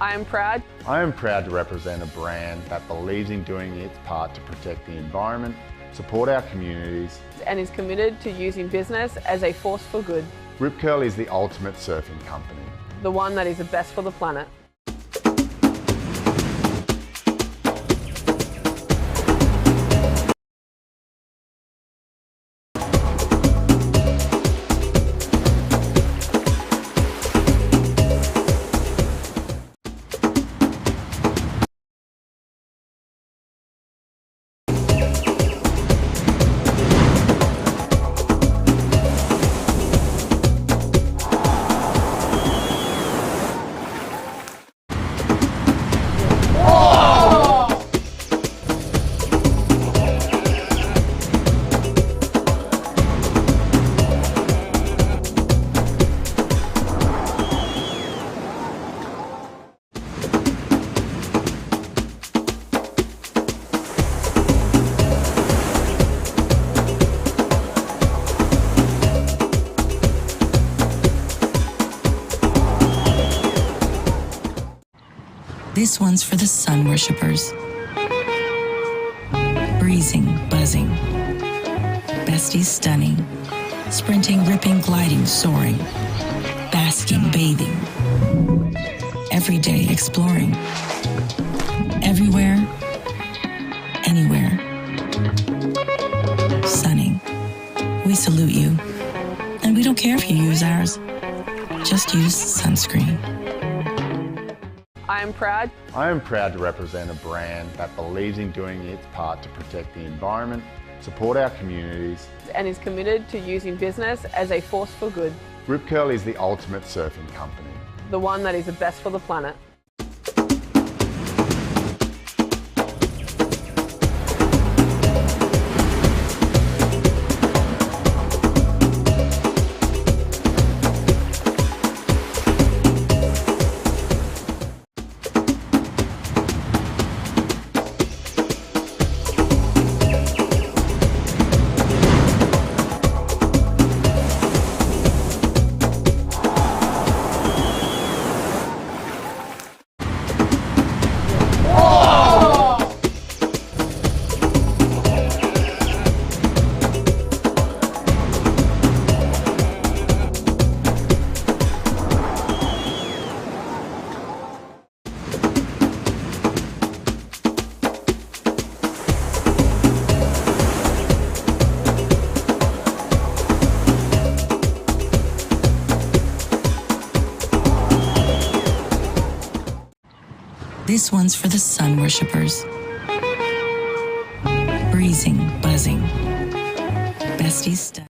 I am proud. I am proud to represent a brand that believes in doing its part to protect the environment, support our communities, And is committed to using business as a force for good. Rip Curl is the ultimate surfing company. The one that is the best for the planet. This one's for the sun worshippers. Breezing, buzzing. Besties stunning. Sprinting, ripping, gliding, soaring. Basking, bathing. Every day exploring. Everywhere, anywhere. Sunning. We salute you. And we don't care if you use ours. Just use sunscreen. I am proud. I am proud to represent a brand that believes in doing its part to protect the environment, support our communities, And is committed to using business as a force for good. Rip Curl is the ultimate surfing company. The one that is the best for the planet. This one's for the sun worshippers. Breezing, buzzing. Besties stunning.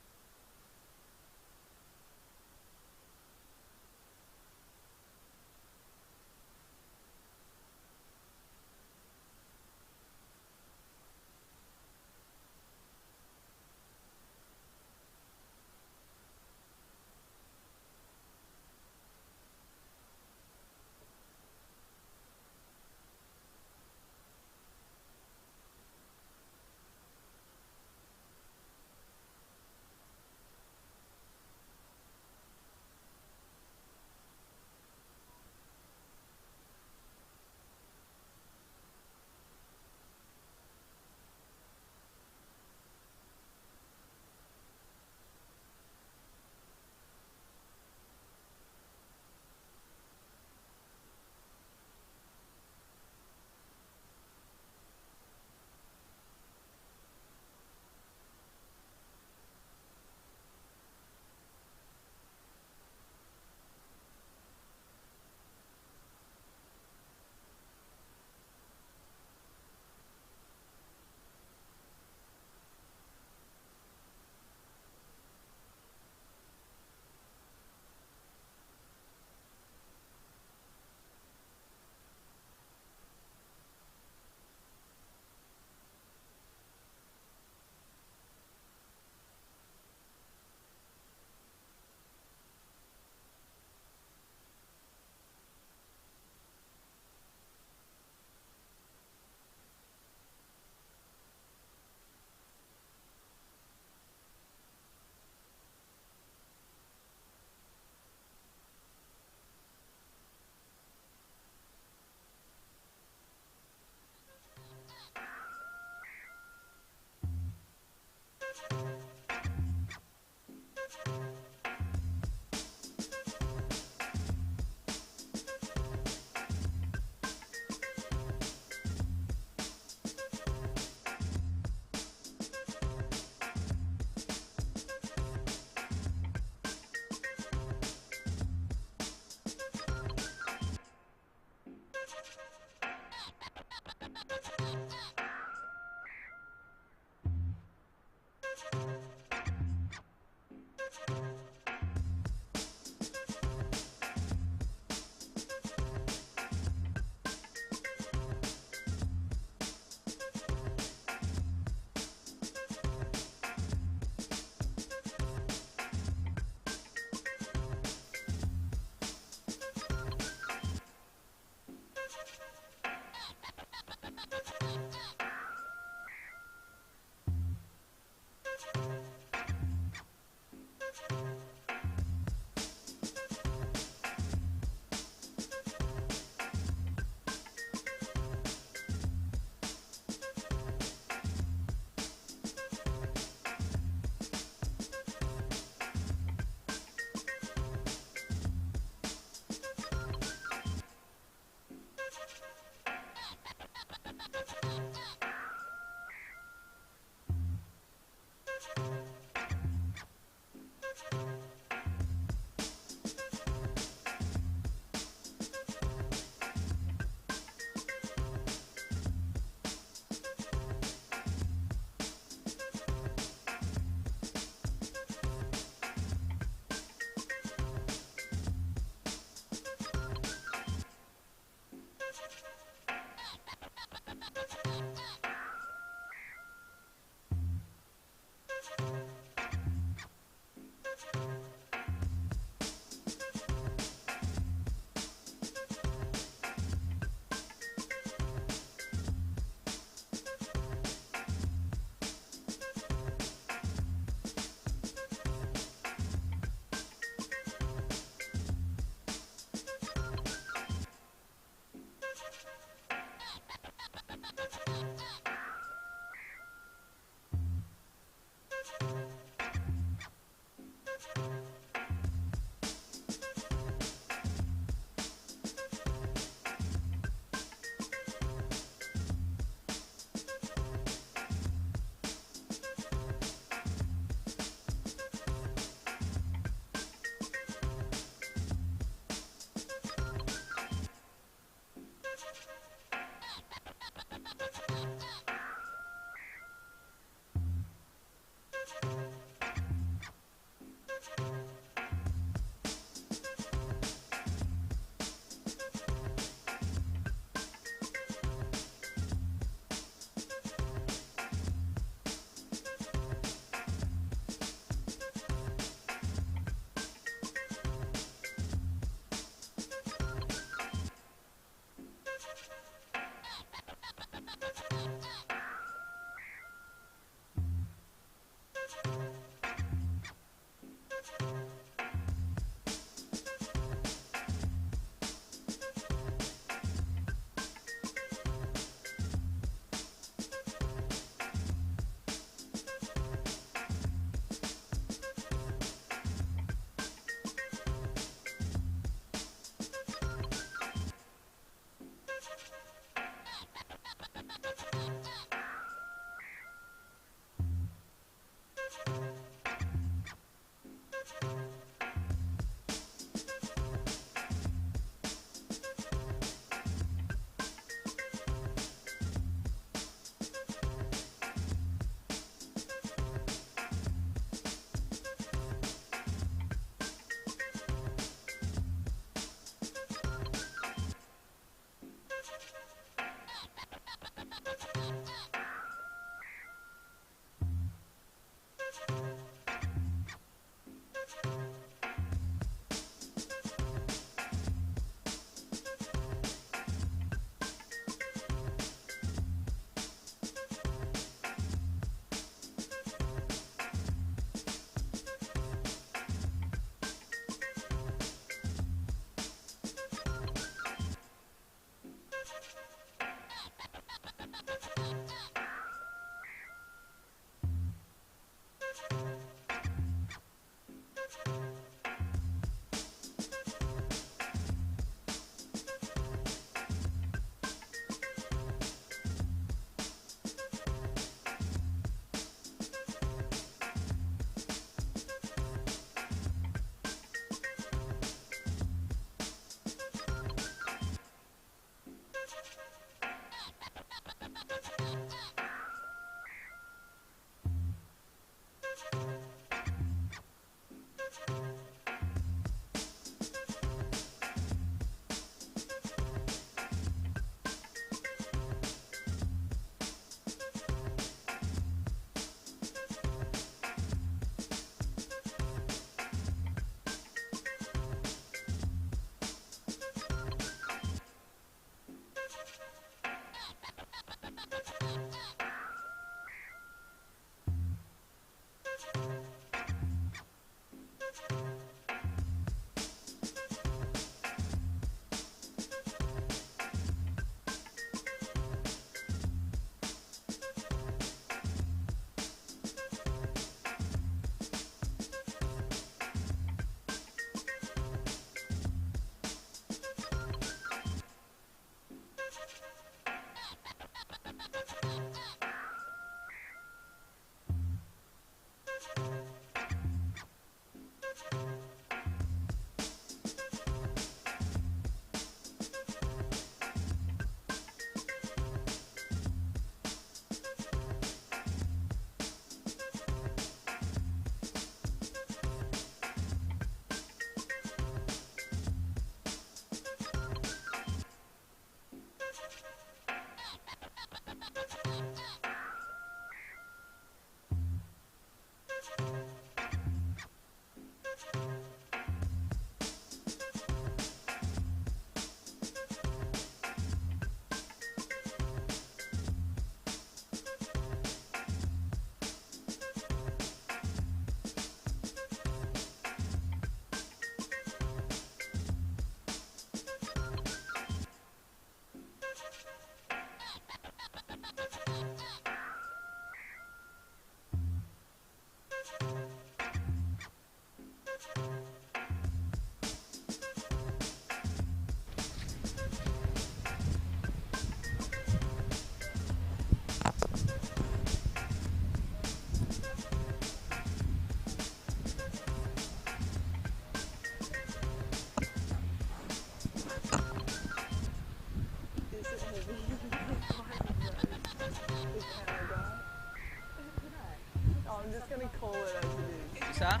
Isa?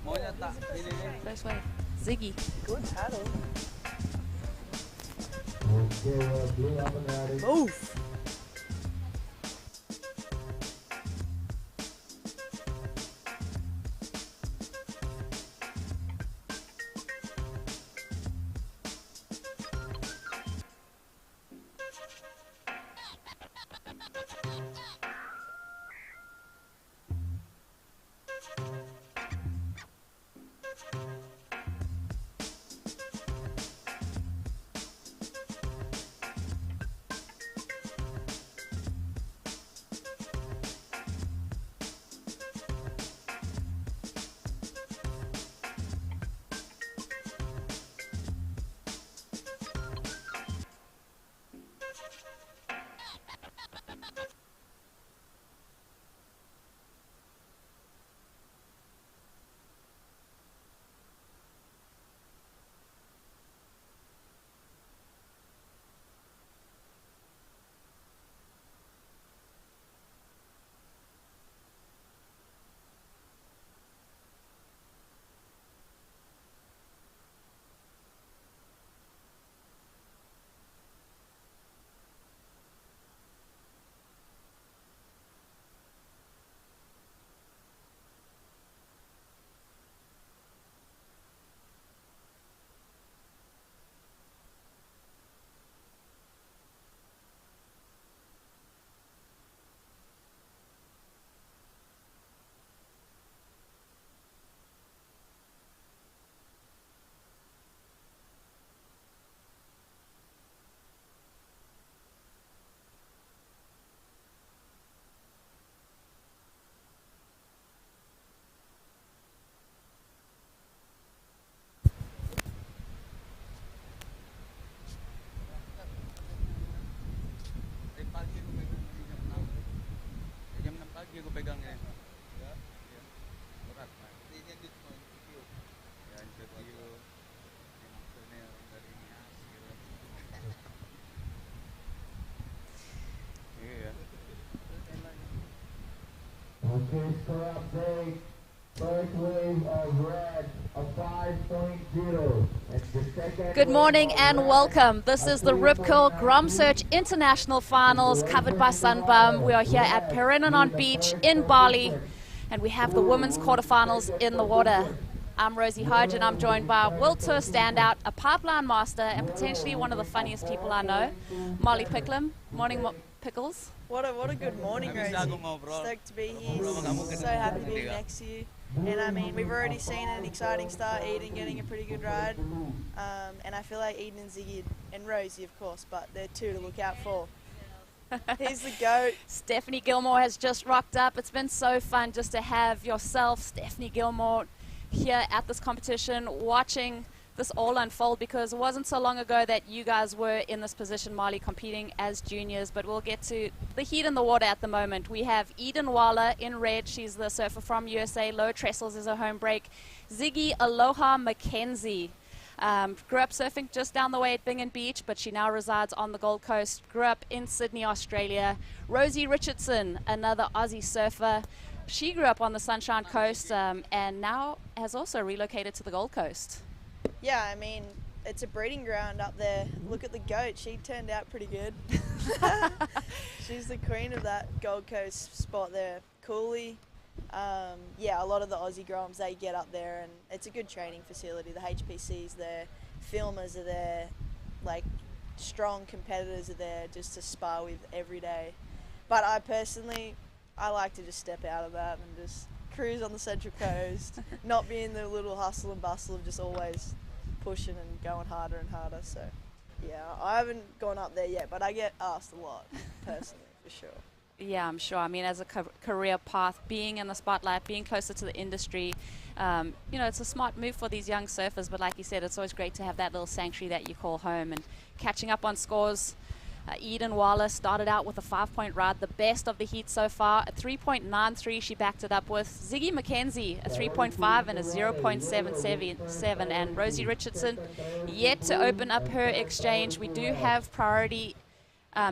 Maunya tak pinili. First wave. Ziggy. Good paddle. Move. Aku pegangnya. Ya. Berat, Mas. Ini di ya, interview. Maksudnya dari ini hasil. Iya. Okay, score update. First wave of red, a 5.0. Good morning and welcome. This is the Rip Curl GromSearch International Finals covered by Sunbum. We are here at Perinanon Beach in Bali and we have the women's quarterfinals in the water. I'm Rosie Hodge and I'm joined by World Tour standout, a pipeline master and potentially one of the funniest people I know, Molly Picklum. Morning, Pickles. What a good morning, Rosie. Stoked to be here. So happy to be next to you. And I mean, we've already seen an exciting start, Eden getting a pretty good ride. And I feel like Eden and Ziggy and Rosie, of course, but they're two to look out for. Here's the GOAT. Stephanie Gilmore has just rocked up. It's been so fun just to have yourself, Stephanie Gilmore, here at this competition, watching this all unfold, because it wasn't so long ago that you guys were in this position, Marley, competing as juniors, but we'll get to the heat in the water at the moment. We have Eden Walla in red. She's the surfer from USA. Low Trestles is her home break. Ziggy Aloha McKenzie grew up surfing just down the way at Bingen Beach, but she now resides on the Gold Coast. Grew up in Sydney, Australia. Rosie Richardson, another Aussie surfer. She grew up on the Sunshine Coast and now has also relocated to the Gold Coast. Yeah, I mean, it's a breeding ground up there. Look at the GOAT. She turned out pretty good. She's the queen of that Gold Coast spot there. Cooley. Yeah, a lot of the Aussie Groms, they get up there and it's a good training facility. The HPC's there, filmers are there, like strong competitors are there just to spar with every day. But I personally, I like to just step out of that and just cruise on the Central Coast, not be in the little hustle and bustle of just always pushing and going harder and harder. So yeah, I haven't gone up there yet, but I get asked a lot personally, for sure. Yeah, I'm sure. I mean, as a career path, being in the spotlight, being closer to the industry, you know, it's a smart move for these young surfers. But like you said, it's always great to have that little sanctuary that you call home. And catching up on scores, Eden Wallace started out with a 5-point ride, the best of the heat so far. A 3.93 she backed it up with. Ziggy McKenzie, a 3.5 and a 0.77. And Rosie Richardson yet to open up her exchange. We do have priority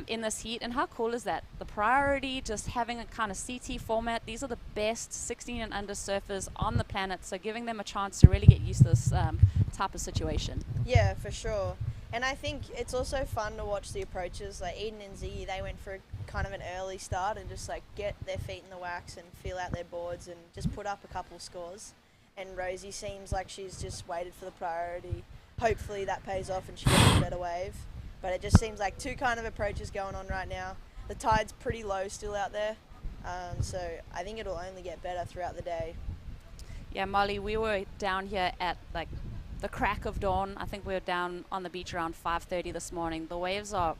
in this heat. And how cool is that? The priority, just having a kind of CT format. These are the best 16 and under surfers on the planet, so giving them a chance to really get used to this type of situation. Yeah, for sure. And I think it's also fun to watch the approaches. Like Eden and Ziggy, they went for kind of an early start and just like get their feet in the wax and feel out their boards and just put up a couple scores. And Rosie seems like she's just waited for the priority. Hopefully that pays off and she gets a better wave. But it just seems like two kind of approaches going on right now. The tide's pretty low still out there, so I think it'll only get better throughout the day. Yeah, Molly, we were down here at like the crack of dawn. I think we were down on the beach around 5:30 this morning. The waves are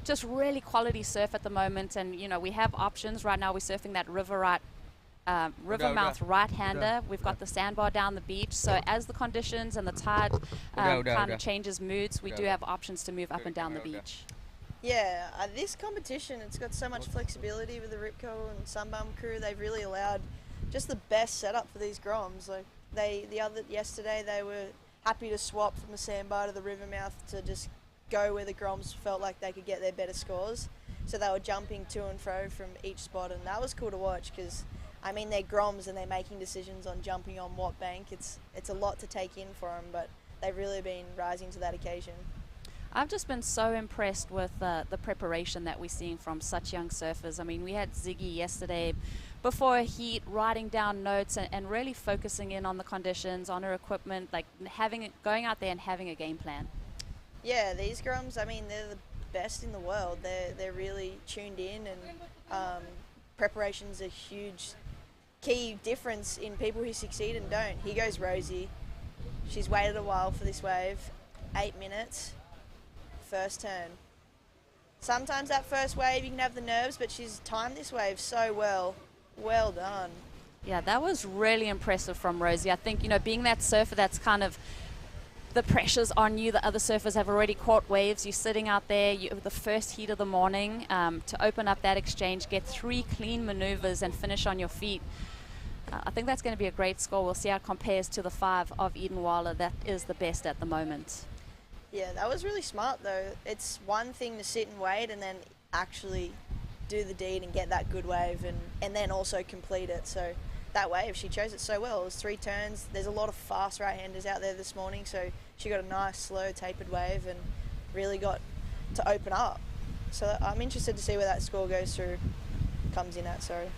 just really quality surf at the moment, and you know, we have options right now. We're surfing that river mouth right-hander. We've got the sandbar down the beach, so as the conditions and the tide kind of changes moods, we do have options to move up and down the beach. Yeah, this competition, it's got so much flexibility with the Rip Curl and Sunbum crew. They've really allowed just the best setup for these Groms. Like yesterday they were happy to swap from the sandbar to the river mouth to just go where the Groms felt like they could get their better scores. So they were jumping to and fro from each spot, and that was cool to watch because I mean, they're Groms and they're making decisions on jumping on what bank. It's a lot to take in for them, but they've really been rising to that occasion. I've just been so impressed with the preparation that we're seeing from such young surfers. I mean, we had Ziggy yesterday before a heat, writing down notes and really focusing in on the conditions, on her equipment, like going out there and having a game plan. Yeah, these Groms, I mean, they're the best in the world. They're really tuned in, and preparation's a huge key difference in people who succeed and don't. Here goes Rosie. She's waited a while for this wave. 8 minutes. First turn. Sometimes that first wave you can have the nerves, but she's timed this wave so well. Well done. Yeah, that was really impressive from Rosie. I think, you know, being that surfer that's kind of the pressure's on you, the other surfers have already caught waves, you're sitting out there, the first heat of the morning, to open up that exchange, get 3 clean maneuvers and finish on your feet. I think that's going to be a great score. We'll see how it compares to the 5 of Eden Waller. That is the best at the moment. Yeah, that was really smart though. It's one thing to sit and wait and then actually do the deed and get that good wave and then also complete it. So that wave, she chose it so well. It was 3 turns. There's a lot of fast right-handers out there this morning, so she got a nice, slow, tapered wave and really got to open up. So I'm interested to see where that score comes in at, sorry.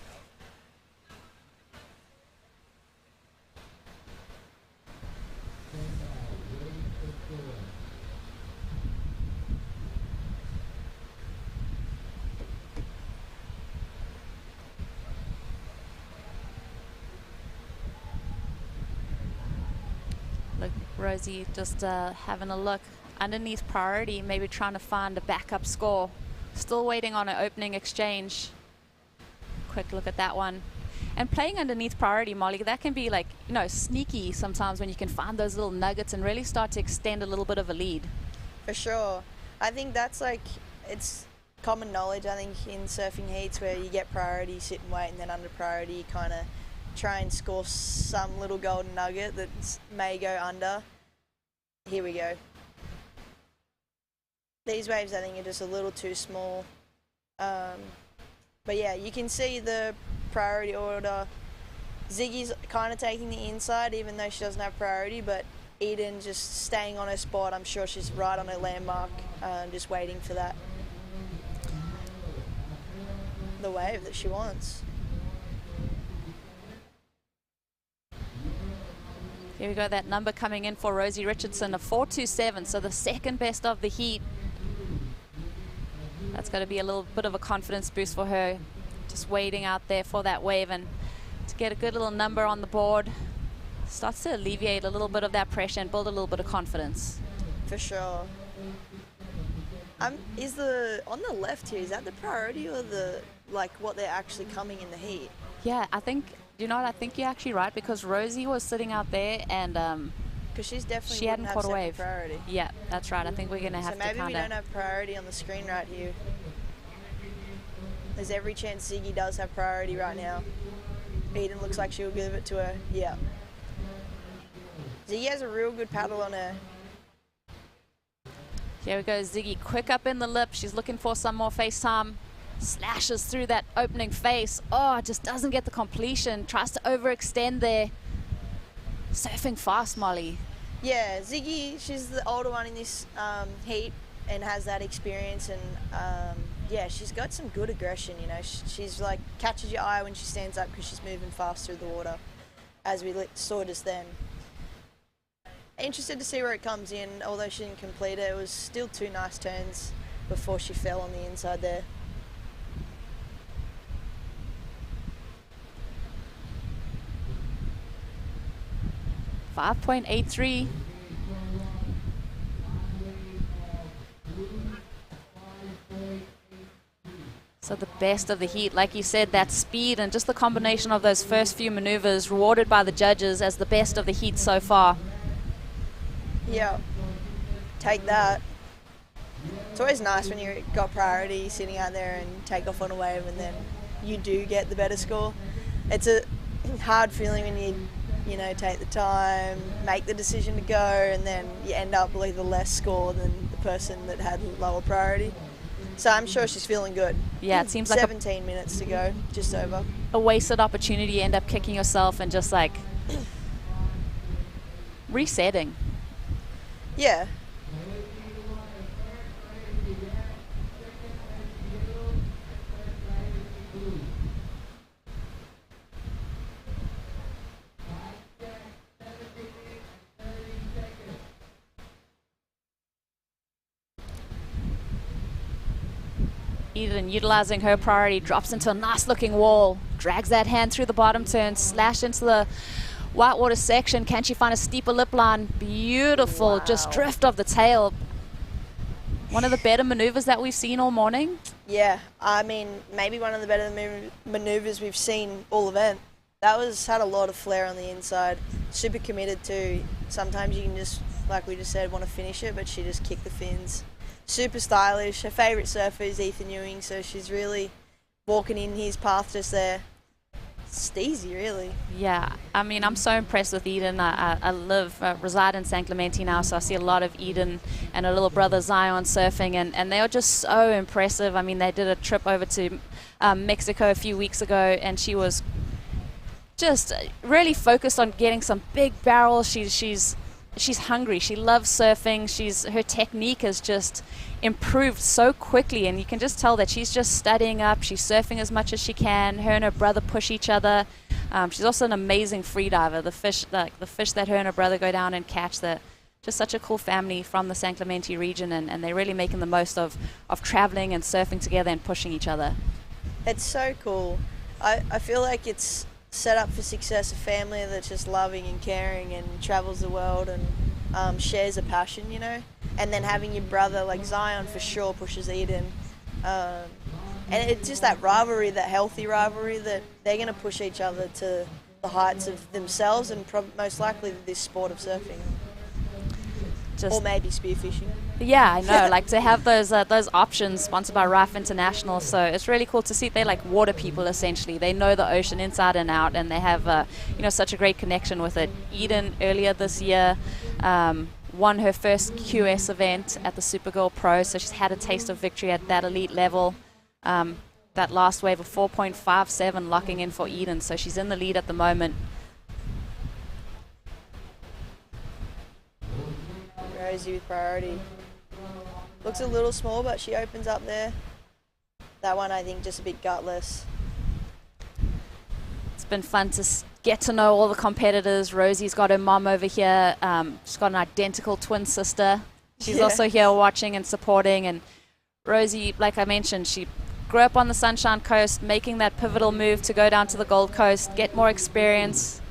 Look, Rosie just having a look underneath priority, maybe trying to find a backup score. Still waiting on an opening exchange. Quick look at that one. And playing underneath priority, Molly, that can be like, you know, sneaky sometimes when you can find those little nuggets and really start to extend a little bit of a lead. For sure. I think that's like, it's common knowledge, I think, in surfing heats where you get priority, sit and wait, and then under priority you kind of try and score some little golden nugget that may go under. Here we go. These waves, I think, are just a little too small. But yeah, you can see the priority order. Ziggy's kind of taking the inside, even though she doesn't have priority, but Eden just staying on her spot. I'm sure she's right on her landmark, just waiting for the wave that she wants. Here we go, that number coming in for Rosie Richardson, a 4.27, so the second best of the heat. That's got to be a little bit of a confidence boost for her, just waiting out there for that wave and to get a good little number on the board. Starts to alleviate a little bit of that pressure and build a little bit of confidence. For sure. Is on the left here, is that the priority or what they're actually coming in the heat? Yeah, I think, you know what, I think you're actually right, because Rosie was sitting out there and because she's definitely she hadn't caught a wave. Priority. Yeah, that's right. I think we're going to have to kind of... So maybe we don't have priority on the screen right here. There's every chance Ziggy does have priority right now. Eden looks like she'll give it to her. Yeah. Ziggy has a real good paddle on her. Here we go, Ziggy, quick up in the lip. She's looking for some more face time. Slashes through that opening face. Oh, just doesn't get the completion. Tries to overextend there. Surfing fast, Molly. Yeah, Ziggy, she's the older one in this heat and has that experience, and yeah, she's got some good aggression, you know. She's like, catches your eye when she stands up because she's moving fast through the water, as we saw just then. Interested to see where it comes in. Although she didn't complete it, it was still 2 nice turns before she fell on the inside there. .583. So the best of the heat, like you said, that speed and just the combination of those first few maneuvers rewarded by the judges as the best of the heat so far. Yeah, take that. It's always nice when you've got priority sitting out there and take off on a wave and then you do get the better score. It's a hard feeling when you know, take the time, make the decision to go, and then you end up with a less score than the person that had lower priority. So I'm sure she's feeling good. Yeah, it seems like 17 minutes to go, just over. A wasted opportunity. You end up kicking yourself and just like resetting. Yeah. Eden, utilizing her priority, drops into a nice looking wall, drags that hand through the bottom turn, slash into the whitewater section. Can she find a steeper lip line? Beautiful, just drift of the tail. One of the better maneuvers that we've seen all morning. Yeah, I mean, maybe one of the better maneuvers we've seen all event. That had a lot of flair on the inside. Super committed too. Sometimes you can just, like we just said, want to finish it, but she just kicked the fins. Super stylish. Her favourite surfer is Ethan Ewing, so she's really walking in his path just there. Steezy, really. Yeah, I mean, I'm so impressed with Eden. I reside in San Clemente now, so I see a lot of Eden and her little brother Zion surfing, and they are just so impressive. I mean, they did a trip over to Mexico a few weeks ago, and she was just really focused on getting some big barrels. She's hungry. She loves surfing. Her technique has just improved so quickly, and you can just tell that she's just studying up. She's surfing as much as she can. Her and her brother push each other. She's also an amazing free diver. The fish that her and her brother go down and catch, just such a cool family from the San Clemente region, and they're really making the most of traveling and surfing together and pushing each other. It's so cool. I feel like it's set up for success, a family that's just loving and caring and travels the world and shares a passion, you know. And then having your brother, like Zion for sure pushes Eden. And it's just that rivalry, that healthy rivalry, that they're going to push each other to the heights of themselves and most likely this sport of surfing. Or maybe spearfishing. Yeah, I know. Like to have those options sponsored by Rife International. So it's really cool to see. They're like water people essentially. They know the ocean inside and out, and they have such a great connection with it. Eden earlier this year won her first QS event at the Supergirl Pro, so she's had a taste of victory at that elite level. That last wave of 4.57 locking in for Eden, so she's in the lead at the moment. Rosie with priority. Looks a little small, but she opens up there. That one, I think, just a bit gutless. It's been fun to get to know all the competitors. Rosie's got her mom over here. She's got an identical twin sister. She's also here watching and supporting. And Rosie, like I mentioned, she grew up on the Sunshine Coast, making that pivotal move to go down to the Gold Coast, get more experience,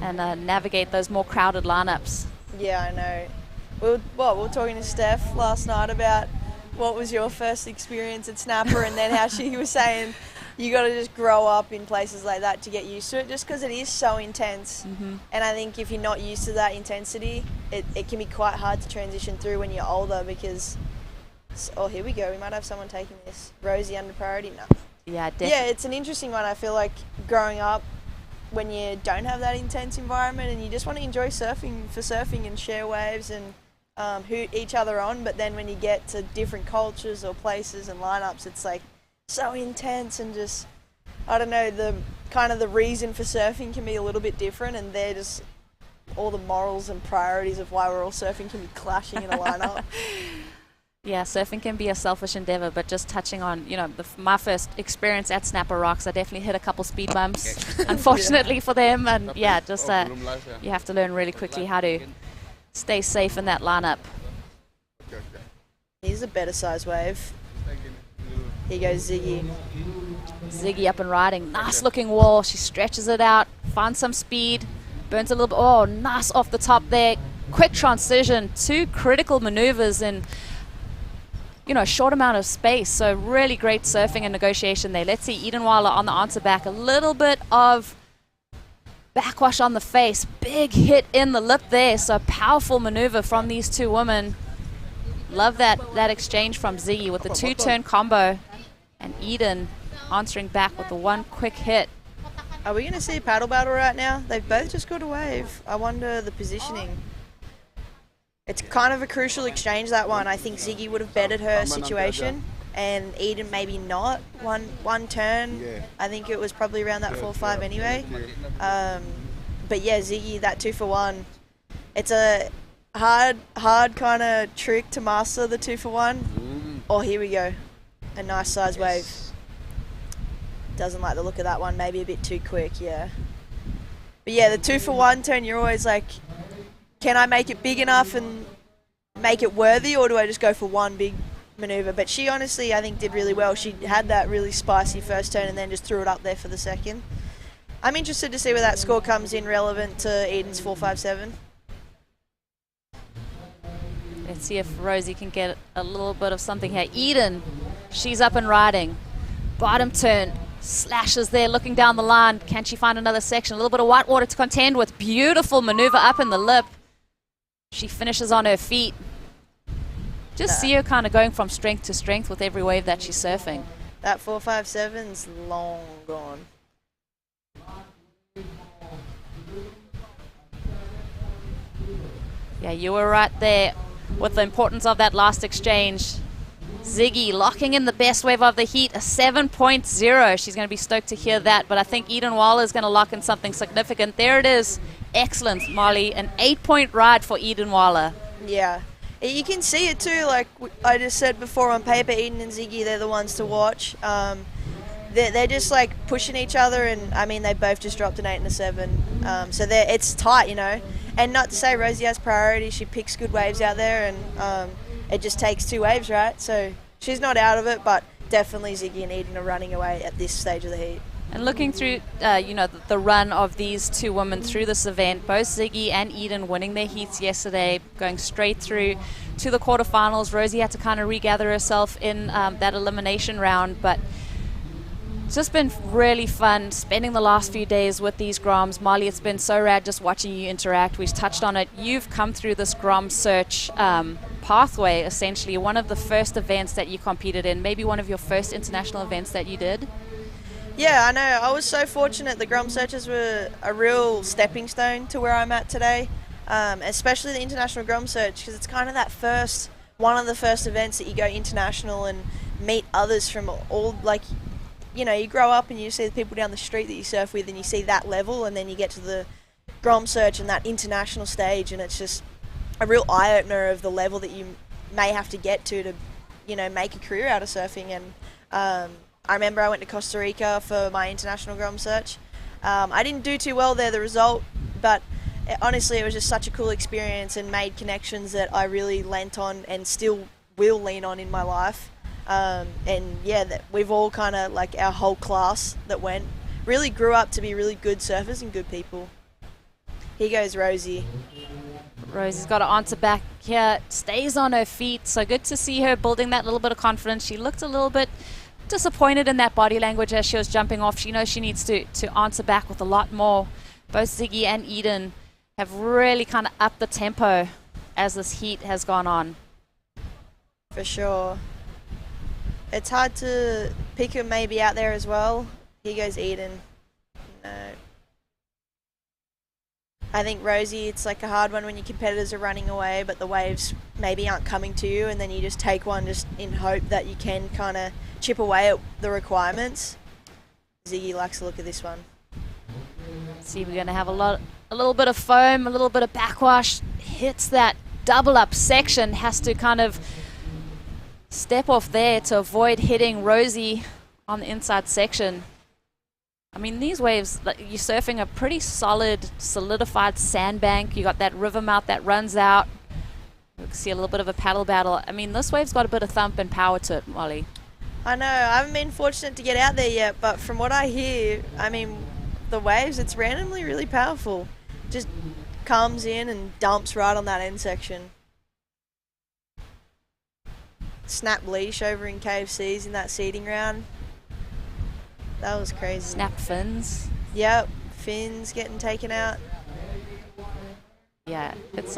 and navigate those more crowded lineups. Yeah, I know. We were talking to Steph last night about what was your first experience at Snapper, and then how she was saying you got to just grow up in places like that to get used to it, just because it is so intense. Mm-hmm. And I think if you're not used to that intensity, it can be quite hard to transition through when you're older because... Oh, here we go. We might have someone taking this. Rosie under priority? No. Yeah, definitely. Yeah, it's an interesting one. I feel like growing up, when you don't have that intense environment and you just want to enjoy surfing for surfing and share waves and hoot each other on, but then when you get to different cultures or places and lineups, it's like so intense and just, I don't know, the kind of the reason for surfing can be a little bit different, and they're just all the morals and priorities of why we're all surfing can be clashing in a lineup. Yeah, surfing can be a selfish endeavor, but just touching on, you know, my first experience at Snapper Rocks, I definitely hit a couple speed bumps, unfortunately for them, and yeah, just you have to learn really quickly how to stay safe in that lineup. He's a better size wave. Here goes Ziggy. Ziggy up and riding. Nice looking wall. She stretches it out, finds some speed, burns a little bit. Oh, nice off the top there. Quick transition. 2 critical maneuvers in, you know, a short amount of space. So really great surfing and negotiation there. Let's see Edenweiler on the answer back. A little bit of backwash on the face. Big hit in the lip there. So powerful maneuver from these 2 women. Love that exchange from Ziggy with the 2-turn combo. And Eden answering back with the 1 quick hit. Are we going to see a paddle battle right now? They've both just got a wave. I wonder the positioning. It's kind of a crucial exchange, that one. I think Ziggy would have bettered her situation, and Eden maybe not. One turn, I think it was probably around that 4-5 anyway. But yeah, Ziggy, that 2 for 1. It's a hard kind of trick to master the 2 for 1. Oh, here we go. A nice size wave. Doesn't like the look of that one. Maybe a bit too quick, yeah. But yeah, the 2 for 1 turn, you're always like, can I make it big enough and make it worthy, or do I just go for 1 big maneuver? But she honestly, I think, did really well. She had that really spicy first turn and then just threw it up there for the second. I'm interested to see where that score comes in relevant to Eden's 4.57. Let's see if Rosie can get a little bit of something here. Eden, she's up and riding. Bottom turn, slashes there, looking down the line. Can she find another section? A little bit of white water to contend with. Beautiful maneuver up in the lip. She finishes on her feet. Just see her kind of going from strength to strength with every wave that she's surfing. That 4.57's long gone. Yeah, you were right there with the importance of that last exchange. Ziggy locking in the best wave of the heat, a 7.0. She's going to be stoked to hear that, but I think Edenweiler is going to lock in something significant. There it is. Excellent, Molly. An 8-point ride for Edenweiler. Yeah. You can see it too, like I just said before, on paper, Eden and Ziggy, they're the ones to watch. They're just like pushing each other, and I mean, they both just dropped an 8 and a 7. So it's tight, you know. And not to say Rosie has priority, she picks good waves out there, and it just takes 2 waves, right? So she's not out of it, but definitely Ziggy and Eden are running away at this stage of the heat. And looking through, you know, the run of these 2 women through this event, both Ziggy and Eden winning their heats yesterday, going straight through to the quarterfinals. Rosie had to kind of regather herself in that elimination round, but it's just been really fun spending the last few days with these Groms. Molly, it's been so rad just watching you interact. We've touched on it. You've come through this GromSearch pathway, essentially, one of the first events that you competed in, maybe one of your first international events that you did. Yeah, I know. I was so fortunate. The GromSearchers were a real stepping stone to where I'm at today, especially the International GromSearch, because it's kind of that one of the first events that you go international and meet others from all, like, you know, you grow up and you see the people down the street that you surf with and you see that level, and then you get to the GromSearch and that international stage, and it's just a real eye-opener of the level that you may have to get to, you know, make a career out of surfing. And I remember I went to Costa Rica for my international GromSearch. I didn't do too well there, the result, but honestly it was just such a cool experience and made connections that I really lent on and still will lean on in my life. And yeah, that we've all kind of, like, our whole class that went really grew up to be really good surfers and good people. Here goes Rosie. Rosie's got to answer back here, stays on her feet, so good to see her building that little bit of confidence. She looked a little bit disappointed in that body language as she was jumping off. She knows she needs to answer back with a lot more. Both Ziggy and Eden have really kind of upped the tempo as this heat has gone on. For sure. It's hard to pick her maybe out there as well. Here goes Eden. No. I think Rosie, it's like a hard one when your competitors are running away, but the waves maybe aren't coming to you, and then you just take one just in hope that you can kind of chip away at the requirements. Ziggy likes to look at this one. See, we're going to have a little bit of foam, a little bit of backwash. Hits that double up section, has to kind of step off there to avoid hitting Rosie on the inside section. I mean, these waves, you're surfing a pretty solid, solidified sandbank. You got that river mouth that runs out. You can see a little bit of a paddle battle. I mean, this wave's got a bit of thump and power to it, Molly. I know, I haven't been fortunate to get out there yet, but from what I hear, I mean, the waves, it's randomly really powerful. Just comes in and dumps right on that end section. Snap leash over in KFC's in that seeding round. That was crazy. Snap fins. Yep, fins getting taken out. Yeah, it's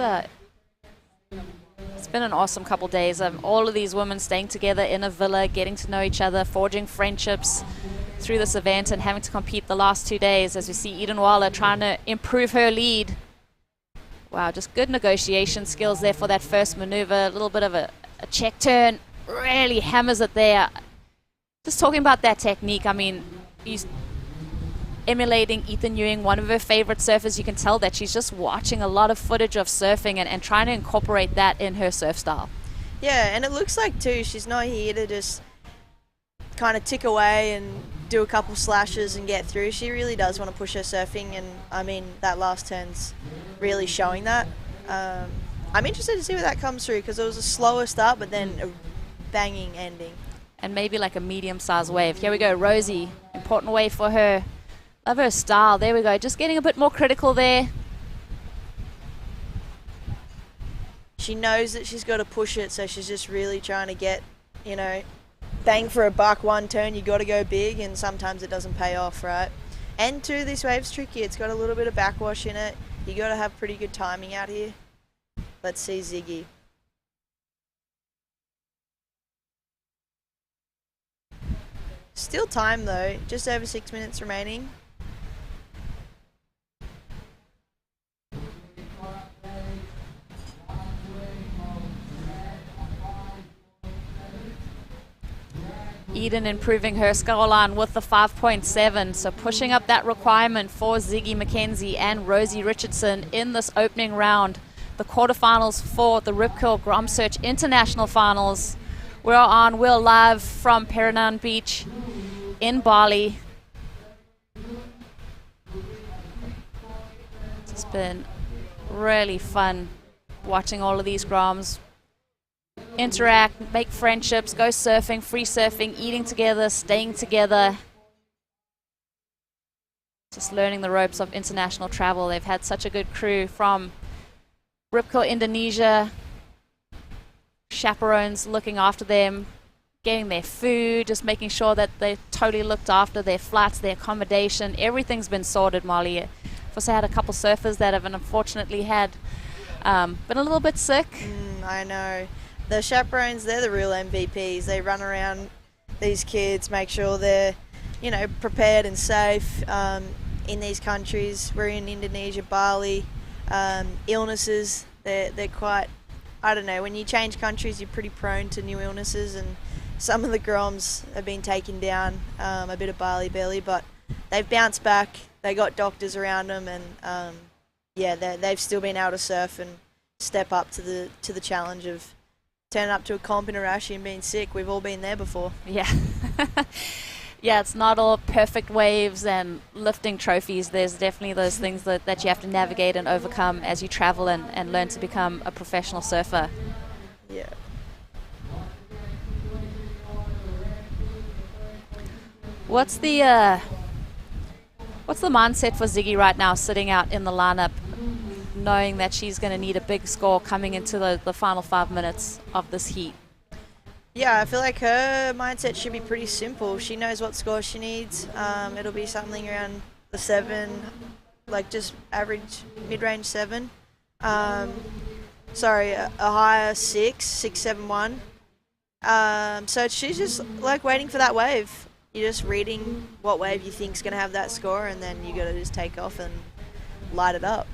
been an awesome couple days. All of these women staying together in a villa, getting to know each other, forging friendships through this event, and having to compete the last 2 days. As we see Eden Waller trying to improve her lead. Wow, just good negotiation skills there for that first maneuver. A little bit of a check turn, really hammers it there. Just talking about that technique, I mean, he's emulating Ethan Ewing, one of her favorite surfers. You can tell that she's just watching a lot of footage of surfing and trying to incorporate that in her surf style. Yeah, and it looks like, too, she's not here to just kind of tick away and do a couple slashes and get through. She really does want to push her surfing, and, I mean, that last turn's really showing that. I'm interested to see where that comes through, because it was a slower start, but then a banging ending. And maybe like a medium-sized wave. Here we go, Rosie. Important wave for her. Love her style. There we go. Just getting a bit more critical there. She knows that she's got to push it, so she's just really trying to get, you know, bang for a buck one turn. You got to go big, and sometimes it doesn't pay off, right? And two, this wave's tricky. It's got a little bit of backwash in it. You got to have pretty good timing out here. Let's see Ziggy. Still time though, just over 6 minutes remaining. Eden improving her scoreline with the 5.7, so pushing up that requirement for Ziggy McKenzie and Rosie Richardson in this opening round. The quarterfinals for the Rip Curl GromSearch International Finals. We're live from Perinan Beach in Bali. It's been really fun watching all of these Groms interact, make friendships, go surfing, free surfing, eating together, staying together. Just learning the ropes of international travel. They've had such a good crew from Rip Curl Indonesia, chaperones looking after them, getting their food, just making sure that they're totally looked after, their flights, their accommodation, everything's been sorted, Molly. I've also had a couple surfers that have unfortunately had been a little bit sick. I know. The chaperones, they're the real MVPs. They run around these kids, make sure they're, you know, prepared and safe in these countries. We're in Indonesia, Bali. Illnesses, they're quite, I don't know, when you change countries you're pretty prone to new illnesses, and some of the Groms have been taken down, a bit of Bali belly, but they've bounced back. They got doctors around them, and yeah, they've still been able to surf and step up to the challenge of turning up to a comp in Arashi and being sick. We've all been there before. Yeah. Yeah, it's not all perfect waves and lifting trophies. There's definitely those things that you have to navigate and overcome as you travel and learn to become a professional surfer. Yeah. What's the mindset for Ziggy right now, sitting out in the lineup, knowing that she's going to need a big score coming into the final 5 minutes of this heat? Yeah, I feel like her mindset should be pretty simple. She knows what score she needs. It'll be something around the 7, like just average mid-range 7. Sorry, a higher 6.7.1. So she's just like waiting for that wave. You're just reading what wave you think's going to have that score, and then you got to just take off and light it up.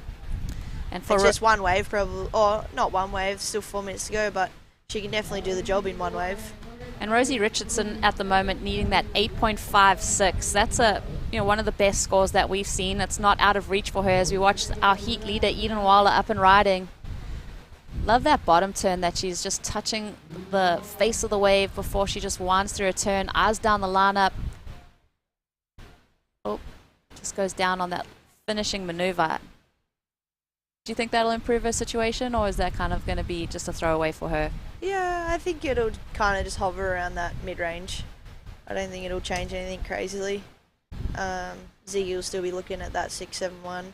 And for it's just one wave probably, or not one wave, still 4 minutes to go, but she can definitely do the job in one wave. And Rosie Richardson at the moment needing that 8.56. That's one of the best scores that we've seen. It's not out of reach for her as we watch our heat leader Eden Waller up and riding. Love that bottom turn that she's just touching the face of the wave before she just winds through a turn. Eyes down the lineup. Oh, just goes down on that finishing maneuver. Do you think that'll improve her situation, or is that kind of going to be just a throwaway for her? Yeah, I think it'll kind of just hover around that mid-range. I don't think it'll change anything crazily. Ziggy will still be looking at that 6.71.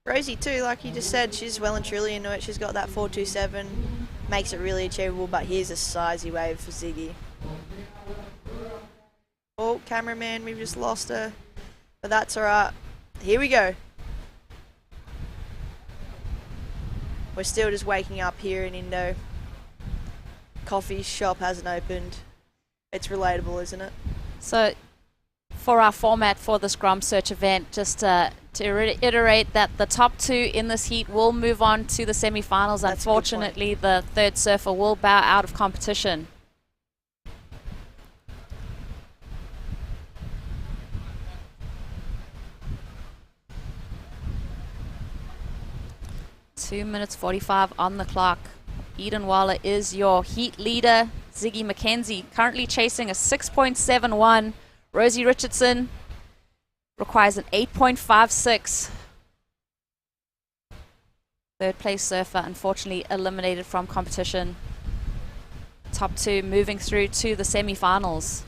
Rosie too, like you just said, she's well and truly into it. She's got that 4.27, makes it really achievable, but here's a sizey wave for Ziggy. Oh, cameraman, we've just lost her, but that's alright. Here we go. We're still just waking up here in Indo. Coffee shop hasn't opened. It's relatable, isn't it? So for our format for this GromSearch event, just to reiterate that the top two in this heat will move on to the semifinals. That's Unfortunately, the third surfer will bow out of competition. Two minutes 45 on the clock. Eden Waller is your heat leader. Ziggy McKenzie currently chasing a 6.71. Rosie Richardson requires an 8.56. Third place surfer unfortunately eliminated from competition. Top two moving through to the semi-finals.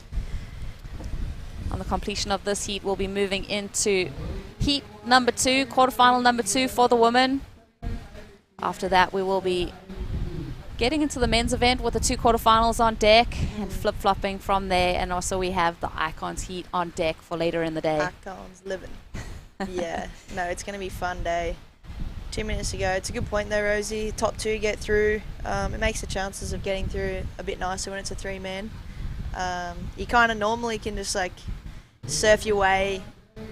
On the completion of this heat, we'll be moving into heat number 2, quarterfinal number 2 for the women. After that, we will be getting into the men's event with the 2 quarterfinals on deck and flip-flopping from there. And also we have the Icons heat on deck for later in the day. Icons living. Yeah, no, it's going to be a fun day. 2 minutes to go. It's a good point though, Rosie. Top 2 get through. It makes the chances of getting through a bit nicer when it's a 3-man. You kind of normally can just like surf your way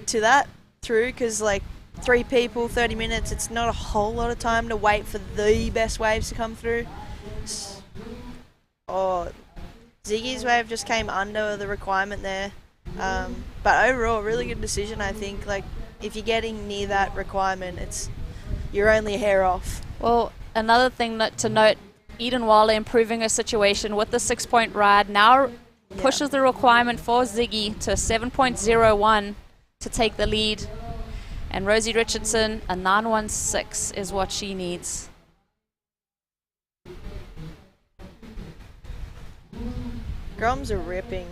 to that through, because like 3 people, 30 minutes, it's not a whole lot of time to wait for the best waves to come through. Oh, Ziggy's wave just came under the requirement there. But overall, really good decision, I think. Like, if you're getting near that requirement, you're only a hair off. Well, another thing to note, Eden Waller improving her situation with the 6-point ride now pushes the requirement for Ziggy to 7.01 to take the lead. And Rosie Richardson, a 9.16 is what she needs. Groms are ripping.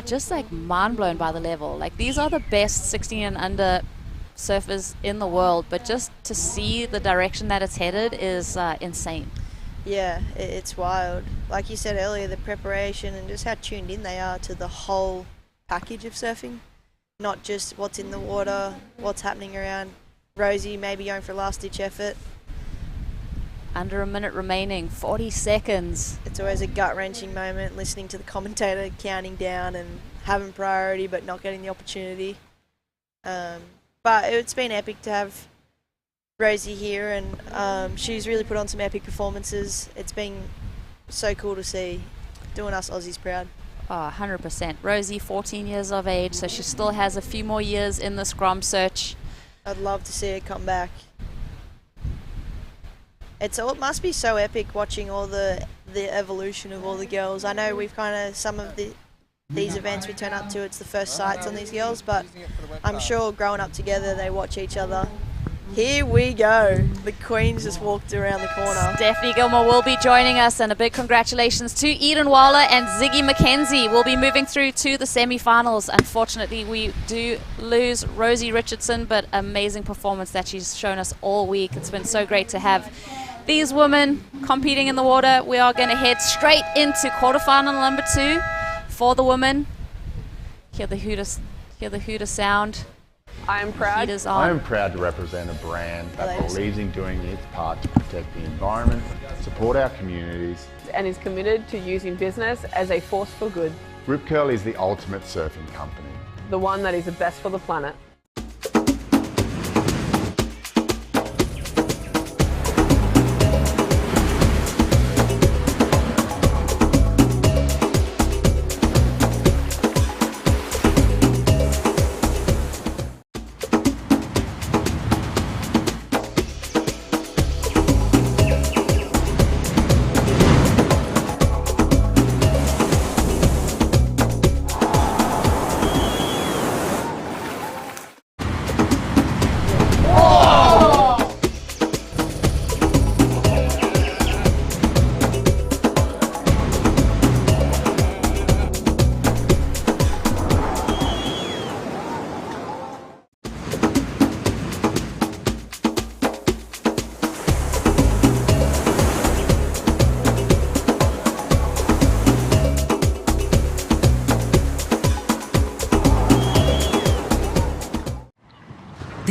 Just like mind blown by the level. Like, these are the best 16 and under surfers in the world, but just to see the direction that it's headed is insane. Yeah, it's wild. Like you said earlier, the preparation and just how tuned in they are to the whole package of surfing. Not just what's in the water, what's happening around. Rosie maybe going for a last-ditch effort. Under a minute remaining, 40 seconds. It's always a gut-wrenching moment, listening to the commentator counting down and having priority but not getting the opportunity. But it's been epic to have Rosie here, and she's really put on some epic performances. It's been so cool to see, doing us Aussies proud. Oh, 100%. Rosie, 14 years of age, so she still has a few more years in this GromSearch. I'd love to see her come back. It must be so epic watching all the evolution of all the girls. I know we've kind of, some of these events we turn up to, it's the first sights on these girls, but I'm sure growing up together they watch each other. Here we go. The Queen's just walked around the corner. Steph Gilmore will be joining us, and a big congratulations to Eden Waller and Ziggy McKenzie. Will be moving through to the semi-finals. Unfortunately, we do lose Rosie Richardson, but amazing performance that she's shown us all week. It's been so great to have these women competing in the water. We are going to head straight into quarterfinal number 2 for the women. Hear the hooter sound. I am proud. I am proud to represent a brand that believes in doing its part to protect the environment, support our communities, And is committed to using business as a force for good. Rip Curl is the ultimate surfing company. The one that is the best for the planet.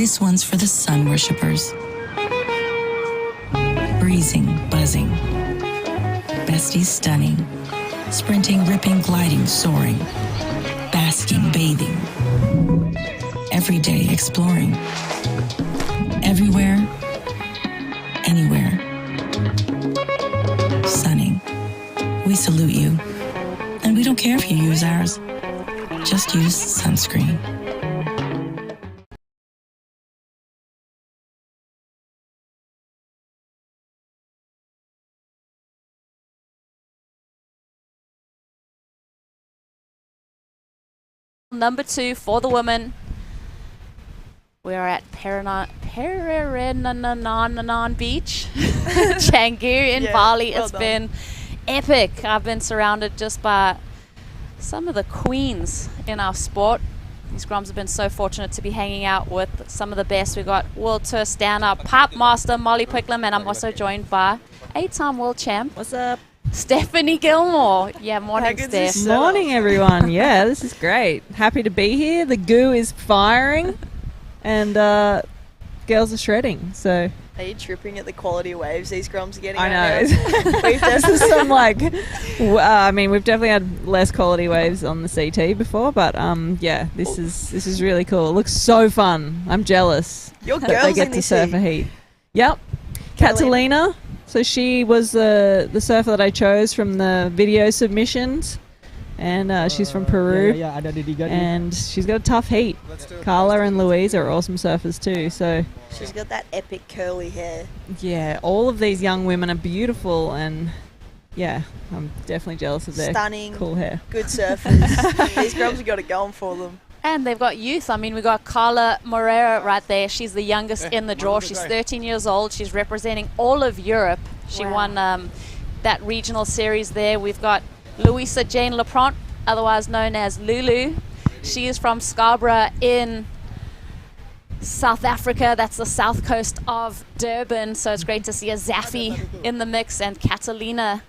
This one's for the sun worshippers. Breezing, buzzing. Besties stunning. Sprinting, ripping, gliding, soaring. Basking, bathing. Every day exploring. Everywhere, anywhere. Sunning. We salute you. And we don't care if you use ours. Just use sunscreen. Number 2 for the women. We're at Perananan Beach, Canggu in Bali. well It's done. been epic. I've been surrounded just by some of the queens in our sport. These Groms have been so fortunate to be hanging out with some of the best. We've got World Tour stand-up Pipe Master Molly Picklum, and I'm also joined by 8-time world champ. What's up? Stephanie Gilmore. Yeah, morning, good's Steph. this? Morning, everyone. Yeah, this is great. Happy to be here. The goo is firing, and girls are shredding. So Are you tripping at the quality of waves these Groms are getting? I right know. now? We've This just is some I mean, we've definitely had less quality waves on the CT before, but yeah, this is really cool. It looks so fun. I'm jealous. Your that they girls get in to this surf a heat. Yep. Catalina. So she was the surfer that I chose from the video submissions, and she's from Peru. And she's got a tough heat. Carla and Louise are awesome surfers too. So She's got that epic curly hair. yeah, all of these young women are beautiful, and yeah, I'm definitely jealous of their Stunning. cool hair. Good surfers. These Groms have got it going for them. And they've got youth. I mean, we've got Carla Moreira right there. She's the youngest in the draw. She's 13 years old. She's representing all of Europe. She won that regional series there. We've got Louisa Jane Lapront, otherwise known as Lulu. She is from Scarborough in South Africa. That's the south coast of Durban. So it's great to see a Zaffi in the mix. And Catalina,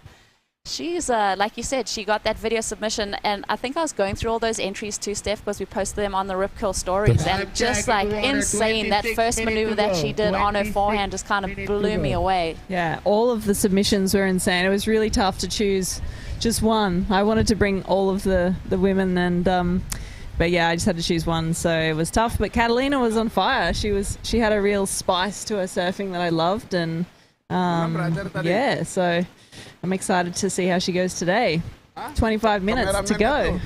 she's, like you said, she got that video submission. And I think I was going through all those entries too, Steph, because we posted them on the Rip Curl stories. And just like insane, that first maneuver that she did on her forehand just kind of blew me away. Yeah, all of the submissions were insane. It was really tough to choose just one. I wanted to bring all of the women, and but yeah, I just had to choose one, so it was tough. But Catalina was on fire. She had a real spice to her surfing that I loved, and yeah, so I'm excited to see how she goes today. 25 minutes to go.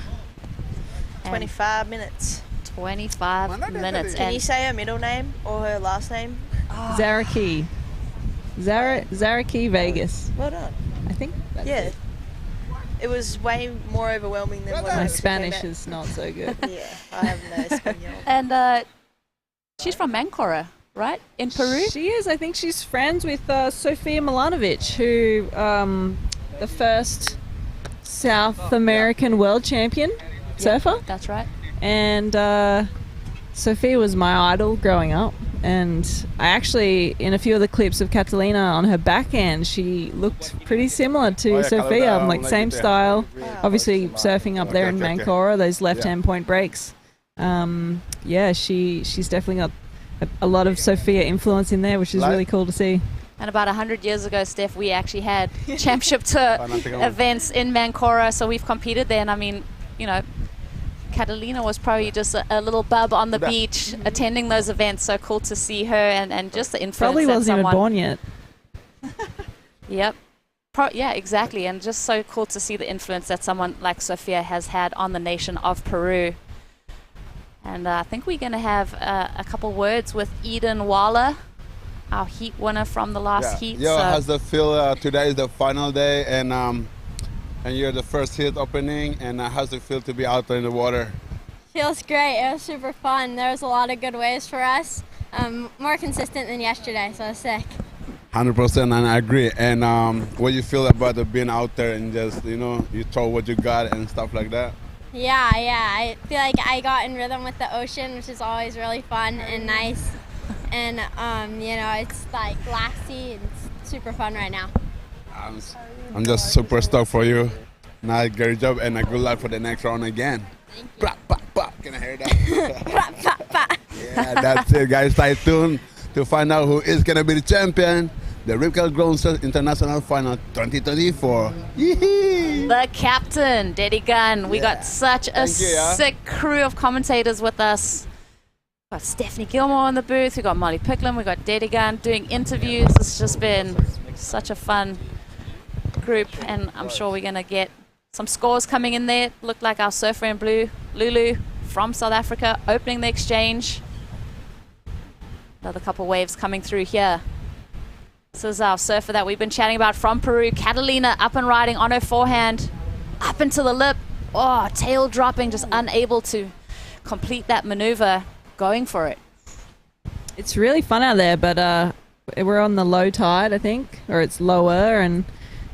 25 minutes. 25 minutes. Can you And say her middle name or her last name? Zaraki. Zaraki Vegas. Well done. I think that's Yeah. it. It was way more overwhelming than when I My was Spanish is not so good. Yeah, I have no Espanol. And she's from Mancora, right? In Peru? She is. I think she's friends with Sofia Milanovic, who the first South American world champion surfer. That's right. And Sophia was my idol growing up. And I actually, in a few of the clips of Catalina on her backhand, she looked pretty similar to Sophia. I'm like, same style. Obviously, surfing up there in Mancora, those left-hand point breaks. Yeah, she's definitely got a lot of Sophia influence in there, which is really cool to see. And about 100 years ago, Steph, we actually had championship tour events in Mancora, so we've competed there. And I mean, you know, Catalina was probably just a little bub on the beach attending those events. So cool to see her and just the influence. Probably that wasn't even born yet. Yep. Yeah, exactly. And just so cool to see the influence that someone like Sophia has had on the nation of Peru. And I think we're going to have a couple words with Eden Waller, our heat winner from the last heat. Yo, so how's the feel? Today is the final day, and you're the first heat opening. And how's it feel to be out there in the water? Feels great. It was super fun. There was a lot of good waves for us. More consistent than yesterday, so it was sick. 100%, and I agree. And what you feel about being out there and just, you know, you throw what you got and stuff like that? Yeah. I feel like I got in rhythm with the ocean, which is always really fun and nice. And, you know, it's like glassy and it's super fun right now. I'm just super stoked for you. Nice, great job, and a good luck for the next round again. Thank you. Can I hear that? Bah, bah, bah. Yeah. Yeah, that's it, guys. Stay tuned to find out who is going to be the champion. The Rip Curl GromSearch International Final 2024. Yee-hee. The captain, Daddy Gun. We got such a sick crew of commentators with us. We got Stephanie Gilmore in the booth. We got Molly Picklin. We got Daddy Gun doing interviews. It's just been such a fun group, and I'm sure we're going to get some scores coming in there. Looked like our surfer in blue, Lulu from South Africa, opening the exchange. Another couple waves coming through here. This is our surfer that we've been chatting about from Peru, Catalina, up and riding on her forehand, up into the lip. Oh, tail dropping, just unable to complete that maneuver, going for it. It's really fun out there, but we're on the low tide, I think, or it's lower, and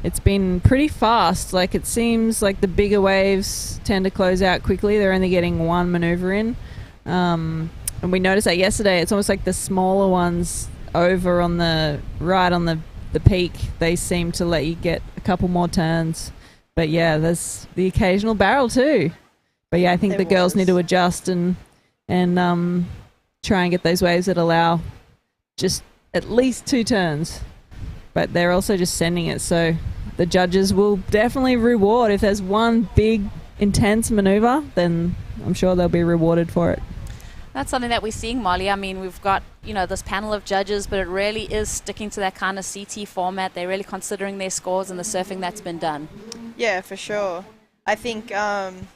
it's been pretty fast. Like, it seems like the bigger waves tend to close out quickly. They're only getting one maneuver in. And we noticed that yesterday. It's almost like the smaller ones over on the right on the peak, they seem to let you get a couple more turns. But yeah, there's the occasional barrel too. But yeah, I think the girls need to adjust and try and get those waves that allow just at least 2 turns. But they're also just sending it, so the judges will definitely reward. If there's one big intense maneuver, then I'm sure they'll be rewarded for it. That's something that we're seeing, Molly. I mean, we've got, this panel of judges, but it really is sticking to that kind of CT format. They're really considering their scores and the surfing that's been done. Yeah, for sure. I think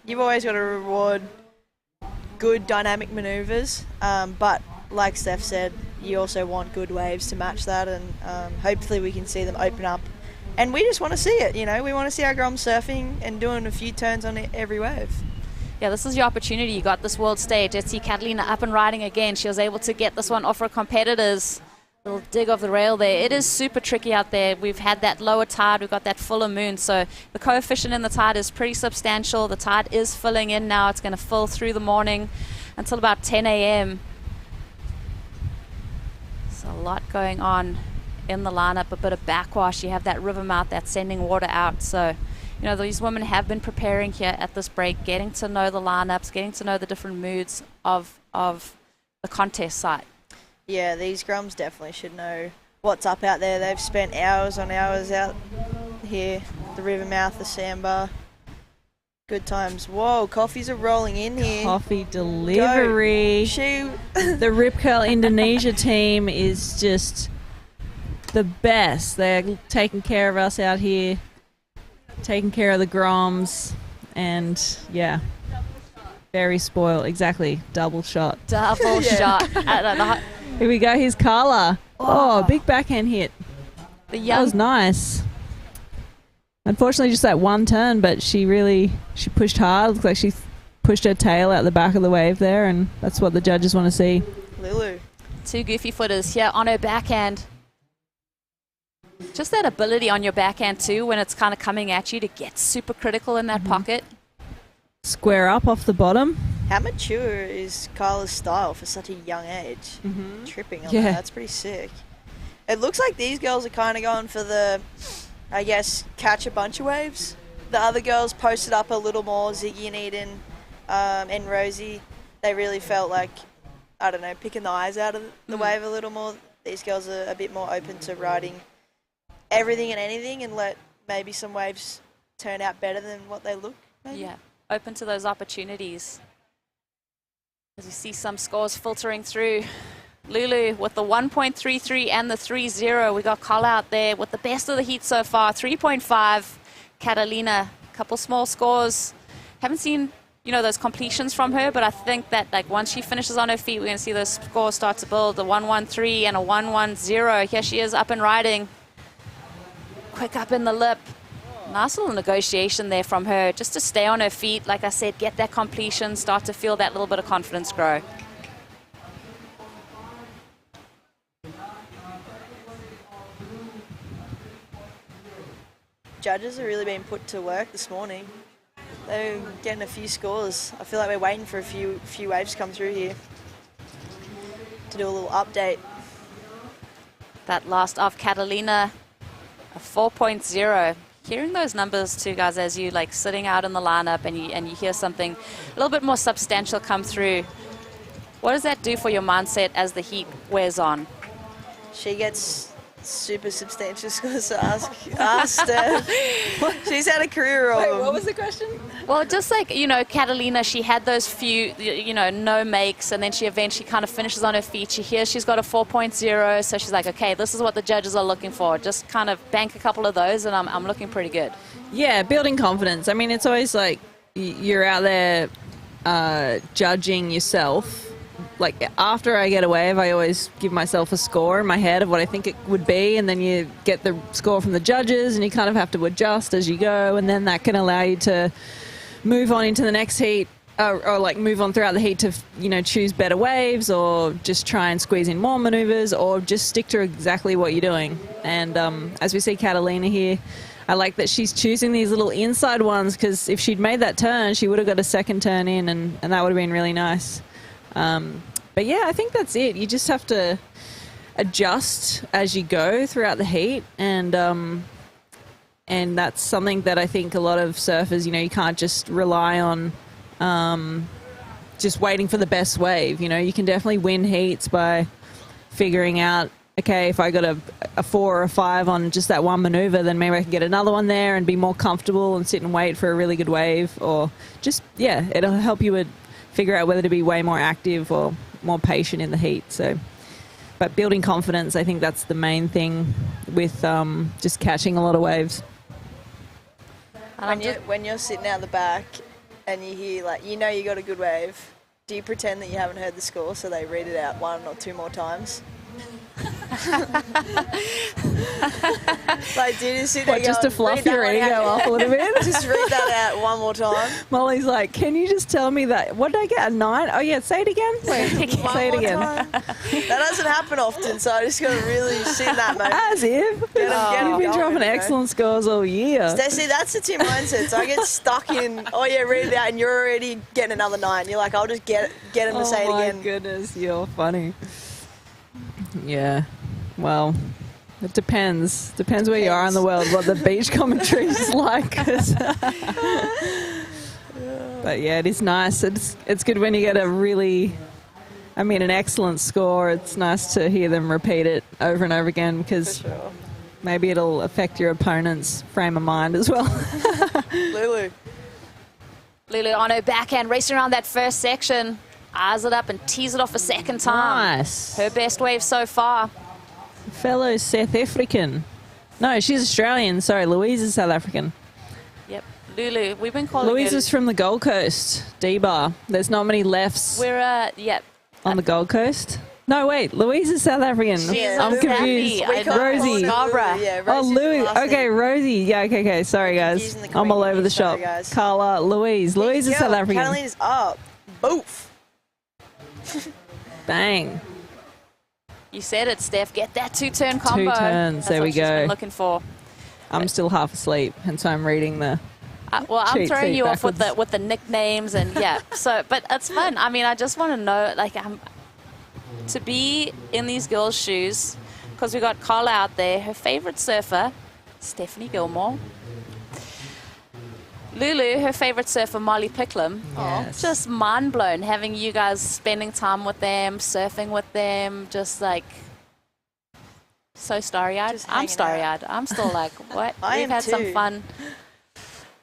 you've always got to reward good dynamic maneuvers, but like Steph said, you also want good waves to match that, and hopefully we can see them open up. And we just want to see it, we want to see our Groms surfing and doing a few turns on every wave. Yeah, this is your opportunity. You got this world stage. Let's see Catalina up and riding again. She was able to get this one off her competitors. Little dig of the rail there. It is super tricky out there. We've had that lower tide. We've got that fuller moon. So the coefficient in the tide is pretty substantial. The tide is filling in now. It's going to fill through the morning until about 10 a.m. So a lot going on in the lineup. A bit of backwash. You have that river mouth that's sending water out. So these women have been preparing here at this break, getting to know the lineups, getting to know the different moods of the contest site. Yeah, these Groms definitely should know what's up out there. They've spent hours on hours out here, the river mouth, the sandbar. Good times. Whoa, coffees are rolling in here. Coffee delivery. The Rip Curl Indonesia team is just the best. They're taking care of us out here, taking care of the Groms, and yeah, very spoiled. Exactly, double shot. Double shot. Here we go. Here's Carla. Oh, big backhand hit. That was nice. Unfortunately, just that one turn, but she pushed hard. Looks like she pushed her tail out the back of the wave there, and that's what the judges want to see. Lulu. 2 goofy footers here on her backhand. Just that ability on your backhand too, when it's kind of coming at you, to get super critical in that pocket. Square up off the bottom. How mature is Carla's style for such a young age? Tripping on that, that's pretty sick. It looks like these girls are kind of going for the, I guess, catch a bunch of waves. The other girls posted up a little more, Ziggy and Eden and Rosie. They really felt like, I don't know, picking the eyes out of the wave a little more. These girls are a bit more open to riding everything and anything, and let maybe some waves turn out better than what they look. Maybe. Yeah, open to those opportunities. As you see some scores filtering through. Lulu with the 1.33 and the 3.0. We got Carla out there with the best of the heat so far. 3.5. Catalina, a couple small scores. Haven't seen, those completions from her, but I think that once she finishes on her feet, we're going to see those scores start to build. A 1.13 and a 1.10. Here she is up and riding. Quick up in the lip. Nice little negotiation there from her, just to stay on her feet. Like I said, get that completion, start to feel that little bit of confidence grow. Judges are really being put to work this morning. They're getting a few scores. I feel like we're waiting for a few waves to come through here to do a little update. That last off Catalina, a 4.0. Hearing those numbers too, guys, as you sitting out in the lineup and you hear something a little bit more substantial come through. What does that do for your mindset as the heat wears on? She gets super substantial scores to ask Steph. She's had a career of them. What was the question? Well, just like, you know, Catalina, she had those few, you know, no makes, and then she eventually kind of finishes on her feet. She hears she's got a 4.0, so she's like, okay, this is what the judges are looking for. Just kind of bank a couple of those, and I'm looking pretty good. Yeah, building confidence. I mean, it's always like you're out there judging yourself. Like, after I get a wave, I always give myself a score in my head of what I think it would be, and then you get the score from the judges, and you kind of have to adjust as you go, and then that can allow you to move on into the next heat, or like move on throughout the heat to, you know, choose better waves, or just try and squeeze in more maneuvers, or just stick to exactly what you're doing. And as we see Catalina here, I like that she's choosing these little inside ones, because if she'd made that turn, she would have got a second turn in, and that would have been really nice. But yeah, I think that's it. You just have to adjust as you go throughout the heat, and that's something that I think a lot of surfers, you know, you can't just rely on just waiting for the best wave. You know, you can definitely win heats by figuring out, okay, if I got a 4 or a 5 on just that one maneuver, then maybe I can get another one there and be more comfortable and sit and wait for a really good wave, or just, yeah, it'll help you figure out whether to be way more active or more patient in the heat. So, but building confidence, I think that's the main thing with just catching a lot of waves. When you're sitting out the back and you hear, like, you know you got a good wave, do you pretend that you haven't heard the score so they read it out 1 or 2 more times? Like, did you sit there just to fluff your ego up a little bit? Just read that out 1 more time. Molly's like, can you just tell me that? What did I get? A 9? Oh yeah, say it again. Wait, say it again. That doesn't happen often, so I just got to really sit in that moment. As if. You've been dropping excellent scores all year. See, that's the two mindsets. I get stuck in, oh yeah, read it out, and you're already getting another 9. You're like, I'll just get him to say it again. Oh my goodness, you're funny. Yeah, well, it depends. Depends where you are in the world, what the beach commentary is like. But yeah, it is nice. It's good when you get an excellent score. It's nice to hear them repeat it over and over again, because maybe it'll affect your opponent's frame of mind as well. Lulu on her backhand, racing around that first section. Eyes it up and tees it off a second time. Nice. Her best wave so far. Fellow South African. No, she's Australian. Sorry, Louise is South African. Yep. Lulu, we've been calling Louise is from the Gold Coast, D-Bar. There's not many lefts on the Gold Coast. No, wait, Louise is South African. I'm confused. Rosie. Yeah, oh, Louise. Okay, Rosie. Yeah, okay. Sorry, guys. I'm all over the shop. Carla, Louise. Louise is South African. Catalina's up. Boof. Bang. You said it, Steph. Get that 2-turn combo. 2 turns. There we go. That's what she's been looking for. I'm still half asleep, and so I'm reading the. Well, I'm throwing you off with the nicknames, and yeah. So, but it's fun. I mean, I just want to know, like, to be in these girls' shoes, because we got Carla out there. Her favorite surfer, Steph Gilmore. Lulu, her favourite surfer, Molly Picklum. Yes. Just mind blown having you guys spending time with them, surfing with them, just like so starry-eyed. I'm starry-eyed. I'm still like, what? We've had some fun.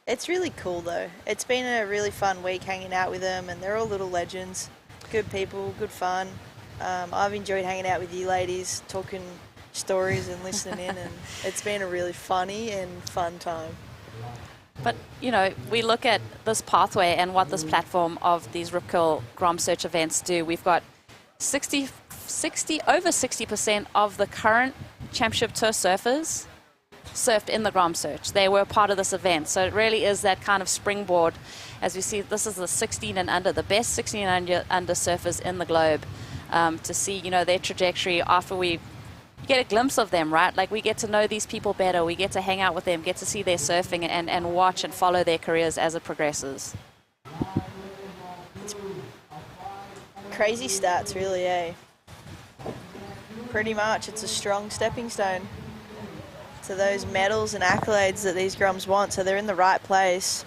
It's really cool though. It's been a really fun week hanging out with them, and they're all little legends. Good people, good fun. I've enjoyed hanging out with you ladies, talking stories and listening in, and it's been a really funny and fun time. But, you know, we look at this pathway and what this platform of these Rip Curl GromSearch events do. We've got over 60% of the current championship tour surfers surfed in the GromSearch. They were part of this event. So it really is that kind of springboard. As we see, this is the 16 and under, the best 16 and under surfers in the globe, to see, you know, their trajectory after we get a glimpse of them, right? Like, we get to know these people better. We get to hang out with them, get to see their surfing and watch and follow their careers as it progresses. It's crazy stats, really, eh? Pretty much, it's a strong stepping stone to those medals and accolades that these Groms want, so they're in the right place.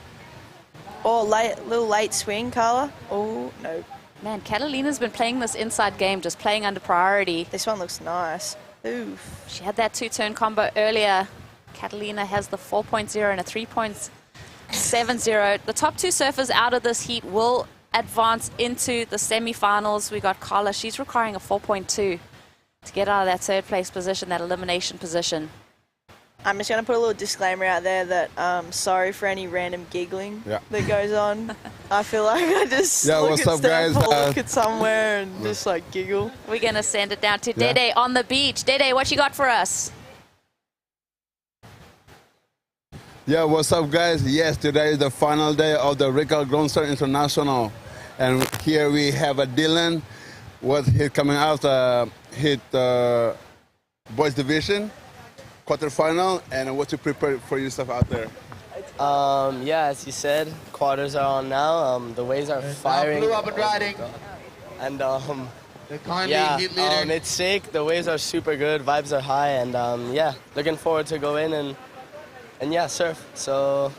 Oh, little late swing, Carla. Oh, no. Man, Catalina's been playing this inside game, just playing under priority. This one looks nice. Oof. She had that 2-turn combo earlier. Catalina has the 4.0 and a 3.70. The top 2 surfers out of this heat will advance into the semifinals. We got Carla. She's requiring a 4.2 to get out of that 3rd place position, that elimination position. I'm just going to put a little disclaimer out there that sorry for any random giggling that goes on. I feel like I just look what's at up, Steph guys? or look at somewhere and just like giggle. We're going to send it down to Dede on the beach. Dede, what you got for us? Yeah, what's up, guys? Yes, today is the final day of the Rip Curl GromSearch International. And here we have a Dylan. He's coming out, hit boys division, quarterfinal, and what you prepare for yourself out there? Yeah, as you said, quarters are on now. The waves are firing. Blue up and riding. And leader. it's sick. The waves are super good. Vibes are high, and yeah, looking forward to go in and yeah, surf. So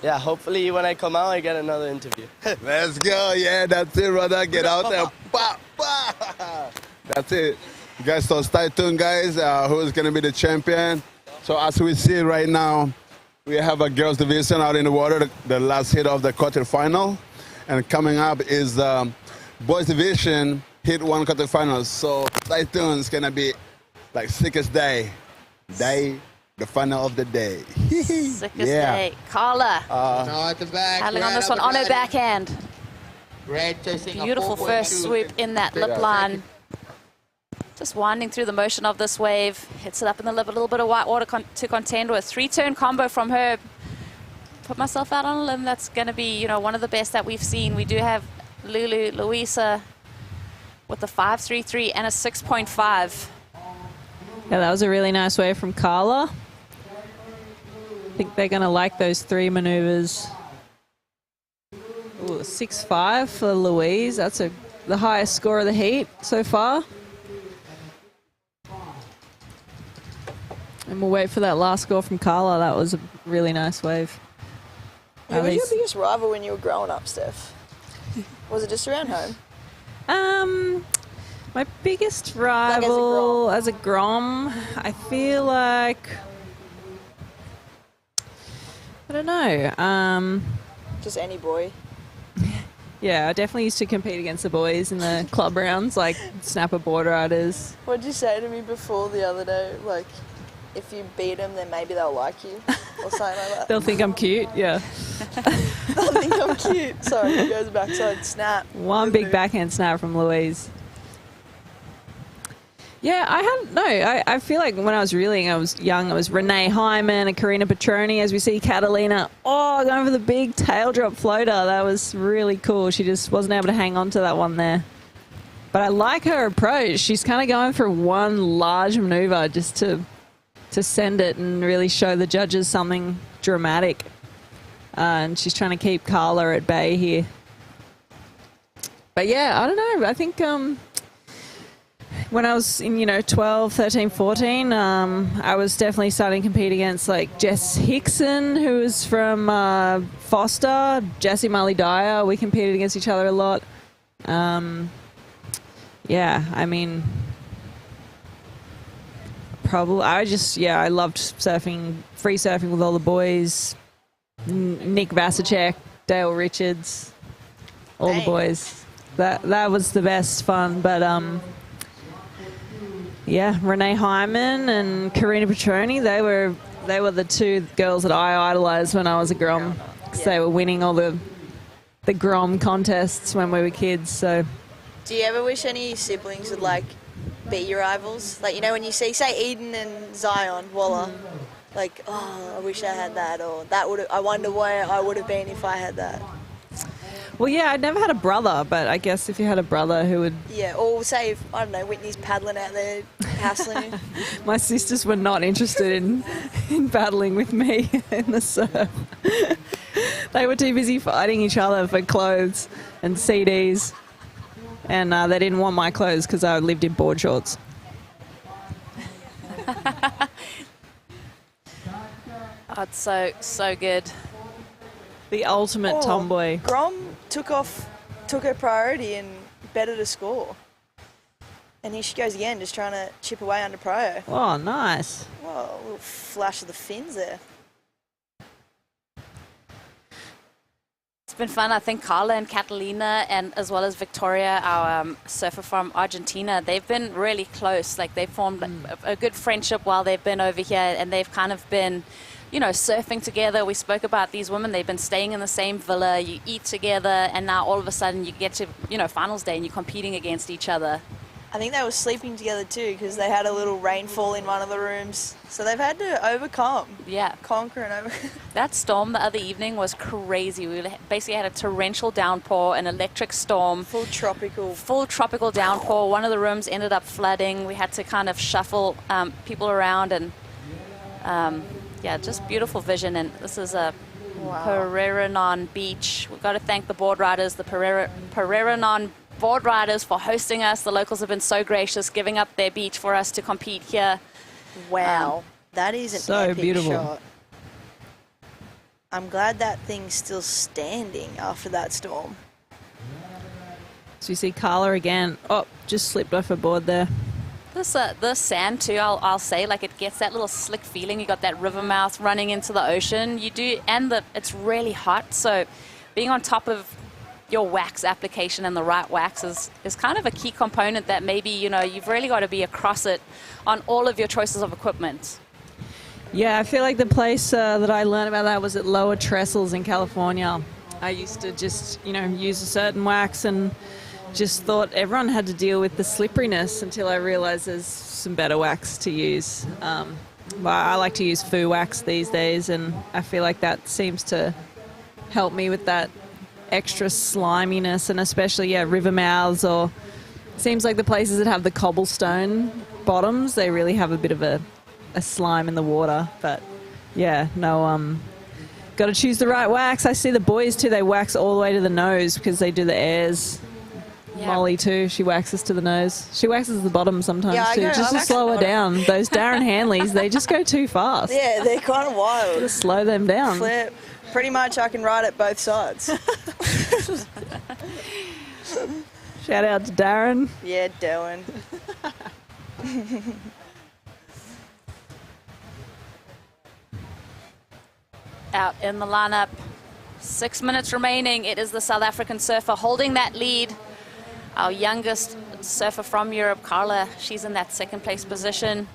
yeah, hopefully when I come out, I get another interview. Let's go. Yeah, that's it, brother. Get out there. Bah, bah. That's it. Guys, so stay tuned, guys. Who's going to be the champion? So as we see right now, we have a girls division out in the water, the last hit of the quarterfinal. And coming up is boys division, hit 1 quarterfinal. So stay tuned. It's going to be like sickest day. The final of the day. Sickest day. Carla. At the back. Paddling on this one on her backhand. Red chasing Beautiful first swoop in that lip line. Just winding through the motion of this wave. Hits it up in the lip, a little bit of white water to contend with. 3-turn combo from her. Put myself out on a limb. That's going to be, you know, one of the best that we've seen. We do have Luisa with the 5.33 and a 6.5. Yeah, that was a really nice wave from Carla. I think they're going to like those 3 maneuvers. Ooh, 6.5 for Louise. That's the highest score of the heat so far. And we'll wait for that last score from Carla. That was a really nice wave. Who was your biggest rival when you were growing up, Steph? Was it just around home? My biggest rival as a Grom, I feel like, I don't know. Just any boy. Yeah, I definitely used to compete against the boys in the club rounds, like snapper board riders. What did you say to me before the other day? Like, if you beat them, then maybe they'll like you, or something like that. They'll think I'm cute, yeah. They'll think I'm cute. Sorry, he goes backside snap. One big backhand snap from Louise. Yeah, I feel like when I was young, it was Renee Hyman and Karina Petroni. As we see Catalina, going for the big tail drop floater. That was really cool. She just wasn't able to hang on to that one there. But I like her approach. She's kind of going for one large maneuver just to send it and really show the judges something dramatic. And she's trying to keep Carla at bay here. But yeah, I don't know. I think when I was in, 12, 13, 14, I was definitely starting to compete against like Jess Hickson, who was from Foster, Jessie Marley Dyer. We competed against each other a lot. Yeah, I mean, probably, I loved surfing, free surfing with all the boys. Nick Vasicek, Dale Richards, all the boys. That was the best fun. But yeah, Renee Hyman and Karina Petroni, they were the 2 girls that I idolized when I was a Grom, because they were winning all the Grom contests when we were kids. So, do you ever wish any siblings would like be your rivals? Like, when you see, say, Eden and Zion Waller, like, I wish I had that, or I wonder where I would have been if I had that. Well, yeah, I'd never had a brother, but I guess if you had a brother who would... Yeah, or say, if, I don't know, Whitney's paddling out there, hassling you. My sisters were not interested in paddling with me in the surf. They were too busy fighting each other for clothes and CDs, and they didn't want my clothes because I lived in board shorts. Oh, it's so good. The ultimate tomboy. Grom took her priority and better to score. And here she goes again, just trying to chip away under prio. Oh, nice. Whoa, a little flash of the fins there. It's been fun. I think Carla and Catalina, and as well as Victoria, our surfer from Argentina, they've been really close. Like, they've formed a good friendship while they've been over here, and they've kind of been, you know, surfing together. We spoke about these women. They've been staying in the same villa. You eat together, and now all of a sudden you get to, you know, finals day and you're competing against each other. I think they were sleeping together too because they had a little rainfall in one of the rooms. So they've had to overcome. Yeah. Conquer and overcome. That storm the other evening was crazy. We basically had a torrential downpour, an electric storm. Full tropical downpour. One of the rooms ended up flooding. We had to kind of shuffle people around, and yeah, just beautiful vision. And this is a Pereranon beach. We've got to thank the board riders, the Pereranon board riders, for hosting us. The locals have been so gracious, giving up their beach for us to compete here. Wow, that is an so epic beautiful shot. I'm glad that thing's still standing after that storm. So you see Carla again. Oh, just slipped off her board there. The sand too, I'll say, like, it gets that little slick feeling. You got that river mouth running into the ocean. You do, and it's really hot. So being on top of your wax application and the right wax is kind of a key component that maybe, you know, you've really got to be across it on all of your choices of equipment. Yeah, I feel like the place that I learned about that was at Lower Trestles in California. I used to just, you know, use a certain wax and just thought everyone had to deal with the slipperiness until I realized there's some better wax to use. But I like to use foo wax these days, and I feel like that seems to help me with that extra sliminess, and especially, river mouths, or seems like the places that have the cobblestone bottoms, they really have a bit of a slime in the water. But yeah, no, got to choose the right wax. I see the boys too, they wax all the way to the nose because they do the airs. Yeah. Molly too, she waxes to the nose. She waxes the bottom sometimes too, just to slow her down. Those Darren Hanleys, they just go too fast. Yeah, they're kind of wild. Just slow them down. Flip. Pretty much I can ride it both sides. Shout out to Darren. Yeah, Darren. Out in the lineup, 6 minutes remaining. It is the South African surfer holding that lead. Our youngest surfer from Europe, Carla, she's in that second place position.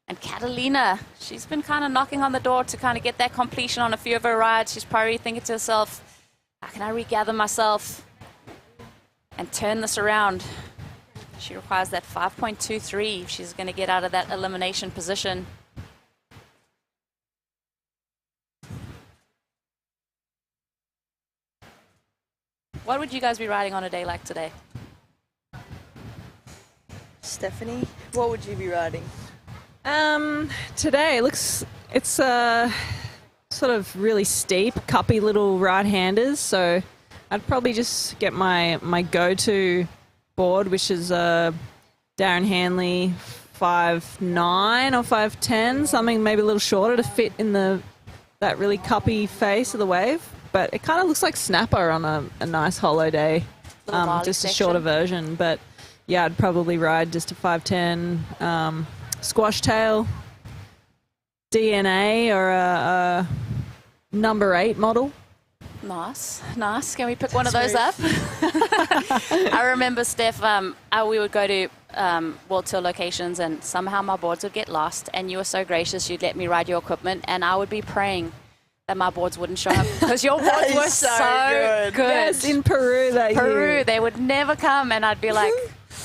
And Catalina, she's been kind of knocking on the door to kind of get that completion on a few of her rides. She's probably thinking to herself, how can I regather myself and turn this around? She requires that 5.23 if she's going to get out of that elimination position. What would you guys be riding on a day like today? Stephanie, what would you be riding? Today it's sort of really steep, cuppy little right-handers, so I'd probably just get my go-to board, which is Darren Hanley 5'9" or 5'10", something maybe a little shorter to fit in that really cuppy face of the wave. But it kind of looks like Snapper on a nice hollow day, just a shorter version. But yeah, I'd probably ride just a 5'10", squash tail, DNA, or a number 8 model. Nice. Can we pick one of those up? I remember, Steph, we would go to World Tour locations, and somehow my boards would get lost, and you were so gracious, you'd let me ride your equipment, and I would be praying that my boards wouldn't show up because your boards were so good. Yes, in Peru year. They would never come, and I'd be like...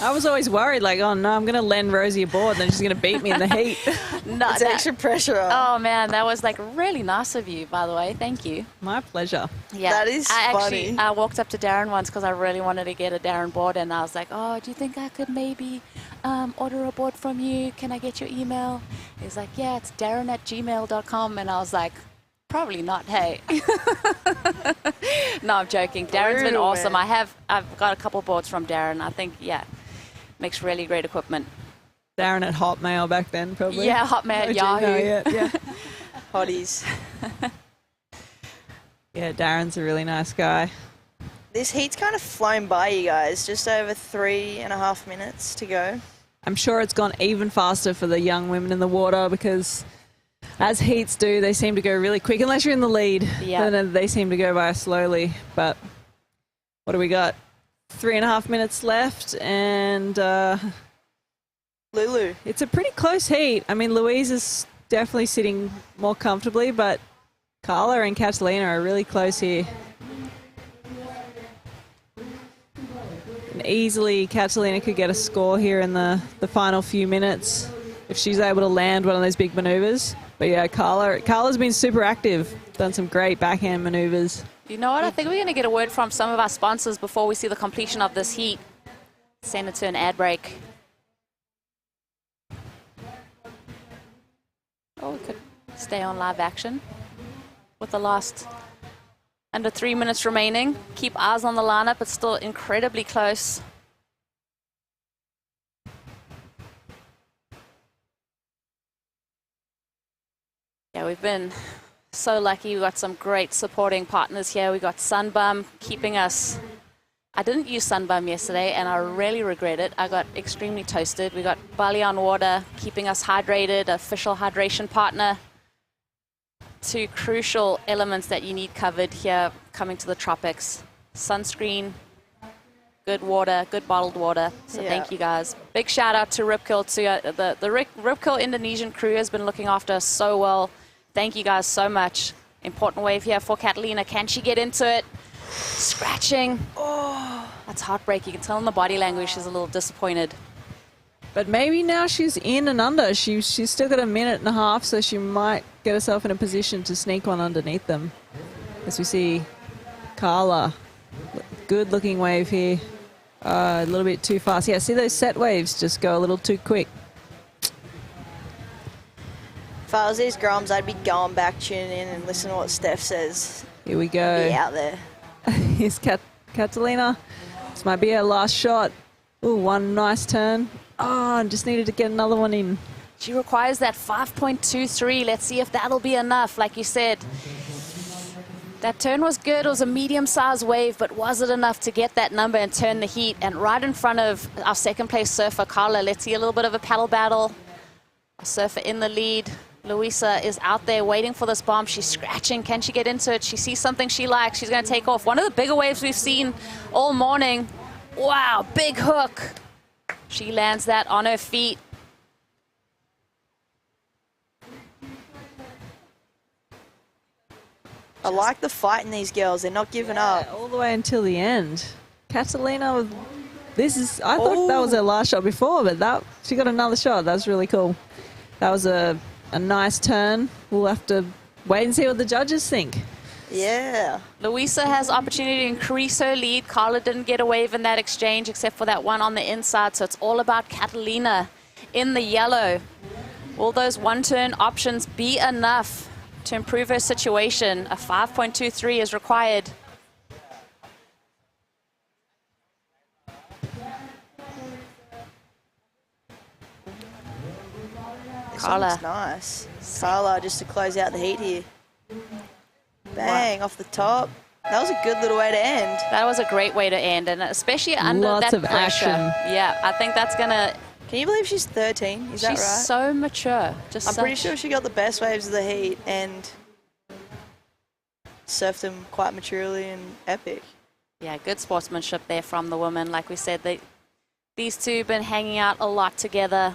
I was always worried, like, oh no, I'm going to lend Rosie a board, then she's going to beat me in the heat. No, it's extra pressure on. Oh man, that was like really nice of you, by the way. Thank you. My pleasure. Yeah, that is funny. I walked up to Darren once because I really wanted to get a Darren board, and I was like, oh, do you think I could maybe order a board from you? Can I get your email? He's like, yeah, it's darren@gmail.com, and I was like, probably not, hey. No, I'm joking. Darren's been awesome. I've got a couple boards from Darren. I think, yeah, makes really great equipment. Darren at Hotmail back then, probably. Yeah, Hotmail, Yahoo. Yeah. Hotties. Yeah, Darren's a really nice guy. This heat's kind of flown by, you guys. Just over 3.5 minutes to go. I'm sure it's gone even faster for the young women in the water because as heats do, they seem to go really quick. Unless you're in the lead, then they seem to go by slowly. But what do we got? 3.5 minutes left, and Lulu. It's a pretty close heat. I mean, Louise is definitely sitting more comfortably, but Carla and Catalina are really close here. And easily, Catalina could get a score here in the final few minutes if she's able to land one of those big maneuvers. But yeah, Carla's been super active, done some great backhand maneuvers. You know what? I think we're going to get a word from some of our sponsors before we see the completion of this heat. Send it to an ad break. Oh, we could stay on live action with the last under 3 minutes remaining. Keep eyes on the lineup. It's still incredibly close. Yeah, we've been so lucky. We've got some great supporting partners here. We got Sunbum keeping us. I didn't use Sunbum yesterday, and I really regret it. I got extremely toasted. We got Bali on Water keeping us hydrated, official hydration partner. Two crucial elements that you need covered here coming to the tropics. Sunscreen, good water, good bottled water. So thank you guys. Big shout out to Rip Curl too. The Rip Curl Indonesian crew has been looking after us so well. Thank you guys so much. Important wave here for Catalina. Can she get into it? Scratching. Oh, that's heartbreaking. You can tell in the body language she's a little disappointed. But maybe now she's in and under. She's still got 1.5 minutes, so she might get herself in a position to sneak one underneath them. As we see Carla, good looking wave here. A little bit too fast. Yeah, see those set waves just go a little too quick. If I was these Groms, I'd be going back, tuning in and listening to what Steph says. Here we go. Be out there. Here's Catalina. This might be her last shot. Ooh, one nice turn. Oh, just needed to get another one in. She requires that 5.23. Let's see if that'll be enough. Like you said, that turn was good. It was a medium-sized wave, but was it enough to get that number and turn the heat? And right in front of our second-place surfer, Carla. Let's see a little bit of a paddle battle. Our surfer in the lead. Louisa is out there waiting for this bomb. She's scratching. Can she get into it? She sees something she likes. She's going to take off. One of the bigger waves we've seen all morning. Wow, big hook. She lands that on her feet. I like the fight in these girls. They're not giving up. All the way until the end. Catalina, I thought that was her last shot before, but she got another shot. That's really cool. That was a nice turn. We'll have to wait and see what the judges think. Yeah. Louisa has opportunity to increase her lead. Carla didn't get a wave in that exchange except for that one on the inside. So it's all about Catalina in the yellow. Will those one-turn options be enough to improve her situation? A 5.23 is required. Carla. Nice. Carla just to close out the heat here. Bang, off the top. That was a good little way to end. That was a great way to end, and especially under Lots that of pressure. action. Yeah, I think that's going to... Can you believe she's 13? Is that right? She's so mature. I'm pretty sure she got the best waves of the heat and surfed them quite maturely and epic. Yeah, good sportsmanship there from the women. Like we said, these two have been hanging out a lot together.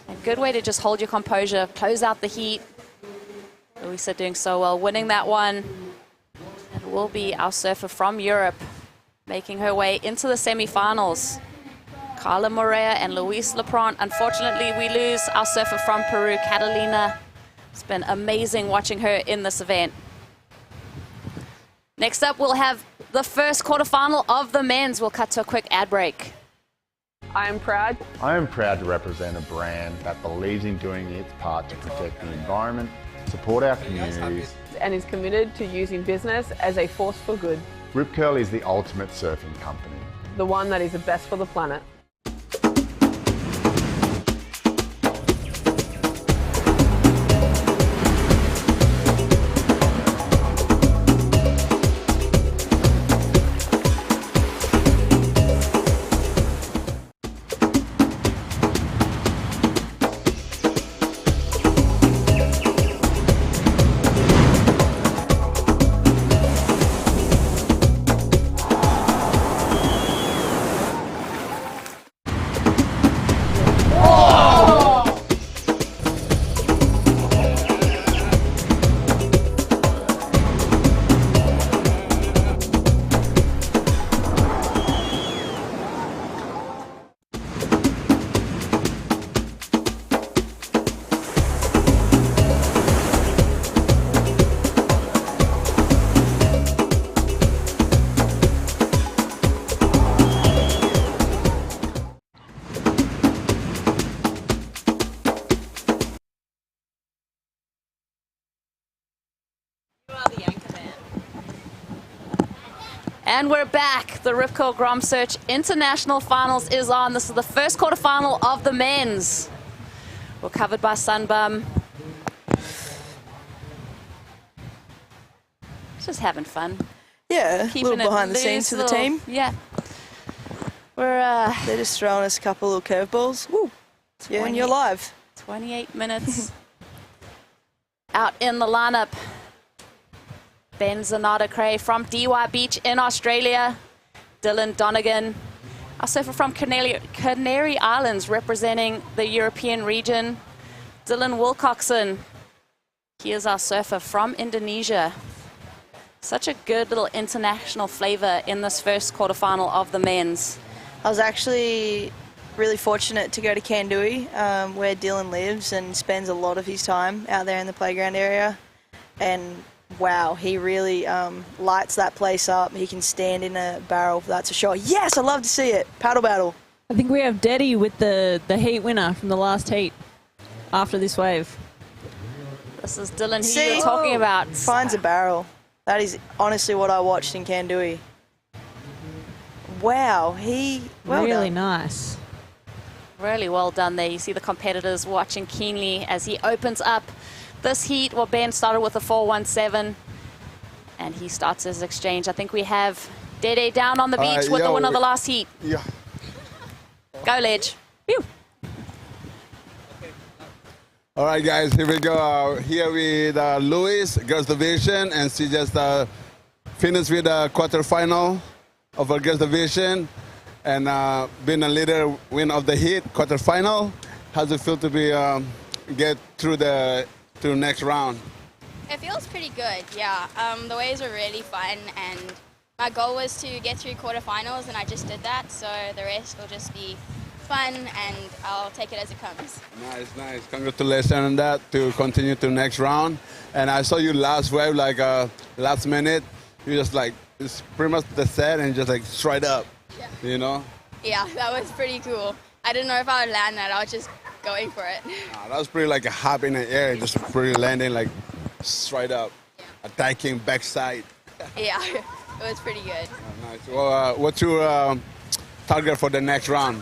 A good way to just hold your composure, close out the heat. Louisa doing so well, winning that one. It will be our surfer from Europe making her way into the semifinals. Carla Morea and Luis Leprant. Unfortunately, we lose our surfer from Peru, Catalina. It's been amazing watching her in this event. Next up, we'll have the first quarterfinal of the men's. We'll cut to a quick ad break. I am proud to represent a brand that believes in doing its part to protect the environment, support our communities, and is committed to using business as a force for good. Rip Curl is the ultimate surfing company. The one that is the best for the planet. And we're back. The Rip Curl GromSearch International Finals is on. This is the first quarterfinal of the men's. We're covered by Sunbum. Just having fun. Yeah, a little behind the scenes for the team. Yeah. We're they're just throwing us a couple of curveballs. Woo. Yeah, and you're live. 28 minutes. Out in the lineup, Ben Zanata-Cray from DY Beach in Australia. Dylan Donegan, a surfer from Canary Islands representing the European region. Dylan Wilcoxon, he is our surfer from Indonesia. Such a good little international flavor in this first quarterfinal of the men's. I was actually really fortunate to go to Kandui, where Dylan lives and spends a lot of his time out there in the playground area. And wow, he really lights that place up. He can stand in a barrel, that's for sure. Yes, I love to see it. Paddle battle. I think we have Deddy with the heat winner from the last heat after this wave. This is Dylan who you were talking about. Finds a barrel. That is honestly what I watched in Kandui. Wow, well really done. Nice. Really well done there. You see the competitors watching keenly as he opens up this heat. Well, Ben started with a 4.17, and he starts his exchange. I think we have Dede down on the beach with the win of the last heat. Yeah. Go, Ledge. Pew. All right, guys, here we go. Here with Louis, girls division, and she just finished with the quarterfinal of our girls division, and been a leader win of the heat quarterfinal. How's it feel to be get through the next round? It feels pretty good, yeah. The waves were really fun, and my goal was to get through quarterfinals, and I just did that. So the rest will just be fun, and I'll take it as it comes. Nice, nice. Congratulations on that to continue to next round. And I saw you last wave, like last minute. You just like, it's pretty much the set and just like straight up, yeah. You know? Yeah, that was pretty cool. I didn't know if I would land that. I was just going for it. That was pretty like a hop in the air, just pretty landing like straight up, yeah. Attacking backside. Yeah, it was pretty good. Oh, nice. Well, what's your target for the next round?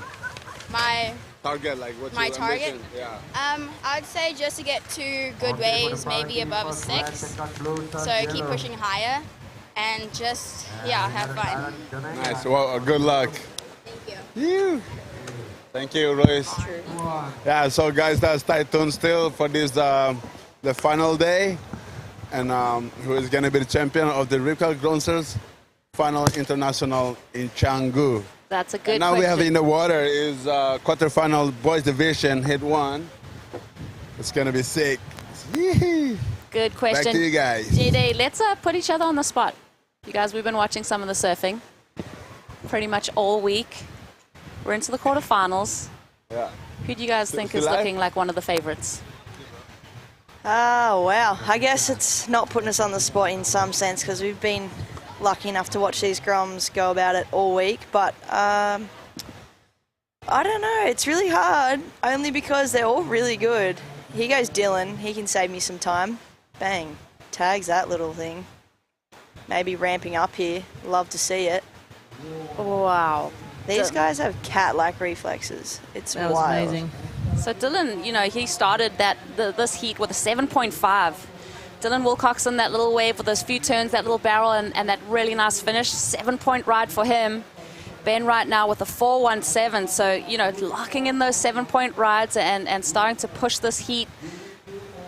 My target, like what's my your target? ambition? Yeah. I'd say just to get 2 good waves, maybe above a 6. So keep pushing higher and just, yeah, have fun. Nice. Well, good luck. Thank you. Thank you, Royce. Yeah, so guys, that's stay tuned still for this, the final day. And who is going to be the champion of the Rip Curl GromSearch Final International in Canggu. That's a good and now question. we have in the water is quarterfinal boys division, hit 1. It's going to be sick. Yee-hee. Good question. Back to you guys. JD, let's put each other on the spot. You guys, we've been watching some of the surfing pretty much all week. We're into the quarterfinals. Yeah. Who do you guys think is looking like one of the favorites? Oh, wow. I guess it's not putting us on the spot in some sense because we've been lucky enough to watch these Groms go about it all week. But I don't know. It's really hard only because they're all really good. Here goes Dylan. He can save me some time. Bang. Tags that little thing. Maybe ramping up here. Love to see it. Wow. These guys have cat-like reflexes. It's that was wild. amazing. So Dylan, you know, he started this heat with a 7.5. Dylan Wilcoxon, that little wave with those few turns, that little barrel, and that really nice finish. 7-point ride for him. Ben right now with a 4.17. So, you know, locking in those 7-point rides and starting to push this heat.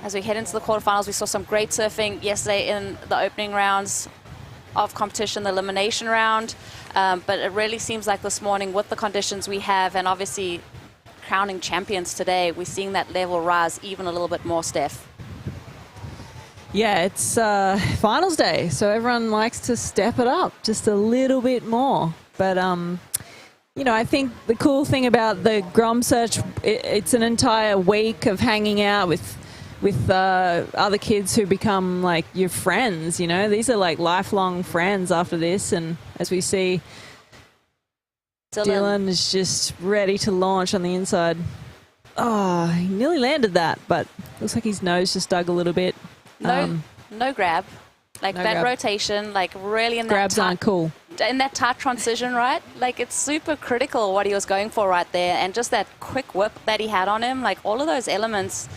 As we head into the quarterfinals, we saw some great surfing yesterday in the opening rounds of competition, the elimination round. But it really seems like this morning with the conditions we have and obviously crowning champions today, we're seeing that level rise even a little bit more, Steph. Yeah, it's finals day, so everyone likes to step it up just a little bit more. But, you know, I think the cool thing about the GromSearch, it's an entire week of hanging out with other kids who become like your friends, you know. These are like lifelong friends after this, and as we see, Dylan is just ready to launch on the inside. Oh, he nearly landed that, but looks like his nose just dug a little bit. No grab. Like no that grab. rotation, like really in that grabs aren't cool. in that tight transition, right? Like, it's super critical what he was going for right there. And just that quick whip that he had on him, like all of those elements,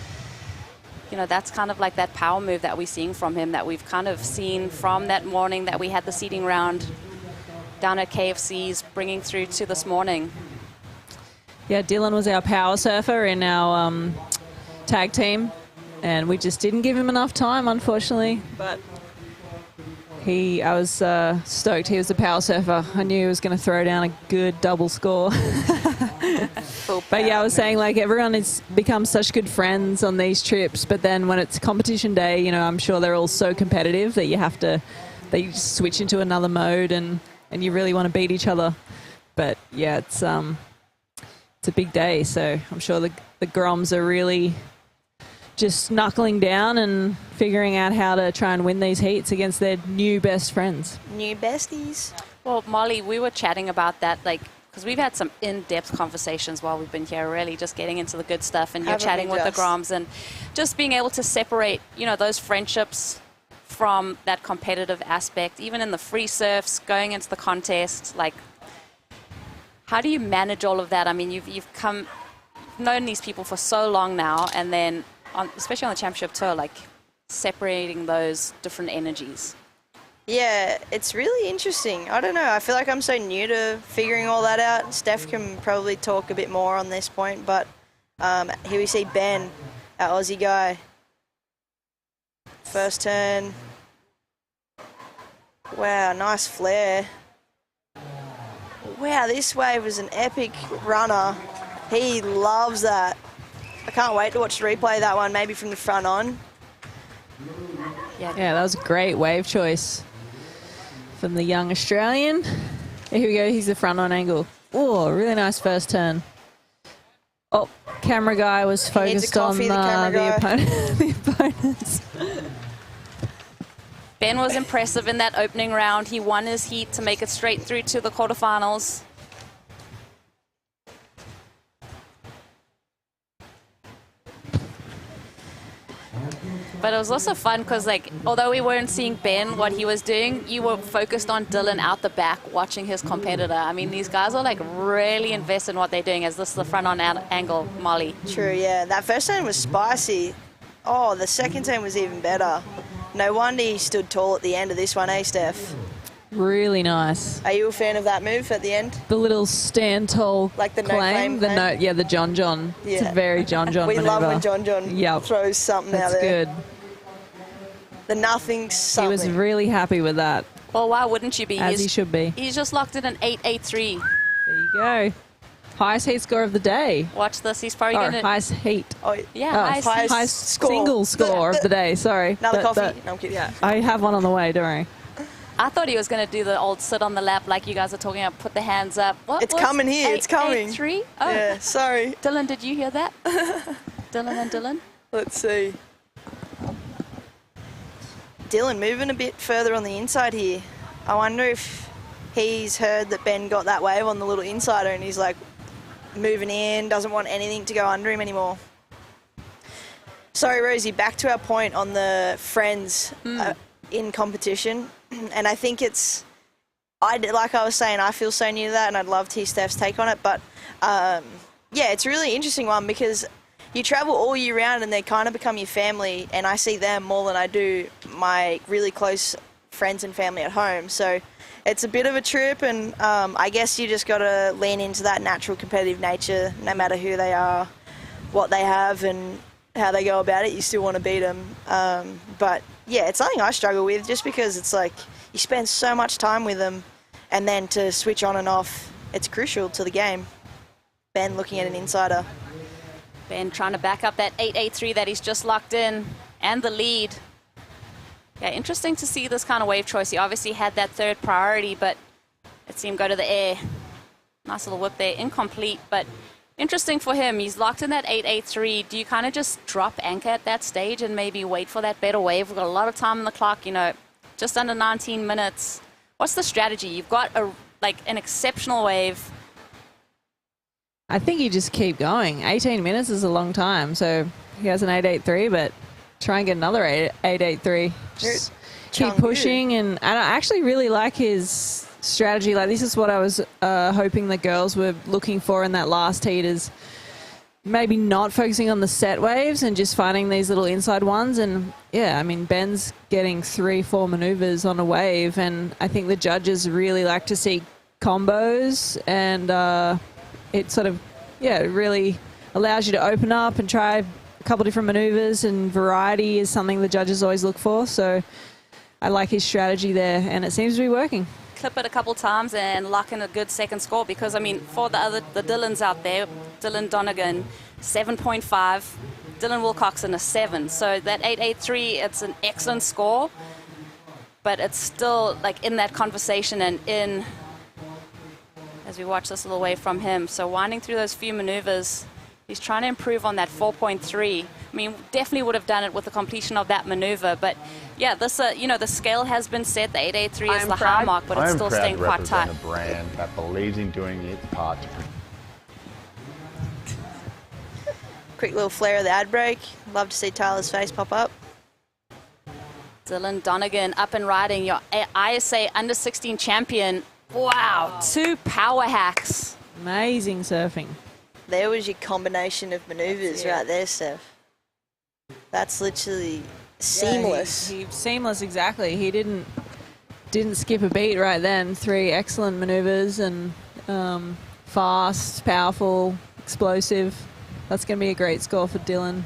you know, that's kind of like that power move that we're seeing from him that we've kind of seen from that morning that we had the seeding round down at KFC's, bringing through to this morning. Yeah, Dylan was our power surfer in our tag team, and we just didn't give him enough time, unfortunately. But I was stoked he was the power surfer. I knew he was going to throw down a good double score. But yeah, I was saying, like, everyone has become such good friends on these trips, but then when it's competition day, you know, I'm sure they're all so competitive that you just switch into another mode and you really want to beat each other. But yeah, it's a big day, so I'm sure the Groms are really just knuckling down and figuring out how to try and win these heats against their new best friends. New besties. Well, Molly, we were chatting about that, like, because we've had some in-depth conversations while we've been here, really just getting into the good stuff, and you're chatting with the Groms and just being able to separate, you know, those friendships from that competitive aspect, even in the free surfs, going into the contest. Like, how do you manage all of that? I mean, you've known these people for so long now, and then especially on the championship tour, like separating those different energies. Yeah, it's really interesting. I don't know. I feel like I'm so new to figuring all that out. Steph can probably talk a bit more on this point, but here we see Ben, our Aussie guy. First turn. Wow, nice flare. Wow, this wave was an epic runner. He loves that. I can't wait to watch the replay of that one, maybe from the front on. Yeah, that was a great wave choice from the young Australian. Here we go, he's the front on angle. Oh, really nice first turn. Oh, camera guy was focused on the opponents. Ben was impressive in that opening round. He won his heat to make it straight through to the quarterfinals. But it was also fun because, like, although we weren't seeing Ben, what he was doing, you were focused on Dylan out the back watching his competitor. I mean, these guys are, like, really invested in what they're doing, as this is the front-on angle, Molly. True, yeah. That first turn was spicy. Oh, the second turn was even better. No wonder he stood tall at the end of this one, eh, Steph? Really nice. Are you a fan of that move at the end? The little stand tall, like the claim? The John. Yeah. It's a very John we maneuver. love when John throws something out there. That's good. The nothing something. He was really happy with that. Well, why wouldn't you be? As he should be. He's just locked in an 8.83. There you go. Highest heat score of the day. Watch this. He's probably going to... highest heat. Oh, yeah, highest single score of the day. Sorry. Another coffee. No, I'm kidding. Yeah. I have one on the way, don't worry. I thought he was going to do the old sit on the lap like you guys are talking about, put the hands up. What it's coming here. It's coming. 8.3? Oh. Yeah, sorry. Dylan, did you hear that? Dylan? Let's see. Dylan moving a bit further on the inside here. I wonder if he's heard that Ben got that wave on the little insider and he's like moving in, doesn't want anything to go under him anymore. Sorry, Rosie, back to our point on the friends in competition. And I think like I was saying, I feel so new to that and I'd love to hear Steph's take on it. But yeah, it's a really interesting one because you travel all year round and they kind of become your family, and I see them more than I do my really close friends and family at home. So it's a bit of a trip, and I guess you just got to lean into that natural competitive nature. No matter who they are, what they have and how they go about it, you still want to beat them. But yeah, it's something I struggle with just because it's like you spend so much time with them, and then to switch on and off, it's crucial to the game. Ben looking at an insider. Ben trying to back up that 8.83 that he's just locked in, and the lead. Yeah, interesting to see this kind of wave choice. He obviously had that third priority, but it seemed go to the air. Nice little whip there, incomplete, but interesting for him. He's locked in that 8.83. Do you kind of just drop anchor at that stage and maybe wait for that better wave? We've got a lot of time on the clock, you know, just under 19 minutes. What's the strategy? You've got an exceptional wave. I think you just keep going. 18 minutes is a long time, so he has an 8.83, but try and get another 8.83. Just keep pushing, and I actually really like his strategy. Like, this is what I was hoping the girls were looking for in that last heat, is maybe not focusing on the set waves and just finding these little inside ones. And yeah, I mean, Ben's getting 3-4 maneuvers on a wave, and I think the judges really like to see combos, and it sort of, yeah, it really allows you to open up and try a couple different maneuvers, and variety is something the judges always look for. So I like his strategy there, and it seems to be working. Clip it a couple times and lock in a good second score, because I mean, for the Dylans out there, Dylan Donegan 7.5, Dylan Wilcoxon a 7, so that 883, it's an excellent score, but it's still like in that conversation and in, as we watch this a little way from him. So winding through those few maneuvers, he's trying to improve on that 4.3. I mean, definitely would have done it with the completion of that maneuver, but yeah, this you know, the scale has been set. The 883 is the high mark, but it's still staying quite tight. I am proud to represent a brand that believes in doing its part to protect. Quick little flare of the ad break. Love to see Tyler's face pop up. Dylan Donegan up and riding, your ISA under 16 champion. Wow, 2 power hacks. Amazing surfing. There was your combination of maneuvers right there, Steph. That's literally seamless. Yeah, seamless, exactly. He didn't skip a beat right then. 3 excellent maneuvers, and fast, powerful, explosive. That's going to be a great score for Dylan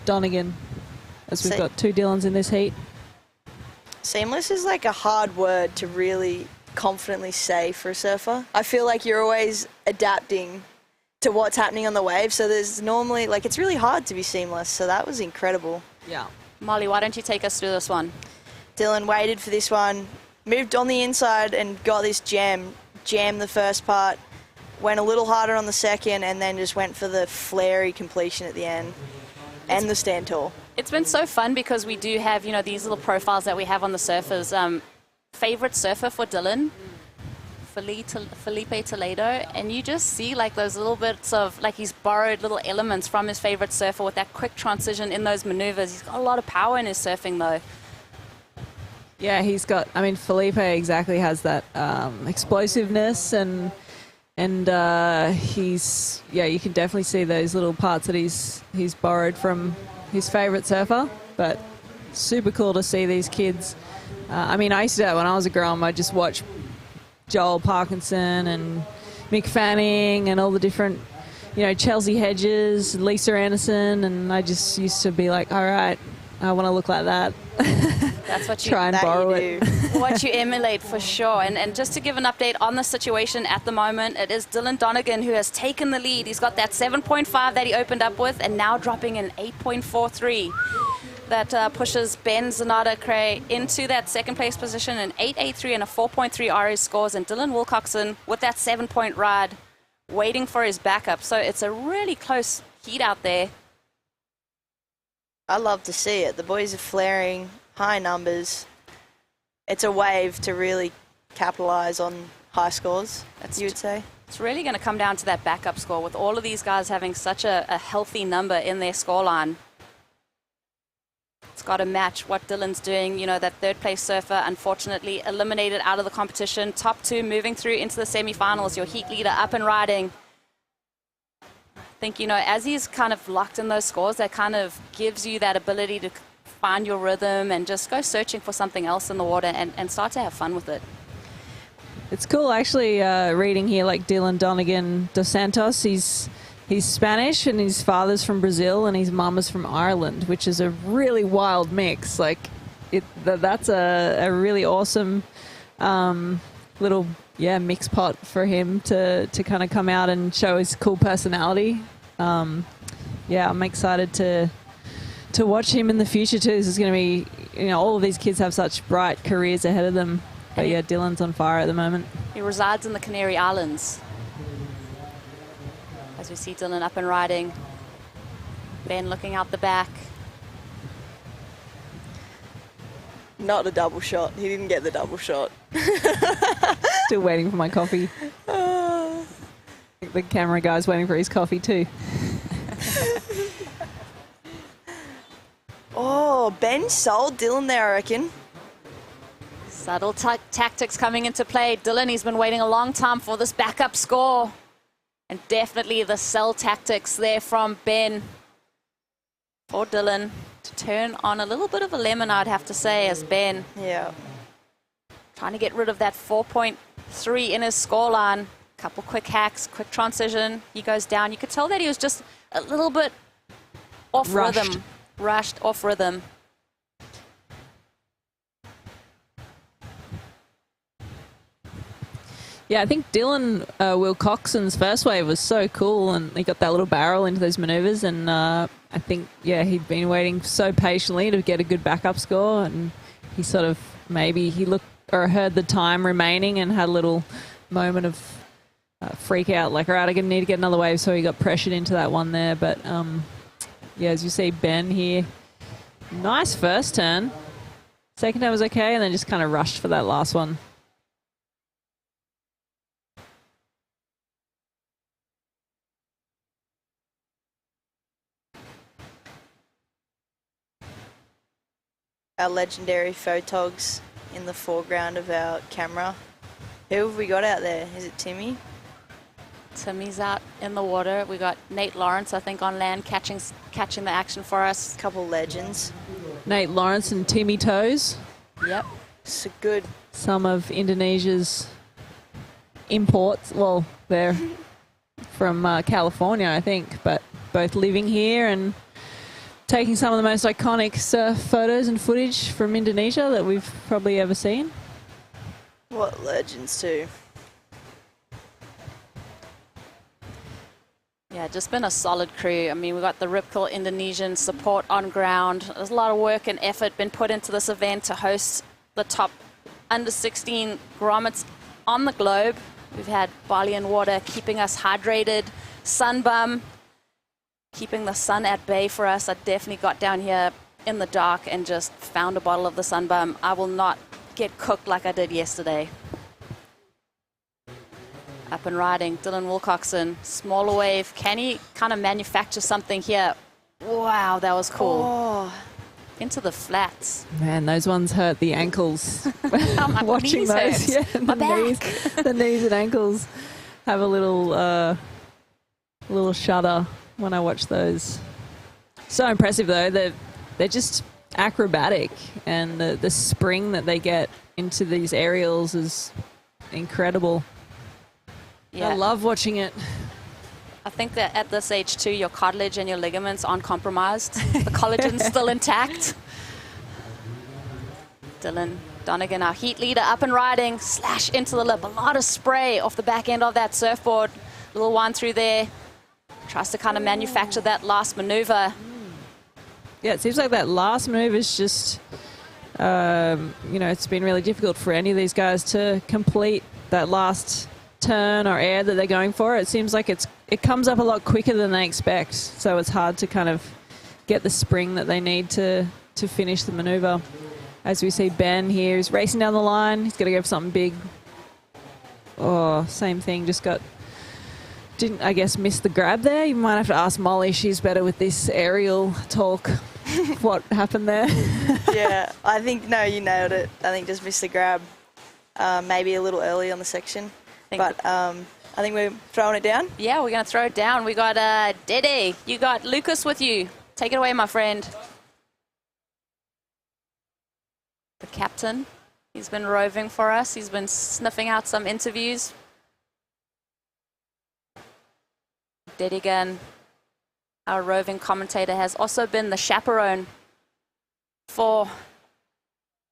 Donegan, as we've got 2 Dylans in this heat. Seamless is like a hard word to really confidently say for a surfer. I feel like you're always adapting to what's happening on the wave, so there's normally, like, it's really hard to be seamless, so that was incredible. Yeah. Molly, why don't you take us through this one? Dylan waited for this one, moved on the inside and got this jam the first part, went a little harder on the second, and then just went for the flary completion at the end and the stand tall. It's been so fun because we do have, you know, these little profiles that we have on the surfers. Favorite surfer for Dylan, Felipe Toledo, and you just see like those little bits of, like, he's borrowed little elements from his favorite surfer with that quick transition in those maneuvers. He's got a lot of power in his surfing though. Yeah, he's got, I mean, Felipe exactly has that explosiveness, and he's, yeah, you can definitely see those little parts that he's borrowed from his favorite surfer. But super cool to see these kids. I mean, I used to, when I was a Grom, I just watch Joel Parkinson and Mick Fanning and all the different, you know, Chelsea Hedges, Lisa Anderson, and I just used to be like, all right, I want to look like that. That's what you try and borrow it. What you emulate for sure. And just to give an update on the situation at the moment, it is Dylan Donegan who has taken the lead. He's got that 7.5 that he opened up with, and now dropping an 8.43. That pushes Ben Zanata-Cray into that second place position, an 8.83 and a 4.3 RS scores, and Dylan Wilcoxon with that 7-point ride waiting for his backup. So it's a really close heat out there. I love to see it. The boys are flaring, high numbers. It's a wave to really capitalise on high scores, you would say. It's really going to come down to that backup score, with all of these guys having such a healthy number in their scoreline. It's got to match what Dylan's doing. You know, that third place surfer, unfortunately eliminated out of the competition. Top 2 moving through into the semi-finals. Your heat leader up and riding. I think, you know, as he's kind of locked in those scores, that kind of gives you that ability to find your rhythm and just go searching for something else in the water and start to have fun with it. It's cool actually reading here, like Dylan Donegan dos Santos. He's Spanish, and his father's from Brazil, and his mum is from Ireland, which is a really wild mix. Like, that's a really awesome little, yeah, mix pot for him to kind of come out and show his cool personality. Yeah, I'm excited to watch him in the future too. This is going to be, you know, all of these kids have such bright careers ahead of them. But yeah, Dylan's on fire at the moment. He resides in the Canary Islands. As we see Dylan up and riding. Ben looking out the back. Not a double shot. He didn't get the double shot. Still waiting for my coffee. The camera guy's waiting for his coffee too. Oh, Ben sold Dylan there, I reckon. Subtle tactics coming into play. Dylan, he's been waiting a long time for this backup score. And definitely the sell tactics there from Ben for Dylan to turn on a little bit of a lemon, I'd have to say, as Ben. Yeah. Trying to get rid of that 4.3 in his scoreline. Couple quick hacks, quick transition. He goes down. You could tell that he was just a little bit off rhythm. Rushed, off rhythm. Yeah, I think Dylan Wilcoxon's first wave was so cool, and he got that little barrel into those maneuvers, and I think, yeah, he'd been waiting so patiently to get a good backup score, and he sort of, maybe he looked or heard the time remaining and had a little moment of freak out, like, all right, I'm going to need to get another wave, so he got pressured into that one there. But, yeah, as you see Ben here, nice first turn. Second turn was okay, and then just kind of rushed for that last one. Our legendary photogs in the foreground of our camera. Who have we got out there? Is it Timmy? Timmy's out in the water. We got Nate Lawrence, I think, on land catching the action for us. Couple legends. Nate Lawrence and Timmy Toes. Yep. So good. Some of Indonesia's imports. Well, they're from California, I think, but both living here and taking some of the most iconic surf photos and footage from Indonesia that we've probably ever seen. What legends too. Yeah, just been a solid crew. I mean, we've got the Rip Curl Indonesian support on ground. There's a lot of work and effort been put into this event to host the top under 16 grommets on the globe. We've had Bali and water keeping us hydrated, sunbum, keeping the sun at bay for us. I definitely got down here in the dark and just found a bottle of the sunbum. I will not get cooked like I did yesterday. Up and riding, Dylan Wilcoxon, smaller wave. Can he kind of manufacture something here? Wow, that was cool. Oh. Into the flats. Man, those ones hurt the ankles. My Watching knees those, hurt. yeah, My the knees and ankles have a little shudder when I watch those. So impressive though. They're just acrobatic, and the spring that they get into these aerials is incredible. Yeah. I love watching it. I think that at this age too, your cartilage and your ligaments aren't compromised. The collagen's still intact. Dylan Donegan, our heat leader, up and riding, slash into the lip. A lot of spray off the back end of that surfboard. Little one through there. Tries to kind of manufacture that last maneuver. Yeah, it seems like that last move is just, you know, it's been really difficult for any of these guys to complete that last turn or air that they're going for. It seems like it comes up a lot quicker than they expect, so it's hard to kind of get the spring that they need to finish the maneuver. As we see Ben here, he's racing down the line. He's got to go for something big. Oh, same thing, didn't, I guess, miss the grab there. You might have to ask Molly. She's better with this aerial talk. What happened there? Yeah, I think, no, you nailed it. I think just missed the grab. Maybe a little early on the section. But I think we're throwing it down. Yeah, we're going to throw it down. We got Dede. You got Lucas with you. Take it away, my friend. The captain. He's been roving for us. He's been sniffing out some interviews. Dedigan, our roving commentator, has also been the chaperone for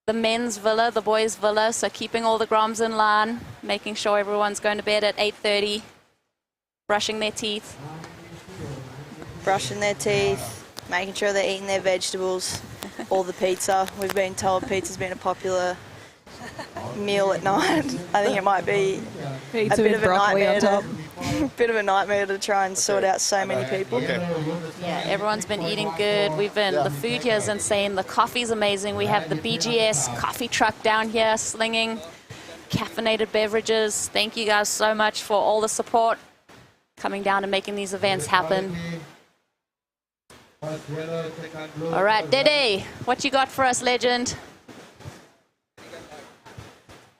the men's villa, the boys' villa, so keeping all the Groms in line, making sure everyone's going to bed at 8:30, brushing their teeth. Brushing their teeth, making sure they're eating their vegetables, all the pizza. We've been told pizza's been a popular meal at night. I think it might be Pizza a bit with of a broccoli on top. bit of a nightmare to try and sort out so many people. Yeah, everyone's been eating good. The food here is insane. The coffee's amazing. We have the BGS coffee truck down here slinging caffeinated beverages. Thank you guys so much for all the support coming down and making these events happen. All right, Dede, what you got for us, legend?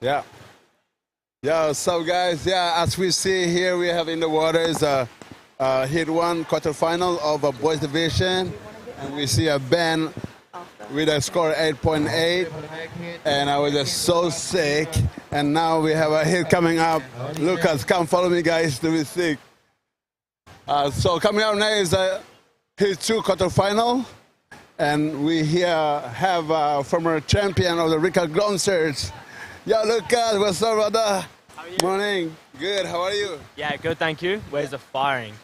Yeah. Yeah, so guys, yeah, as we see here, we have in the water is a Heat 1 quarterfinal of a boys division. And we see a Ben with a score 8.8. And I was just so sick. And now we have a hit coming up. Lucas, come follow me, guys, to be sick. So coming up next is a Heat 2 quarterfinal. And we here have former champion of the Rip Curl GromSearch. Yo, Lucas, what's up, brother? How are you? Morning. Good, how are you? Yeah, good, thank you. Where's the firing?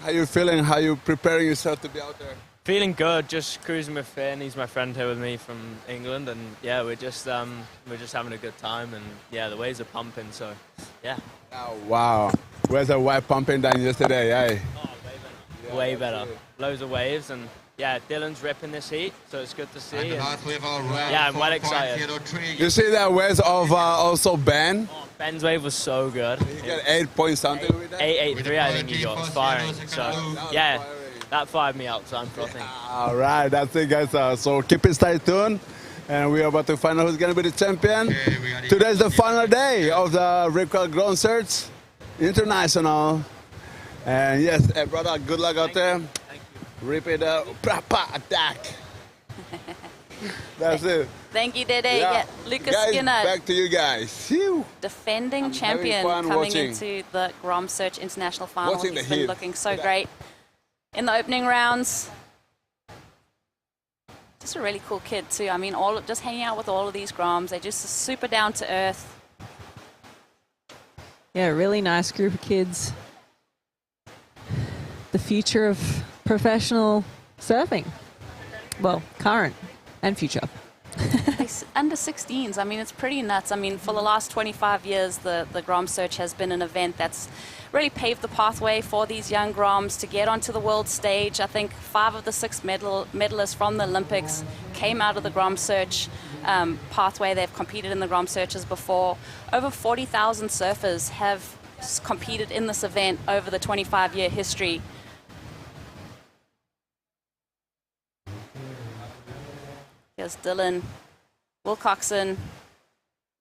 How you feeling? How you preparing yourself to be out there? Feeling good, just cruising with Finn. He's my friend here with me from England, and yeah, we're just having a good time, and yeah, the waves are pumping, so yeah. Oh, wow. Where's the wave pumping than yesterday, eh? Oh, way better. Loads of waves, and yeah, Dylan's ripping this heat, so it's good to see. And yeah, I'm well excited. You see that waves of also Ben? Oh, Ben's wave was so good. He got 8 point something with that? 8.83, I think he got. It's firing. So yeah, that fired me up, so I'm frothing. All right, that's it, guys. So keep it stay tuned. And we're about to find out who's going to be the champion. Today's the final day of the Rip Curl GromSearch International. And yes, hey, brother, good luck out there. Rip it up, attack. That's it. Thank you, Dede. Yeah. Yeah, Lucas Guys, Skinner, back to you guys. Phew. defending champion, coming watching. into the GromSearch International Final. Watching the He's been heat. looking so great in the opening rounds. Just a really cool kid too. I mean, just hanging out with all of these Groms. They're just super down to earth. Yeah, really nice group of kids. The future of professional surfing. Well, current and future. Under 16s, I mean, it's pretty nuts. I mean, for the last 25 years, the GromSearch has been an event that's really paved the pathway for these young Groms to get onto the world stage. I think 5 of the 6 medalists from the Olympics came out of the GromSearch pathway. They've competed in the GromSearches before. Over 40,000 surfers have competed in this event over the 25-year history. Here's Dylan Wilcoxon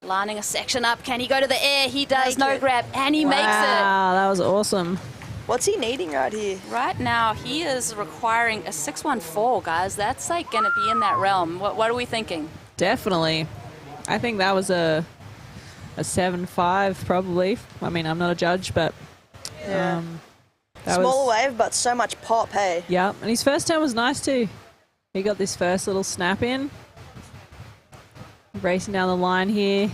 lining a section up. Can he go to the air? He does. No grab, and he makes it. Wow, that was awesome. What's he needing right here? Right now, he is requiring a 614, guys. That's like going to be in that realm. What are we thinking? Definitely. I think that was a 7.5 probably. I mean, I'm not a judge, but Yeah. that Smaller was, wave, but so much pop, hey? yeah. And his first turn was nice too. He got this first little snap in. Racing down the line here.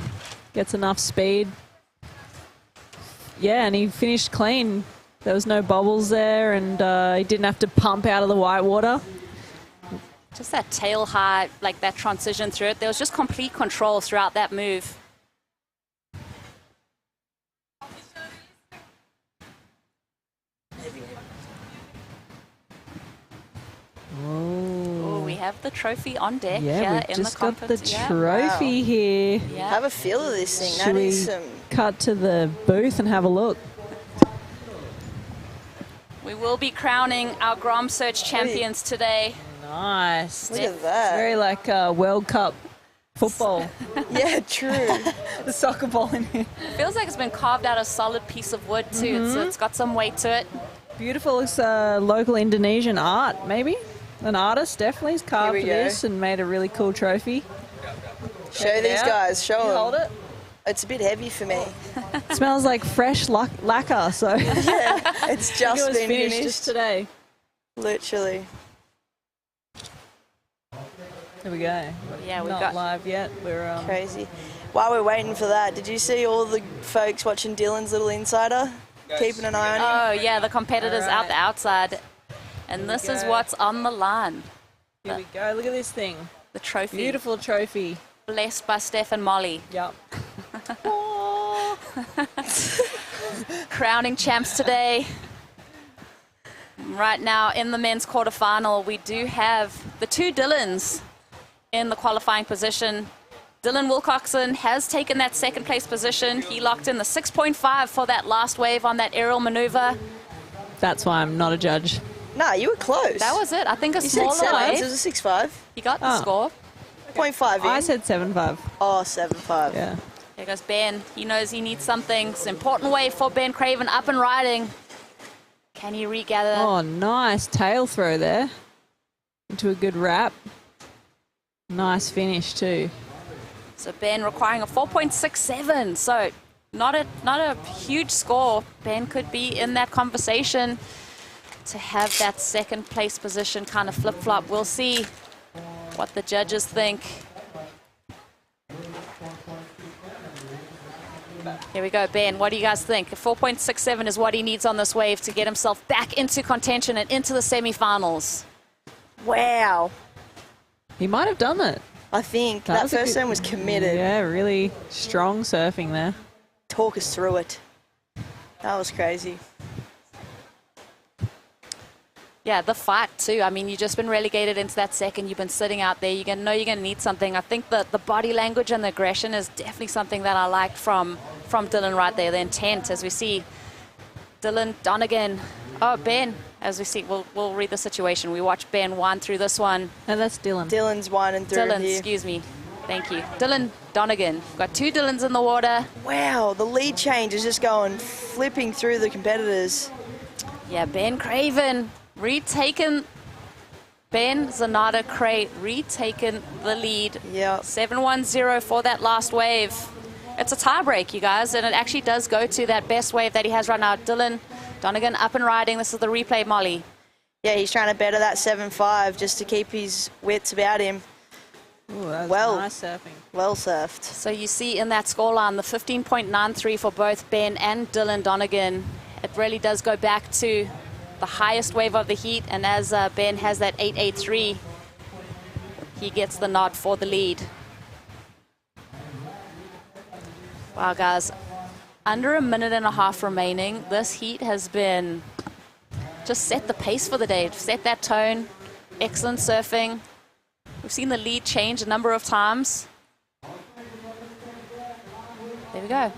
Gets enough speed. Yeah, and he finished clean. There was no bobbles there, and he didn't have to pump out of the white water. Just that tail high, like that transition through it. There was just complete control throughout that move. Oh, we have the trophy on deck Yeah, here we've in just the got the competition. trophy here. Yeah. Have a feel of this thing. Should That we is some... cut to the booth and have a look? We will be crowning our GromSearch champions today. Nice. Look at that. It's very like World Cup football. Yeah, true. The soccer ball in here. Feels like it's been carved out of a solid piece of wood too. It's got some weight to it. Beautiful. It's local Indonesian art, maybe. An artist definitely has carved Here we go. this and made a really cool trophy. Show Check it these out. guys. Show Can you them. hold it? It's a bit heavy for me. It smells like fresh lacquer, so Yeah, it's it just was been finished finished. just today. Literally. There we go. Yeah, we've Not got live yet. We're Crazy. While we're waiting for that, did you see all the folks watching Dylan's Little Insider? Keeping an eye on him? Oh yeah, the competitors out Alright. the outside. And this is go. what's on the line. Here we go. Look at this thing. The trophy. Beautiful trophy. Blessed by Steph and Molly. Yep. Crowning champs today. Right now in the men's quarterfinal, we do have the 2 Dylans in the qualifying position. Dylan Wilcoxon has taken that second place position. He locked in the 6.5 for that last wave on that aerial maneuver. That's why I'm not a judge. Nah, you were close. That was it. I think a You said smaller 7, wave. so it was a 6.5. He got the score. 0.5 in. I said 7.5. Oh, 7.5. Yeah. There goes Ben. He knows he needs something. It's an important wave for Ben Craven, up and riding. Can he regather? Oh, nice tail throw there into a good wrap. Nice finish too. So Ben requiring a 4.67. So not a huge score. Ben could be in that conversation to have that second place position kind of flip-flop. We'll see what the judges think. Here we go, Ben. What do you guys think? 4.67 is what he needs on this wave to get himself back into contention and into the semifinals. Wow. He might have done it. I think that first one was committed. Yeah, really strong surfing there. Talk us through it. That was crazy. Yeah, the fight too. I mean, you've just been relegated into that second. You've been sitting out there. You're going to know you're going to need something. I think that the body language and the aggression is definitely something that I liked from Dylan right there. The intent, as we see Dylan Donegan. Oh, Ben, as we see, we'll read the situation. We watch Ben wind through this one. And that's Dylan. Dylan's winding through Dylan, here. excuse me. Thank you. Dylan Donegan. Got two Dylans in the water. Wow, the lead change is just going, flipping through the competitors. Yeah, Ben Craven retaken. Ben Zanata Cray retaken the lead. Yeah. 7-1-0 for that last wave. It's a tie break, you guys, and it actually does go to that best wave that he has right now. Dylan Donegan up and riding. This is the replay, Molly. Yeah, he's trying to better that 7.5 just to keep his wits about him. Ooh, that was well, nice surfing. Well surfed. So you see in that scoreline the 15.93 for both Ben and Dylan Donegan. It really does go back to the highest wave of the heat, and as Ben has that 8.83, he gets the nod for the lead. Wow, guys, under a minute and a half remaining. This heat has been just set the pace for the day, set that tone. Excellent surfing. We've seen the lead change a number of times. There we go.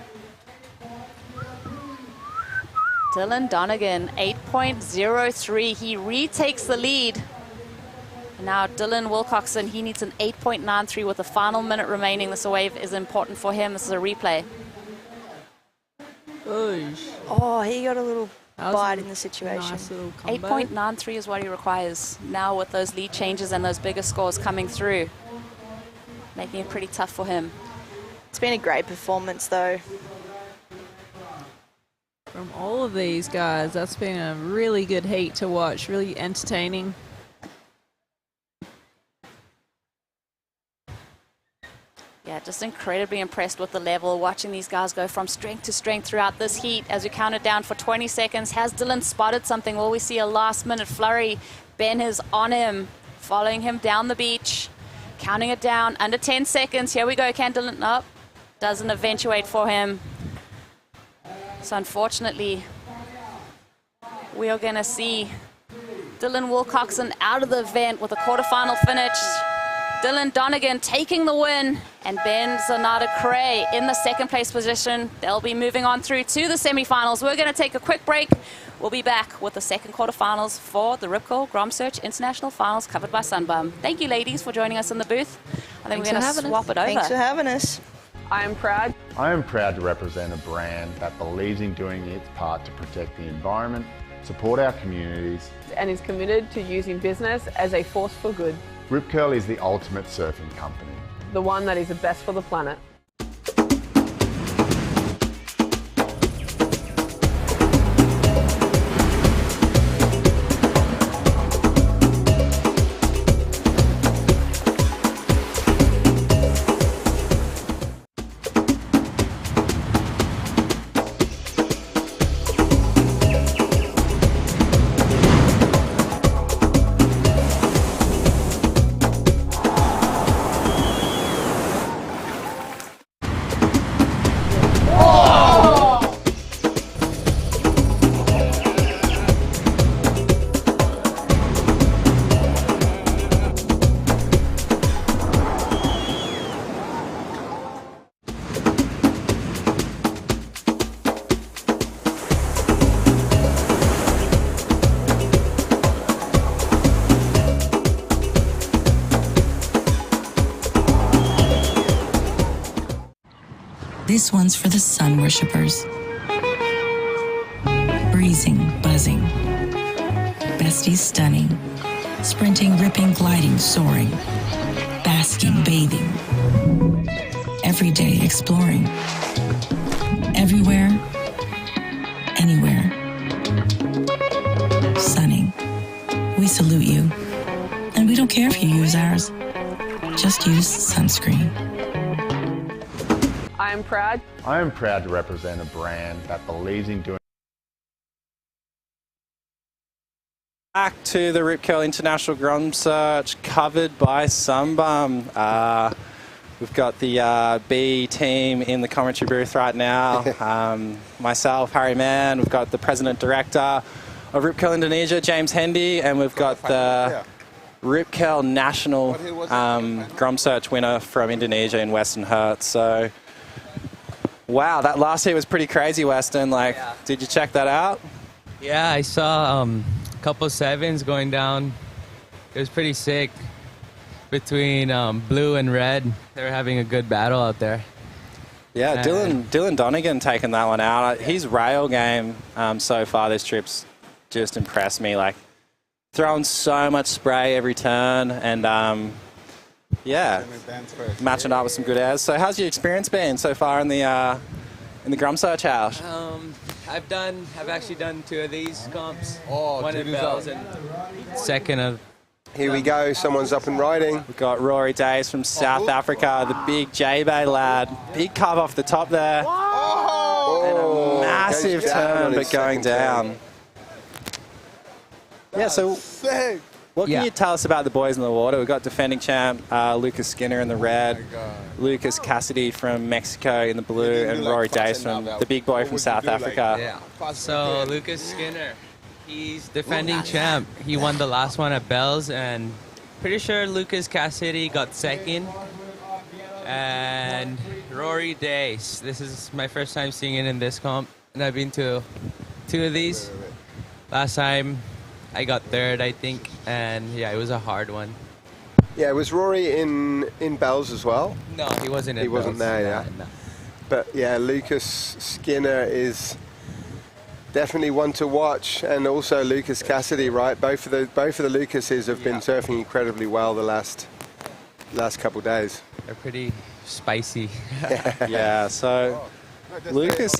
Dylan Donegan, 8.03. He retakes the lead. And now Dylan Wilcoxon, he needs an 8.93 with the final minute remaining. This wave is important for him. This is a replay. Oh, he got a little bite in the situation. Nice little combo. 8.93 is what he requires now with those lead changes and those bigger scores coming through, making it pretty tough for him. It's been a great performance, though. From all of these guys, that's been a really good heat to watch, really entertaining. Yeah, just incredibly impressed with the level, watching these guys go from strength to strength throughout this heat. As we count it down for 20 seconds, has Dylan spotted something? Will we see a last-minute flurry? Ben is on him, following him down the beach, counting it down, under 10 seconds. Here we go, can Dylan, nope, doesn't eventuate for him. So unfortunately, we are going to see Dylan Wilcoxon out of the event with a quarterfinal finish. Dylan Donegan taking the win, and Ben Zanata Cray in the second place position. They'll be moving on through to the semifinals. We're going to take a quick break. We'll be back with the second quarterfinals for the Rip Curl GromSearch International Finals covered by Sunbum. Thank you, ladies, for joining us in the booth. I think we're going to swap it over. Thanks for having us. I am proud. I am proud to represent a brand that believes in doing its part to protect the environment, support our communities, And is committed to using business as a force for good. Rip Curl is the ultimate surfing company. The one that is the best for the planet. This one's for the sun worshippers. Breezing, buzzing. Besties stunning. Sprinting, ripping, gliding, soaring. Basking, bathing. Every day exploring. Everywhere, anywhere. Sunning. We salute you. And we don't care if you use ours. Just use sunscreen. I am proud. I am proud to represent a brand that believes in doing. Back to the Rip Curl International GromSearch, covered by Sunbum. We've got the B team in the commentary booth right now. Myself, Harry Mann. We've got the president director of Rip Curl Indonesia, James Hendy, and we've got the Rip Curl National GromSearch winner from Indonesia in Western Hertz. So, wow, that last heat was pretty crazy, Weston. Like, did you check that out? Yeah, I saw a couple sevens going down. It was pretty sick between blue and red. They were having a good battle out there. Yeah, Dylan Donegan taking that one out. His rail game so far this trip's just impressed me. Like, throwing so much spray every turn Yeah. and matching up with some good airs. So how's your experience been so far in the GromSearch house? I've actually done 2 of these comps. One at Bells and second of. Here we go, someone's up and riding. We've got Rory Days from South Africa, the big J-Bay lad. Big carve off the top there. And a massive turn, but going down. Yeah, so what can you tell us about the boys in the water? We've got defending champ Lucas Skinner in the red, Lucas Cassidy from Mexico in the blue, and Rory Days from the big boy from South Africa. Yeah. So Lucas Skinner, he's defending champ. He won the last one at Bells, and pretty sure Lucas Cassidy got second. And Rory Days, this is my first time seeing it in this comp, and I've been to 2 of these. Last time I got third, I think, and yeah, it was a hard one. Yeah, was Rory in Bells as well? No, he wasn't in He wasn't Bells. there, yeah. No. But yeah, Lucas Skinner is definitely one to watch, and also Lucas Cassidy, right? Both of the Lucases have been surfing incredibly well the last couple of days. They're pretty spicy. Yeah, so Lucas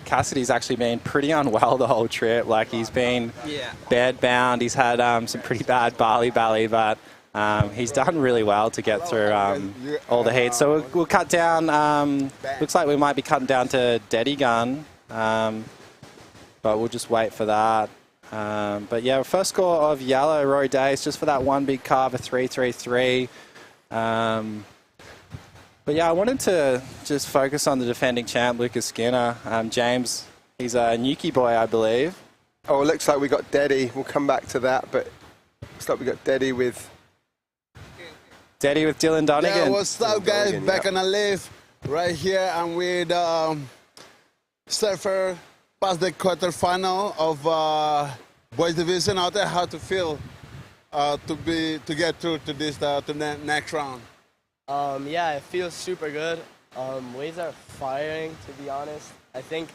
Cassidy's actually been pretty unwell the whole trip. Like, he's been bed bound. He's had some pretty bad Bali, but he's done really well to get through all the heats. So we'll cut down. Looks like we might be cutting down to Daddy Gun, but we'll just wait for that. But yeah, first score of yellow, Rory Days, just for that one big carve, a 3-3-3. But yeah, I wanted to just focus on the defending champ, Lucas Skinner. James, he's a Nuki boy, I believe. Oh, it looks like we got Daddy. We'll come back to that, but looks like we got Daddy with Dylan Donegan. Yeah, what's up, guys? Back on the lift right here. I'm with surfer past the quarterfinal of boys division out there. How to feel to get through to this to the next round? Yeah, it feels super good. Waves are firing, to be honest. I think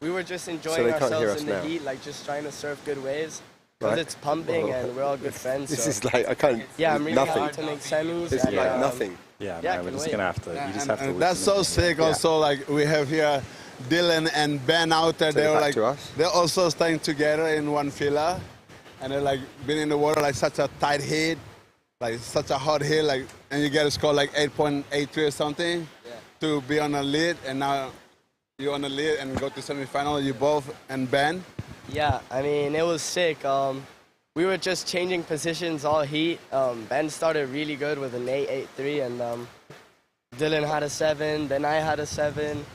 we were just enjoying ourselves in the heat, like just trying to surf good waves. Because it's pumping and we're all good friends. This so. is like, I can't, yeah, I'm really nothing. happy to make semis. This is like nothing. Yeah, man, we're just going to have to, you just have to listen. That's so sick also, like we have here Dylan and Ben out there. They're like, they're also staying together in one villa. And they're like been in the water like such a tight heat. Like such a hot hit, like, and you get a score like 8.83 or something to be on the lead, and now you're on the lead and go to semifinal. You both and Ben. Yeah, I mean it was sick. We were just changing positions all heat. Ben started really good with an 8.83, and Dylan had a 7. Then I had a 7.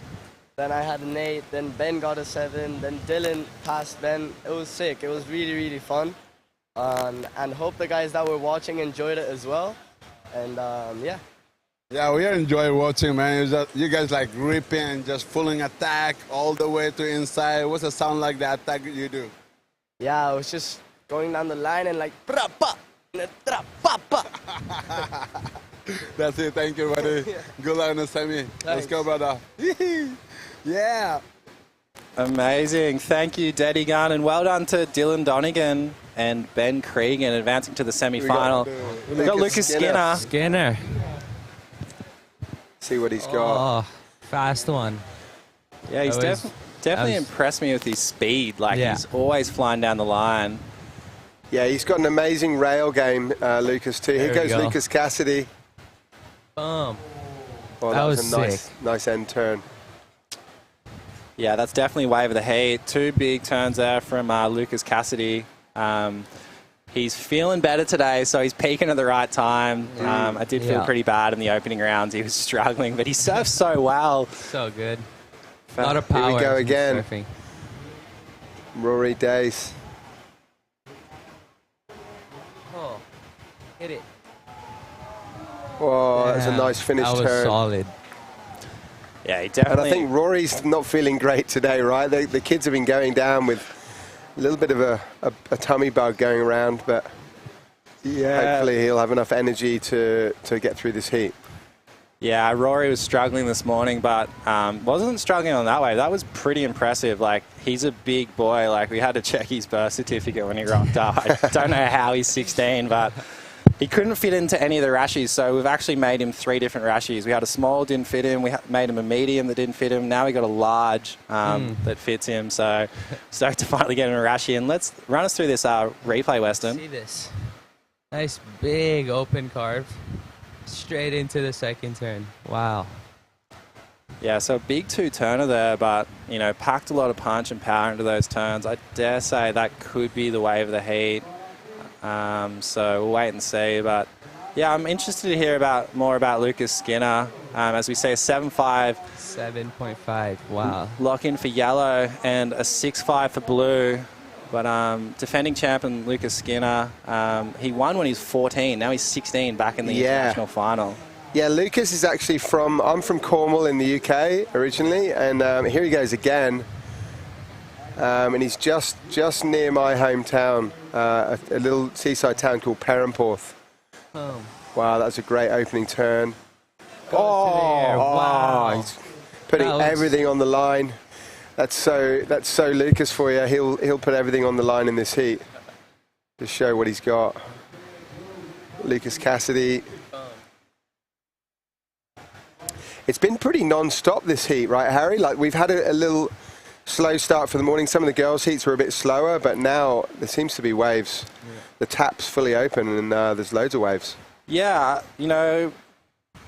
Then I had an 8. Then Ben got a 7. Then Dylan passed Ben. It was sick. It was really, really fun. And hope the guys that were watching enjoyed it as well. And yeah. Yeah, we enjoy watching, man. It was just, you guys like ripping and just pulling attack all the way to inside. What's the sound like the attack you do? Yeah, I was just going down the line and like That's it. Thank you, buddy. Good luck in the semi. Let's go, brother. Yeah. Amazing. Thank you, Daddy Gunn, and well done to Dylan Donegan and Ben Cregan advancing to the semi-final. We got Lucas Skinner. See what he's got. Oh, fast one. Yeah, he's definitely impressed me with his speed. Like, he's always flying down the line. Yeah, he's got an amazing rail game, Lucas, too. Here goes Lucas Cassidy. Boom. Oh, that was a nice end turn. Yeah, that's definitely wave of the heat. 2 big turns there from Lucas Cassidy. He's feeling better today, so he's peaking at the right time. I did feel pretty bad in the opening rounds. He was struggling, but he surfed so well. So good. A lot of power. Here we go again. Surfing. Rory Dace. Oh, hit it. Oh, that's a nice finish turn. That was solid. Yeah, he definitely... And I think Rory's not feeling great today, right? The kids have been going down with a little bit of a tummy bug going around, but hopefully he'll have enough energy to get through this heat. Yeah, Rory was struggling this morning, but wasn't struggling on that wave. That was pretty impressive. Like, he's a big boy. Like, we had to check his birth certificate when he rocked up. I don't know how he's 16, but he couldn't fit into any of the rashies, so we've actually made him 3 different rashies. We had a small, didn't fit him. We made him a medium that didn't fit him. Now we got a large that fits him. So stoked to finally get him a rashie. And let's run us through this replay, Weston. See this. Nice big open carve. Straight into the second turn. Wow. Yeah, so a big 2-turner there, but, you know, packed a lot of punch and power into those turns. I dare say that could be the wave of the heat. So we'll wait and see. But, yeah, I'm interested to hear more about Lucas Skinner. As we say, a 7.5. 7.5, wow. Lock in for yellow and a 6.5 for blue. But defending champion Lucas Skinner, he won when he was 14. Now he's 16 back in the international final. Yeah, Lucas is actually I'm from Cornwall in the UK originally, and here he goes again. And he's just near my hometown, a little seaside town called Perranporth. Oh. Wow, that's a great opening turn. Wow. He's putting everything on the line. That's so Lucas for you. He'll put everything on the line in this heat to show what he's got. Lucas Cassidy. It's been pretty non-stop this heat, right, Harry? Like, we've had a little slow start for the morning. Some of the girls' heats were a bit slower, but now there seems to be waves. Yeah. The tap's fully open, and there's loads of waves. Yeah, you know,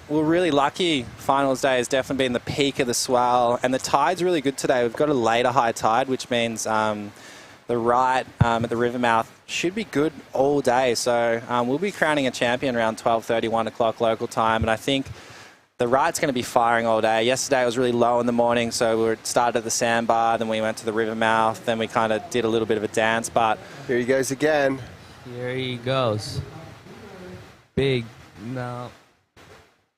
we're really lucky. Finals day has definitely been the peak of the swell, and the tide's really good today. We've got a later high tide, which means the Wright at the river mouth should be good all day. So we'll be crowning a champion around 12:30, 1 o'clock local time, and I think the Wright's going to be firing all day. Yesterday it was really low in the morning, so we started at the sandbar, then we went to the river mouth, then we kind of did a little bit of a dance. But here he goes again. Here he goes. Big, no.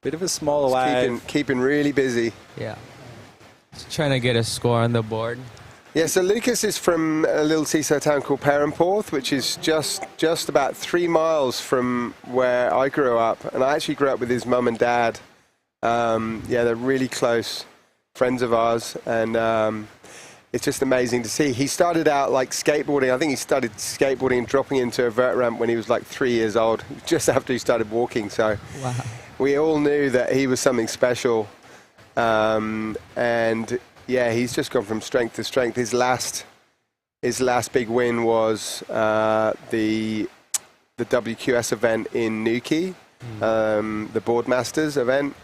Bit of a smaller wave. Keeping really busy. Yeah. Just trying to get a score on the board. Yeah, so Lucas is from a little seaside town called Perranporth, which is just about 3 miles from where I grew up. And I actually grew up with his mum and dad. Yeah, they're really close friends of ours. And it's just amazing to see. He started out like skateboarding. I think he started skateboarding and dropping into a vert ramp when he was like 3 years old, just after he started walking. So wow. We all knew that he was something special. And yeah, he's just gone from strength to strength. His last big win was the WQS event in Newquay, the Boardmasters event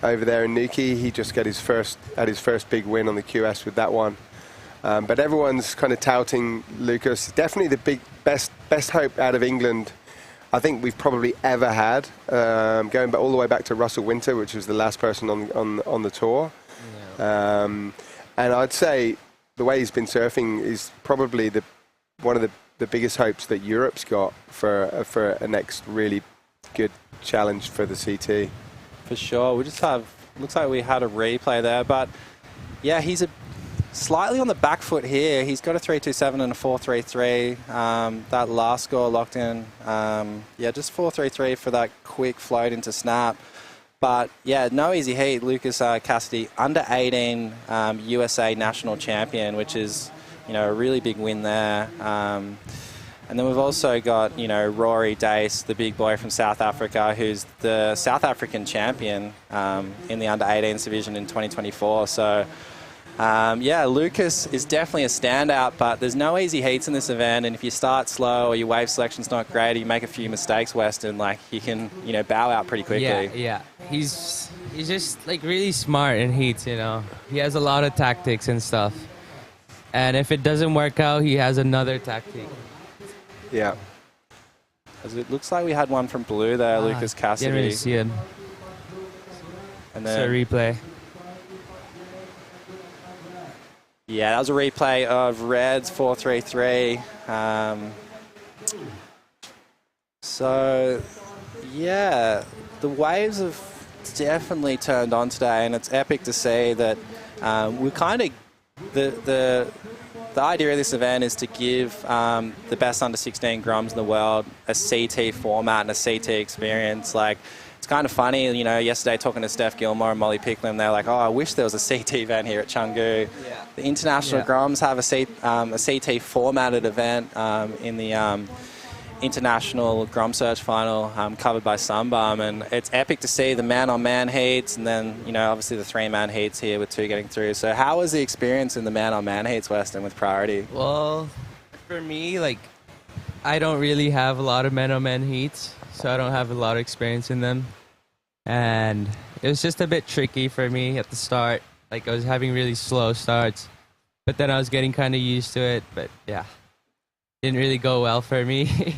over there in Newquay. He just got his first big win on the QS with that one. But everyone's kind of touting Lucas. Definitely the best hope out of England I think we've probably ever had, going all the way back to Russell Winter, which was the last person on the tour. Yeah. And I'd say the way he's been surfing is probably one of the biggest hopes that Europe's got for a next really good challenge for the CT. For sure. We just looks like we had a replay there, but yeah, he's a slightly on the back foot here. He's got a 3.27 and a 4.33. That last score locked in. Yeah, just 4.33 for that quick float into snap. But yeah, no easy heat. Lucas Cassidy, under 18 USA national champion, which is, you know, a really big win there. And then we've also got, you know, Rory Dace, the big boy from South Africa, who's the South African champion in the under 18s division in 2024. So yeah, Lucas is definitely a standout, but there's no easy heats in this event. And if you start slow or your wave selection's not great, or you make a few mistakes, Weston, like, you can, you know, bow out pretty quickly. Yeah. He's just like really smart in heats, you know. He has a lot of tactics and stuff. And if it doesn't work out, he has another tactic. Yeah. As it looks like we had one from blue there, Lucas Cassidy. Didn't really see it. And It's a then replay. yeah, that was a replay of Red's 4.33. So yeah, the waves have definitely turned on today, and it's epic to see that we kind of the idea of this event is to give the best under 16 Groms in the world a CT format and a CT experience. Like, it's kind of funny, you know, yesterday talking to Steph Gilmore and Molly Picklum, they're like, oh, I wish there was a CT event here at Chengdu. Yeah. The international Groms have a CT formatted event in the international GromSearch final covered by Sunbum, and it's epic to see the man-on-man heats, and then, you know, obviously the three-man heats here with two getting through. So how was the experience in the man-on-man heats, Weston, with priority? Well, for me, like, I don't really have a lot of man-on-man heats, so I don't have a lot of experience in them. And it was just a bit tricky for me at the start. Like, I was having really slow starts, but then I was getting kind of used to it. But yeah, didn't really go well for me.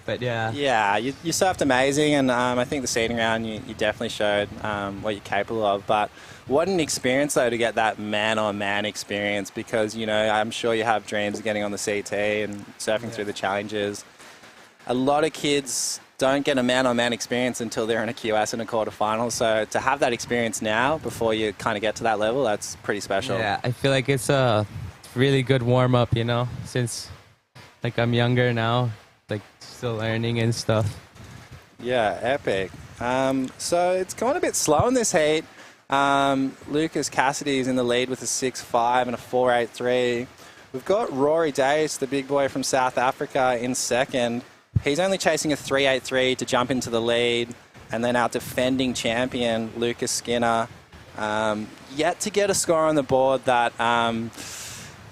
But yeah. Yeah, you surfed amazing, and I think the seeding round you definitely showed what you're capable of. But what an experience, though, to get that man-on-man experience, because, you know, I'm sure you have dreams of getting on the CT and surfing through the challenges. A lot of kids don't get a man-on-man experience until they're in a QS and a quarterfinal. So to have that experience now before you kind of get to that level, that's pretty special. Yeah, I feel like it's a really good warm-up, you know, since, like, I'm younger now, like, still learning and stuff. Yeah, epic. So it's gone a bit slow in this heat. Lucas Cassidy is in the lead with a 6.5 and a 4.83. We've got Rory Dace, the big boy from South Africa, in second. He's only chasing a 3.83 to jump into the lead. And then our defending champion, Lucas Skinner, yet to get a score on the board that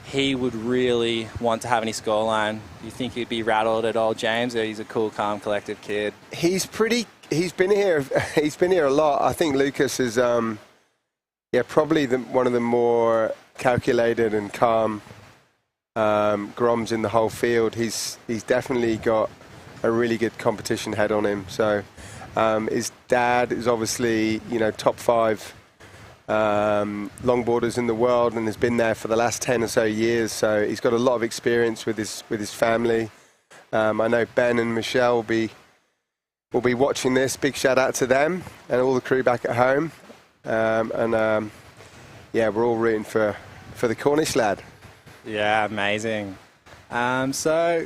he would really want to have any scoreline. Do you think he'd be rattled at all, James, or he's a cool, calm, collective kid? He's been here a lot. I think Lucas is probably one of the more calculated and calm Groms in the whole field. He's definitely got a really good competition head on him. So his dad is obviously, you know, top 5 longboarders in the world and has been there for the last 10 or so years. So he's got a lot of experience with his family. I know Ben and Michelle will be watching this. Big shout out to them and all the crew back at home. Yeah, we're all rooting for the Cornish lad. Yeah, amazing. So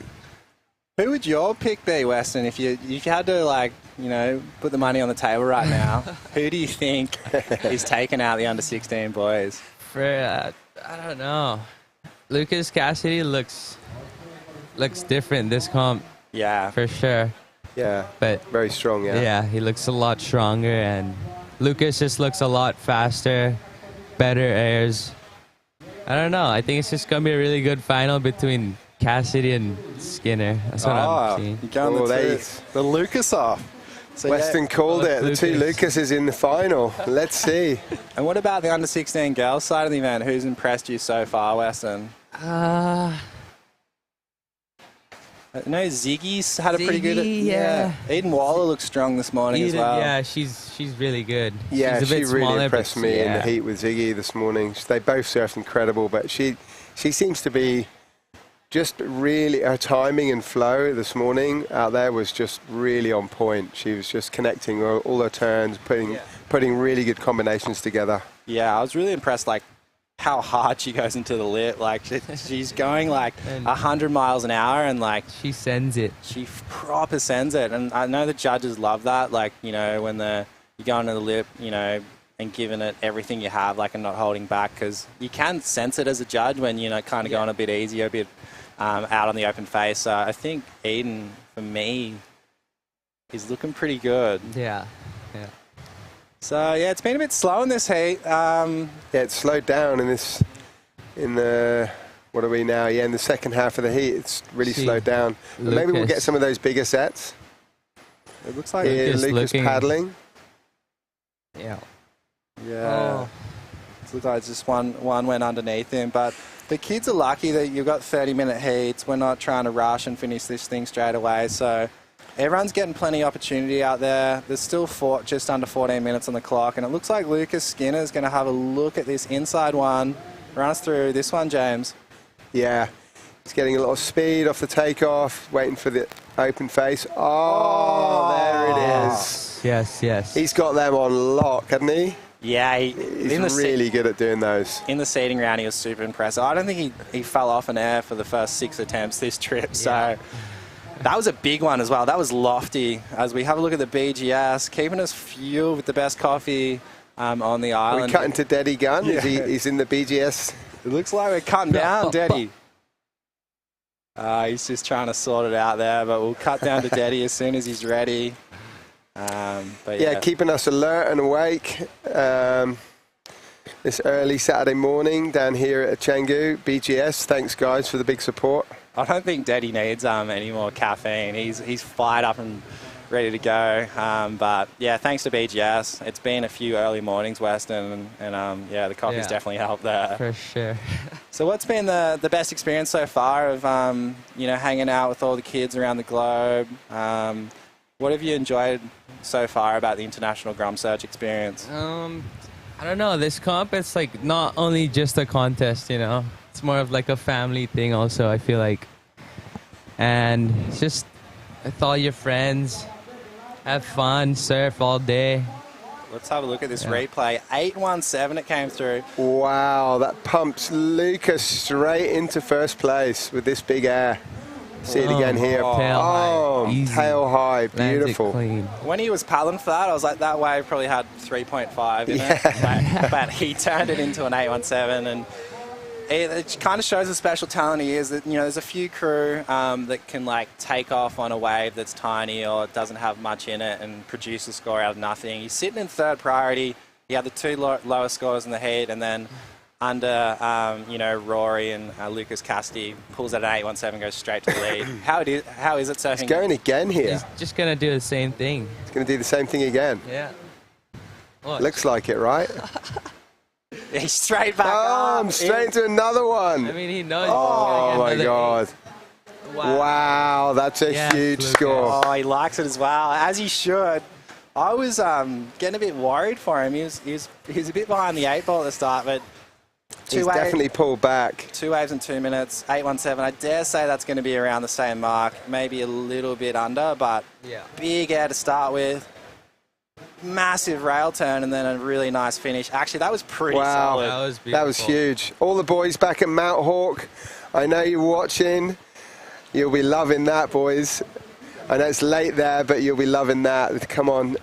who would your pick be, Weston, if you had to, like, you know, put the money on the table right now? Who do you think is taking out the under-16 boys? I don't know. Lucas Cassidy looks different this comp. Yeah. For sure. Yeah. But very strong, yeah. Yeah, he looks a lot stronger, and Lucas just looks a lot faster, better airs. I don't know. I think it's just going to be a really good final between Cassidy and Skinner. That's what I'm seeing. You're going the Lucas off. So Weston called it. The two Lucases in the final. Let's see. And what about the under-16 girls side of the event? Who's impressed you so far, Weston? No, Ziggy's had a pretty good... Yeah. Eden Waller looks strong this morning as well. Yeah, she's really good. Yeah, she's a bit she really smaller, impressed me in the heat with Ziggy this morning. They both surfed incredible, but she seems to be just really... Her timing and flow this morning out there was just really on point. She was just connecting all her turns, putting really good combinations together. Yeah, I was really impressed, like, how hard she goes into the lip. Like, she's going like 100 miles an hour, and like she sends it. She proper sends it. And I know the judges love that. Like, you know, when you're going to the lip, you know, and giving it everything you have, like, and not holding back, because you can sense it as a judge when, you know, kind of going a bit easier, a bit out on the open face. So I think Eden, for me, is looking pretty good. Yeah. So yeah, it's been a bit slow in this heat. Yeah, it's slowed down in the what are we now? Yeah, in the second half of the heat, it's really slowed down. But maybe we'll get some of those bigger sets. It looks like Lucas paddling. Yeah. Yeah. It looks like just one went underneath him, but the kids are lucky that you've got 30-minute heats. We're not trying to rush and finish this thing straight away, so everyone's getting plenty of opportunity out there. There's still just under 14 minutes on the clock, and it looks like Lucas Skinner is going to have a look at this inside one. Run us through this one, James. Yeah, he's getting a lot of speed off the takeoff, waiting for the open face. Oh, there it is. Yes. He's got them on lock, hasn't he? Yeah, he's really good at doing those. In the seeding round, he was super impressive. I don't think he fell off an air for the first 6 attempts this trip, so that was a big one as well. That was lofty. As we have a look at the BGS, keeping us fueled with the best coffee on the island. Are we cutting to Daddy Gunn? Yeah. He's in the BGS. It looks like we're cutting down, Daddy. He's just trying to sort it out there, but we'll cut down to Daddy as soon as he's ready. But yeah, keeping us alert and awake this early Saturday morning down here at Canggu BGS. Thanks, guys, for the big support. I don't think Daddy needs any more caffeine. He's fired up and ready to go. But yeah, thanks to BGS. It's been a few early mornings, Weston, and yeah, the coffee's definitely helped there. For sure. So what's been the best experience so far of you know, hanging out with all the kids around the globe? What have you enjoyed so far about the International GromSearch experience? I don't know. This comp, it's like not only just a contest, you know. It's more of like a family thing also, I feel like. And it's just with all your friends, have fun, surf all day. Let's have a look at this replay. 8.17 it came through. Wow, that pumps Lucas straight into first place with this big air. See it again here. Tail high, beautiful. When he was paddling for that, I was like, that wave probably had 3.5 in it. But he turned it into an 8.17, and it kind of shows the special talent he is. That, you know, there's a few crew that can like take off on a wave that's tiny or doesn't have much in it and produce a score out of nothing. He's sitting in third priority. He had the 2 lowest scores in the heat, and then under, you know, Rory and Lucas Cassidy pulls at an 8.17, goes straight to the lead. How is it surfing? He's going again here. He's just going to do the same thing. He's going to do the same thing again. Yeah. Watch. Looks like it, right? He's straight back up. Straight into another one. I mean, he knows. Oh, my God. Wow, that's a huge score. Oh, he likes it as well, as he should. I was getting a bit worried for him. He was a bit behind the 8 ball at the start, but he's definitely pulled back. 2 waves in 2 minutes, 8.17. I dare say that's going to be around the same mark, maybe a little bit under, but big air to start with. Massive rail turn and then a really nice finish. Actually, that was pretty solid. That was beautiful. That was huge. All the boys back at Mount Hawk, I know you're watching. You'll be loving that, boys. I know it's late there, but you'll be loving that. Come on,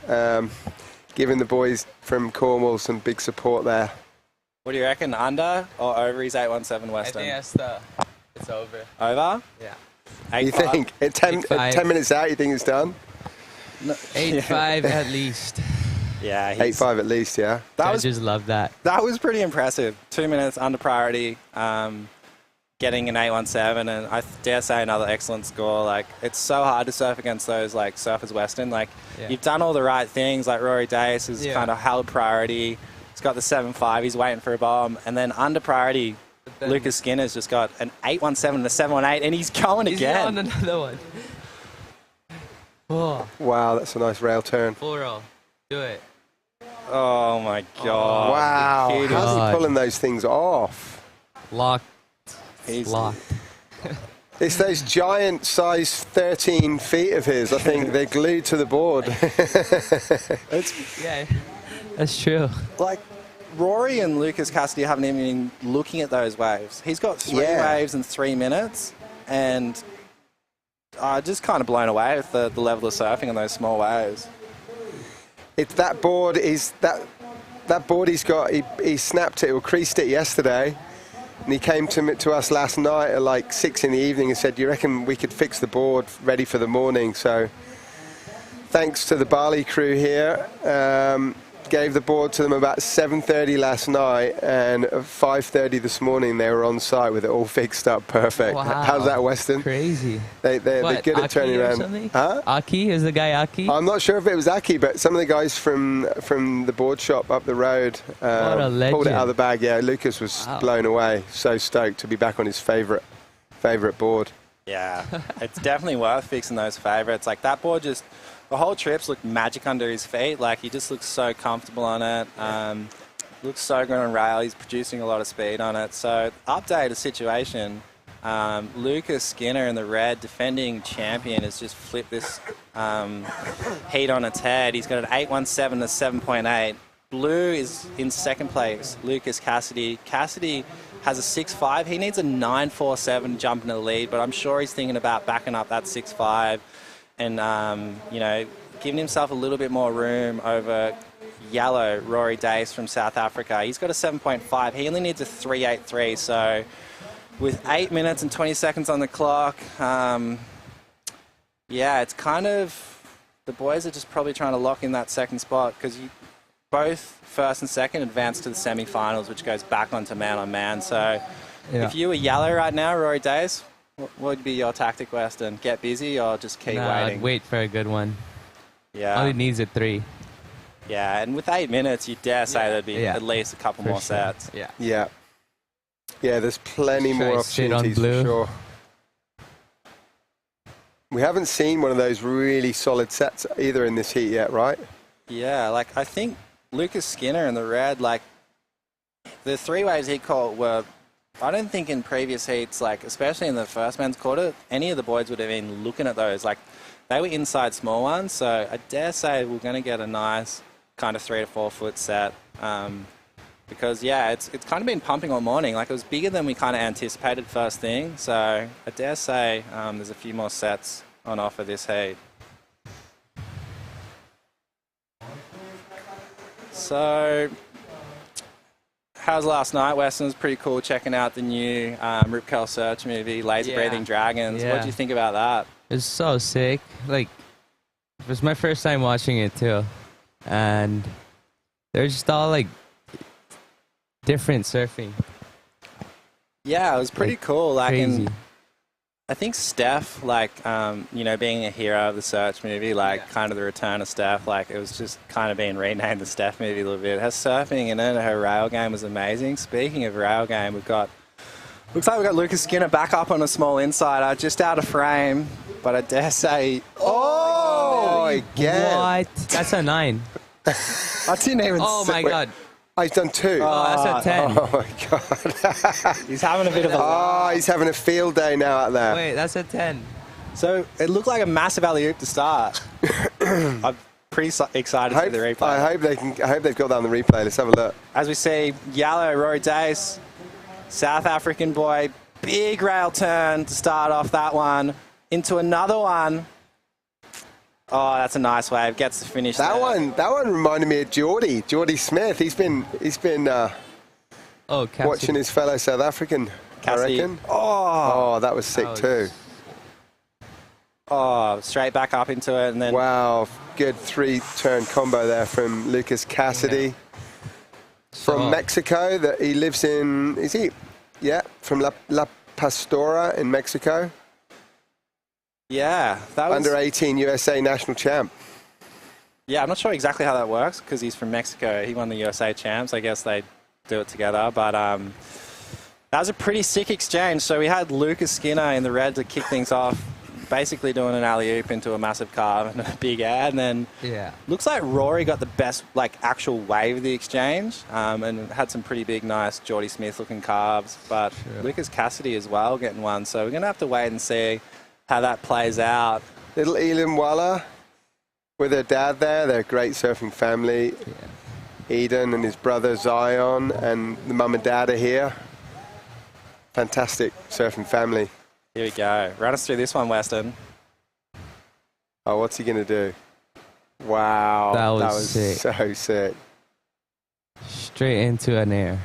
giving the boys from Cornwall some big support there. What do you reckon, under or over his 8.17 Western? I think it's over. Over? Yeah. You think? At 10 minutes out, you think it's done? 8.5 at least. Yeah. 8.5 at least, yeah. I just love that. That was pretty impressive. 2 minutes under priority, getting an 8.17, and I dare say another excellent score. Like, it's so hard to surf against those, like, Surfers Western. Like, you've done all the right things. Like, Rory Dace has kind of held priority. He's got the 7.5. He's waiting for a bomb. And then under priority, Lucas Skinner's just got an 8.17 and a 7.18, and he's going again. He's on another one. Oh. Wow, that's a nice rail turn. Full roll. Do it. Oh, my God. Wow. How's he pulling those things off? Locked. He's locked. It's those giant size 13 feet of his. I think they're glued to the board. Yeah, that's true. Like, Rory and Lucas Cassidy haven't even been looking at those waves. He's got 3 waves in 3 minutes, and just kind of blown away with the level of surfing on those small waves. It's that board is that board he's got. He snapped it or creased it yesterday, and he came to us last night at like 6 in the evening and said, "Do you reckon we could fix the board ready for the morning?" So thanks to the Bali crew here. Gave the board to them about 7:30 last night, and at 5:30 this morning they were on site with it all fixed up perfect. Wow. How's that, Weston? Crazy. They're good at turning around. Huh? Aki? Is the guy Aki? I'm not sure if it was Aki, but some of the guys from the board shop up the road What a pulled it legend. out of the bag. Yeah, Lucas was blown away. So stoked to be back on his favourite board. Yeah, it's definitely worth fixing those favourites. Like that board just, the whole trip's looked magic under his feet. Like he just looks so comfortable on it. Looks so good on rail. He's producing a lot of speed on it. So update the situation. Lucas Skinner in the red, defending champion, has just flipped this heat on its head. He's got an 8.17 to 7.8. Blue is in second place, Lucas Cassidy. Cassidy has a 6.5. He needs a 9.47 to jump into the lead, but I'm sure he's thinking about backing up that 6.5 and, you know, giving himself a little bit more room over yellow Rory Dace from South Africa. He's got a 7.5. He only needs a 3.83. So with 8 minutes and 20 seconds on the clock, yeah, it's kind of, the boys are just probably trying to lock in that second spot because both first and second advance to the semi-finals, which goes back onto man-on-man. So if you were yellow right now, Rory Dace, what would be your tactic, Weston? Get busy or just keep waiting? I'd wait for a good one. Yeah. All he needs is 3. Yeah, and with 8 minutes, you dare say there'd be at least a couple more sets. Yeah. Yeah. Yeah, there's plenty Try more to sit on opportunities for blue. sure. We haven't seen one of those really solid sets either in this heat yet, right? Yeah, like I think Lucas Skinner in the red, like the 3 waves he caught were, I don't think in previous heats, like especially in the first men's quarter, any of the boys would have been looking at those. Like they were inside small ones, so I dare say we're going to get a nice kind of 3 to 4 foot set. Because yeah, it's kind of been pumping all morning. Like it was bigger than we kind of anticipated first thing. So I dare say there's a few more sets on offer this heat. So how's last night, Weston? It was pretty cool checking out the new Rip Curl GromSearch movie, Laser Breathing Dragons. Yeah. What do you think about that? It's so sick. Like, it was my first time watching it too. And they're just all like different surfing. Yeah, it was pretty cool. Like, crazy. and I think Steph, like, you know, being a hero of the Search movie, like, kind of the return of Steph, like, it was just kind of being renamed the Steph movie a little bit. Her surfing and then her rail game was amazing. Speaking of rail game, looks like we've got Lucas Skinner back up on a small insider, just out of frame, but I dare say, again. What? That's a 9. I didn't even Oh my God. Oh, he's done 2. Oh, that's a 10. Oh, my God. He's having a bit of a... Oh, he's having a field day now out there. Wait, that's a 10. So it looked like a massive alley-oop to start. I'm pretty excited to see the replay. I hope they've got that on the replay. Let's have a look. As we see, yellow, Rory Dace, South African boy, big rail turn to start off that one. Into another one. Oh, that's a nice wave. Gets the finish. That one reminded me of Geordie Smith. He's been watching his fellow South African. Cassidy. I reckon. Oh, that was sick too. Oh, straight back up into it, and then wow, good 3-turn combo there from Lucas Cassidy from Mexico. That he lives in. Is he? Yeah, from La Pastora in Mexico. Yeah, that was under 18 USA national champ. Yeah, I'm not sure exactly how that works because he's from Mexico. He won the USA champs. I guess they do it together. But that was a pretty sick exchange. So we had Lucas Skinner in the red to kick things off, basically doing an alley-oop into a massive carve and a big air. And then looks like Rory got the best actual wave of the exchange and had some pretty big, nice Geordie Smith-looking carves. But Lucas Cassidy as well getting one. So we're going to have to wait and see how that plays out. Little Elim Walla with her dad there. They're a great surfing family. Eden and his brother Zion, and the mum and dad are here. Fantastic surfing family. Here we go. Run us through this one, Weston. Oh, what's he going to do? Wow. That was sick. So sick. Straight into an air.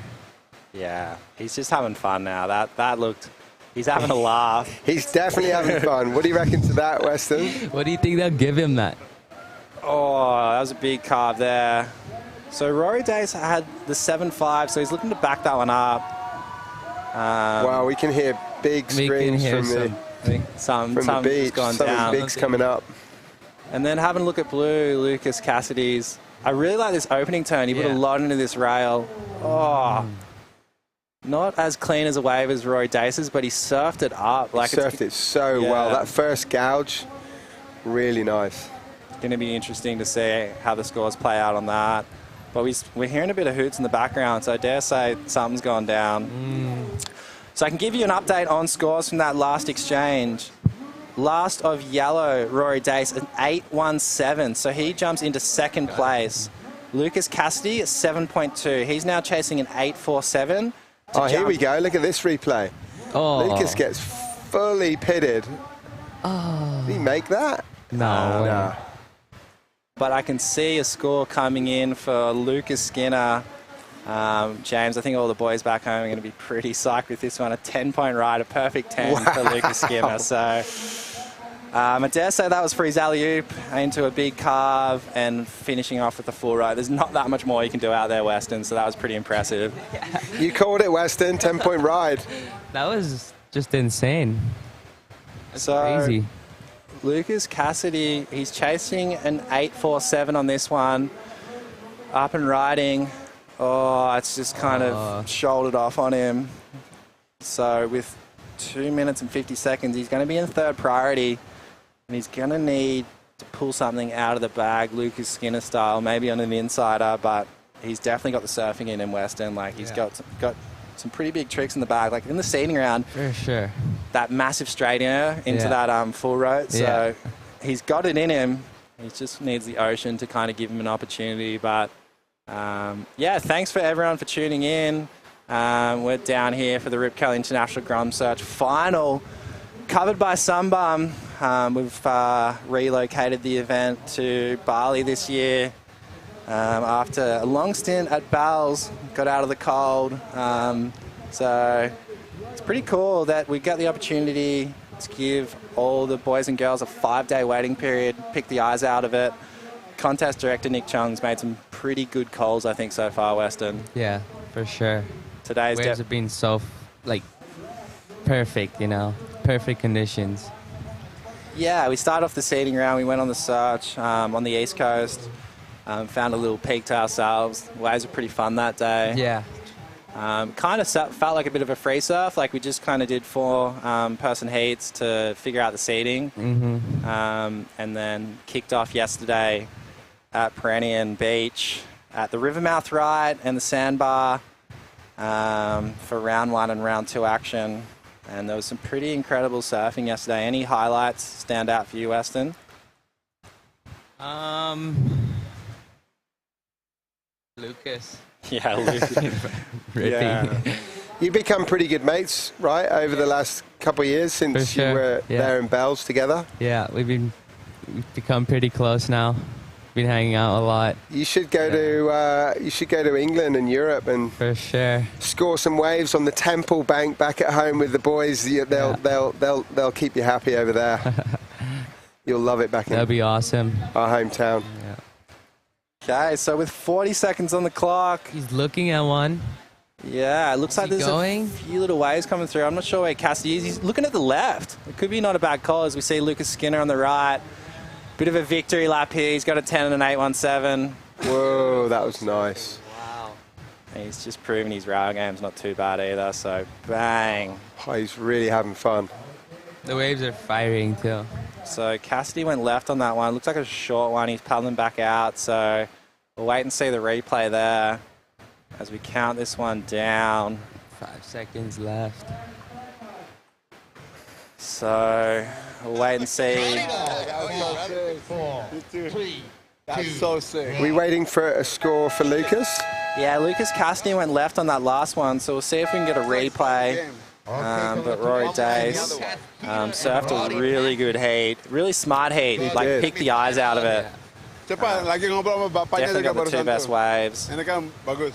Yeah, he's just having fun now. That looked... He's having a laugh. He's definitely having fun. What do you reckon to that, Weston? What do you think they'll give him that? Oh, that was a big carve there. So Rory Dace had the 7.5, so he's looking to back that one up. Wow, we can hear big screams from the beach. Something big's coming up. And then having a look at blue, Lucas Cassidy's. I really like this opening turn. He put a lot into this rail. Oh, not as clean as a wave as Rory Dace's, but he surfed it up. Like surfed it so well. That first gouge, really nice. It's going to be interesting to see how the scores play out on that. But we're hearing a bit of hoots in the background, so I dare say something's gone down. So I can give you an update on scores from that last exchange. Last of yellow, Rory Dace, an 8.17, so he jumps into second place. Lucas Cassidy, 7.2. He's now chasing an 8.47. Oh, here we go. Look at this replay. Oh. Lucas gets fully pitted. Oh. Did he make that? No. No. But I can see a score coming in for Lucas Skinner. James, I think all the boys back home are going to be pretty psyched with this one. A 10-point ride, a perfect 10 for Lucas Skinner. So I dare say that was for his alley-oop into a big carve and finishing off with the full ride. There's not that much more you can do out there, Weston, so that was pretty impressive. You called it, Weston. 10-point ride. That was just insane. That's crazy. Lucas Cassidy, he's chasing an 8.47 on this one. Up and riding. Oh, it's just kind of shouldered off on him. So with 2 minutes and 50 seconds, he's going to be in third priority. And he's going to need to pull something out of the bag, Lucas Skinner style, maybe on an insider, but he's definitely got the surfing in him, Weston. Like, he's got some pretty big tricks in the bag. Like, in the seeding round, for sure, that massive straight air into that full rote. So he's got it in him. He just needs the ocean to kind of give him an opportunity. But, thanks for everyone for tuning in. We're down here for the Rip Curl International GromSearch final, covered by Sunbum. We've relocated the event to Bali this year. After a long stint at Bals, got out of the cold. So it's pretty cool that we got the opportunity to give all the boys and girls a 5-day waiting period, pick the eyes out of it. Contest director Nick Chung's made some pretty good calls, I think, so far, Weston. Yeah, for sure. Today's waves have been so, perfect, perfect conditions. Yeah, we started off the seeding round. We went on the search on the East Coast. Found a little peak to ourselves. Waves were pretty fun that day. Yeah. Kind of felt like a bit of a free surf. Like we just kind of did 4-person heats to figure out the seeding. And then kicked off yesterday at Perennian Beach at the Rivermouth Ride and the Sandbar for round 1 and round 2 action. And there was some pretty incredible surfing yesterday. Any highlights stand out for you, Weston? Lucas. Yeah, Lucas. Yeah. You become pretty good mates, right, over the last couple of years since you were there in Bells together? Yeah, we've become pretty close now. Been hanging out a lot. You should go to England and Europe and for sure score some waves on the Temple Bank back at home with the boys. They'll keep you happy over there. You'll love it back in. That'd be awesome. Our hometown. Yeah. Okay, so with 40 seconds on the clock. He's looking at one. Yeah, it looks like there's a few little waves coming through. I'm not sure where Cassidy is. He's looking at the left. It could be not a bad call as we see Lucas Skinner on the right. Bit of a victory lap here. He's got a 10 and an 8.17. Whoa, that was nice. Wow. He's just proven his rail game's not too bad either, so bang. Oh, he's really having fun. The waves are firing too. So Cassidy went left on that one. Looks like a short one. He's paddling back out, so we'll wait and see the replay there as we count this one down. 5 seconds left. So we'll wait and see. 4, 3, That's so sick. We waiting for a score for Lucas? Yeah, Lucas Cassidy went left on that last one, so we'll see if we can get a replay. But Rory Dace surfed a really good heat, really smart heat, like picked the eyes out of it. Definitely got the two best waves.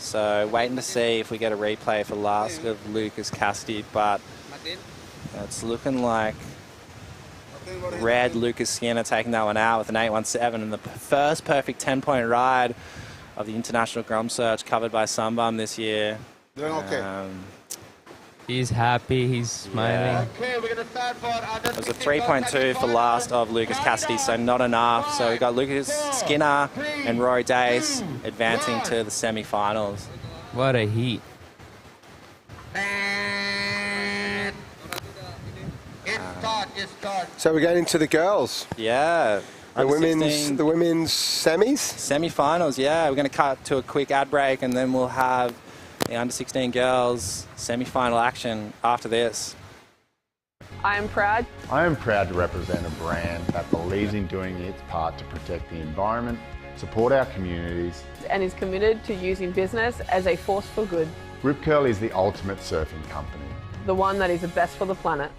So waiting to see if we get a replay for last of Lucas Cassidy, but it's looking like red Lucas Skinner taking that one out with an 8.17 and the first perfect 10-point ride of the International GromSearch covered by Sunbum this year. He's happy, he's smiling. Okay, we're going to start for It was a 3.2 for last of Lucas Cassidy, so not enough. So we got Lucas Skinner and Rory Dace advancing to the semi-finals. What a heat. So we're going into the girls. Yeah. The women's semis? Semi-finals, yeah. We're going to cut to a quick ad break and then we'll have the under-16 girls semi-final action after this. I am proud. I am proud to represent a brand that believes in doing its part to protect the environment, support our communities, And is committed to using business as a force for good. Rip Curl is the ultimate surfing company. The one that is the best for the planet.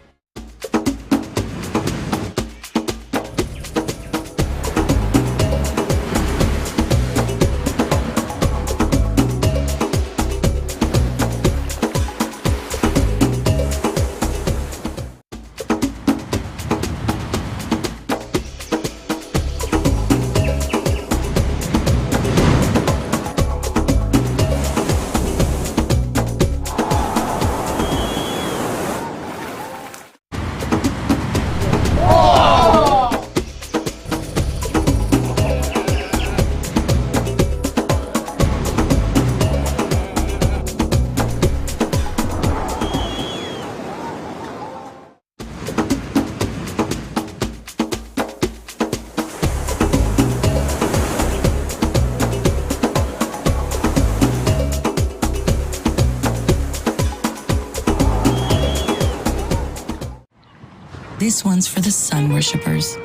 This one's for the sun worshippers.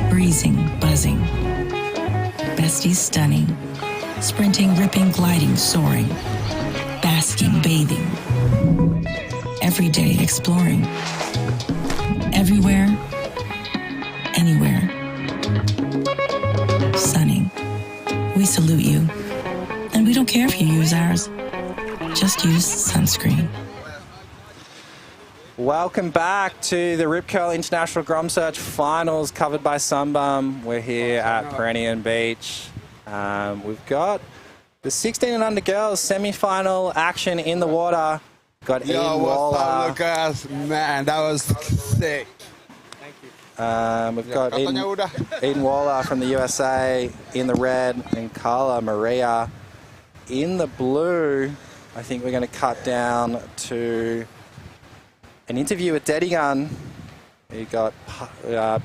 Breezing, buzzing. Besties stunning. Sprinting, ripping, gliding, soaring. Basking, bathing. Every day exploring. Everywhere, anywhere. Sunning. We salute you. And we don't care if you use ours. Just use sunscreen. Welcome back to the Rip Curl International GromSearch Finals covered by Sunbum. We're here at Perennial Beach. We've got the 16 and under girls semi-final action in the water. Got Ian Waller. What's up, Lucas? Man, that was sick. We've got Eden Waller from the USA in the red and Carla Maria in the blue. I think we're going to cut down to an interview with Dedigun. You got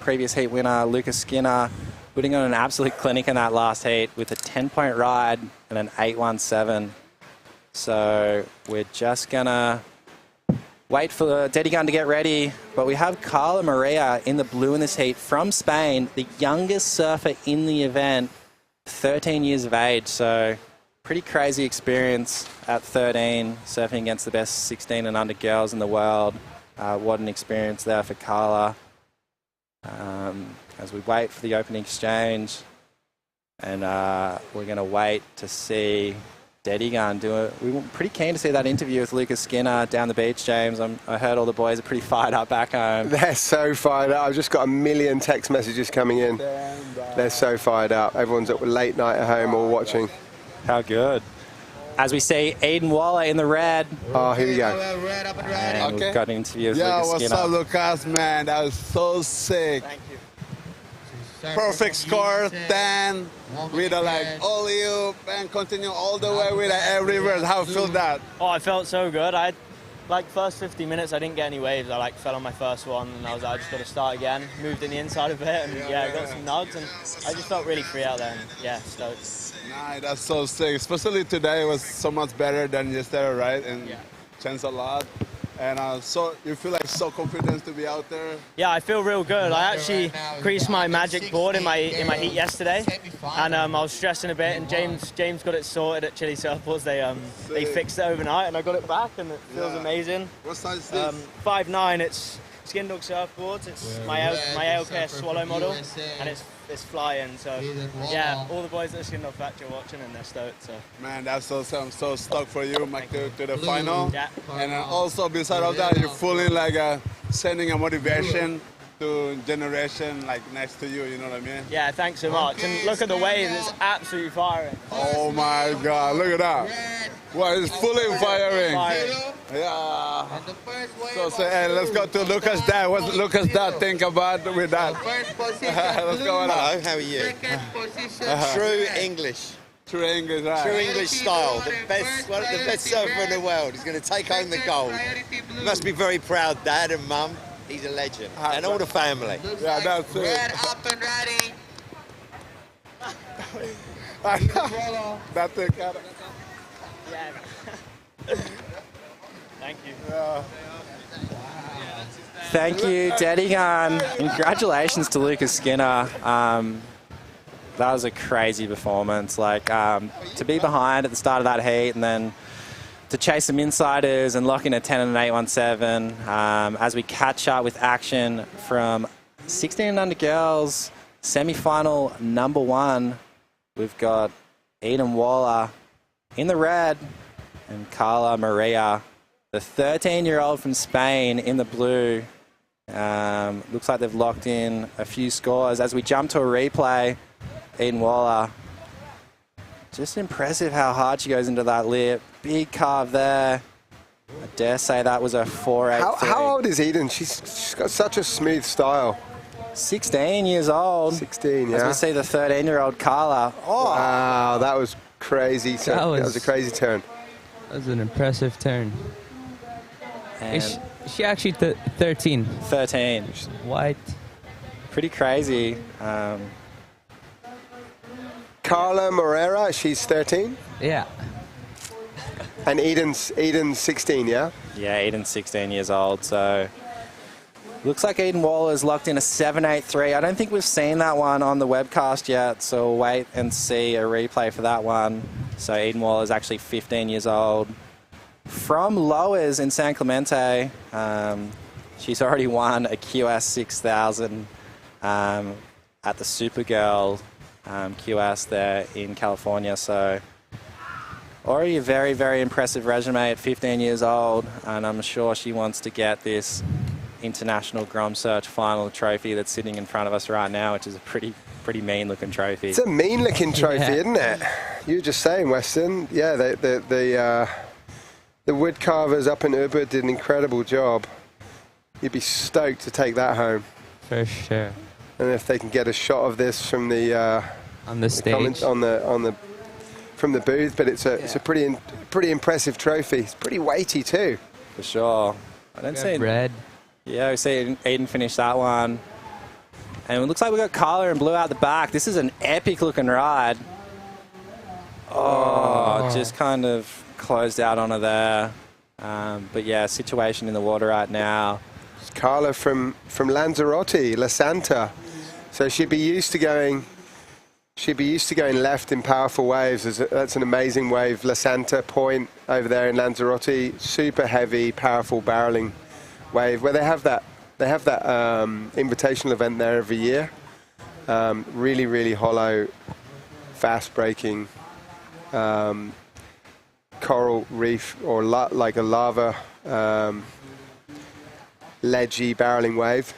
previous heat winner Lucas Skinner putting on an absolute clinic in that last heat with a 10-point ride and an 8.17. So we're just going to wait for Dedigun to get ready. But we have Carla Maria in the blue in this heat from Spain, the youngest surfer in the event, 13 years of age. So pretty crazy experience at 13, surfing against the best 16 and under girls in the world. What an experience there for Carla. As we wait for the opening exchange, and we're going to wait to see Dedigun do it. We were pretty keen to see that interview with Lucas Skinner down the beach, James. I heard all the boys are pretty fired up back home. They're so fired up. I've just got a million text messages coming in. They're so fired up. Everyone's up late night at home all watching. How good. As we see Eden Waller in the red. Oh, here we go. And we've got an interview with Lucas What's Skinner. up, Lucas? Man, that was so sick. Thank you. Perfect score, 10 with a alley-oop and continue all the way with every verse. How feel that? Oh, I felt so good. First 50 minutes, I didn't get any waves. I fell on my first one, and I was like, I just got to start again. Moved in the inside of it, and I got some nugs, and I just felt really free out there. And stoked. Nice, that's so sick. Especially today was so much better than yesterday, right? And changed a lot. And so you feel like so confident to be out there? Yeah, I feel real good. I actually creased my magic board in my heat yesterday, and I was stressing a bit. And James got it sorted at Chili Surfboards. They fixed it overnight, and I got it back, and it feels amazing. What size is this? 5'9". It's Skin Dog Surfboards. It's my ALK Swallow model, and it's flying. So yeah, all the boys at the Skin Dog Factory are watching, and they're stoked. So man, that's awesome. I'm so stoked for you, Mike, to the final. Yeah. And also beside of that, you're feeling like sending a motivation to generation like next to you. You know what I mean? Yeah, thanks so much. And look at the wave; it's absolutely firing. Oh my God! Look at that! Wow, it's fully firing. Yeah. So hey, let's go to Lucas' dad. What's Lucas' dad think about with that? What's going on? Hello, how are you? True English. True English, right? True English style. The best surfer in the world. He's going to take home the gold. You must be very proud, Dad and Mum. He's a legend. And all the family. Yeah, that's it. Red up and ready. That's it, got it. Yeah. Thank you. Thank you, Daddy Gun. Congratulations to Lucas Skinner. That was a crazy performance. Like to be behind at the start of that heat and then to chase some insiders and lock in a 10 and an 817 as we catch up with action from 16 and under girls semi-final number 1. We've got Eden Waller in the red and Carla Maria, the 13-year-old from Spain, in the blue. Looks like they've locked in a few scores. As we jump to a replay, Eden Waller, just impressive how hard she goes into that lip. Big carve there. I dare say that was a 4.83. How old is Eden? She's got such a smooth style. 16 years old. 16, yeah. As we see the 13-year-old Carla. Oh, wow, that was crazy. That was a crazy turn. That was an impressive turn. And Is she actually 13? 13. White. Pretty crazy. Carla Morera, she's 13? Yeah. And Eden's 16, yeah? Yeah, Eden's 16 years old, so looks like Eden Waller's locked in a 7.83. I don't think we've seen that one on the webcast yet, so we'll wait and see a replay for that one. So Eden Waller's actually 15 years old. From Lowers in San Clemente, she's already won a QS 6000 at the Supergirl QS there in California. So already a very, very impressive resume at 15 years old, and I'm sure she wants to get this International GromSearch final trophy that's sitting in front of us right now, which is a pretty mean-looking trophy. It's a mean-looking trophy, isn't it? You were just saying, Weston. Yeah, the wood carvers up in Ubud did an incredible job. You'd be stoked to take that home. For sure. And if they can get a shot of this from the on the stage, from the booth, but it's a pretty impressive trophy. It's pretty weighty too. For sure. I don't see red. Yeah, we see Eden finish that one. And it looks like we got Carla in blue out the back. This is an epic looking ride. Oh, just kind of closed out on her there. But yeah, situation in the water right now. It's Carla from Lanzarote, La Santa. So she'd be used to going left in powerful waves. That's an amazing wave. La Santa Point over there in Lanzarote, super heavy, powerful barreling wave where they have that invitational event there every year. Really, really hollow, fast breaking coral reef or like a lava ledgy barreling wave.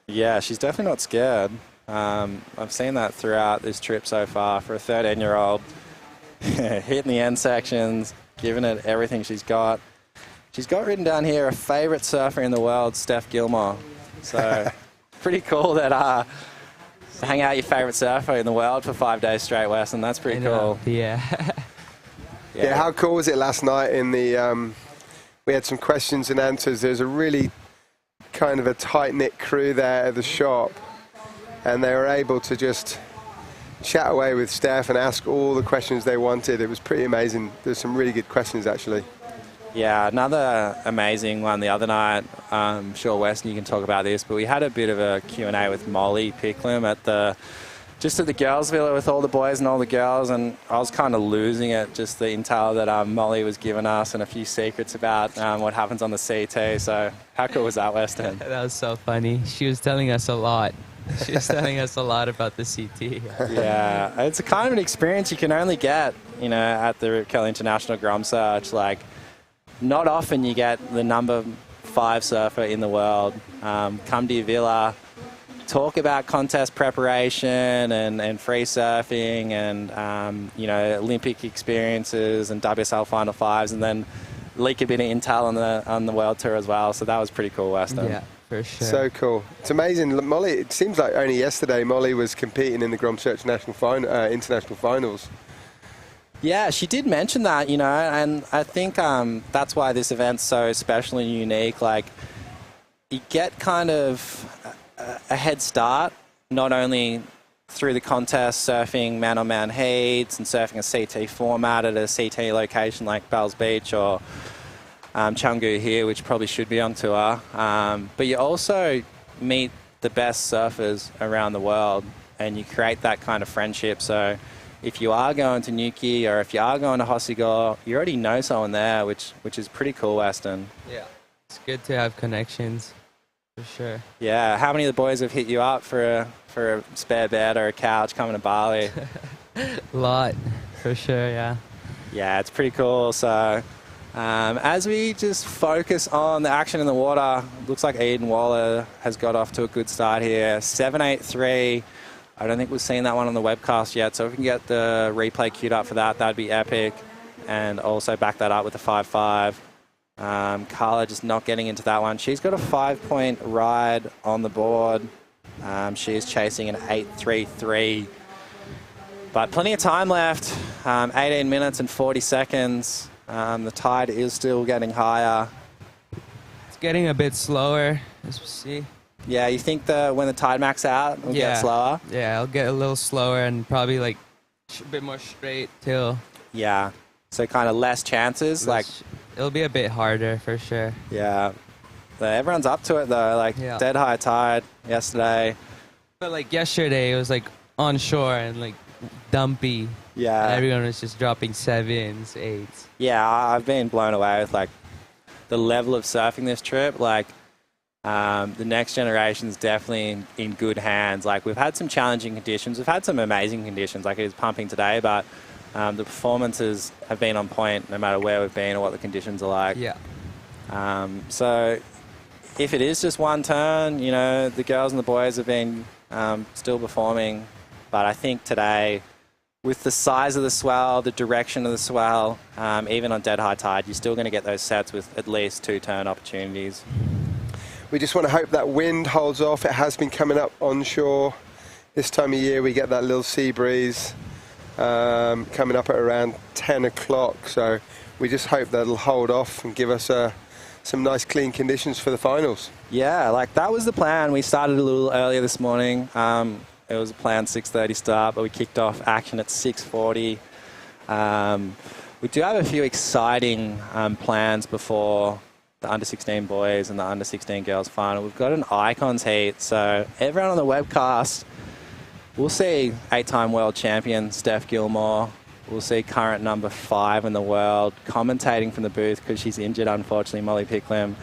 Yeah, she's definitely not scared. I've seen that throughout this trip so far for a 13-year-old. Hitting the end sections, giving it everything she's got. She's got written down here a favourite surfer in the world, Steph Gilmore. So pretty cool that hang out your favourite surfer in the world for 5 days straight, Wes, and that's pretty cool. Yeah. Yeah, how cool was it last night in the, we had some questions and answers. There's a really kind of a tight-knit crew there at the shop, and they were able to just chat away with Steph and ask all the questions they wanted. It was pretty amazing. There's some really good questions, actually. Yeah, another amazing one the other night. I'm sure, Weston, you can talk about this, but we had a bit of a Q&A with Molly Picklam at the girls' villa with all the boys and all the girls, and I was kind of losing it, just the intel that Molly was giving us and a few secrets about what happens on the CT. So how cool was that, Weston? That was so funny. She was telling us a lot. She was telling us a lot about the CT. Yeah, it's a kind of an experience you can only get, at the Rip Curl International GromSearch. Like, not often you get the number 5 surfer in the world come to your villa, talk about contest preparation and free surfing and Olympic experiences and WSL Final Fives, and then leak a bit of intel on the world tour as well. So that was pretty cool, Weston. Yeah, for sure. So cool. It's amazing. Molly, it seems like only yesterday Molly was competing in the GromSearch international finals. Yeah, she did mention that, and I think that's why this event's so special and unique. Like, you get kind of a head start, not only through the contest, surfing man-on-man heats and surfing a CT format at a CT location like Bells Beach or Canggu here, which probably should be on tour. But you also meet the best surfers around the world, and you create that kind of friendship. So if you are going to Nuki or if you are going to Hossegor, you already know someone there, which is pretty cool, Weston. Yeah, it's good to have connections, for sure. Yeah, how many of the boys have hit you up for a spare bed or a couch coming to Bali? A lot, for sure, yeah. Yeah, it's pretty cool. So as we just focus on the action in the water, looks like Eden Waller has got off to a good start here. 7.83. I don't think we've seen that one on the webcast yet, so if we can get the replay queued up for that, that'd be epic. And also back that up with a 5.5. Carla just not getting into that one. She's got a 5-point ride on the board. She is chasing an 8.33. But plenty of time left. 18 minutes and 40 seconds. The tide is still getting higher. It's getting a bit slower, as we see. Yeah, you think when the tide max out, it'll get slower? Yeah, it'll get a little slower and probably like a bit more straight till. Yeah, so kind of less chances. It'll be a bit harder for sure. Yeah, everyone's up to it though. Dead high tide yesterday. But like yesterday, it was like on shore and like dumpy. Yeah. And everyone was just dropping 7s, 8s. Yeah, I've been blown away with like the level of surfing this trip. Like. The next generation's definitely in good hands. Like, we've had some challenging conditions. We've had some amazing conditions, like it is pumping today, but the performances have been on point no matter where we've been or what the conditions are like. Yeah. So if it is just one turn, the girls and the boys have been still performing. But I think today, with the size of the swell, the direction of the swell, even on dead high tide, you're still going to get those sets with at least 2 turn opportunities. We just want to hope that wind holds off. It has been coming up onshore. This time of year we get that little sea breeze coming up at around 10 o'clock. So we just hope that it'll hold off and give us some nice clean conditions for the finals. Yeah, like that was the plan. We started a little earlier this morning. It was a planned 6:30 start, but we kicked off action at 6:40. We do have a few exciting plans before the under-16 boys and the under-16 girls final. We've got an icons heat, so everyone on the webcast, we'll see 8-time world champion Steph Gilmore. We'll see current number 5 in the world commentating from the booth because she's injured, unfortunately, Molly Picklam.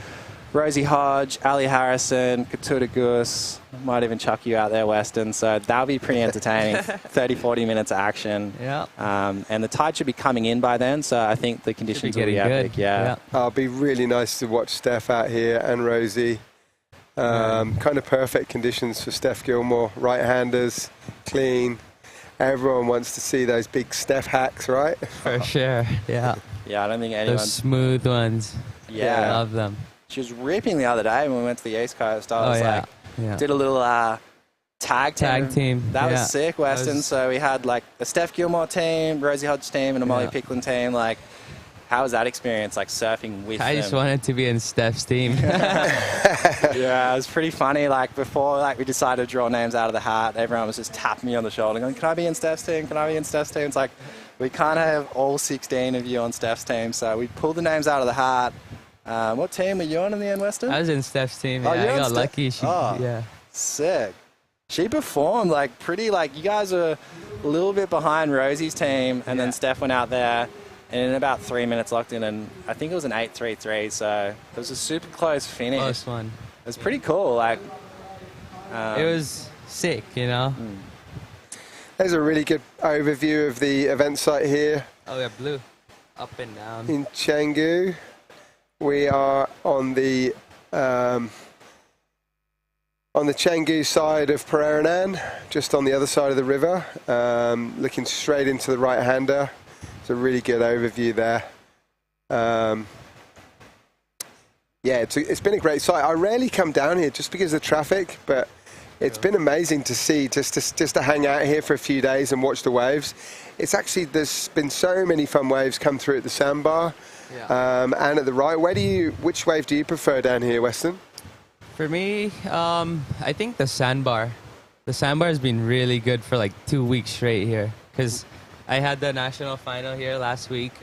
Rosie Hodge, Ali Harrison, Katuta Goose, might even chuck you out there, Weston. So that'll be pretty entertaining. 30, 40 minutes of action. Yeah. And the tide should be coming in by then, so I think the conditions will be epic. Yeah. It'll be really nice to watch Steph out here and Rosie. Kind of perfect conditions for Steph Gilmore. Right-handers, clean. Everyone wants to see those big Steph hacks, right? For sure, yeah. Yeah, I don't think anyone... Those smooth ones. Yeah. I love them. She was ripping the other day when we went to the East Coast. I was did a little tag team. That was sick, Weston. So we had like a Steph Gilmore team, Rosie Hodge team, and a Molly Picklam team. Like, How was that experience, like surfing with I them? just wanted to be in Steph's team. Yeah, it was pretty funny. Like before, like we decided to draw names out of the hat, everyone was just tapping me on the shoulder going, can I be in Steph's team? Can I be in Steph's team? It's like, we can't have all 16 of you on Steph's team. So we pulled the names out of the hat. What team were you on in the end, Weston? I was in Steph's team. Oh, Yeah, you're I on got lucky. Oh, sick. She performed like pretty, like you guys were a little bit behind Rosie's team, and then Steph went out there and in about 3 minutes locked in, and I think it was an 8-3-3, so it was a super close finish. Close one. It was pretty cool. Like it was sick, you know. There's a really good overview of the event site here. Oh yeah, blue, up and down. In Canggu. We are on the Canggu side of Peraranan, just on the other side of the river, looking straight into the right-hander. It's a really good overview there. Yeah, it's been a great site. I rarely come down here just because of the traffic, but it's been amazing to see, just to hang out here for a few days and watch the waves. It's actually, there's been so many fun waves come through at the sandbar and at the right. Which wave do you prefer down here, Weston? For me, I think the sandbar. The sandbar has been really good for like 2 weeks straight here, because I had the national final here last week,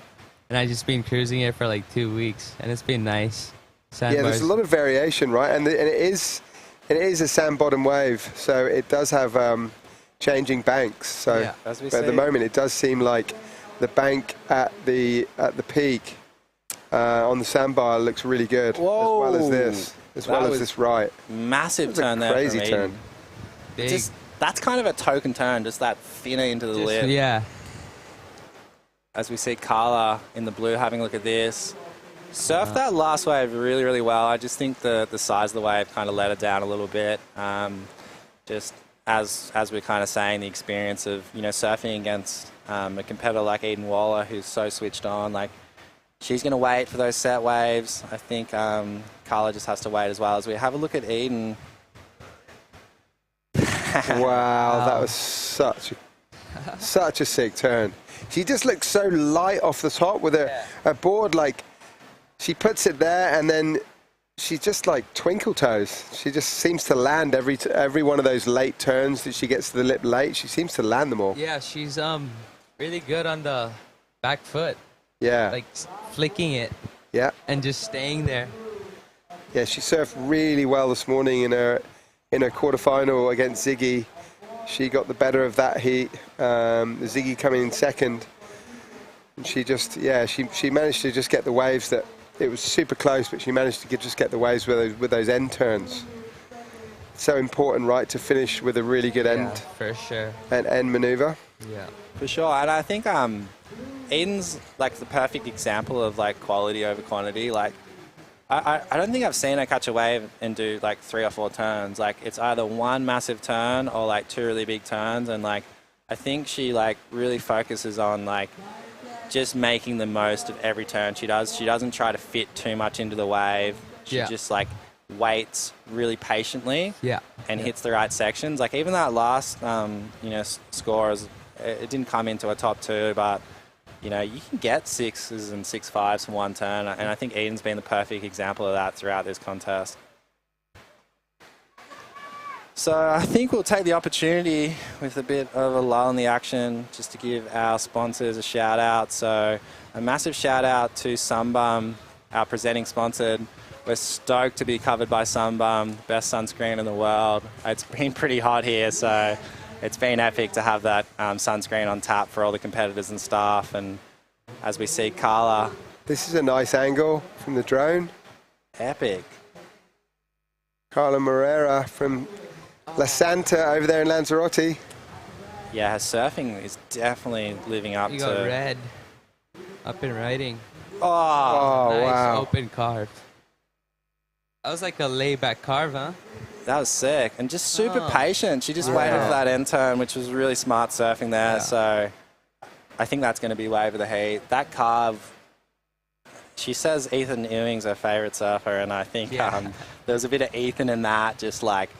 and I just been cruising it for like 2 weeks, and it's been nice. Yeah, there's a lot of variation, right? And it is a sand bottom wave, so it does have changing banks. So as we but at the moment, it does seem like the bank at the peak on the sandbar looks really good. Whoa. As well as this right. Massive That was turn a there. crazy turn. That's kind of a token turn, just that thinner into the lip. Yeah. As we see Carla in the blue having a look at this. Surfed that last wave really, really well. I just think the size of the wave kind of let it down a little bit. Just as we're kind of saying, the experience of, you know, surfing against a competitor like Eden Waller, who's so switched on. Like, she's going to wait for those set waves. I think Carla just has to wait as well. As we have a look at Eden. Wow, that was such a sick turn. She just looks so light off the top with her board, like, she puts it there and then she just like twinkle toes. She just seems to land every one of those late turns that she gets to the lip late. She seems to land them all. Yeah, she's really good on the back foot. Yeah. Like flicking it. Yeah. And just staying there. Yeah, she surfed really well this morning in her quarterfinal against Ziggy. She got the better of that heat. Ziggy coming in second. And she just, she managed to just get the waves that. It was super close, but she managed to just get the waves with those end turns. So important, right, to finish with a really good end. For sure. And end maneuver. Yeah. For sure, and I think Eden's like the perfect example of like quality over quantity. Like, I don't think I've seen her catch a wave and do like 3 or 4 turns. Like, it's either one massive turn or like 2 really big turns, and like I think she like really focuses on like just making the most of every turn she does. She doesn't try to fit too much into the wave. She just like waits really patiently and hits the right sections. Like even that last score, it didn't come into a top 2, but you know, you can get 6s and 6.5s from one turn, and I think Eden's been the perfect example of that throughout this contest. So I think we'll take the opportunity with a bit of a lull in the action just to give our sponsors a shout out. So a massive shout out to Sunbum, our presenting sponsor. We're stoked to be covered by Sunbum, best sunscreen in the world. It's been pretty hot here, so it's been epic to have that sunscreen on tap for all the competitors and staff. And as we see Carla. This is a nice angle from the drone. Epic. Carla Moreira from La Santa over there in Lanzarote. Yeah, her surfing is definitely living up to... You got red. Up and riding. Oh, nice wow. Open carve. That was like a layback carve, huh? That was sick. And just super patient. She just waited for that end turn, which was really smart surfing there. Yeah. So I think that's going to be wave of the heat. That carve... She says Ethan Ewing's her favourite surfer, and I think there was a bit of Ethan in that, just like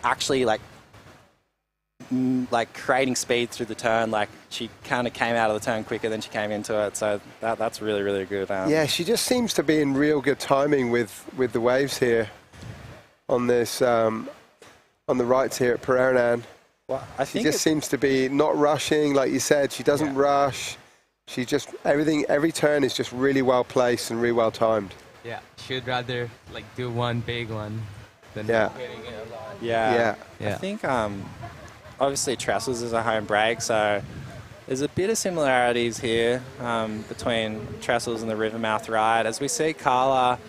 actually like like creating speed through the turn. Like she kind of came out of the turn quicker than she came into it. So that's really, really good. Yeah, she just seems to be in real good timing with the waves here on this on the rights here at Pereiranan. Well, I she think just seems to be not rushing, like you said. She doesn't rush. She just every turn is just really well placed and really well timed. Yeah, she'd rather like do one big one than hitting it a lot. Yeah. Yeah. I think obviously Trestles is a home break, so there's a bit of similarities here between Trestles and the Rivermouth ride. As we see Carla,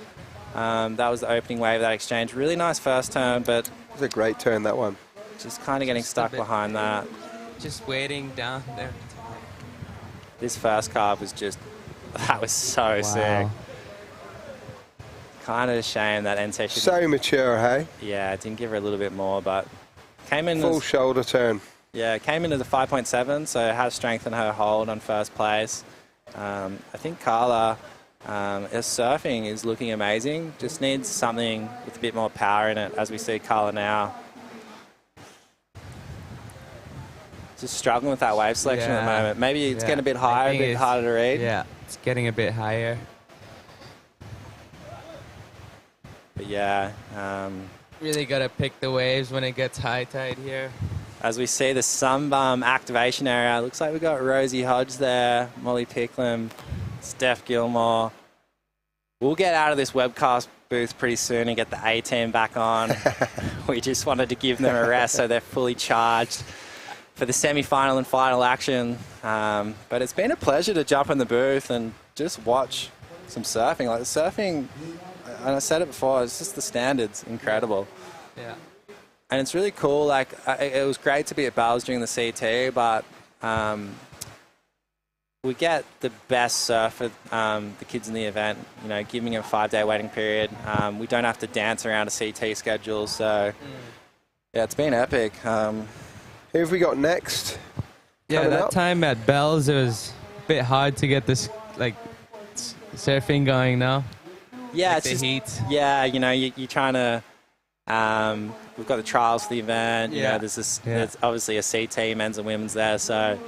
that was the opening wave of that exchange. Really nice first turn, but it was a great turn, that one. Just kind of getting stuck behind that. Just waiting down there. This first carve was just, that was so sick. Kind of a shame that NC should... So mature, hey? Yeah, didn't give her a little bit more, but came in... Full shoulder turn. Yeah, came into the 5.7, so has strengthened her hold on first place. I think Carla, her surfing is looking amazing. Just needs something with a bit more power in it, as we see Carla now. Just struggling with that wave selection at the moment. Maybe it's getting a bit higher, a bit harder to read. Yeah, it's getting a bit higher. But yeah. Really got to pick the waves when it gets high tide here. As we see the Sunbum activation area, looks like we've got Rosie Hodge there, Molly Picklam, Steph Gilmore. We'll get out of this webcast booth pretty soon and get the A-team back on. We just wanted to give them a rest so they're fully charged for the semi-final and final action. But it's been a pleasure to jump in the booth and just watch some surfing. Like the surfing, and I said it before, it's just the standards, incredible. Yeah. And it's really cool. Like it was great to be at Bali during the CT, but we get the best surf for the kids in the event, you know, giving them a 5-day waiting period. We don't have to dance around a CT schedule. So, yeah, it's been epic. Who have we got next? Yeah, that time at Bell's, it was a bit hard to get this, like, surfing going now. Yeah, like it's the just, heat. Yeah, you know, you're trying to... we've got the trials for the event. You know, there's obviously a CT, men's and women's there. So,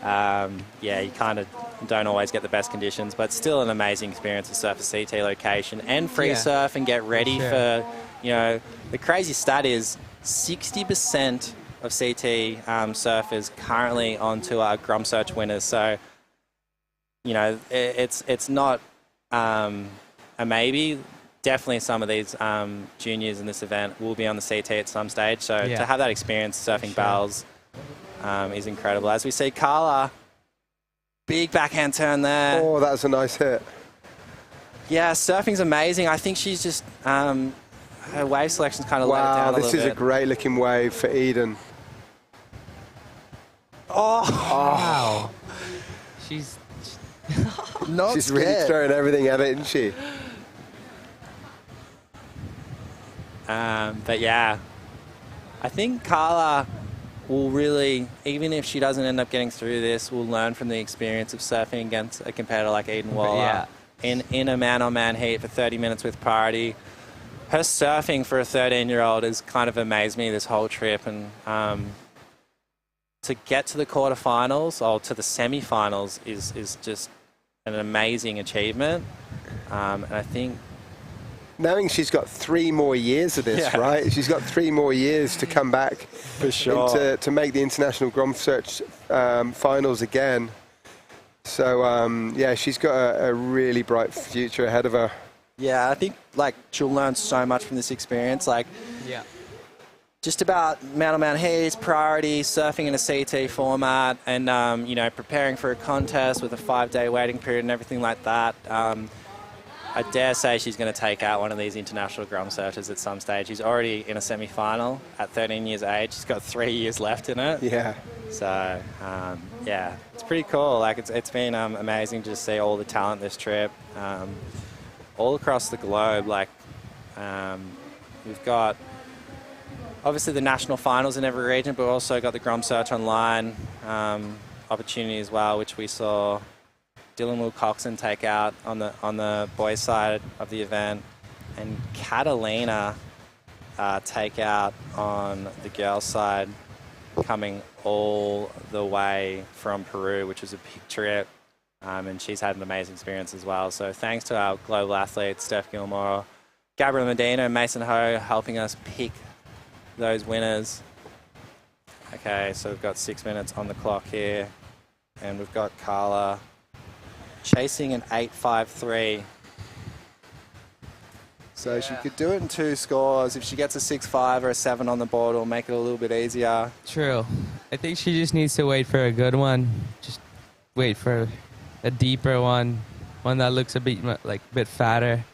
yeah, you kind of don't always get the best conditions, but still an amazing experience to surf a CT location and free surf and get ready for, you know, the crazy stat is 60% of CT surfers currently on tour are GromSearch winners. So, you know, it's not a maybe. Definitely some of these juniors in this event will be on the CT at some stage. So to have that experience surfing barrels is incredible. As we see Carla, big backhand turn there. Oh, that's a nice hit. Yeah, surfing's amazing. I think she's just, her wave selection's kind of let it down a little bit. Wow, this is a great looking wave for Eden. Wow. She's not She's scared. really throwing everything at it, isn't she? But yeah, I think Carla will really, even if she doesn't end up getting through this, will learn from the experience of surfing against a competitor like Eden Waller in a man-on-man heat for 30 minutes with priority. Her surfing for a 13-year-old has kind of amazed me this whole trip, and to get to the quarterfinals or to the semi-finals is just an amazing achievement, and I think knowing she's got 3 more years of this, right? She's got 3 more years to come back for sure to make the International GromSearch finals again. So yeah, she's got a really bright future ahead of her. Yeah, I think like she'll learn so much from this experience. Like, just about man-on-man heats, priority, surfing in a CT format, and you know, preparing for a contest with a 5-day waiting period and everything like that. I dare say she's going to take out one of these international GromSearchers at some stage. She's already in a semi-final at 13 years age. She's got 3 years left in it. Yeah. So, yeah, it's pretty cool. Like, it's been amazing to see all the talent this trip, all across the globe. Like, we've got obviously the national finals in every region, but also got the GromSearch Online opportunity as well, which we saw Dylan Will-Coxon take out on the boys' side of the event, and Catalina take out on the girls' side. coming all the way from Peru, which was a big trip. And she's had an amazing experience as well. So thanks to our global athletes, Steph Gilmore, Gabriel Medina, and Mason Ho, helping us pick those winners. Okay, so we've got 6 minutes on the clock here. And we've got Carla chasing an 8.53. So she could do it in 2 scores. If she gets a 6.5 or a 7 on the board, it'll make it a little bit easier. True. I think she just needs to wait for a good one. Just wait for a deeper one that looks a bit fatter,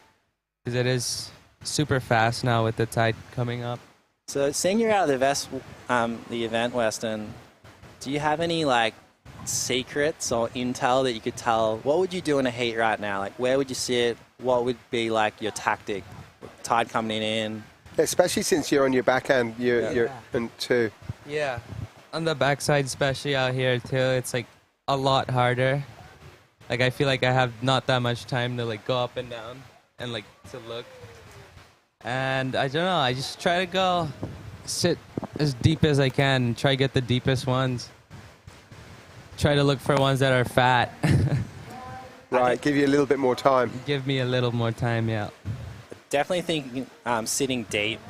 because it is super fast now with the tide coming up. So seeing you're out of the event, Weston, do you have any secrets or intel that you could tell? What would you do in a heat right now? Where would you sit? What would be your tactic? Tide coming in, especially since you're on your backhand, you're in 2. Yeah, on the backside, especially out here too, it's a lot harder. I feel like I have not that much time to go up and down and to look. And I don't know, I just try to go sit as deep as I can, try to get the deepest ones. Try to look for ones that are fat. Right, give you a little bit more time. Give me a little more time, yeah. Definitely think sitting deep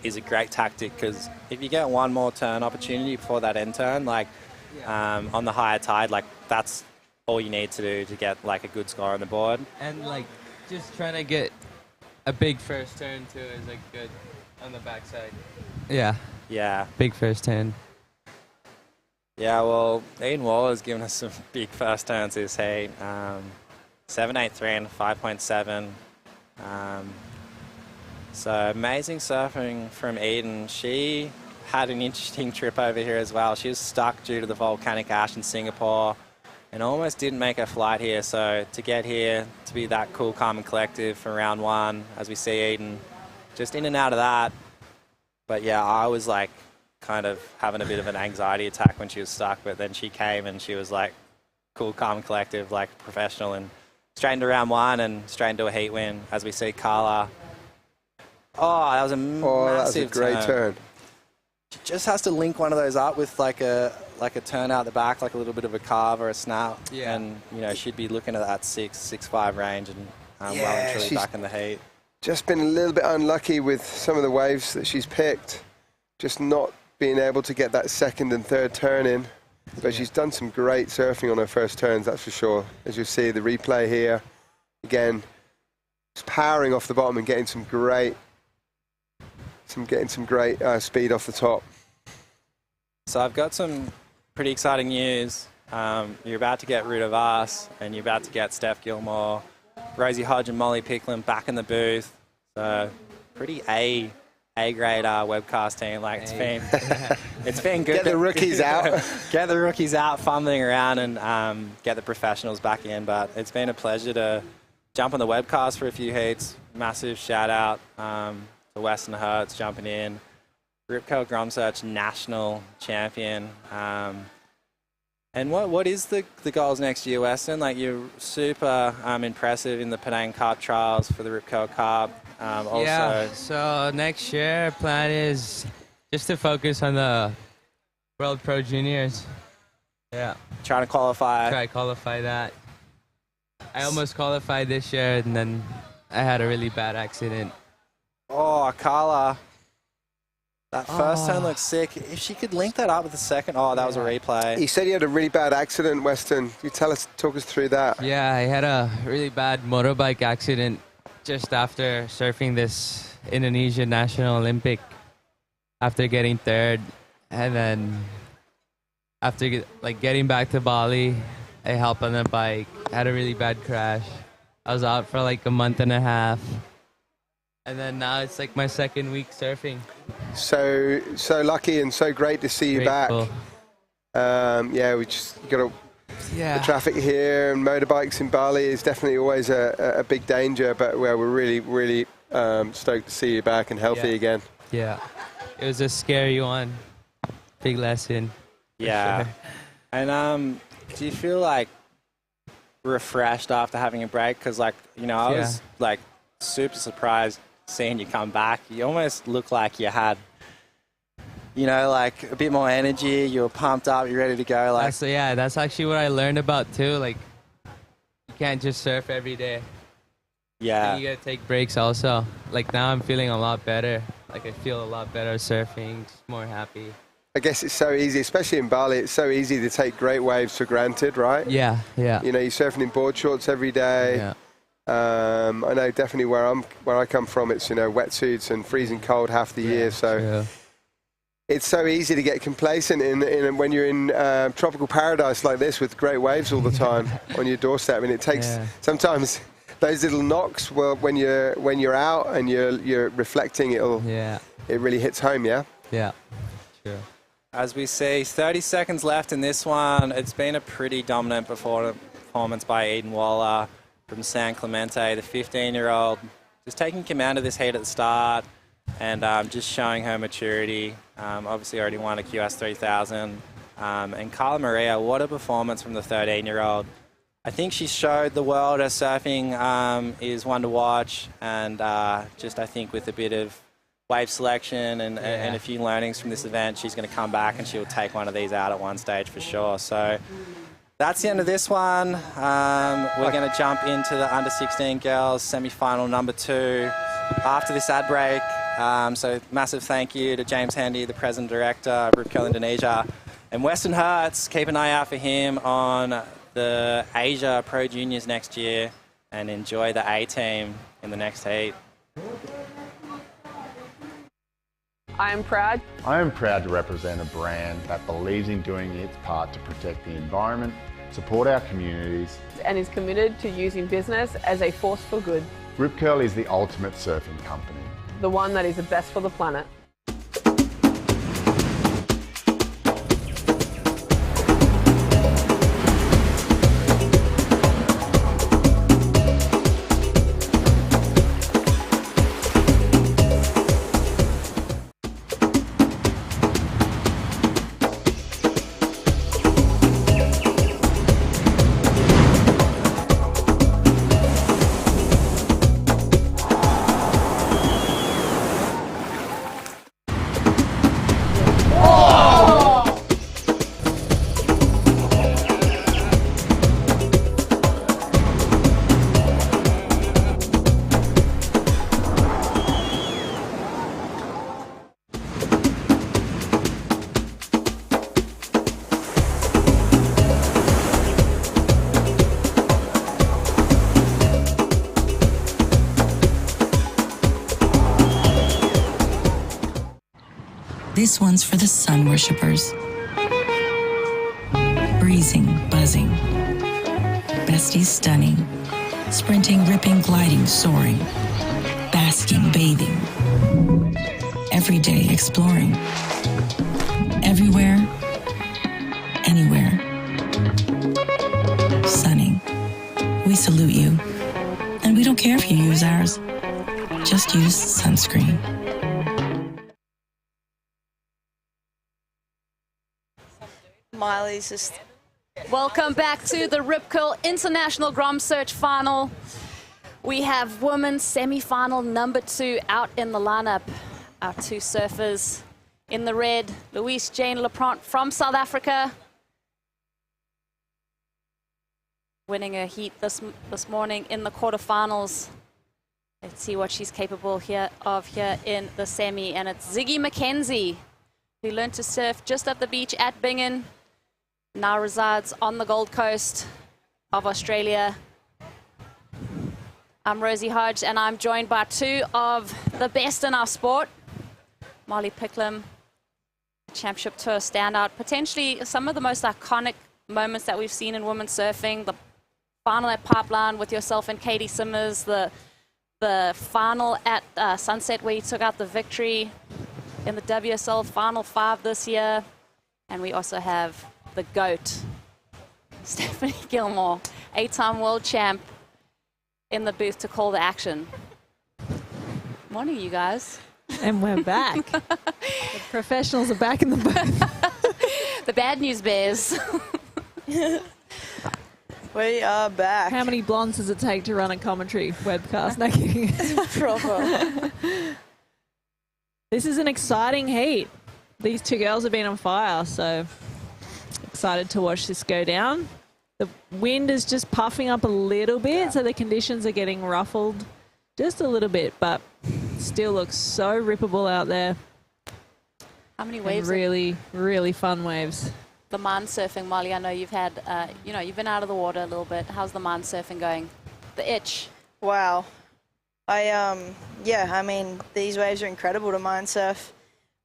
is a great tactic, because if you get one more turn opportunity before that end turn, on the higher tide, that's all you need to do to get a good score on the board. And just trying to get a big first turn too is good on the backside. Yeah. Yeah. Big first turn. Yeah, well, Ian Waller's given us some big first turns this heat. 7.83 and 5.7. So amazing surfing from Eden. She had an interesting trip over here as well. She was stuck due to the volcanic ash in Singapore and almost didn't make her flight here. So to get here, to be that cool, calm and collective for round 1, as we see Eden just in and out of that. But yeah, I was kind of having a bit of an anxiety attack when she was stuck, but then she came and she was cool, calm and collective, professional, and straight into round 1 and straight into a heat win, as we see Carla. Oh, that was a massive great turn. She just has to link one of those up with a turn out the back, a little bit of a carve or a snap. Yeah. And, she'd be looking at that 6.5 range and well and truly back in the heat. Just been a little bit unlucky with some of the waves that she's picked. Just not being able to get that second and third turn in. But she's done some great surfing on her first turns, that's for sure. As you see, the replay here, again, just powering off the bottom and getting some great speed off the top. So I've got some pretty exciting news. You're about to get rid of us, and you're about to get Steph Gilmore, Rosie Hodge and Molly Picklin back in the booth. So pretty A-grade webcast team. It's been good. Get the rookies out. Get the rookies out, fumbling around, and get the professionals back in. But it's been a pleasure to jump on the webcast for a few heats. Massive shout out to Weston Hertz jumping in. Rip Curl GromSearch national champion. And what is the goals next year, Weston? You're super impressive in the Penang Cup trials for the Rip Curl Cup. Yeah, so next year, plan is just to focus on the World Pro Juniors. Yeah. Try to qualify that. I almost qualified this year, and then I had a really bad accident. Oh, Carla. That first turn looks sick. If she could link that up with the second, that was a replay. You said you had a really bad accident, Weston. You talk us through that. Yeah, I had a really bad motorbike accident just after surfing this Indonesia National Olympic, after getting third, and then after getting back to Bali, I helped on the bike, had a really bad crash. I was out for a month and a half, and then now it's my second week surfing. So lucky and so great to see you back. We just got the traffic here and motorbikes in Bali is definitely always a big danger, but we're really, really stoked to see you back and healthy again. Yeah, it was a scary one. Big lesson. Yeah. Sure. And do you feel refreshed after having a break? Because I was super surprised seeing you come back. You almost look like you had you know, like a bit more energy, you're pumped up, you're ready to go. Like, that's actually what I learned about too. Like, you can't just surf every day. Yeah. You gotta take breaks also. Like now I'm feeling a lot better. Like I feel a lot better surfing, just more happy. I guess it's so easy, especially in Bali, it's so easy to take great waves for granted, right? Yeah. You know, you're surfing in board shorts every day. Yeah. I know definitely where I come from, it's, you know, wetsuits and freezing cold half the year. So it's so easy to get complacent when you're in tropical paradise like this with great waves all the time on your doorstep. And it takes sometimes those little knocks. Well, when you're out and you're reflecting, it really hits home. Yeah. Yeah. Sure. As we see, 30 seconds left in this one. It's been a pretty dominant performance by Eden Waller from San Clemente, the 15-year-old, just taking command of this heat at the start and just showing her maturity. Obviously already won a QS 3000. And Carla Maria, what a performance from the 13-year-old. I think she showed the world her surfing is one to watch, and just I think with a bit of wave selection and a few learnings from this event, she's going to come back and she'll take one of these out at one stage for sure. So that's the end of this one. We're going to jump into the under-16 girls semi-final number 2 after this ad break. So massive thank you to James Handy, the President Director of Rip Curl Indonesia, and Weston Hertz. Keep an eye out for him on the Asia Pro Juniors next year, and enjoy the A-team in the next heat. I am proud. I am proud to represent a brand that believes in doing its part to protect the environment, support our communities, And is committed to using business as a force for good. Rip Curl is the ultimate surfing company. The one that is the best for the planet. This one's for the sun worshippers. Breezing, buzzing. Besties stunning. Sprinting, ripping, gliding, soaring. Basking, bathing. Every day exploring. Everywhere, anywhere. Sunning. We salute you. And we don't care if you use ours. Just use sunscreen. Miley's just... Welcome back to the Rip Curl International GromSearch final. We have women's semi-final number 2 out in the lineup. Our 2 surfers in the red, Louise Jane Laprant from South Africa, winning her heat this morning in the quarterfinals. Let's see what she's capable of here in the semi. And it's Ziggy McKenzie, who learned to surf just at the beach at Bingen, now resides on the Gold Coast of Australia. I'm Rosie Hodge, and I'm joined by 2 of the best in our sport. Molly Picklum, Championship Tour standout, potentially some of the most iconic moments that we've seen in women's surfing. The final at Pipeline with yourself and Katie Simmers, the final at Sunset where you took out the victory in the WSL Final 5 this year. And we also have the GOAT, Steph Gilmore, 8-time world champ, in the booth to call the action. Morning, you guys. And we're back. The professionals are back in the booth. The bad news bears. We are back. How many blondes does it take to run a commentary webcast? No kidding. Proper. This is an exciting heat. these two girls have been on fire, so excited to watch this go down. The wind is just puffing up a little bit, so the conditions are getting ruffled just a little bit, but still looks so rippable out there. How many waves? Really, really fun waves. The man surfing, Molly, I know you've had, you've been out of the water a little bit. How's the man surfing going? The itch. Wow. I mean, these waves are incredible to mind surf.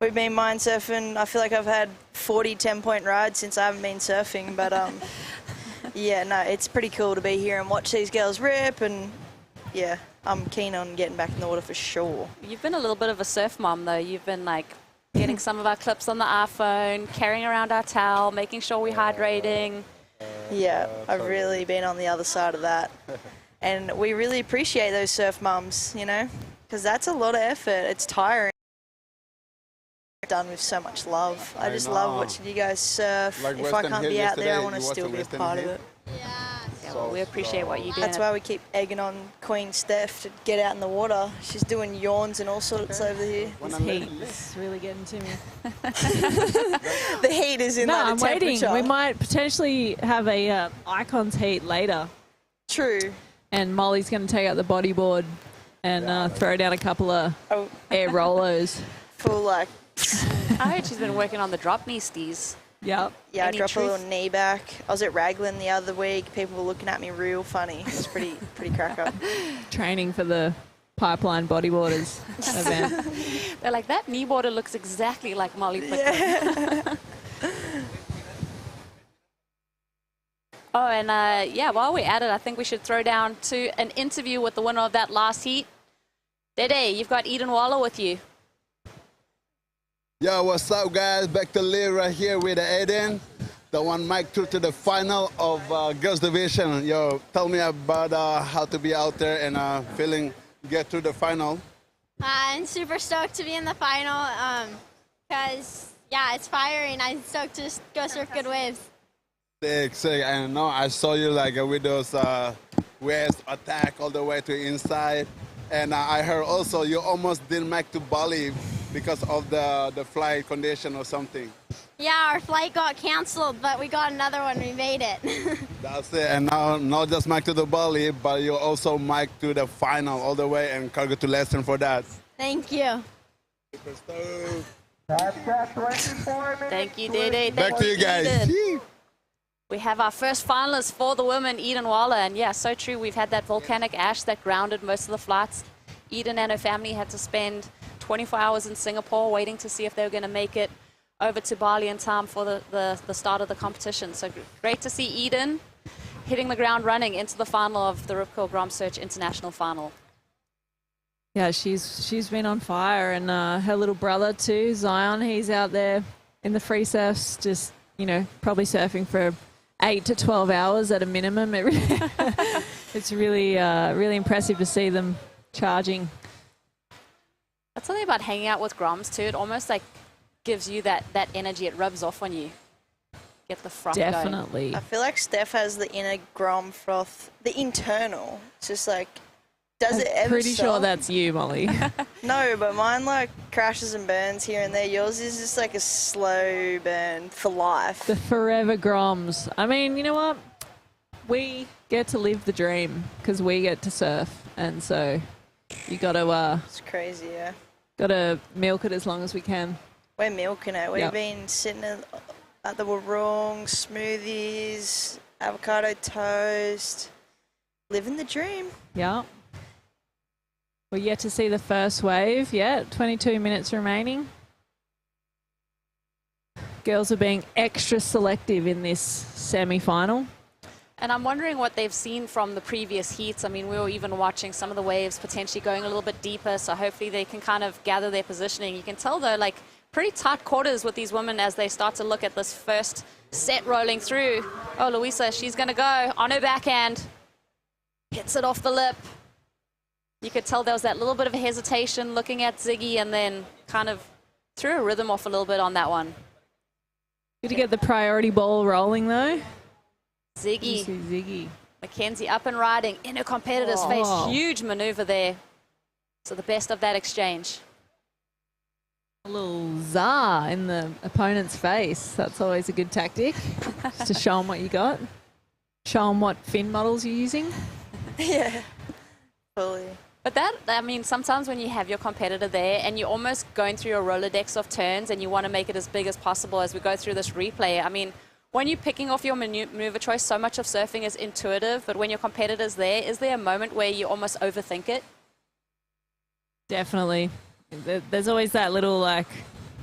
We've been mind surfing. I feel like I've had 40 10-point rides since I haven't been surfing, but yeah, no, it's pretty cool to be here and watch these girls rip, and yeah, I'm keen on getting back in the water for sure. You've been a little bit of a surf mom, though. You've been like getting some of our clips on the iPhone, carrying around our towel, making sure we're hydrating. Yeah, I've really been on the other side of that. And we really appreciate those surf mums, you know, because that's a lot of effort. It's tiring. Done with so much love. I just love watching you guys surf. Like if I can't be out there, I want to still be a part of it. Yeah, well, we appreciate what you do. That's why we keep egging on Queen Steph to get out in the water. She's doing yawns and all sorts over here. This heat is really getting to me. The heat is in I'm the waiting. temperature. We might potentially have a Icons heat later. True. And Molly's going to take out the bodyboard and throw down a couple of air rollers. Full like. I heard she's been working on the drop knee stees. Yep. Yeah, I Any dropped a truth? little knee back. I was at Raglan the other week. People were looking at me real funny. It was pretty cracker. Training for the Pipeline Bodyboarders event. They're like, that kneeboarder looks exactly like Molly Pickett. Oh, and while we're at it, I think we should throw down to an interview with the winner of that last heat. Dede, you've got Eden Waller with you. Yo, what's up, guys? Back to live right here with Aiden, the one Mike through to the final of girls division. Yo, tell me about how to be out there and get through the final. I'm super stoked to be in the final because, it's fiery and I'm stoked to just go surf good waves. Sick. I know I saw you like with those waves attack all the way to inside. And I heard also you almost didn't make to Bali because of the flight condition or something. Yeah, our flight got canceled, but we got another one. We made it. That's it. And now not just make to the Bali, but you also make to the final all the way, and congratulations for that. Thank you. Thank you, Dede. Back to you guys. Eden. We have our first finalist for the women, Eden Waller. And yeah, so true. We've had that volcanic ash that grounded most of the flights. Eden and her family had to spend 24 hours in Singapore waiting to see if they were going to make it over to Bali in time for the start of the competition. So great to see Eden hitting the ground running into the final of the Rip Curl GromSearch International Final. Yeah, she's been on fire, and her little brother too, Zion, he's out there in the free surfs, just, probably surfing for 8 to 12 hours at a minimum. It's really, really impressive to see them charging. That's something about hanging out with Groms too. It almost like gives you that energy. It rubs off on you. Get the froth Definitely. going. I feel like Steph has the inner Grom froth, the internal. It's just like, does it ever Pretty stop? sure that's you, Molly. No, but mine like crashes and burns here and there. Yours is just like a slow burn for life. The forever Groms. I mean, you know what? We get to live the dream because we get to surf, and so you got to It's crazy, yeah. got to milk it as long as we can. We're milking it. We've Yep. been sitting at the Warong, smoothies, avocado toast, living the dream. Yeah. We're yet to see the first wave yet. 22 minutes remaining. Girls are being extra selective in this semi-final. And I'm wondering what they've seen from the previous heats. I mean, we were even watching some of the waves potentially going a little bit deeper, so hopefully they can kind of gather their positioning. You can tell, though, like pretty tight quarters with these women as they start to look at this first set rolling through. Oh, Louisa, she's going to go on her backhand. Hits it off the lip. You could tell there was that little bit of a hesitation looking at Ziggy, and then kind of threw a rhythm off a little bit on that one. Good to get the priority ball rolling, though. Ziggy. Mackenzie up and riding in her competitor's face. Huge maneuver there. So the best of that exchange. A little za in the opponent's face. That's always a good tactic. Just to show them what you got. Show them what fin models you're using. Yeah, fully. But that, I mean, sometimes when you have your competitor there and you're almost going through your Rolodex of turns and you want to make it as big as possible as we go through this replay, I mean, when you're picking off your maneuver choice, so much of surfing is intuitive, but when your competitor's there, is there a moment where you almost overthink it? Definitely. There's always that little, like,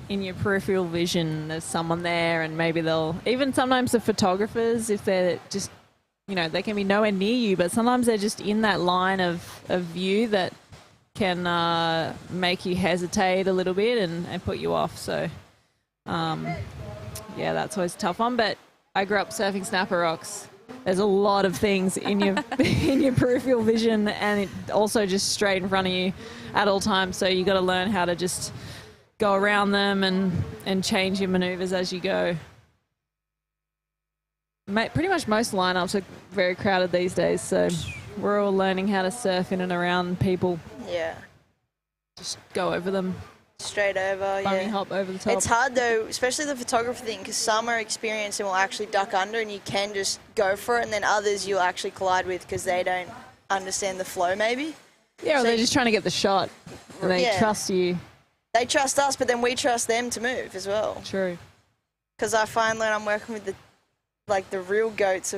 in your peripheral vision, there's someone there, and maybe they'll, even sometimes the photographers, if they're just, you know, they can be nowhere near you, but sometimes they're just in that line of view that can make you hesitate a little bit and put you off. So, yeah, that's always a tough one. But I grew up surfing snapper rocks. There's a lot of things in your in your peripheral vision, and it also just straight in front of you at all times. So you got to learn how to just go around them and change your maneuvers as you go. Pretty much most lineups are very crowded these days, so we're all learning how to surf in and around people. Yeah. Just go over them. Straight over, Bunny hop over the top. It's hard though, especially the photography thing, because some are experienced and will actually duck under and you can just go for it, and then others you'll actually collide with because they don't understand the flow maybe. Yeah, or they're just trying to get the shot and they trust you. They trust us, but then we trust them to move as well. True. Because I find when I'm working with the real goats,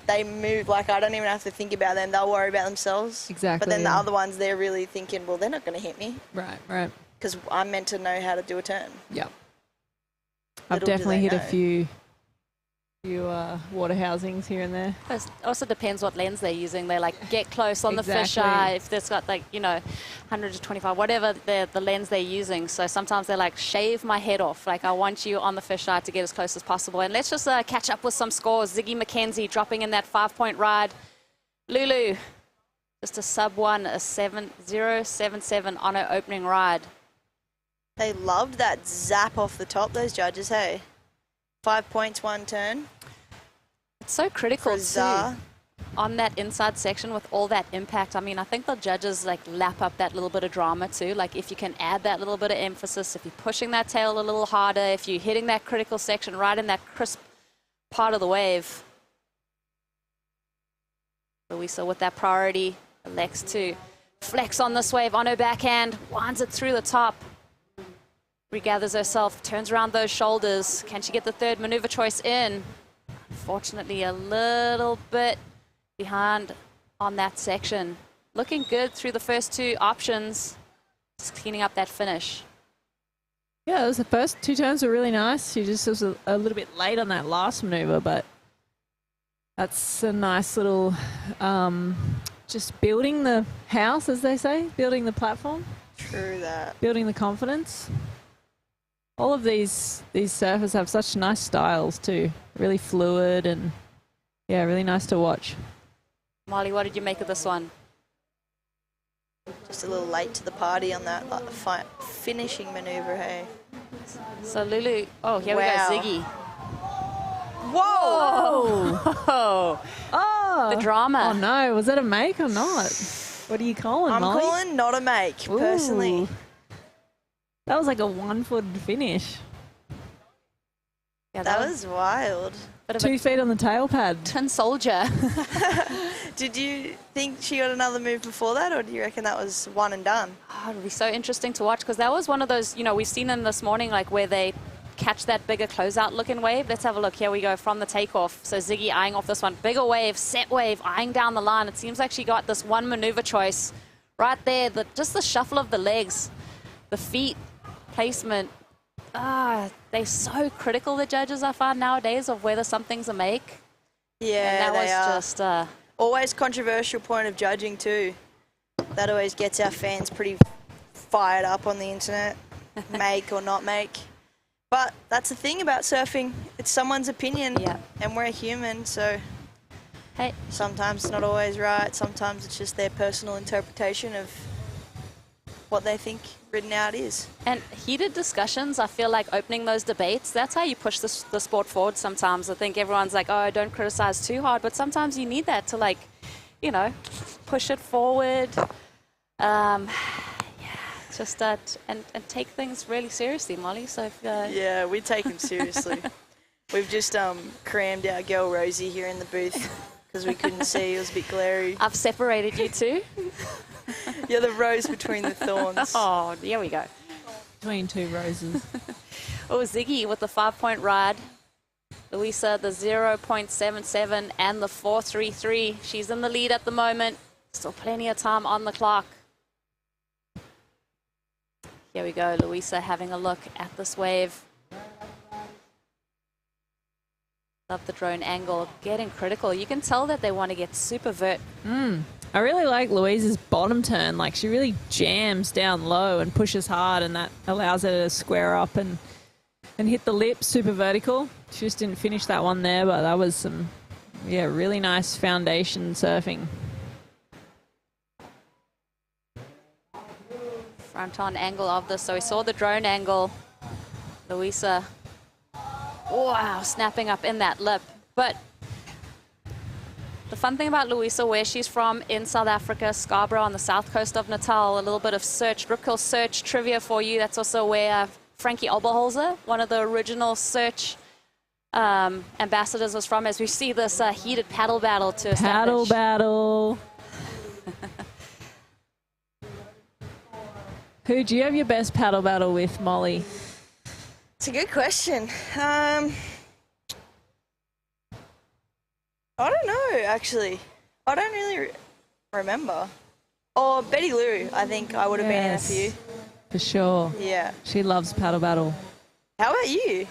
they move, like I don't even have to think about them, they'll worry about themselves. Exactly. But then the other ones, they're really thinking, well, they're not going to hit me. Right. Because I'm meant to know how to do a turn. Yep. I've definitely hit a few water housings here and there. It also depends what lens they're using. They like get close on the fisheye if there's got like, you know, 100 to 25, whatever the lens they're using. So sometimes they're like, shave my head off. Like I want you on the fisheye to get as close as possible. And let's just catch up with some scores. Ziggy McKenzie dropping in that 5-point ride. Lulu, just a sub 1, a 7.077 on her opening ride. They loved that zap off the top, those judges, hey? 5 points, 1 turn. It's so critical too on that inside section with all that impact. I mean, I think the judges like lap up that little bit of drama too. Like if you can add that little bit of emphasis, if you're pushing that tail a little harder, if you're hitting that critical section right in that crisp part of the wave. Louisa with that priority elects to flex on this wave on her backhand, winds it through the top. Regathers herself, turns around those shoulders. Can she get the third maneuver choice in? Unfortunately, a little bit behind on that section. Looking good through the first 2 options. Just cleaning up that finish. Yeah, the first 2 turns were really nice. She just was a little bit late on that last maneuver, but that's a nice little, just building the house, as they say, building the platform. True that. Building the confidence. All of these surfers have such nice styles too. Really fluid and, yeah, really nice to watch. Molly, what did you make of this one? Just a little late to the party on that finishing maneuver, hey? So Lulu, oh, here we go, Ziggy. Whoa! Oh, the drama. Oh no, was that a make or not? What are you calling, Molly? I'm calling not a make, personally. That was like a 1-foot finish. Yeah, that was wild. 2 feet on the tail pad. Tin soldier. Did you think she got another move before that, or do you reckon that was one and done? Oh, it'll be so interesting to watch because that was one of those, you know, we've seen them this morning, like where they catch that bigger closeout looking wave. Let's have a look. Here we go from the takeoff. So Ziggy eyeing off this one. Bigger wave, set wave, eyeing down the line. It seems like she got this one maneuver choice right there. Just the shuffle of the legs, the feet, placement. They're so critical, the judges, I find nowadays, of whether something's a make. Yeah, and that was just always controversial point of judging too. That always gets our fans pretty fired up on the internet, make or not make. But that's the thing about surfing. It's someone's opinion, and we're human, so hey, sometimes it's not always right. Sometimes it's just their personal interpretation of what they think written out is. And heated discussions, I feel like opening those debates, that's how you push the sport forward sometimes. I think everyone's like, oh, don't criticize too hard, but sometimes you need that to, like, you know, push it forward. Just and take things really seriously, Molly. So if, yeah, we take them seriously. We've just crammed our girl Rosie here in the booth because we couldn't see. It was a bit glary. I've separated you two. You're the rose between the thorns. Oh, here we go. Between two roses. Oh, Ziggy with the 5-point ride. Louisa, the 0.77 and the 4.33. She's in the lead at the moment. Still plenty of time on the clock. Here we go, Louisa having a look at this wave. Love the drone angle, getting critical. You can tell that they want to get super vert. I really like Louise's bottom turn. Like, she really jams down low and pushes hard, and that allows her to square up and hit the lip super vertical. She just didn't finish that one there, but that was some, yeah, really nice foundation surfing. Front on angle of this. So we saw the drone angle. Louisa, wow, snapping up in that lip. But the fun thing about Louisa, where she's from in South Africa, Scarborough on the south coast of Natal, a little bit of Rip Curl Search trivia for you. That's also where Frankie Oberholzer, one of the original Search ambassadors, was from, as we see this heated paddle battle to establish. Paddle battle. Who do you have your best paddle battle with, Molly? It's a good question. I don't know, actually. I don't really remember. Or Betty Lou, I think I would have been in a few. For sure. Yeah. She loves paddle battle. How about you?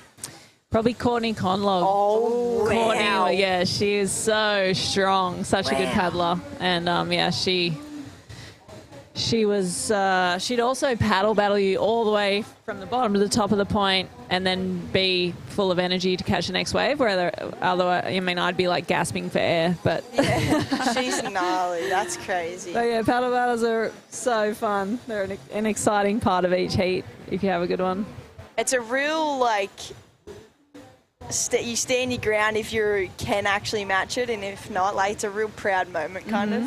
Probably Courtney Conlog. Oh, Courtney, wow. yeah, she is so strong, such a good paddler. And yeah, she was, she'd also paddle battle you all the way from the bottom to the top of the point and then be full of energy to catch the next wave, where otherwise, I mean, I'd be like gasping for air, but... Yeah, she's gnarly. That's crazy. But yeah, paddle battles are so fun. They're an exciting part of each heat if you have a good one. It's a real, like, you stand your ground if you can actually match it, and if not, like, it's a real proud moment, kind of.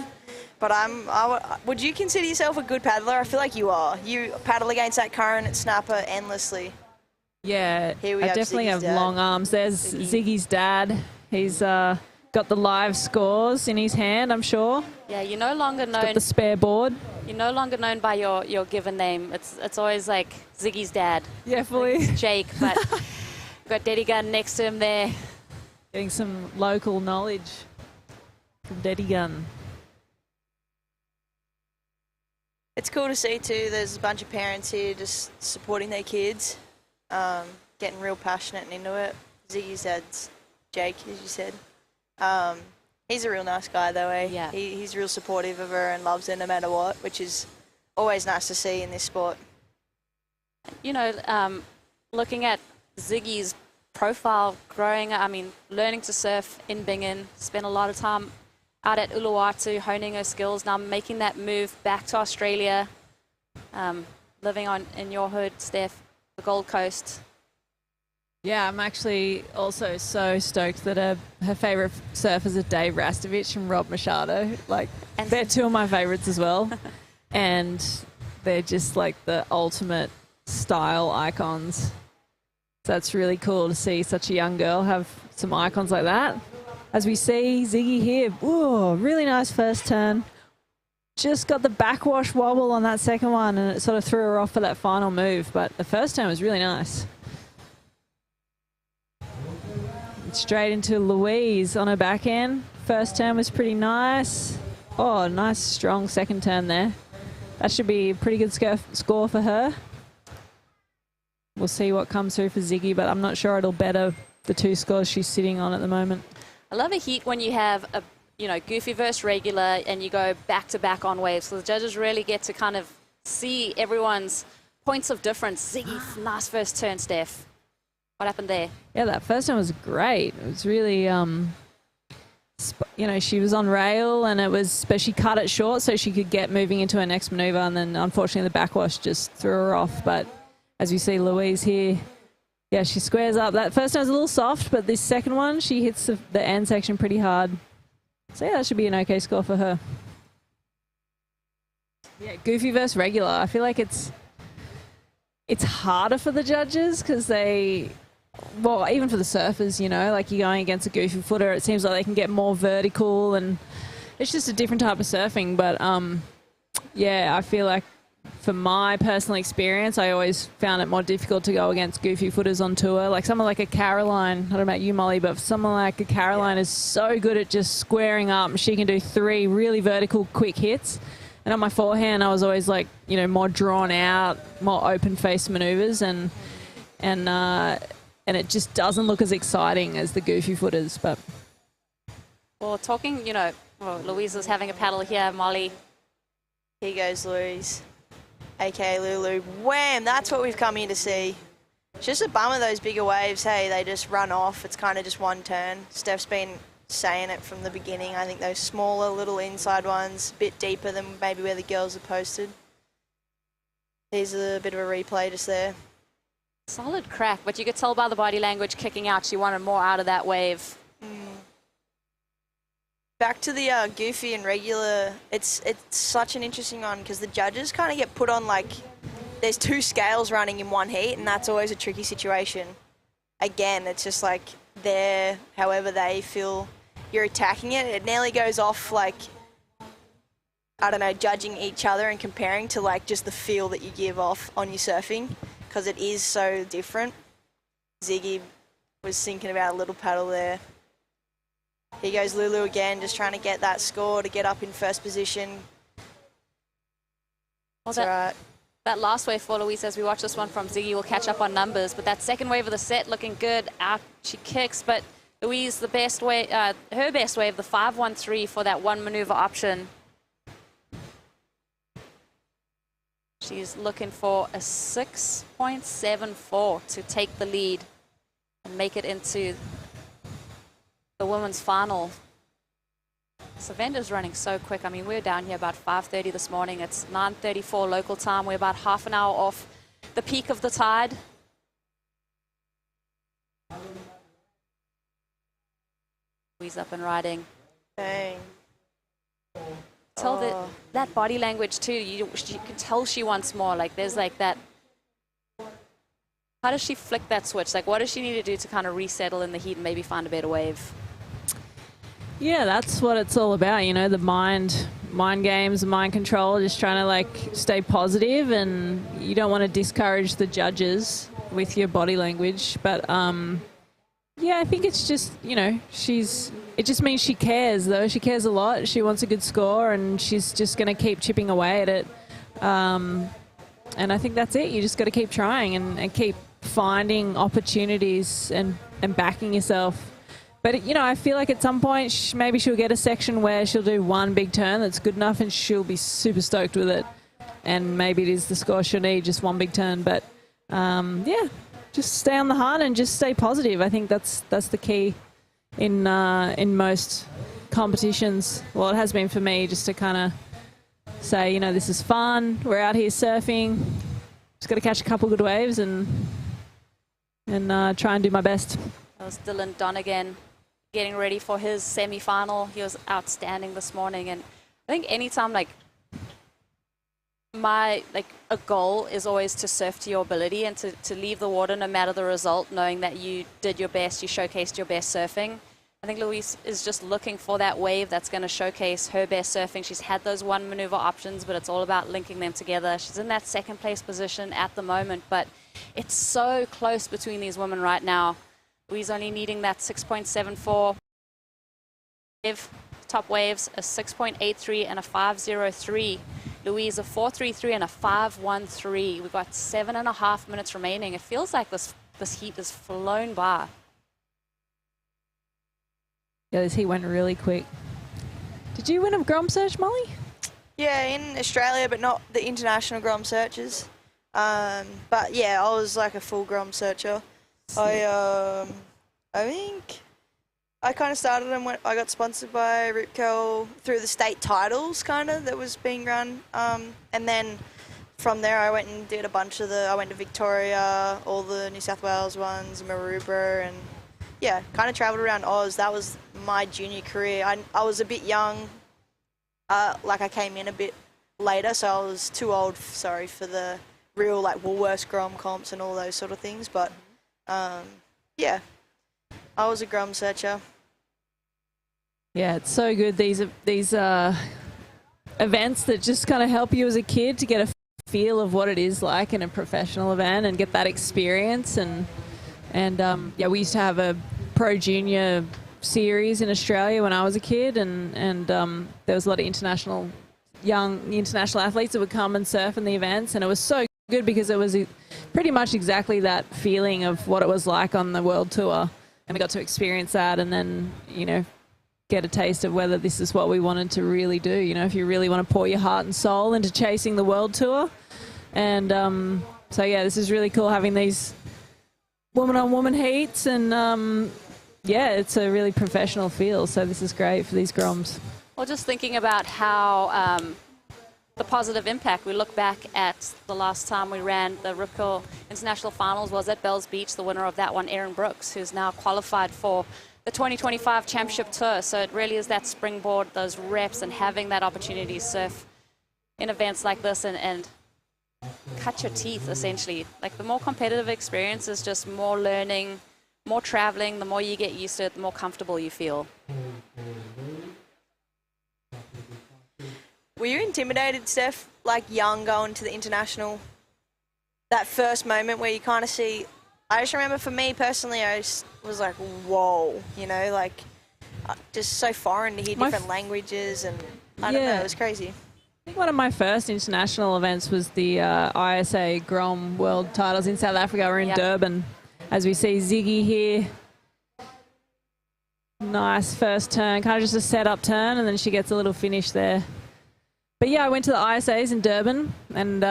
But would you consider yourself a good paddler? I feel like you are. You paddle against that current at snapper endlessly. Yeah, Here we I have definitely Ziggy's have dad. long arms. There's Ziggy's dad. He's got the live scores in his hand, I'm sure. Yeah, you're no longer known... Got the spare board. You're no longer known by your given name. It's always like Ziggy's dad. Yeah, fully. Like Jake, but we've got Daddy Gun next to him there. Getting some local knowledge from Daddy Gun. It's cool to see too. There's a bunch of parents here just supporting their kids, getting real passionate and into it. Ziggy's dad's Jake, as you said. He's a real nice guy though, eh? Yeah. He's real supportive of her and loves her no matter what, which is always nice to see in this sport. You know, looking at Ziggy's profile growing, I mean, learning to surf in Bingen, spent a lot of time out at Uluwatu, honing her skills, now making that move back to Australia, living in your hood, Steph, the Gold Coast. Yeah, I'm actually also so stoked that her favourite surfers are Dave Rastovich and Rob Machado. Like, they're two of my favourites as well. And they're just like the ultimate style icons. So it's really cool to see such a young girl have some icons like that. As we see Ziggy here, ooh, really nice first turn. Just got the backwash wobble on that second one, and it sort of threw her off for that final move. But the first turn was really nice. Straight into Louise on her backhand. First turn was pretty nice. Oh, nice strong second turn there. That should be a pretty good score for her. We'll see what comes through for Ziggy, but I'm not sure it'll better the two scores she's sitting on at the moment. I love a heat when you have a, goofy versus regular and you go back to back on waves. So the judges really get to kind of see everyone's points of difference. Ziggy, nice first turn, Steph. What happened there? Yeah, that first one was great. It was really, she was on rail but she cut it short so she could get moving into her next maneuver, and then unfortunately the backwash just threw her off. But as we see Louise here, yeah, she squares up. That first one was a little soft, but this second one, she hits the end section pretty hard. So yeah, that should be an okay score for her. Yeah, goofy versus regular. I feel like it's it's harder for the judges because they, well, even for the surfers, you know, like you're going against a goofy footer, it seems like they can get more vertical, and it's just a different type of surfing. But yeah, I feel like for my personal experience, I always found it more difficult to go against goofy footers on tour. Like someone like a Caroline, I don't know about you, Molly, but someone like a Caroline is so good at just squaring up. She can do 3 really vertical quick hits. And on my forehand, I was always like, you know, more drawn out, more open face maneuvers, and it just doesn't look as exciting as the goofy footers. But well, talking, you know, well, Louise is having a paddle here, Molly. Here goes Louise, aka Lulu. Wham! That's what we've come here to see. It's just a bummer, those bigger waves. Hey, they just run off. It's kind of just one turn. Steph's been saying it from the beginning. I think those smaller little inside ones, a bit deeper than maybe where the girls are posted. Here's a bit of a replay just there. Solid crack, but you could tell by the body language kicking out she wanted more out of that wave. Back to the goofy and regular, it's such an interesting one because the judges kind of get put on like there's 2 scales running in one heat, and that's always a tricky situation. Again, it's just like they're, however they feel you're attacking it. It nearly goes off like, I don't know, judging each other and comparing to like just the feel that you give off on your surfing, because it is so different. Ziggy was thinking about a little paddle there. Here goes Lulu again, just trying to get that score to get up in first position. Well, that's right. That last wave for Louise, as we watch this one from Ziggy, will catch up on numbers, but that second wave of the set looking good. Out she kicks, but Louise, the best wave, her best wave, the 5-1-3 for that one maneuver option. She's looking for a 6.74 to take the lead and make it into the women's final. Savenda's running so quick. I mean, we're down here about 5:30 this morning. It's 9:34 local time. We're about half an hour off the peak of the tide. Louise up and riding. Dang. Tell that body language too. You can tell she wants more. Like there's like that. How does she flick that switch? Like what does she need to do to kind of resettle in the heat and maybe find a better wave? yeah, that's what it's all about. You know, the mind games, mind control, just trying to like stay positive, and you don't want to discourage the judges with your body language. But yeah, I think it's just, you know, it just means she cares, though. She cares a lot. She wants a good score, and she's just going to keep chipping away at it. And I think that's it. You just got to keep trying and keep finding opportunities and backing yourself. But, you know, I feel like at some point maybe she'll get a section where she'll do one big turn that's good enough and she'll be super stoked with it. And maybe it is the score she'll need, just one big turn. But, yeah, just stay on the hunt and just stay positive. I think that's the key in most competitions. Well, it has been for me, just to kind of say, you know, this is fun. We're out here surfing. Just got to catch a couple good waves and try and do my best. That was Dylan Donegan getting ready for his semi-final. He was outstanding this morning, and I think anytime a goal is always to surf to your ability and to leave the water no matter the result, knowing that you did your best, you showcased your best surfing. I think Louise is just looking for that wave that's going to showcase her best surfing. She's had those one maneuver options, but it's all about linking them together. She's in that second place position at the moment, but it's so close between these women right now. Louise only needing that 6.74 wave, top waves, a 6.83 and a 5.03. Louise a 4.33 and a 5.13. We've got 7.5 minutes remaining. It feels like this heat has flown by. Yeah, this heat went really quick. Did you win a GromSearch, Molly? Yeah, in Australia, but not the international GromSearches. But yeah, I was like a full GromSearcher. I think I kind of started and I got sponsored by Rip Curl through the state titles kind of that was being run. And then from there I went and did a bunch of I went to Victoria, all the New South Wales ones, Maroubra, and yeah, kind of travelled around Oz. That was my junior career. I was a bit young, like I came in a bit later, so I was too old, for the real like Woolworths Grom comps and all those sort of things. But yeah, I was a GromSearcher. Yeah, it's so good. These events that just kind of help you as a kid to get a feel of what it is like in a professional event and get that experience. And yeah, we used to have a pro junior series in Australia when I was a kid, and there was a lot of young international athletes that would come and surf in the events, and it was so good because it was pretty much exactly that feeling of what it was like on the world tour, and we got to experience that, and then, you know, get a taste of whether this is what we wanted to really do, you know, if you really want to pour your heart and soul into chasing the world tour. And so yeah, this is really cool having these woman-on-woman heats, and yeah, it's a really professional feel, so this is great for these Groms. Well, just thinking about how the positive impact, we look back at the last time we ran the Rip Curl International Finals was at Bells Beach. The winner of that one, Erin Brooks, who's now qualified for the 2025 Championship Tour. So it really is that springboard, those reps, and having that opportunity to surf in events like this and cut your teeth, essentially. Like, the more competitive experience is just more learning, more traveling. The more you get used to it, the more comfortable you feel. Were you intimidated, Steph, like young, going to the international, that first moment where you kind of see, I just remember for me personally, I just was like, whoa, you know, like just so foreign to hear different languages, and I don't know, it was crazy. I think one of my first international events was the ISA Grom World Titles in South Africa. We're in Durban. As we see Ziggy here. Nice first turn, kind of just a set-up turn, and then she gets a little finish there. But yeah, I went to the ISAs in Durban, and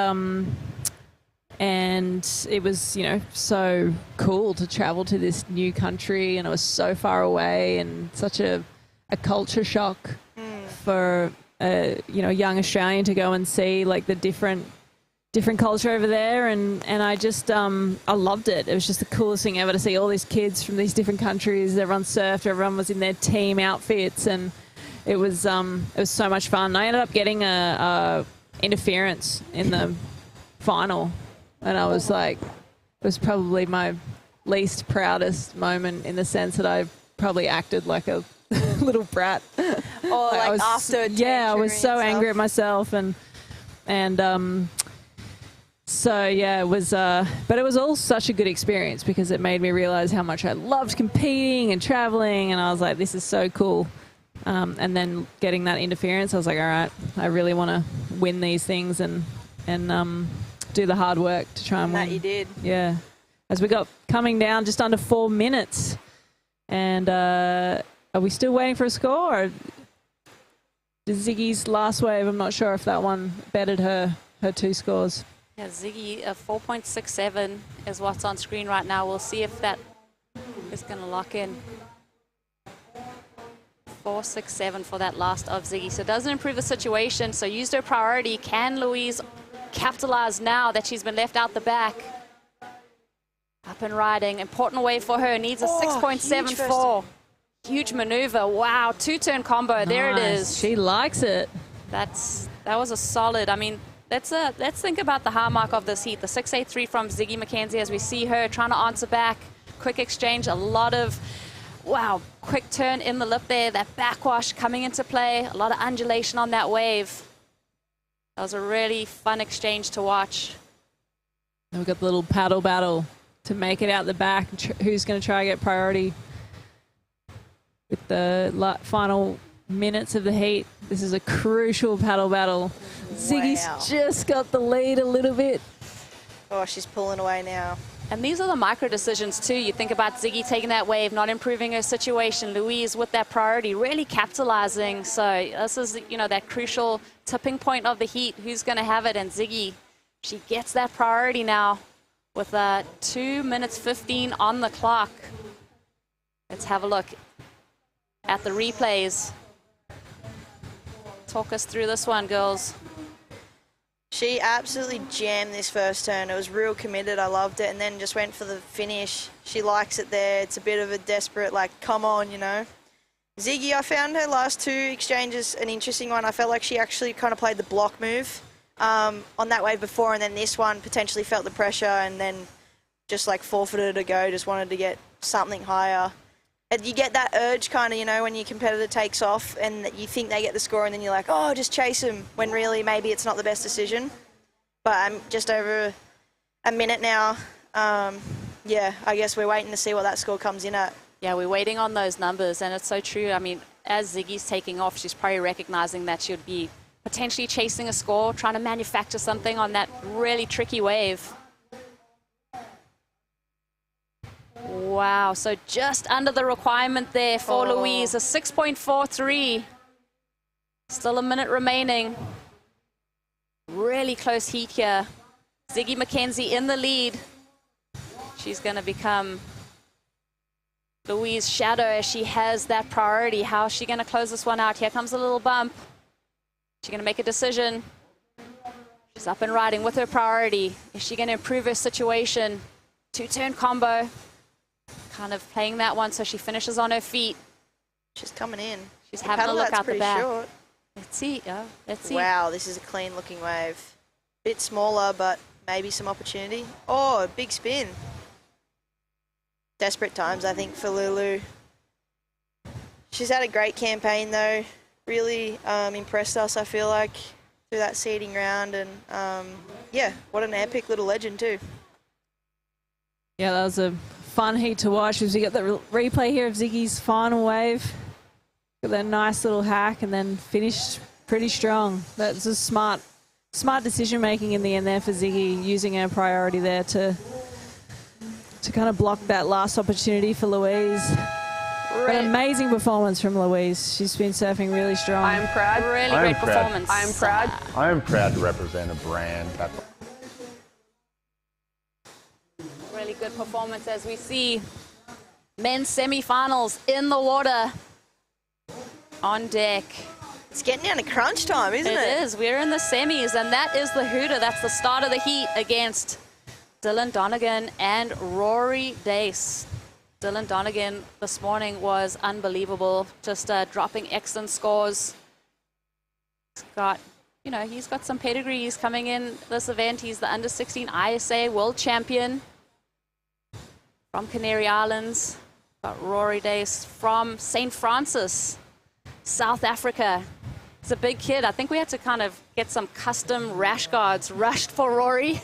it was, you know, so cool to travel to this new country, and it was so far away, and such a culture shock for a, you know, young Australian to go and see like the different culture over there, and I just I loved it. It was just the coolest thing ever to see all these kids from these different countries. Everyone surfed, everyone was in their team outfits, and it was so much fun. I ended up getting a interference in the final, and I was like, it was probably my least proudest moment, in the sense that I probably acted like a little brat. Or like after, yeah, I was so angry at myself, and so yeah, it was, but it was all such a good experience because it made me realize how much I loved competing and traveling, and I was like, this is so cool. And then getting that interference, I was like, all right, I really want to win these things and do the hard work to try and win. That you did. Yeah. As we got coming down just under 4 minutes, and are we still waiting for a score? Or Ziggy's last wave, I'm not sure if that one bettered her 2 scores. Yeah, Ziggy, 4.67 is what's on screen right now. We'll see if that is going to lock in. 4.67 for that last of Ziggy. So it doesn't improve the situation. So used her priority. Can Louise capitalize now that she's been left out the back? Up and riding. Important wave for her. Needs a 6.74. Huge maneuver. Wow. 2-turn combo. Nice. There it is. She likes it. That was a solid. I mean, let's think about the high mark of this heat. The 6.83 from Ziggy McKenzie, as we see her trying to answer back. Quick exchange. A lot of, wow, quick turn in the lip there. That backwash coming into play. A lot of undulation on that wave. That was a really fun exchange to watch. And we've got the little paddle battle to make it out the back. Who's going to try to get priority with the final minutes of the heat? This is a crucial paddle battle. Ziggy's just got the lead a little bit. Oh, she's pulling away now. And these are the micro decisions too. You think about Ziggy taking that wave, not improving her situation. Louise with that priority, really capitalizing. So this is, you know, that crucial tipping point of the heat. Who's going to have it? And Ziggy, she gets that priority now with 2 minutes 15 on the clock. Let's have a look at the replays. Talk us through this one, girls. She absolutely jammed this first turn. It was real committed. I loved it. And then just went for the finish. She likes it there. It's a bit of a desperate, like, come on, you know. Ziggy, I found her last 2 exchanges an interesting one. I felt like she actually kind of played the block move on that wave before, and then this one potentially felt the pressure and then just like forfeited a go, just wanted to get something higher. And you get that urge kind of, you know, when your competitor takes off and you think they get the score and then you're like, oh, just chase them, when really maybe it's not the best decision. But I'm just over a minute now. Yeah, I guess we're waiting to see what that score comes in at. Yeah, we're waiting on those numbers, and it's so true. I mean, as Ziggy's taking off, she's probably recognizing that she'd be potentially chasing a score, trying to manufacture something on that really tricky wave. Wow, so just under the requirement there for Louise, a 6.43. Still a minute remaining. Really close heat here. Ziggy McKenzie in the lead. She's going to become Louise's shadow as she has that priority. How is she going to close this one out? Here comes a little bump. She's going to make a decision. She's up and riding with her priority. Is she going to improve her situation? Two-turn combo. Kind of playing that one so she finishes on her feet. She's coming in. She's having a look out the back. Short. Let's see. Let's see. Wow, this is a clean looking wave. Bit smaller, but maybe some opportunity. Oh, big spin. Desperate times, I think, for Lulu. She's had a great campaign, though. Really impressed us, I feel like, through that seeding round. And, yeah, what an epic little legend, too. Yeah, that was a fun heat to watch as we get the replay here of Ziggy's final wave. Got that nice little hack and then finished pretty strong. That's a smart decision making in the end there for Ziggy, using her priority there to kind of block that last opportunity for Louise. But an amazing performance from Louise. She's been surfing really strong. I am proud. Really great performance. I am proud. I am proud to represent a brand that... Really good performance as we see men's semi-finals in the water on deck. It's getting down to crunch time, isn't it? It is. We're in the semis, and that is the hooter. That's the start of the heat against Dylan Donegan and Rory Dace. Dylan Donegan this morning was unbelievable, just dropping excellent scores. He's got, you know, he's got some pedigree. He's coming in this event. He's the under-16 ISA world champion from Canary Islands. Got Rory Dace from St. Francis, South Africa. He's a big kid. I think we had to kind of get some custom rash guards rushed for Rory.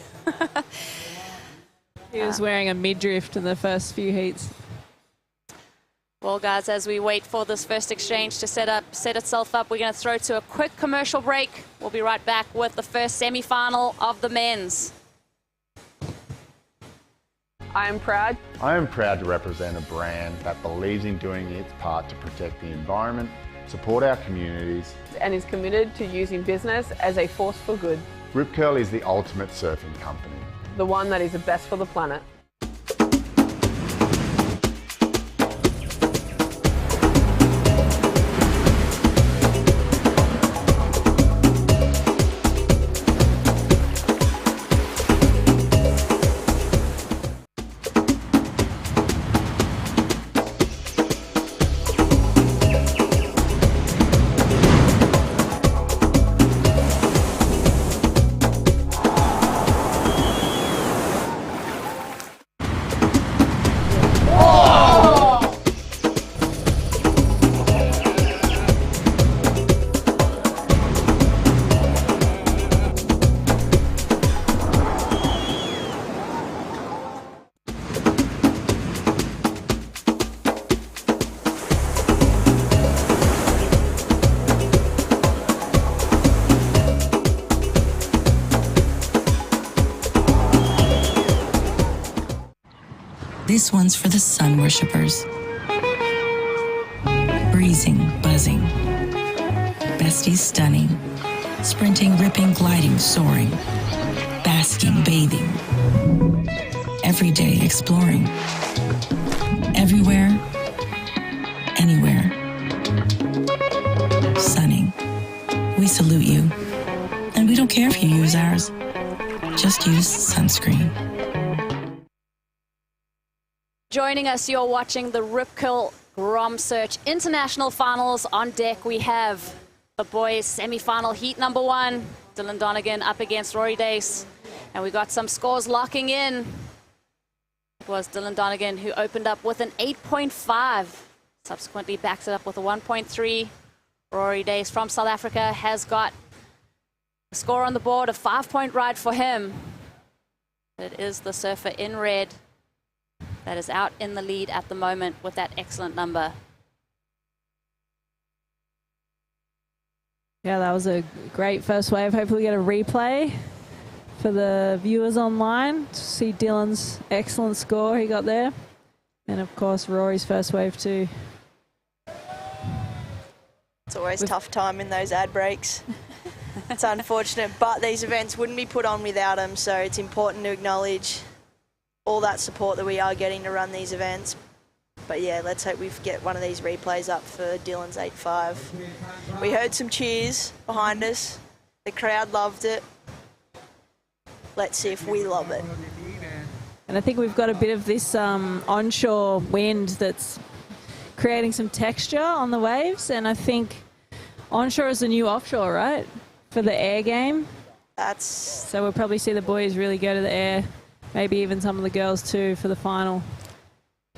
He was wearing a midriff in the first few heats. Well, guys, as we wait for this first exchange to set itself up, we're going to throw to a quick commercial break. We'll be right back with the first semi-final of the men's. I am proud. I am proud to represent a brand that believes in doing its part to protect the environment, support our communities, And is committed to using business as a force for good. Rip Curl is the ultimate surfing company. The one that is the best for the planet. This one's for the sun worshippers. Breezing, buzzing. Besties stunning. Sprinting, ripping, gliding, soaring. Basking, bathing. Every day exploring. Everywhere, anywhere. Sunning. We salute you. And we don't care if you use ours. Just use sunscreen. Joining us, you're watching the Rip Curl GromSearch International Finals. On deck, we have the boys semi-final heat number 1. Dylan Donegan up against Rory Dace. And we got some scores locking in. It was Dylan Donegan who opened up with an 8.5. Subsequently backs it up with a 1.3. Rory Dace from South Africa has got a score on the board, a 5-point ride for him. It is the surfer in red that is out in the lead at the moment with that excellent number. Yeah, that was a great first wave. Hopefully we get a replay for the viewers online to see Dylan's excellent score he got there. And of course, Rory's first wave too. It's always tough time in those ad breaks. It's unfortunate, but these events wouldn't be put on without them, so it's important to acknowledge all that support that we are getting to run these events. But yeah, let's hope we get one of these replays up for Dylan's 8.5. We heard some cheers behind us. The crowd loved it. Let's see if we love it. And I think we've got a bit of this onshore wind that's creating some texture on the waves, and I think onshore is the new offshore, right? For the air game. So we'll probably see the boys really go to the air, maybe even some of the girls too for the final.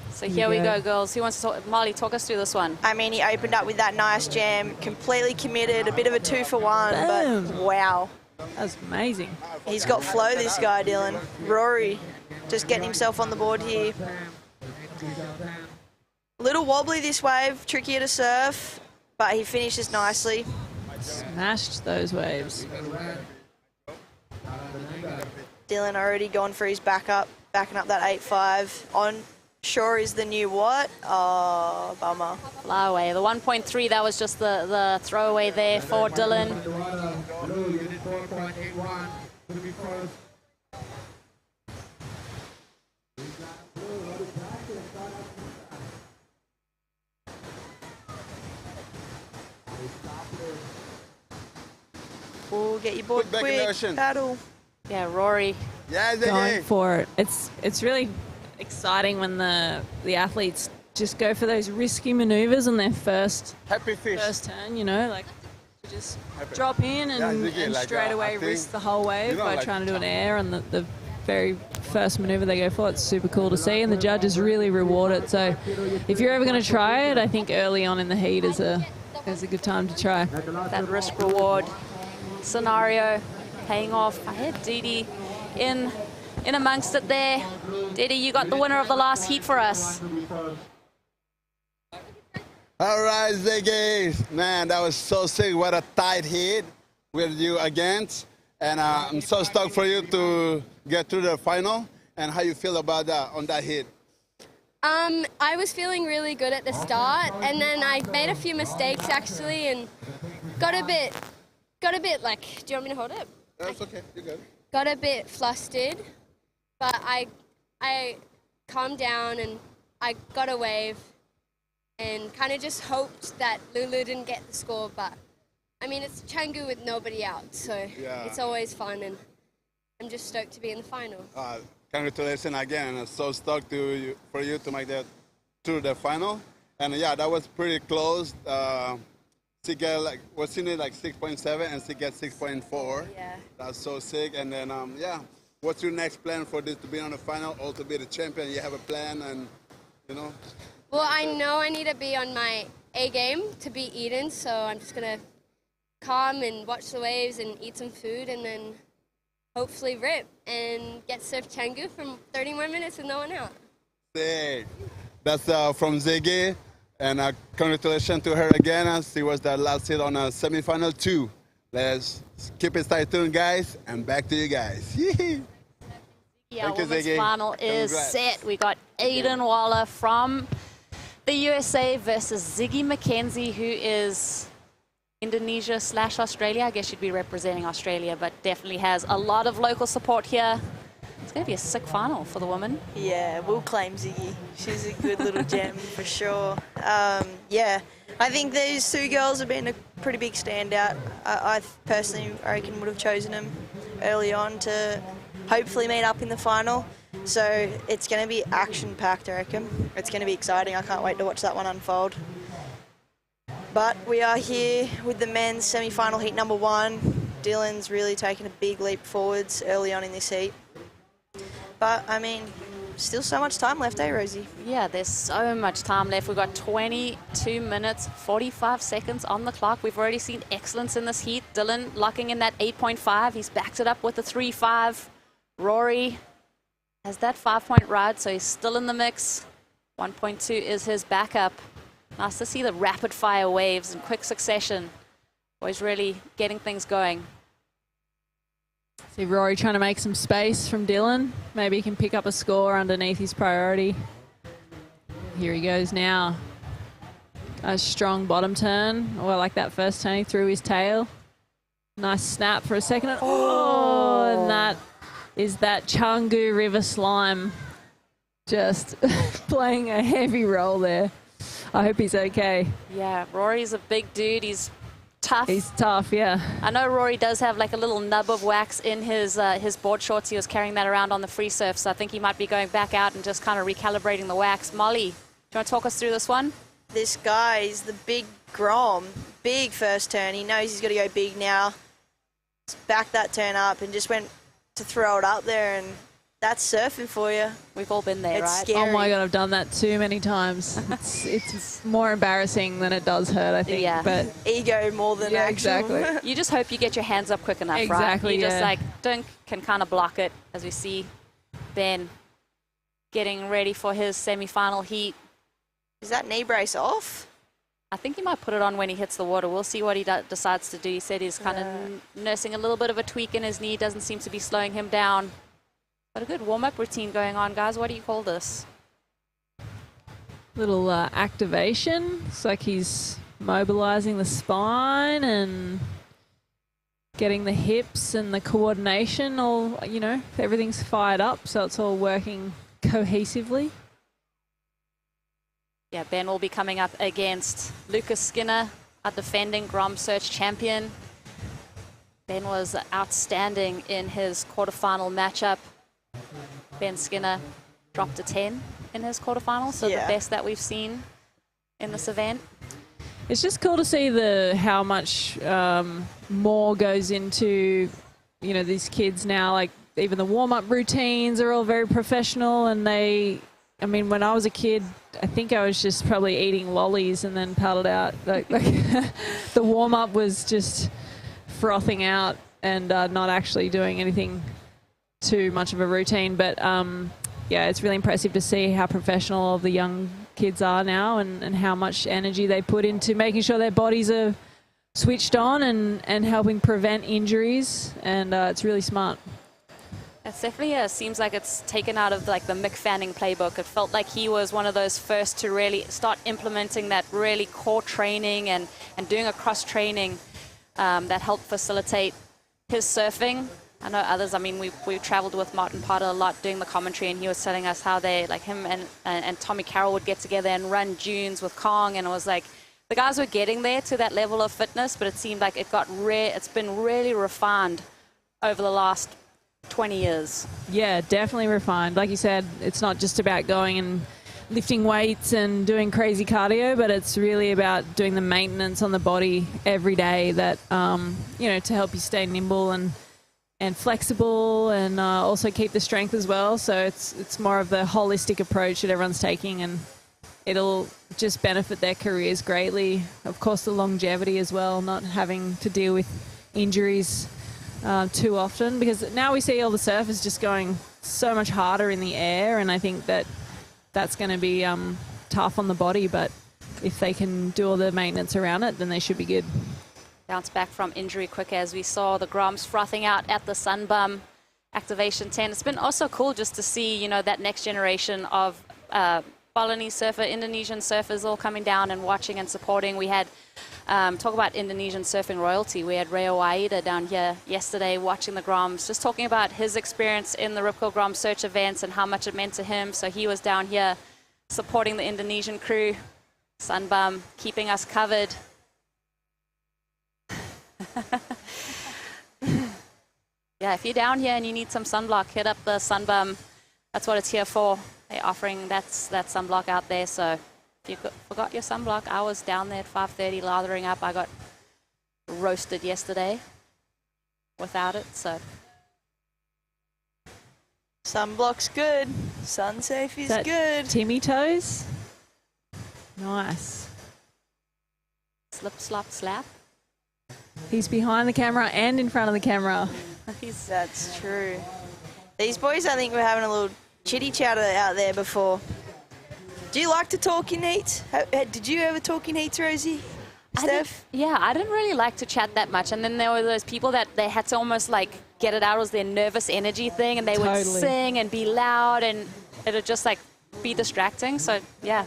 So here we go, girls. Who wants to talk? Molly, talk us through this one. I mean, he opened up with that nice jam, completely committed, a bit of a 2-for-1, but wow. That's amazing. He's got flow, this guy, Dylan. Rory, just getting himself on the board here. A little wobbly this wave, trickier to surf, but he finishes nicely. Smashed those waves. Dylan already gone for his backing up that 8.5. On shore is the new what? Oh, bummer. Fly away. The 1.3, that was just the throwaway there for Dylan. Oh, get your board quick, paddle. Yeah, Rory. Yeah, going for it. It's really exciting when the athletes just go for those risky maneuvers on their first turn, you know, like to just drop in and straight away risk the whole wave by trying to do an air on the very first maneuver they go for. It's super cool to see, and the judges really reward it. So if you're ever going to try it, I think early on in the heat is a good time to try. That risk reward scenario paying off. I had Didi in amongst it there. Didi, you got the winner of the last heat for us. All right, Ziggy. Man, that was so sick. What a tight heat with you against. And I'm so stoked for you to get through the final. And how you feel about that on that hit? I was feeling really good at the start, and then I made a few mistakes actually, and got a bit like, do you want me to hold it? That's okay, you're good. Got a bit flustered, but I calmed down and I got a wave and kind of just hoped that Lulu didn't get the score, but I mean, it's Canggu with nobody out, so it's always fun, and I'm just stoked to be in the final. Congratulations again. I'm so stoked for you to make that through the final. And yeah, that was pretty close. She got was in it 6.7 and she got 6.4. Yeah. That's so sick. And then yeah, what's your next plan for this to be on the final or to be the champion? You have a plan, and you know. Well, I know I need to be on my A game to beat Eden, so I'm just gonna calm and watch the waves and eat some food, and then hopefully rip and get surf Canggu for 30 more minutes with no one out. Sick. That's from Ziggy. And congratulations to her again. She was the last hit on a semifinal 2. Let's keep it stay tuned, guys, and back to you guys. Yeah, women's final is set. We got Aiden Waller from the USA versus Ziggy McKenzie, who is Indonesia/Australia. I guess she'd be representing Australia, but definitely has a lot of local support here. It's going to be a sick final for the women. Yeah, we'll claim Ziggy. She's a good little gem for sure. Yeah, I think these two girls have been a pretty big standout. I personally reckon would have chosen them early on to hopefully meet up in the final. So it's going to be action-packed, I reckon. It's going to be exciting. I can't wait to watch that one unfold. But we are here with the men's semi-final heat number 1. Dylan's really taken a big leap forwards early on in this heat. But, I mean, still so much time left, eh, Rosie? Yeah, there's so much time left. We've got 22 minutes, 45 seconds on the clock. We've already seen excellence in this heat. Dylan locking in that 8.5. He's backed it up with a 3.5. Rory has that 5-point ride, so he's still in the mix. 1.2 is his backup. Nice to see the rapid fire waves in quick succession. Always really getting things going. See Rory trying to make some space from Dylan. Maybe he can pick up a score underneath his priority. Here he goes now. A strong bottom turn. Oh, I like that first turn. He threw his tail. Nice snap for a second. Oh, and that is that Canggu River slime just playing a heavy role there. I hope he's okay. Yeah, Rory's a big dude. He's tough. He's tough, yeah. I know Rory does have like a little nub of wax in his board shorts. He was carrying that around on the free surf, so I think he might be going back out and just kind of recalibrating the wax. Molly, do you want to talk us through this one? This guy is the big Grom. Big first turn. He knows he's got to go big now. Backed that turn up and just went to throw it up there, and that's surfing for you. We've all been there, it's right? Scary. Oh my God, I've done that too many times. It's more embarrassing than it does hurt, I think. Yeah. But ego more than actual. exactly. You just hope you get your hands up quick enough, right? Exactly, You just yeah. like Dunk can kind of block it, as we see Ben getting ready for his semi-final heat. Is that knee brace off? I think he might put it on when he hits the water. We'll see what he decides to do. He said he's kind of nursing a little bit of a tweak in his knee. Doesn't seem to be slowing him down. But a good warm-up routine going on, guys. What do you call this? Little activation. It's like he's mobilizing the spine and getting the hips and the coordination all, you know, everything's fired up, so it's all working cohesively. Yeah, Ben will be coming up against Lucas Skinner, our defending GromSearch champion. Ben was outstanding in his quarterfinal matchup. Ben Skinner dropped a 10 in his quarterfinal, so the best that we've seen in this event. It's just cool to see how much more goes into, you know, these kids now. Like even the warm-up routines are all very professional, and I mean, when I was a kid, I think I was just probably eating lollies and then paddled out. Like the warm-up was just frothing out and not actually doing anything too much of a routine. But yeah, it's really impressive to see how professional all the young kids are now and how much energy they put into making sure their bodies are switched on and helping prevent injuries. And it's really smart. It definitely seems like it's taken out of like the Mick Fanning playbook. It felt like he was one of those first to really start implementing that really core training and doing a cross training that helped facilitate his surfing. I know others, I mean, we traveled with Martin Potter a lot doing the commentary, and he was telling us how they, like him and Tommy Carroll would get together and run dunes with Kong, and it was like the guys were getting there to that level of fitness, but it seemed like it's been really refined over the last 20 years. Yeah, definitely refined. Like you said, it's not just about going and lifting weights and doing crazy cardio, but it's really about doing the maintenance on the body every day that, you know, to help you stay nimble and flexible and also keep the strength as well. So it's more of the holistic approach that everyone's taking, and it'll just benefit their careers greatly. Of course, the longevity as well, not having to deal with injuries too often, because now we see all the surfers just going so much harder in the air, and I think that's going to be tough on the body, but if they can do all the maintenance around it, then they should be good. Bounce back from injury quick, as we saw the Groms frothing out at the Sunbum Activation 10. It's been also cool just to see, you know, that next generation of Balinese surfer, Indonesian surfers all coming down and watching and supporting. We had, talk about Indonesian surfing royalty, we had Reo Aida down here yesterday watching the Groms, just talking about his experience in the Rip Curl GromSearch events and how much it meant to him. So he was down here supporting the Indonesian crew. Sunbum keeping us covered. Yeah, if you're down here and you need some sunblock, hit up the Sunbum. That's what it's here for. They're offering that sunblock out there, so You forgot your sunblock. I was down there at 5:30 lathering up. I got roasted yesterday without it, so. Sunblock's good. Sun safe is good. Timmy toes? Nice. Slip, slap, slap. He's behind the camera and in front of the camera. That's true. These boys, I think, were having a little chitty chatter out there before. Do you like to talk in heats? Did you ever talk in heats, Rosie? Steph? I didn't really like to chat that much. And then there were those people that they had to almost like get it out. It was their nervous energy thing, and they would sing and be loud, and it would just like be distracting. So, yeah.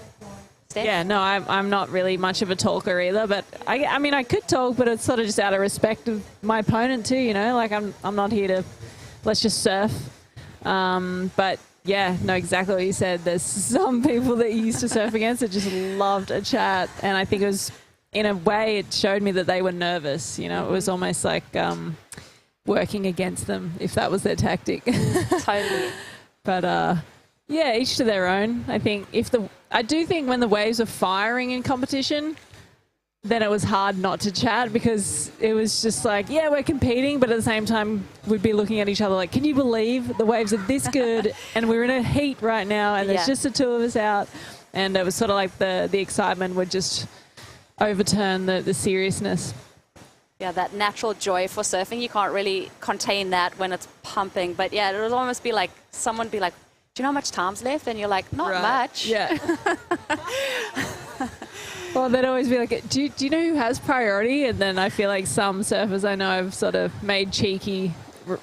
Steph? Yeah, no, I'm not really much of a talker either, but I mean, I could talk, but it's sort of just out of respect of my opponent too, you know, like I'm not here to, let's just surf. But yeah, no, exactly what you said. There's some people that you used to surf against that just loved a chat, and I think it was, in a way, it showed me that they were nervous, you know, it was almost like working against them, if that was their tactic. Totally. But yeah, each to their own. I think I do think when the waves are firing in competition, then it was hard not to chat, because it was just like, yeah, we're competing, but at the same time we'd be looking at each other like, can you believe the waves are this good and we're in a heat right now and there's just the two of us out, and it was sort of like the excitement would just overturn the seriousness. Yeah, that natural joy for surfing, you can't really contain that when it's pumping. But yeah, it would almost be like someone be like, do you know how much time's left? And you're like, not much. Yeah. Well, they'd always be like, do you know who has priority? And then I feel like some surfers I know have sort of made cheeky,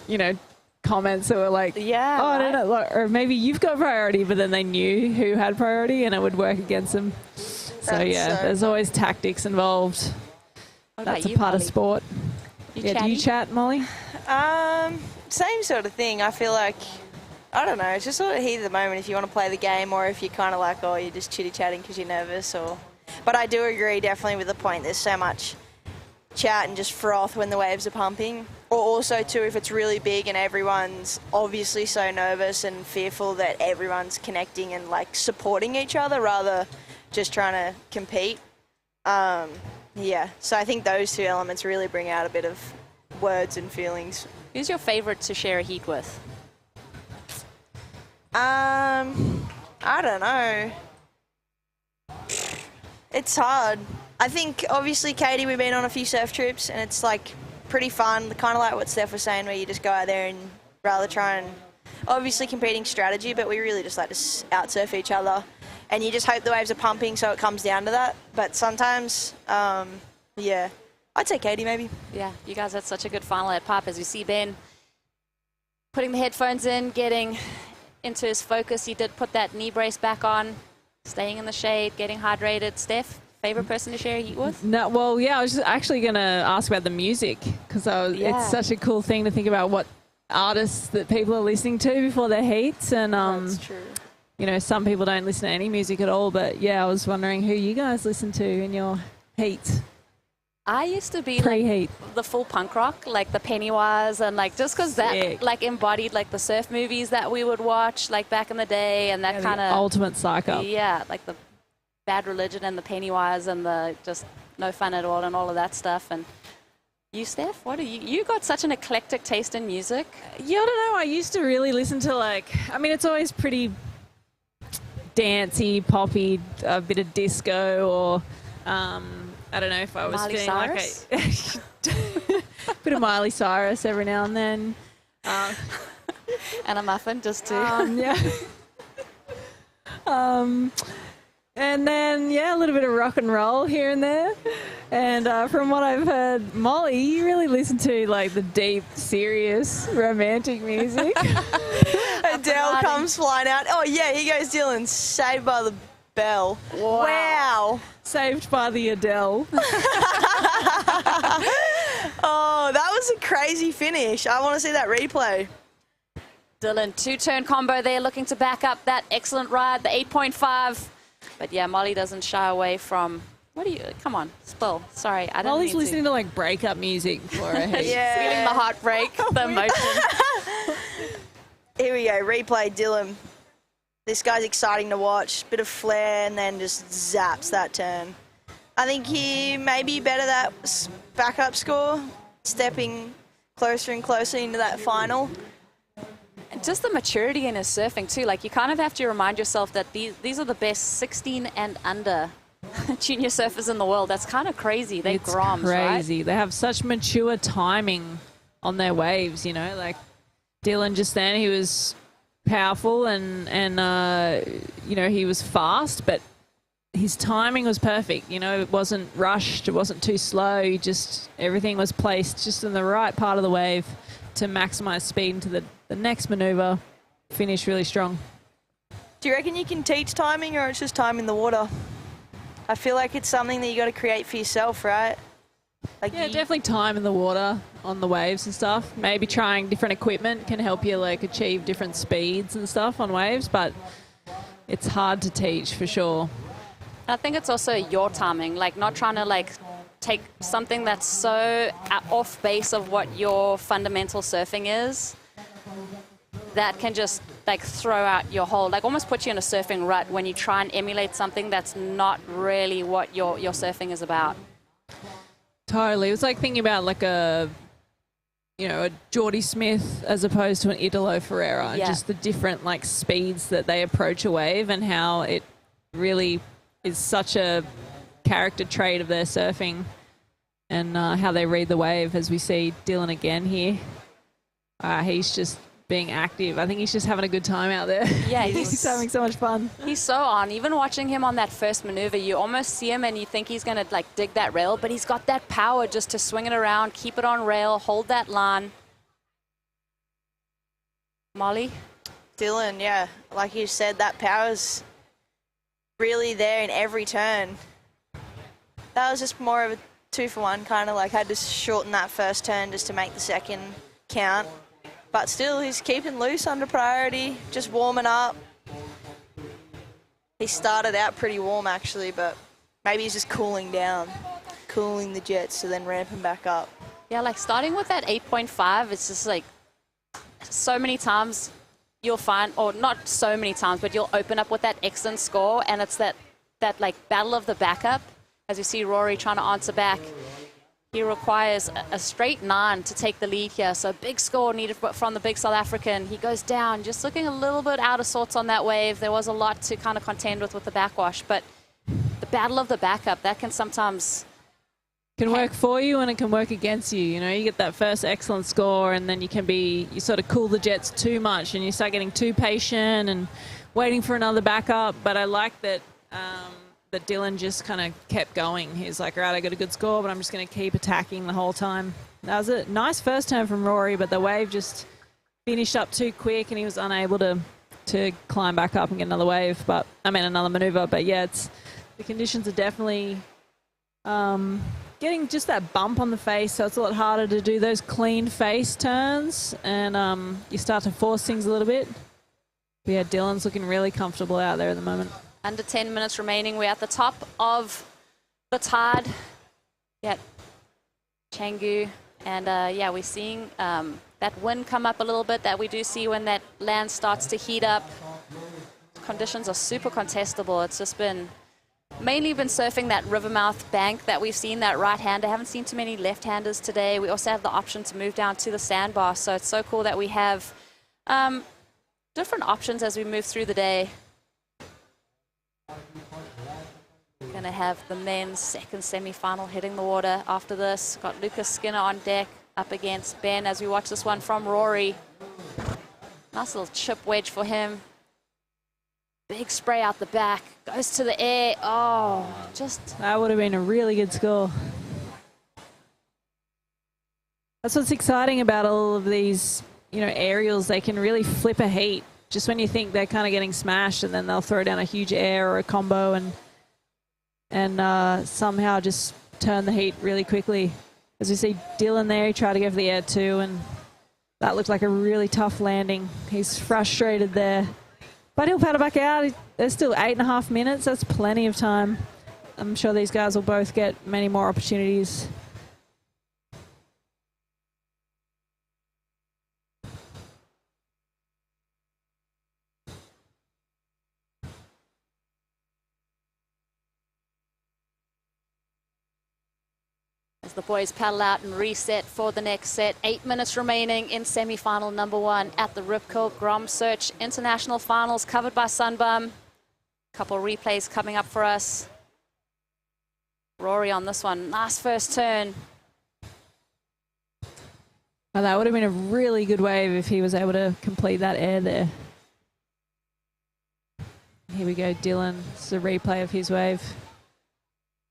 you know, comments that were like, yeah, oh, I don't know, or maybe you've got priority, but then they knew who had priority and it would work against them. So yeah, there's always tactics involved. That's a part of sport. Do you chat, Molly? Same sort of thing. I feel like, I don't know, it's just sort of heat at the moment if you want to play the game, or if you're kind of like, oh, you're just chitty-chatting because you're nervous. But I do agree definitely with the point. There's so much chat and just froth when the waves are pumping. Or also, too, if it's really big and everyone's obviously so nervous and fearful that everyone's connecting and, like, supporting each other rather just trying to compete. Yeah, so I think those two elements really bring out a bit of words and feelings. Who's your favourite to share a heat with? I don't know. It's hard. I think, obviously, Katie, we've been on a few surf trips, and it's, like, pretty fun, kind of like what Steph was saying, where you just go out there and rather try and, obviously, competing strategy, but we really just like to out-surf each other. And you just hope the waves are pumping, so it comes down to that. But sometimes, yeah, I'd say Katie maybe. Yeah, you guys had such a good final at Pop. As you see Ben putting the headphones in, getting into his focus. He did put that knee brace back on, staying in the shade, getting hydrated. Steph, favorite person to share a heat with? No, well, yeah, I was just actually going to ask about the music, because it's such a cool thing to think about what artists that people are listening to before their heats. And that's true. You know, some people don't listen to any music at all, but yeah, I was wondering who you guys listen to in your heats. I used to be pre-heat, like the full punk rock, like the Pennywise, and like just because that like embodied like the surf movies that we would watch like back in the day, and that kind of ultimate psycho. Yeah, like the Bad Religion and the Pennywise and the just No Fun at All and all of that stuff. And you, Steph, what are you got such an eclectic taste in music? Yeah, I don't know. I used to really listen to it's always pretty dancey, poppy, a bit of disco, or I don't know if I was Miley feeling Cyrus? like a bit of Miley Cyrus every now and then. And a muffin just to... yeah. And then, yeah, a little bit of rock and roll here and there. And from what I've heard, Molly, you really listen to, like, the deep, serious, romantic music. Adele comes flying out. Oh, yeah, here goes Dylan. Saved by the Bell. Wow. Saved by the Adele. Oh, that was a crazy finish. I want to see that replay. Dylan, two-turn combo there, looking to back up that excellent ride, the 8.5. But yeah, Molly doesn't shy away from... Come on, spill. Sorry, I didn't Molly's mean listening to like breakup music for her head. Yeah. Feeling the heartbreak, the emotion. Here we go, replay, Dylan. This guy's exciting to watch. Bit of flair and then just zaps that turn. I think he may be better that backup score, stepping closer and closer into that final. And just the maturity in his surfing too. Like, you kind of have to remind yourself that these are the best 16 and under junior surfers in the world. That's kind of crazy. They're Groms, crazy. right? They have such mature timing on their waves, you know. Like Dylan just then, he was powerful and you know, he was fast, but his timing was perfect. You know, it wasn't rushed, it wasn't too slow. Everything was placed just in the right part of the wave to maximize speed into the next maneuver. Finish really strong. Do you reckon you can teach timing, or it's just time in the water? I feel like it's something that you got to create for yourself, right? Like, yeah, definitely time in the water on the waves and stuff. Maybe trying different equipment can help you like achieve different speeds and stuff on waves, but it's hard to teach for sure. I think it's also your timing, like not trying to like take something that's so off base of what your fundamental surfing is. That can just like throw out your whole, like almost put you in a surfing rut when you try and emulate something that's not really what your surfing is about. Totally. It was like thinking about like a Geordie Smith as opposed to an Italo Ferreira. Yeah. Just the different like speeds that they approach a wave and how it really is such a character trait of their surfing and how they read the wave, as we see Dylan again here. He's just being active. I think he's just having a good time out there. Yeah, he's having so much fun. He's so on. Even watching him on that first maneuver, you almost see him and you think he's going to like dig that rail, but he's got that power just to swing it around, keep it on rail, hold that line. Molly? Dylan, yeah, like you said, that power's really there in every turn. That was just more of a 2-for-1, kind of like had to shorten that first turn just to make the second count. But still, he's keeping loose under priority, just warming up. He started out pretty warm, actually, but maybe he's just cooling down, cooling the jets to then ramping back up. Yeah, like starting with that 8.5, it's just like so many times you'll find, or not so many times, but you'll open up with that excellent score, and it's that like battle of the backup. As you see Rory trying to answer back. He requires a straight 9 to take the lead here. So big score needed from the big South African. He goes down, just looking a little bit out of sorts on that wave. There was a lot to kind of contend with the backwash, but the battle of the backup, that can sometimes... Can work for you and it can work against you. You know, you get that first excellent score and then you sort of cool the jets too much and you start getting too patient and waiting for another backup. But I like that... that Dylan just kind of kept going. He's like, all right, I got a good score, but I'm just going to keep attacking the whole time. That was a nice first turn from Rory, but the wave just finished up too quick and he was unable to climb back up and get another wave. But I mean, another maneuver. But yeah, the conditions are definitely getting just that bump on the face, so it's a lot harder to do those clean face turns, and you start to force things a little bit. But yeah, Dylan's looking really comfortable out there at the moment. Under 10 minutes remaining. We're at the top of the tide. Yeah, Canggu. And yeah, we're seeing that wind come up a little bit that we do see when that land starts to heat up. Conditions are super contestable. It's just mainly been surfing that rivermouth bank that we've seen, that right hand. I haven't seen too many left-handers today. We also have the option to move down to the sandbar. So it's so cool that we have different options as we move through the day. Going to have the men's second semi-final hitting the water after this. Got Lucas Skinner on deck up against Ben as we watch this one from Rory. Nice little chip wedge for him. Big spray out the back. Goes to the air. Oh, just... That would have been a really good score. That's what's exciting about all of these, aerials. They can really flip a heat. Just when you think they're kind of getting smashed, and then they'll throw down a huge air or a combo and somehow just turn the heat really quickly. As we see Dylan there, he tried to go for the air too, and that looked like a really tough landing. He's frustrated there. But he'll paddle back out. There's still 8.5 minutes. That's plenty of time. I'm sure these guys will both get many more opportunities. As the boys paddle out and reset for the next set. 8 minutes remaining in semi-final number 1 at the Rip Curl GromSearch International Finals, covered by Sunbum. Couple replays coming up for us. Rory on this one. Nice first turn. Well, that would have been a really good wave if he was able to complete that air there. Here we go, Dylan. It's a replay of his wave.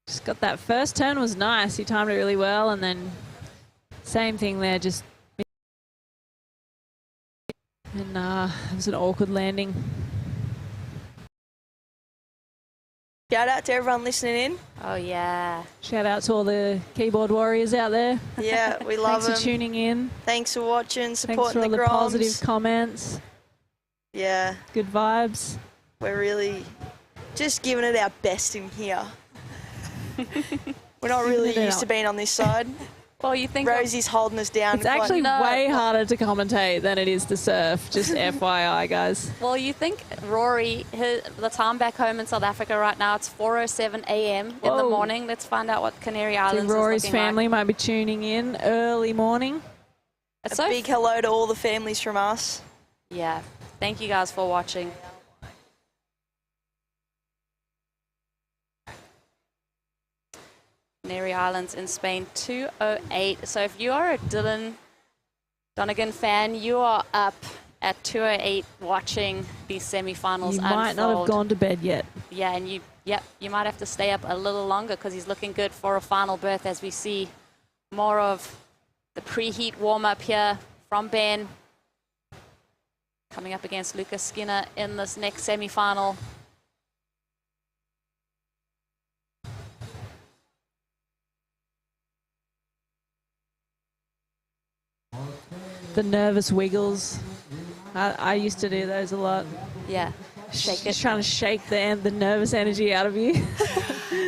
Just got that first turn was nice. He timed it really well, and then same thing there, just and it was an awkward landing. Shout out to everyone listening in. Oh yeah. Shout out to all the keyboard warriors out there. Yeah, we love Thanks for them. tuning in. Thanks for watching, Thanks supporting for all the the Groms. positive comments. Yeah. Good vibes. We're really just giving it our best in here. We're not really used to being on this side. Well, you think Rosie's holding us down. It's actually way harder to commentate than it is to surf. Just FYI, guys. Well, you think Rory, the time back home in South Africa right now, it's 4:07 a.m. in the Whoa. morning. Let's find out what Canary So Islands Rory's is looking family like. might be tuning in early morning. It's A big hello to all the families from us. Yeah. Thank you guys for watching. Canary Islands in Spain, 2:08. So if you are a Dylan Donegan fan, you are up at 2:08 watching these semi-finals You unfold. might not have gone to bed yet. Yeah, and you might have to stay up a little longer because he's looking good for a final berth as we see more of the preheat warm-up here from Ben. Coming up against Lucas Skinner in this next semi-final. The nervous wiggles. I used to do those a lot. Yeah. Shake it. Just trying to shake the nervous energy out of you.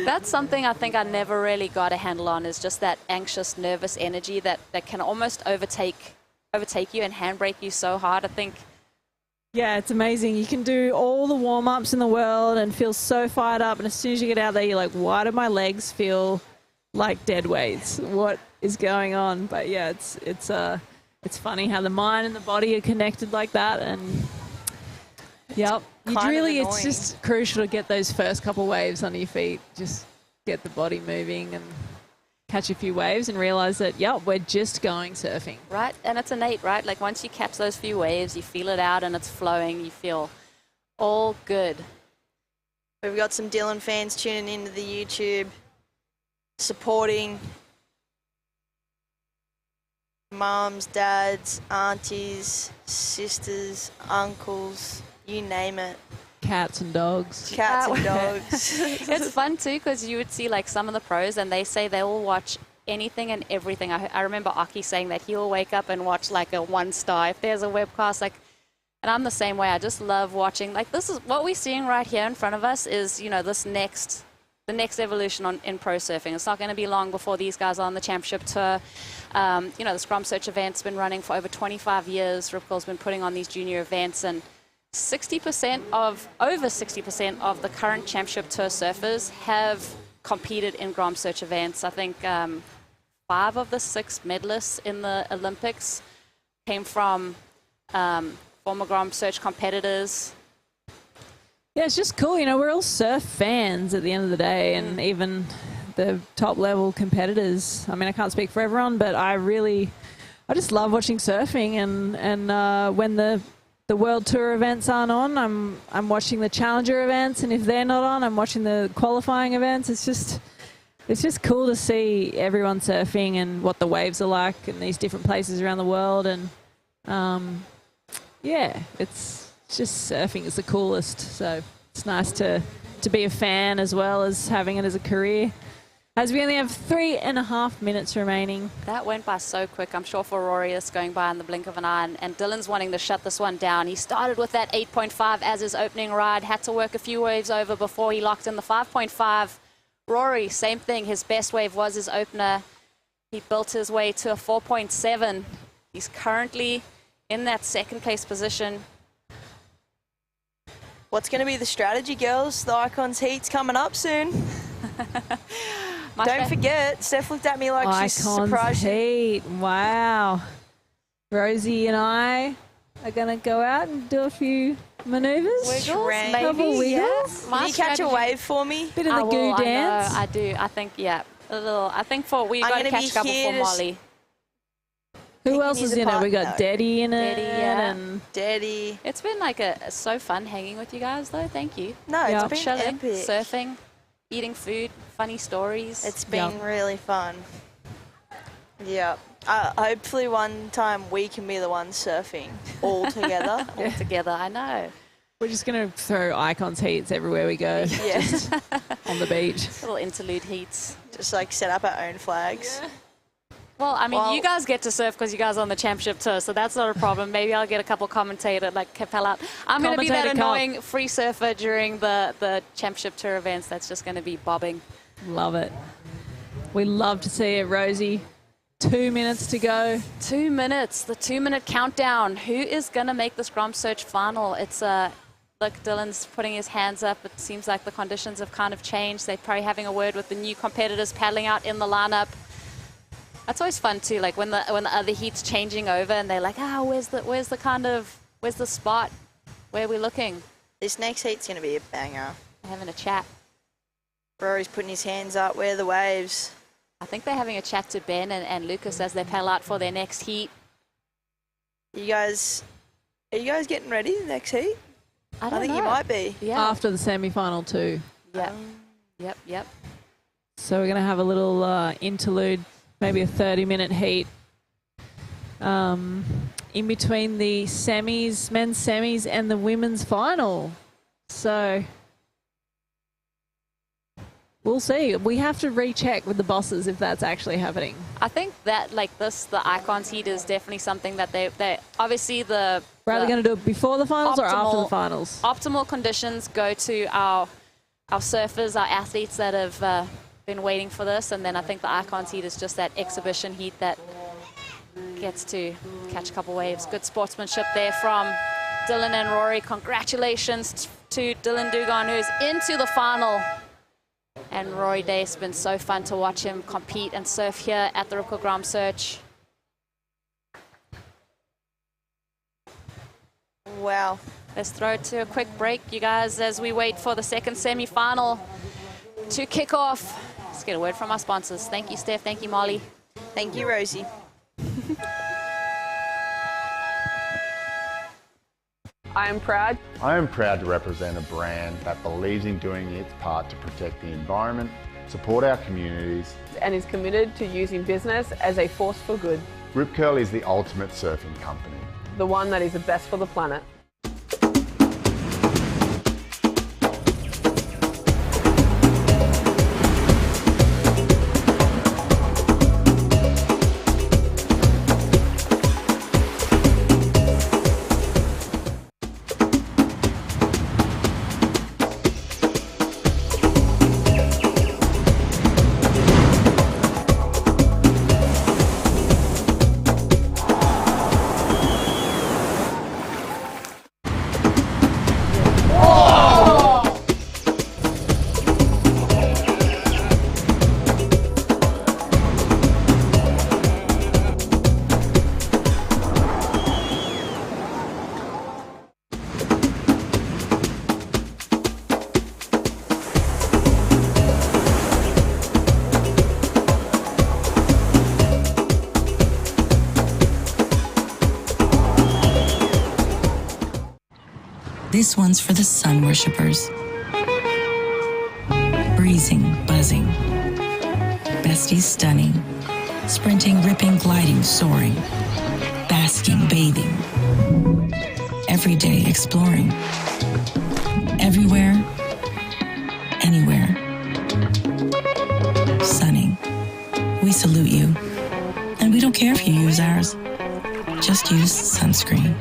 That's something I think I never really got a handle on, is just that anxious, nervous energy that can almost overtake you and handbrake you so hard. I think. Yeah, it's amazing. You can do all the warm-ups in the world and feel so fired up, and as soon as you get out there, you're like, why do my legs feel like dead weights? What is going on? But yeah, it's funny how the mind and the body are connected like that, and yep. It's just crucial to get those first couple waves under your feet. Just get the body moving and catch a few waves and realize that, yep, we're just going surfing. Right, and it's innate, right? Like once you catch those few waves, you feel it out and it's flowing, you feel all good. We've got some Dylan fans tuning into the YouTube, supporting mums, dads, aunties, sisters, uncles, you name it. Cats and dogs. Cats and dogs. It's fun too because you would see like some of the pros and they say they will watch anything and everything. I remember Aki saying that he'll wake up and watch like a 1-star if there's a webcast, like, and I'm the same way. I just love watching. Like this is what we're seeing right here in front of us is, you know, the next evolution in pro surfing. It's not going to be long before these guys are on the championship tour. You know, this GromSearch event's been running for over 25 years. Rip Curl's been putting on these junior events, and over 60% of the current championship tour surfers have competed in GromSearch events. I think 5 of the 6 medalists in the Olympics came from former GromSearch competitors. Yeah, it's just cool. You know, we're all surf fans at the end of the day, and even the top level competitors. I mean, I can't speak for everyone, but I just love watching surfing, and when the World Tour events aren't on, I'm watching the Challenger events, and if they're not on, I'm watching the qualifying events. It's just cool to see everyone surfing and what the waves are like in these different places around the world, and yeah, it's just surfing is the coolest. So it's nice to be a fan as well as having it as a career. As we only have 3.5 minutes remaining. That went by so quick. I'm sure for Rory it's going by in the blink of an eye, and Dylan's wanting to shut this one down. He started with that 8.5 as his opening ride, had to work a few waves over before he locked in the 5.5. Rory, same thing. His best wave was his opener. He built his way to a 4.7. He's currently in that second place position. What's going to be the strategy, girls? The Icons Heat's coming up soon. Don't forget, Steph looked at me like she's Icons surprised. heat. Wow. Rosie and I are going to go out and do a few manoeuvres. Wiggles, Couple maybe, wiggles. Can you catch a wave for me? Bit of the goo dance. I do. I think, yeah. A little. I think we I'm got to gonna be catch a couple here for to Molly. Who else is in it? We got Daddy in it. Daddy, yeah. And Daddy. It's been like so fun hanging with you guys, though. Thank you. No, it's been chilling, epic. surfing, eating food, funny stories. It's been really fun. Yeah. Hopefully one time we can be the ones surfing all together. All together, I know. We're just going to throw icons heats everywhere we go. Yeah. Just on the beach. Little interlude heats. Just like set up our own flags. Yeah. Well, I mean, you guys get to surf because you guys are on the championship tour, so that's not a problem. Maybe I'll get a couple commentator like Capella. I'm going to be that annoying free surfer during the championship tour events that's just going to be bobbing. Love it. We love to see it, Rosie. 2 minutes to go. 2 minutes, the 2-minute countdown. Who is going to make this GromSearch final? It's look, Dylan's putting his hands up. It seems like the conditions have kind of changed. They're probably having a word with the new competitors paddling out in the lineup. That's always fun too, like when the other heat's changing over and they're like, where's the spot? Where are we looking? This next heat's gonna be a banger. They're having a chat. Rory's putting his hands up. Where are the waves? I think they're having a chat to Ben and Lucas as they paddle out for their next heat. Are you guys getting ready the next heat? I think you might be. Yeah. After the semi-final too. Yep. Yep. So we're going to have a little interlude, maybe a 30-minute heat in between the semis, men's semis and the women's final. So we'll see. We have to recheck with the bosses if that's actually happening. I think that the icons heat is definitely something that they obviously the... Are they going to do it before the finals or after the finals? Optimal conditions go to our surfers, our athletes that have been waiting for this, and then I think the icons heat is just that exhibition heat that gets to catch a couple waves. Good sportsmanship there from Dylan and Rory. Congratulations to Dylan Dugan, who's into the final. And Rory Day, it's been so fun to watch him compete and surf here at the Rip Curl GromSearch. Wow. Let's throw it to a quick break, you guys, as we wait for the second semi-final to kick off. Let's get a word from our sponsors. Thank you, Steph. Thank you, Molly. Thank you, Rosie. I am proud. I am proud to represent a brand that believes in doing its part to protect the environment, support our communities, And is committed to using business as a force for good. Rip Curl is the ultimate surfing company. The one that is the best for the planet. This one's for the sun worshippers. Breezing, buzzing. Besties stunning. Sprinting, ripping, gliding, soaring. Basking, bathing. Every day exploring. Everywhere, anywhere. Sunning. We salute you. And we don't care if you use ours. Just use sunscreen.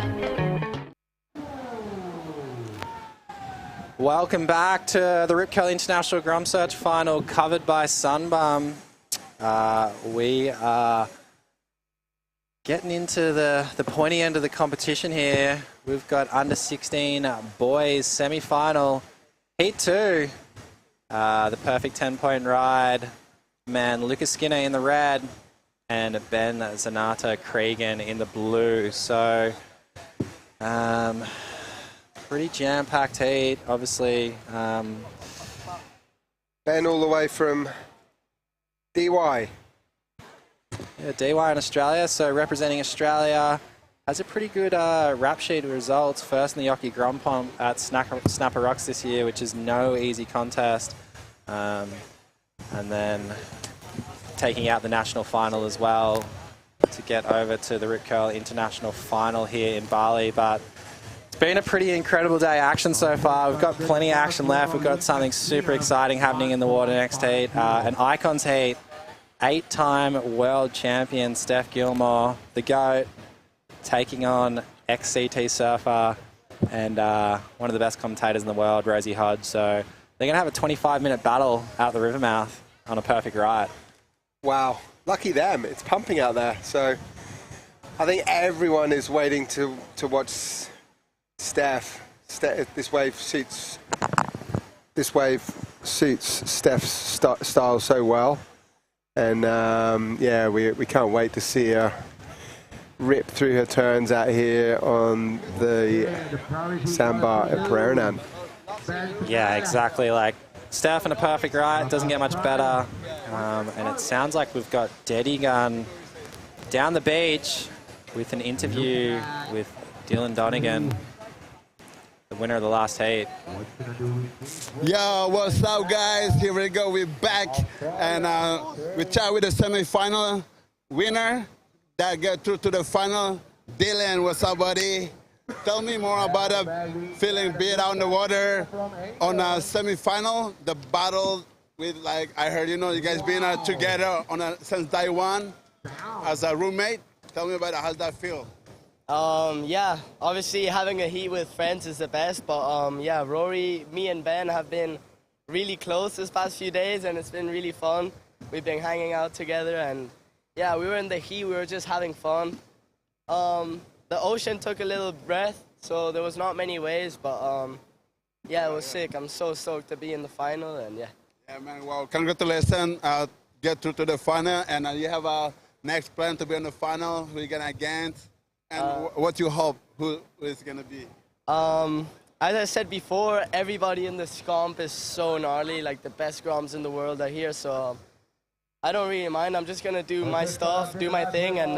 Welcome back to the Rip Curl International GromSearch final, covered by Sunbum. We are getting into the pointy end of the competition here. We've got under 16 boys semi-final, heat 2. The perfect 10-point ride man Lucas Skinner in the red, and Ben Zanata Cregan in the blue. So, pretty jam-packed heat, obviously. Ben all the way from DY. Yeah, DY in Australia, so representing Australia. Has a pretty good rap sheet of results. First in the Yoki Grom Pomp at Snapper Rocks this year, which is no easy contest. And then taking out the national final as well to get over to the Rip Curl International Final here in Bali. But it's been a pretty incredible day of action so far. We've got plenty of action left. We've got something super exciting happening in the water next heat. An Icons heat. 8-time world champion Steph Gilmore, the GOAT, taking on ex-CT surfer and one of the best commentators in the world, Rosie Hodge. So they're going to have a 25-minute battle out the river mouth on a perfect ride. Wow. Lucky them. It's pumping out there. So I think everyone is waiting to watch Steph. This wave suits Steph's style so well. And yeah, we can't wait to see her rip through her turns out here on the sandbar at Pereiranan. Yeah, exactly. Like Steph in a perfect ride, doesn't get much better. And it sounds like we've got Daddy Gun down the beach with an interview with Dylan Donegan, the winner of the last heat. Yo, what's up, guys? Here we go. We're back, and we chat with the semi-final winner that got through to the final. Dylan, what's up, buddy? Tell me more about feeling beat out in the water on a semi-final. The battle with, like, I heard, you know, you guys been together since day one as a roommate. Tell me about it. How's that feel? Yeah, obviously having a heat with friends is the best, but yeah, Rory, me and Ben have been really close this past few days, and it's been really fun. We've been hanging out together, and yeah, we were in the heat, we were just having fun. The ocean took a little breath, so there was not many waves, but yeah, it was sick. I'm so stoked to be in the final, and yeah. Yeah, man, well, congratulations, get through to the final, and you have a next plan to be in the final, who you gonna against? And what you hope, who is going to be? As I said before, everybody in this comp is so gnarly, like the best Groms in the world are here, so I don't really mind. I'm just going to do my stuff, do my thing, and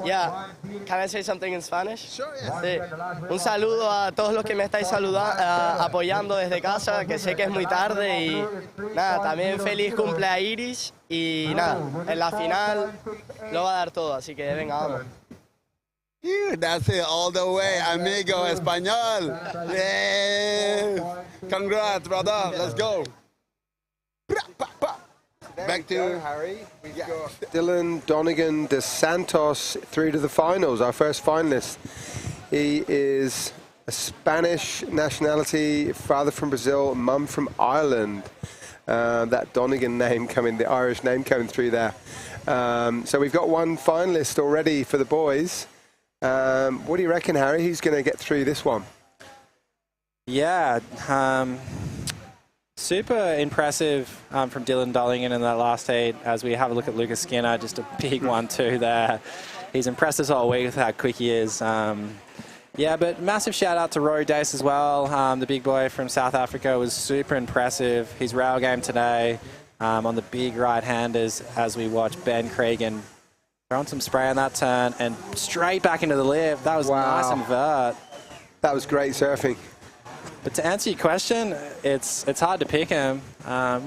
yeah. Can I say something in Spanish? Sure, yeah. Sí. Un saludo a todos los que me estáis apoyando desde casa, que sé que es muy tarde, y nada, también feliz cumpleaños, y nada, en la final lo va a dar todo, así que venga, vamos. That's it, all the way, amigo español. Yeah. Congrats, brother. Let's go. Back to Harry. We've got Dylan Donegan de Santos through to the finals, our first finalist. He is a Spanish nationality, father from Brazil, mum from Ireland. That Donegan name coming, the Irish name coming through there. So we've got one finalist already for the boys. What do you reckon, Harry? Who's going to get through this one? Yeah, super impressive from Dylan Donegan in that last heat. As we have a look at Lucas Skinner, just a big 1-2 there. He's impressed us all week with how quick he is. Yeah, but massive shout out to Rory Dace as well. The big boy from South Africa was super impressive. His rail game today on the big right-handers as we watch Ben Cregan throwing some spray on that turn and straight back into the lip. That was nice and vert. That was great surfing. But to answer your question, it's hard to pick him.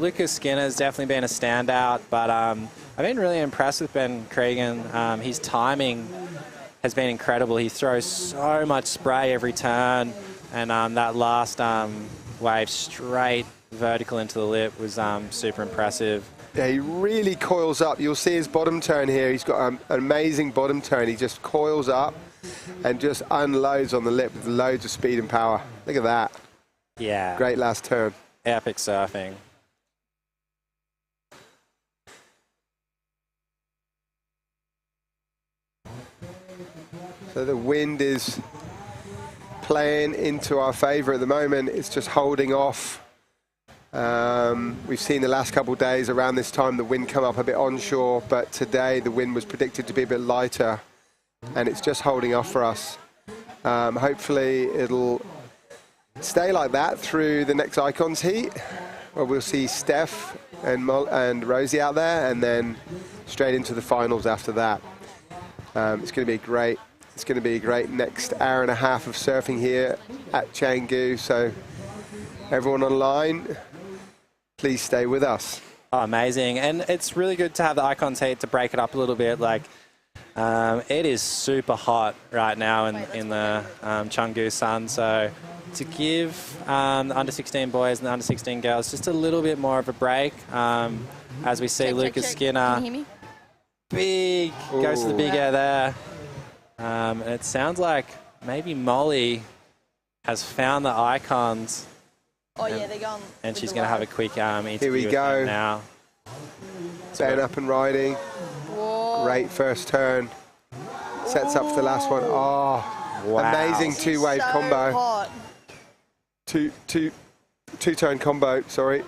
Lucas Skinner has definitely been a standout, but I've been really impressed with Ben Cregan. His timing has been incredible. He throws so much spray every turn, and that last wave straight vertical into the lip was super impressive. Yeah, he really coils up. You'll see his bottom turn here. He's got an amazing bottom turn. He just coils up and just unloads on the lip with loads of speed and power. Look at that. Yeah. Great last turn. Epic surfing. So the wind is playing into our favour at the moment. It's just holding off We've seen the last couple of days around this time the wind come up a bit onshore, but today the wind was predicted to be a bit lighter, and it's just holding off for us. Hopefully it'll stay like that through the next Icons heat, where we'll see Steph and Rosie out there, and then straight into the finals after that. It's going to be great. It's going to be a great next hour and a half of surfing here at Canggu. So everyone online, please stay with us. Oh, amazing. And it's really good to have the Icons heat to break it up a little bit. Like, it is super hot right now in the Canggu sun. So to give the under-16 boys and the under-16 girls just a little bit more of a break, as we see Lucas Skinner. Can you hear me? Big, goes to the big air there. And it sounds like maybe Molly has found the Icons. Oh, yeah, they're going. And she's going to have a quick interview Here we with go. them now. Ben up and riding. Whoa. Great first turn. Sets up for the last one. Oh, wow. Amazing two-wave so combo. Hot. Two-turn combo, sorry.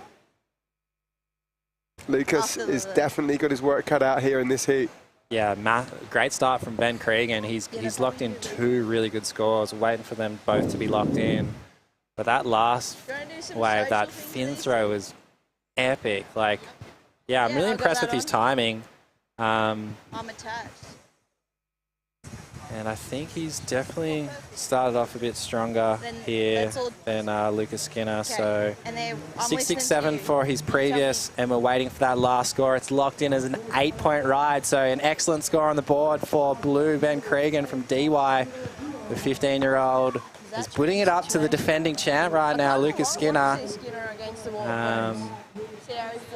Lucas is definitely got his work cut out here in this heat. Yeah, great start from Ben Cregan. He's locked in 2 really good scores, waiting for them both to be locked in. But that last wave, that fin throw was epic. Like, yeah, I'm really impressed with his timing. I'm attached. And I think he's definitely started off a bit stronger here than Lucas Skinner. So 667 for his previous, and we're waiting for that last score. It's locked in as an 8-point ride. So an excellent score on the board for Blue Ben Cregan from DY. The 15-year-old is putting it up to the defending champ right now, Lucas Skinner.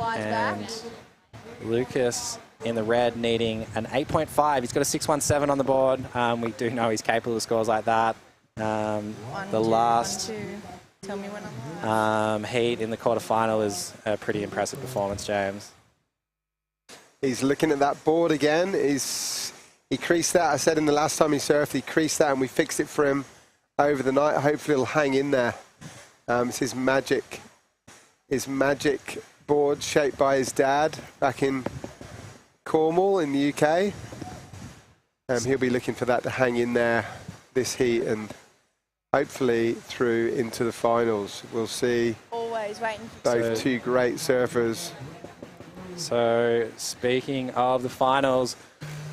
And Lucas in the red needing an 8.5. He's got a 617 on the board. We do know he's capable of scores like that. The last heat in the quarterfinal is a pretty impressive performance, James. He's looking at that board again. He creased that. I said in the last time he surfed, he creased that, and we fixed it for him over the night. Hopefully it'll hang in there. It's his magic board shaped by his dad back in Cornwall in the UK. He'll be looking for that to hang in there this heat and hopefully through into the finals. We'll see Always waiting. both two great surfers. So speaking of the finals,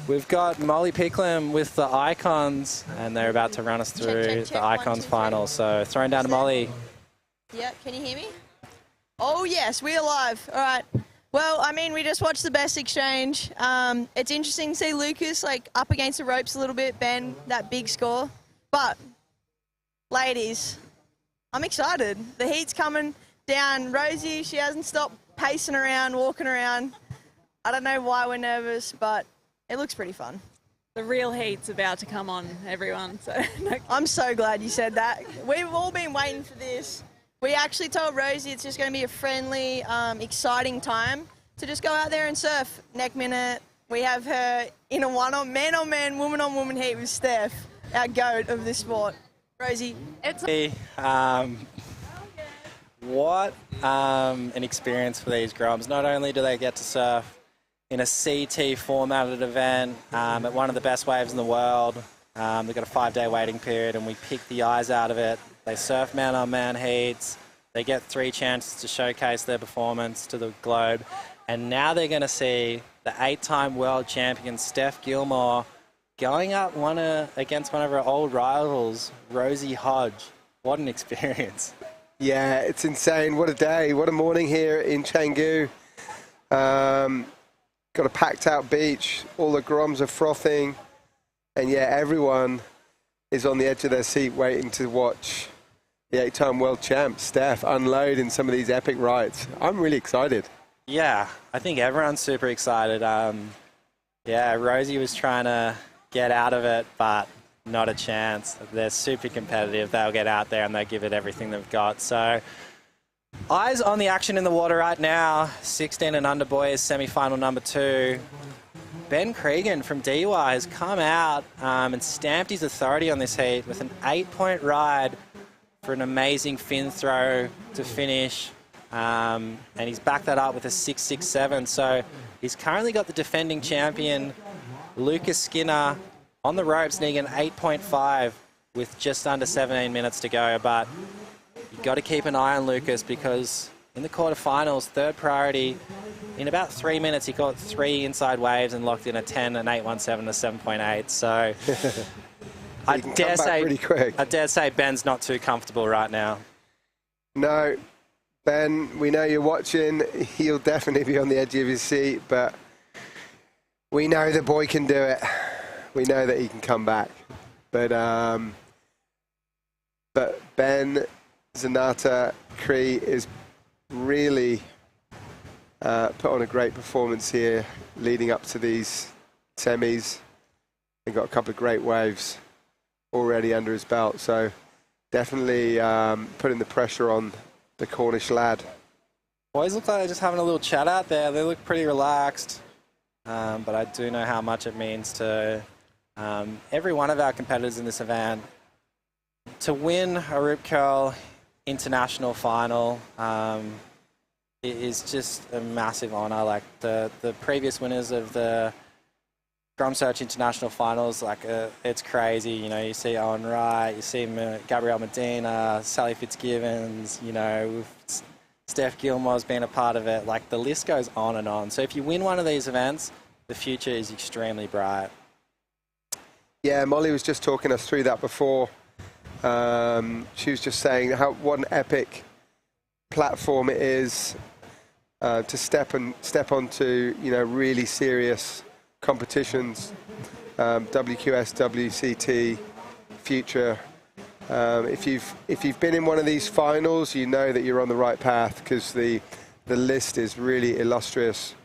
we've got Molly Picklam with the Icons, and they're about to run us through the Icons final. So throwing down to Molly. Yep, can you hear me? Oh yes, we're live. All right. Well, I mean, we just watched the best exchange. It's interesting to see Lucas like up against the ropes a little bit, Ben, that big score. But, ladies, I'm excited. The heat's coming down. Rosie, she hasn't stopped pacing around, walking around. I don't know why we're nervous, but it looks pretty fun. The real heat's about to come on, everyone. So I'm so glad you said that. We've all been waiting for this. We actually told Rosie it's just going to be a friendly, exciting time to just go out there and surf. Neck minute, we have her in a man-on-man, woman-on-woman heat with Steph, our GOAT of this sport. Rosie. What an experience for these Groms. Not only do they get to surf in a CT formatted event at one of the best waves in the world, they've got a 5-day waiting period, and we pick the eyes out of it. They surf man-on-man heats. They get 3 chances to showcase their performance to the globe. And now they're going to see the 8-time world champion, Steph Gilmore, going up against one of her old rivals, Rosie Hodge. What an experience. Yeah, it's insane. What a day. What a morning here in Canggu. Got a packed-out beach. All the Groms are frothing. And, yeah, everyone is on the edge of their seat waiting to watch the 8-time world champ, Steph, unload in some of these epic rides. I'm really excited. Yeah, I think everyone's super excited. Yeah, Rosie was trying to get out of it, but not a chance. They're super competitive. They'll get out there and they'll give it everything they've got. So eyes on the action in the water right now. 16 and under boys, semi-final number 2. Ben Cregan from DY has come out and stamped his authority on this heat with an 8-point ride for an amazing fin throw to finish. and he's backed that up with a 6.67. So he's currently got the defending champion, Lucas Skinner, on the ropes, needing an 8.5 with just under 17 minutes to go. But you've got to keep an eye on Lucas, because in the quarterfinals, third priority, in about 3 minutes, he got 3 inside waves and locked in a 10, an 8.17, a 7.8. So I dare say Ben's not too comfortable right now. No, Ben, we know you're watching. He'll definitely be on the edge of his seat, but we know the boy can do it. We know that he can come back. But Ben Zanata Cree is really put on a great performance here leading up to these semis. He got a couple of great waves already under his belt, so definitely putting the pressure on the Cornish lad. Boys look like they're just having a little chat out there. They look pretty relaxed, but I do know how much it means to every one of our competitors in this event. To win a Rip Curl international final, it is just a massive honour. Like the previous winners of the GromSearch international finals, like it's crazy. You know, you see Owen Wright, you see Gabriel Medina, Sally Fitzgibbons, you know, Steph Gilmore's been a part of it. Like the list goes on and on. So if you win one of these events, the future is extremely bright. Yeah, Molly was just talking us through that before. She was just saying what an epic platform it is to step onto, you know, really serious competitions, WQS, WCT, Future. If you've been in one of these finals, you know that you're on the right path, because the list is really illustrious.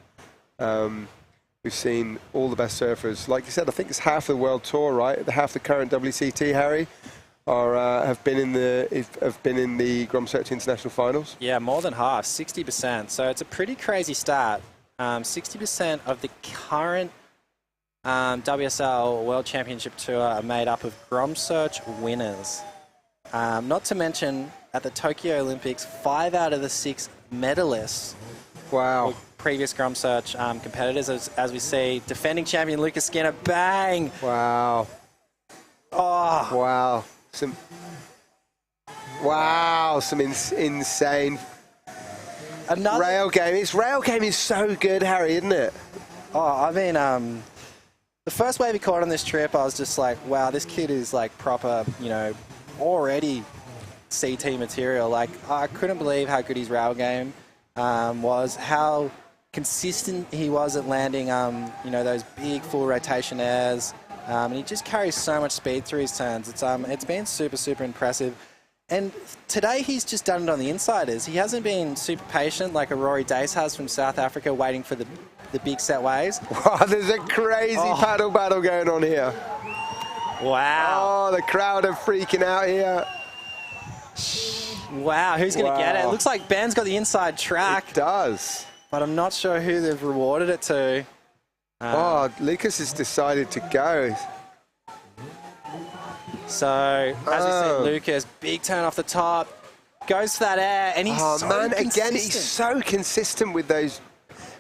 We've seen all the best surfers. Like you said, I think it's half the world tour, right? Half the current WCT, Harry, have been in the GromSearch international finals. Yeah, more than half, 60%. So it's a pretty crazy stat. 60% of the current WSL World Championship Tour are made up of GromSearch winners. Not to mention, at the Tokyo Olympics, 5 out of the 6 medalists. Wow. Previous GromSearch competitors, as we see, defending champion Lucas Skinner, bang! Wow. Oh. Wow. Some insane rail game. His rail game is so good, Harry, isn't it? Oh, I mean, the first wave he caught on this trip, I was just like, wow, this kid is like proper, you know, already CT material. Like, I couldn't believe how good his rail game was, how consistent he was at landing, you know, those big full rotation airs. And he just carries so much speed through his turns. It's been super, super impressive. And today he's just done it on the insiders. He hasn't been super patient like a Rory Dace has from South Africa, waiting for the big set waves. Wow, there's a crazy paddle battle going on here. Wow. Oh, the crowd are freaking out here. Wow, who's going to get it? It looks like Ben's got the inside track. It does. But I'm not sure who they've rewarded it to. Lucas has decided to go. So, as we said, Lucas, big turn off the top, goes for that air, and he's so consistent. Again, he's so consistent with those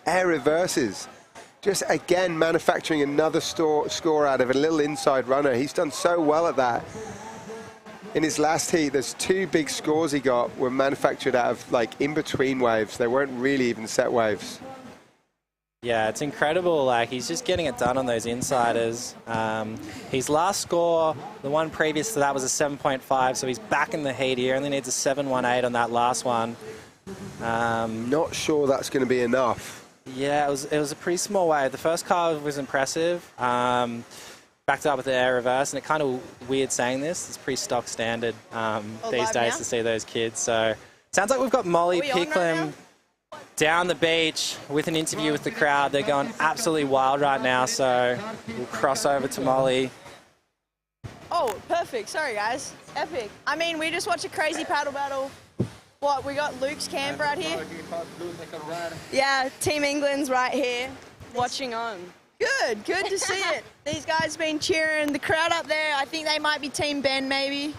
air reverses. Just, again, manufacturing another score out of a little inside runner. He's done so well at that. In his last heat, there's 2 big scores he got were manufactured out of, like, in-between waves. They weren't really even set waves. Yeah, it's incredible. Like, he's just getting it done on those insiders. His last score, the one previous to that, was a 7.5, so he's back in the heat here. Only needs a 7.18 on that last one. Not sure that's going to be enough. Yeah, it was a pretty small wave. The first carve was impressive. Backed up with the air reverse, and it kind of weird saying this. It's pretty stock standard these days to see those kids. So sounds like we've got Molly Picklem down the beach with an interview with the crowd. They're going absolutely wild right now, so we'll cross over to Molly. Oh, perfect. Sorry, guys. Epic. I mean, we just watched a crazy paddle battle. What, we got Luke's camp right here? Yeah, Team England's right here, watching on. Good to see it. These guys been cheering. The crowd up there, I think they might be Team Ben, maybe.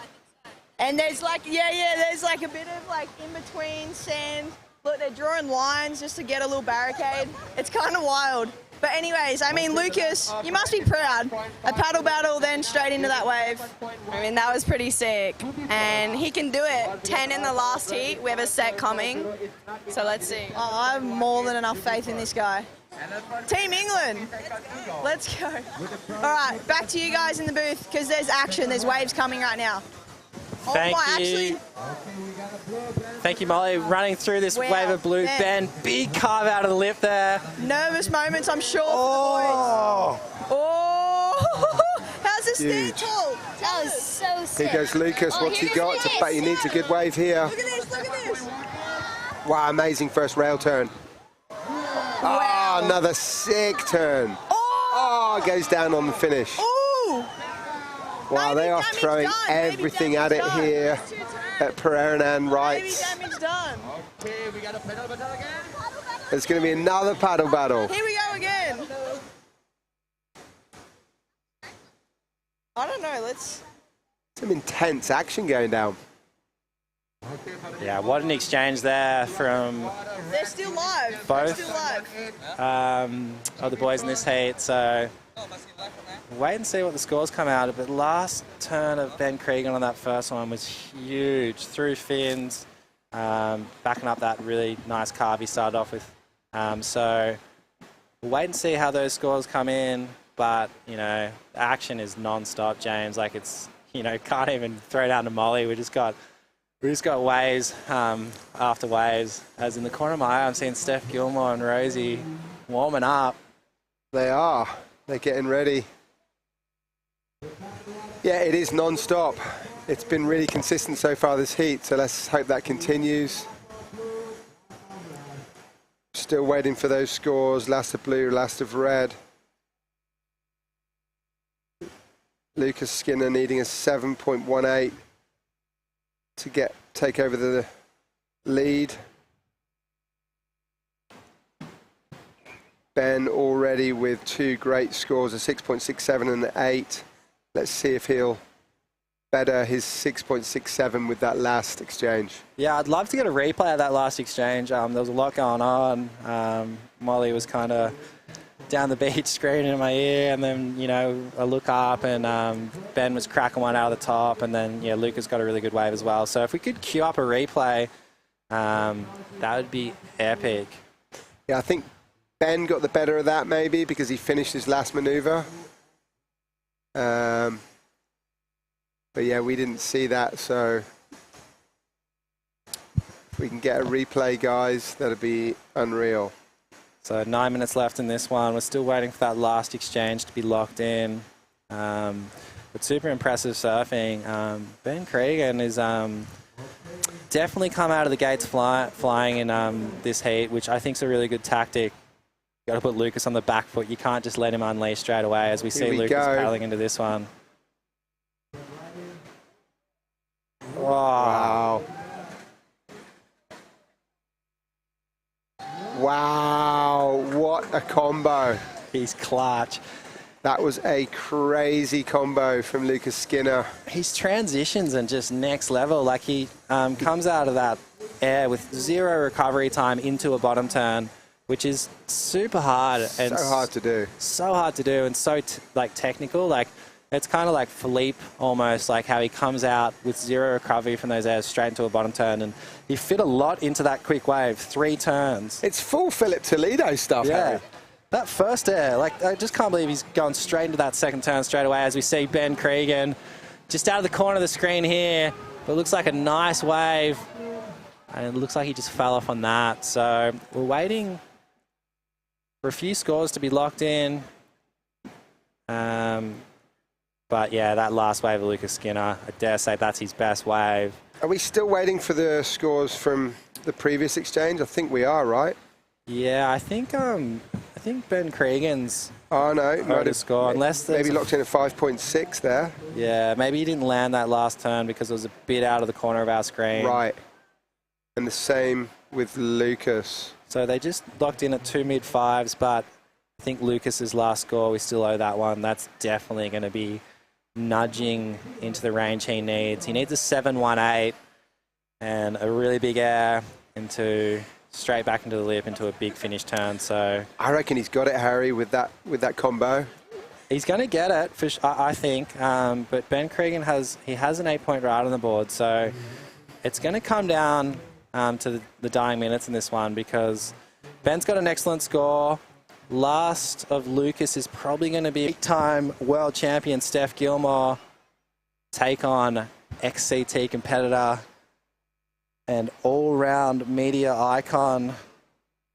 And there's like, there's like a bit of like in between sand Look, they're drawing lines just to get a little barricade. It's kind of wild. But anyways, I mean, Lucas, you must be proud. A paddle battle, then straight into that wave. I mean, that was pretty sick. And he can do it. 10 in the last heat. We have a set coming. So let's see. Oh, I have more than enough faith in this guy. Team England, let's go. All right, back to you guys in the booth because there's action. There's waves coming right now. Thank you. Thank you, Molly. Running through this wave of blue. Ben, big carve out of the lip there. Nervous moments, I'm sure, for the boys. Oh! How's this stand tall? That was so sick. Here goes Lucas. What's he got? But he needs a good wave here. Look at this, look at this. Wow, amazing first rail turn. Wow. Oh, another sick turn. Oh, goes down on the finish. Ooh. Wow, they are throwing everything at it here at Pereira Wright. Damage done. Okay, we got a pedal battle again. There's going to be another paddle battle. Here we go again. I don't know, let's... Some intense action going down. Yeah, what an exchange there from They're still live. both They're still live. of the boys in this heat. So wait and see what the scores come out. But last turn of Ben Cregan on that first one was huge. Through fins, backing up that really nice carve he started off with. So we'll wait and see how those scores come in. But, you know, action is non-stop, James. Like, it's, you know, can't even throw down to Molly. We just got waves after waves. As in the corner of my eye, I'm seeing Steph Gilmore and Rosie warming up. They are. They're getting ready. Yeah, it is non-stop. It's been really consistent so far this heat, so let's hope that continues. Still waiting for those scores. Last of blue, last of red. Lucas Skinner needing a 7.18 to take over the lead. Ben already with two great scores, a 6.67 and an 8. Let's see if he'll better his 6.67 with that last exchange. Yeah, I'd love to get a replay of that last exchange. There was a lot going on. Molly was kind of down the beach screaming in my ear, and then, you know, I look up and Ben was cracking one out of the top, and then, yeah, Lucas got a really good wave as well. So if we could queue up a replay, that would be epic. Yeah, I think Ben got the better of that maybe because he finished his last maneuver. But yeah, we didn't see that, so if we can get a replay, guys, that'd be unreal. So 9 minutes left in this one. We're still waiting for that last exchange to be locked in. But super impressive surfing. Ben Cregan is definitely come out of the gates flying in this heat, which I think is a really good tactic. Got to put Lucas on the back foot. You can't just let him unleash straight away, as we see Lucas paddling into this one. Wow. Wow, what a combo. He's clutch. That was a crazy combo from Lucas Skinner. His transitions and just next level. Like, he comes out of that air with zero recovery time into a bottom turn, which is super hard. And so hard to do. So hard to do and so technical. Like, it's kind of like Felipe almost, like how he comes out with zero recovery from those airs straight into a bottom turn. And he fit a lot into that quick wave, 3 turns. It's full Felipe Toledo stuff, yeah. Harry. That first air, like, I just can't believe he's going straight into that second turn straight away, as we see Ben Cregan just out of the corner of the screen here. But it looks like a nice wave. And it looks like he just fell off on that. So we're waiting for a few scores to be locked in. But yeah, that last wave of Lucas Skinner, I dare say that's his best wave. Are we still waiting for the scores from the previous exchange? I think we are, right? Yeah, I think Ben Cregan's no, score, unless maybe locked in at 5.6 there. Yeah, maybe he didn't land that last turn because it was a bit out of the corner of our screen. Right. And the same with Lucas. So they just locked in at 2 mid-5s, but I think Lucas's last score, we still owe that one. That's definitely going to be nudging into the range he needs. He needs a 7.18 and a really big air into straight back into the lip into a big finish turn. So I reckon he's got it, Harry, with that combo. He's going to get it, I think. But Ben Cregan has an 8-point ride on the board, so it's going to come down to the dying minutes in this one because Ben's got an excellent score. Last of Lucas is probably going to be big-time world champion Steph Gilmore take on XCT competitor and all-round media icon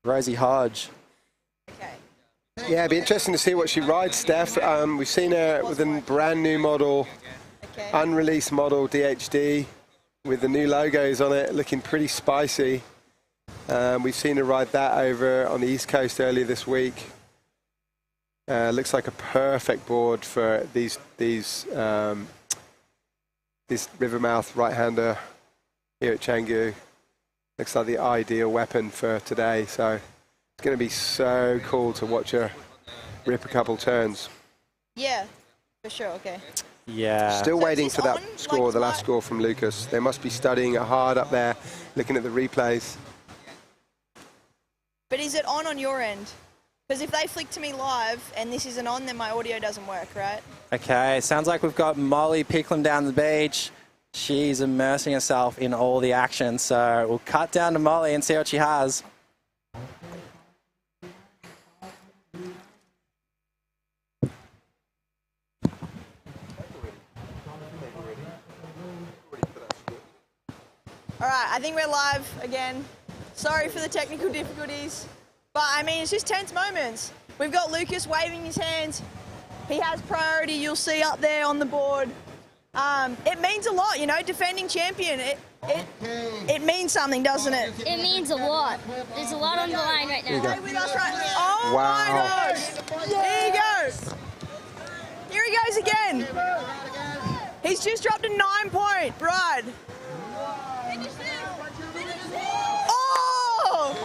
Rosie Hodge. Yeah, it'd be interesting to see what she rides, Steph. We've seen her with a brand new model, unreleased model DHD with the new logos on it, looking pretty spicy. We've seen her ride that over on the East Coast earlier this week. Looks like a perfect board for this Rivermouth right-hander here at Canggu. Looks like the ideal weapon for today. So it's going to be so cool to watch her rip a couple turns. Yeah, for sure. Okay. Yeah. Still So waiting is for this that on, score, like, the last score from Lucas. They must be studying it hard up there, looking at the replays. But is it on your end? Because if they flick to me live and this isn't on, then my audio doesn't work, right? Okay, sounds like we've got Molly Picklum down the beach. She's immersing herself in all the action, so we'll cut down to Molly and see what she has. All right, I think we're live again. Sorry for the technical difficulties. But, I mean, it's just tense moments. We've got Lucas waving his hands. He has priority, you'll see up there on the board. It means a lot, you know, defending champion. It means something, doesn't it? It means a lot. There's a lot on the line right now. Stay with us right now. Oh, Wow. my gosh. There he goes. Here he goes again. He's just dropped a 9-point ride. Oh!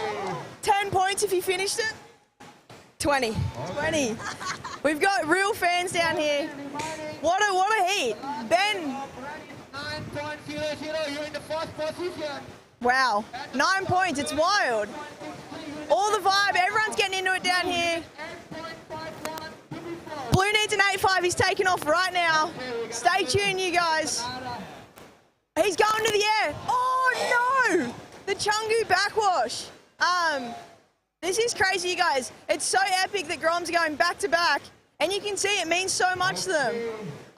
10 points if he finished it. 20. 20. We've got real fans down here. What a heat. Ben. 9.00, you're in the first position. Wow. 9 points. It's wild. All the vibe. Everyone's getting into it down here. Blue needs an 8.5. He's taking off right now. Stay tuned, you guys. He's going to the air. Oh, no. The Canggu backwash. This is crazy, you guys. It's so epic that Groms are going back to back, and you can see it means so much to them.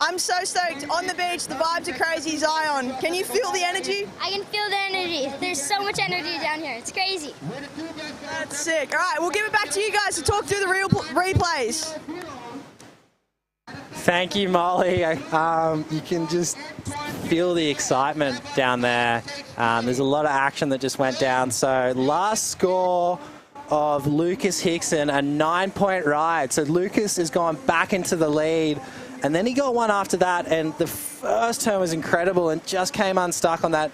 I'm so stoked. On the beach, the vibes are crazy. Zion, can you feel the energy? I can feel the energy. There's so much energy down here. It's crazy. That's sick. All right, we'll give it back to you guys to talk through the real replays. Thank you, Molly. You can just feel the excitement down there. There's a lot of action that just went down. So last score of Lucas Hickson, a 9-point ride. So Lucas has gone back into the lead. And then he got one after that. And the first turn was incredible and just came unstuck on that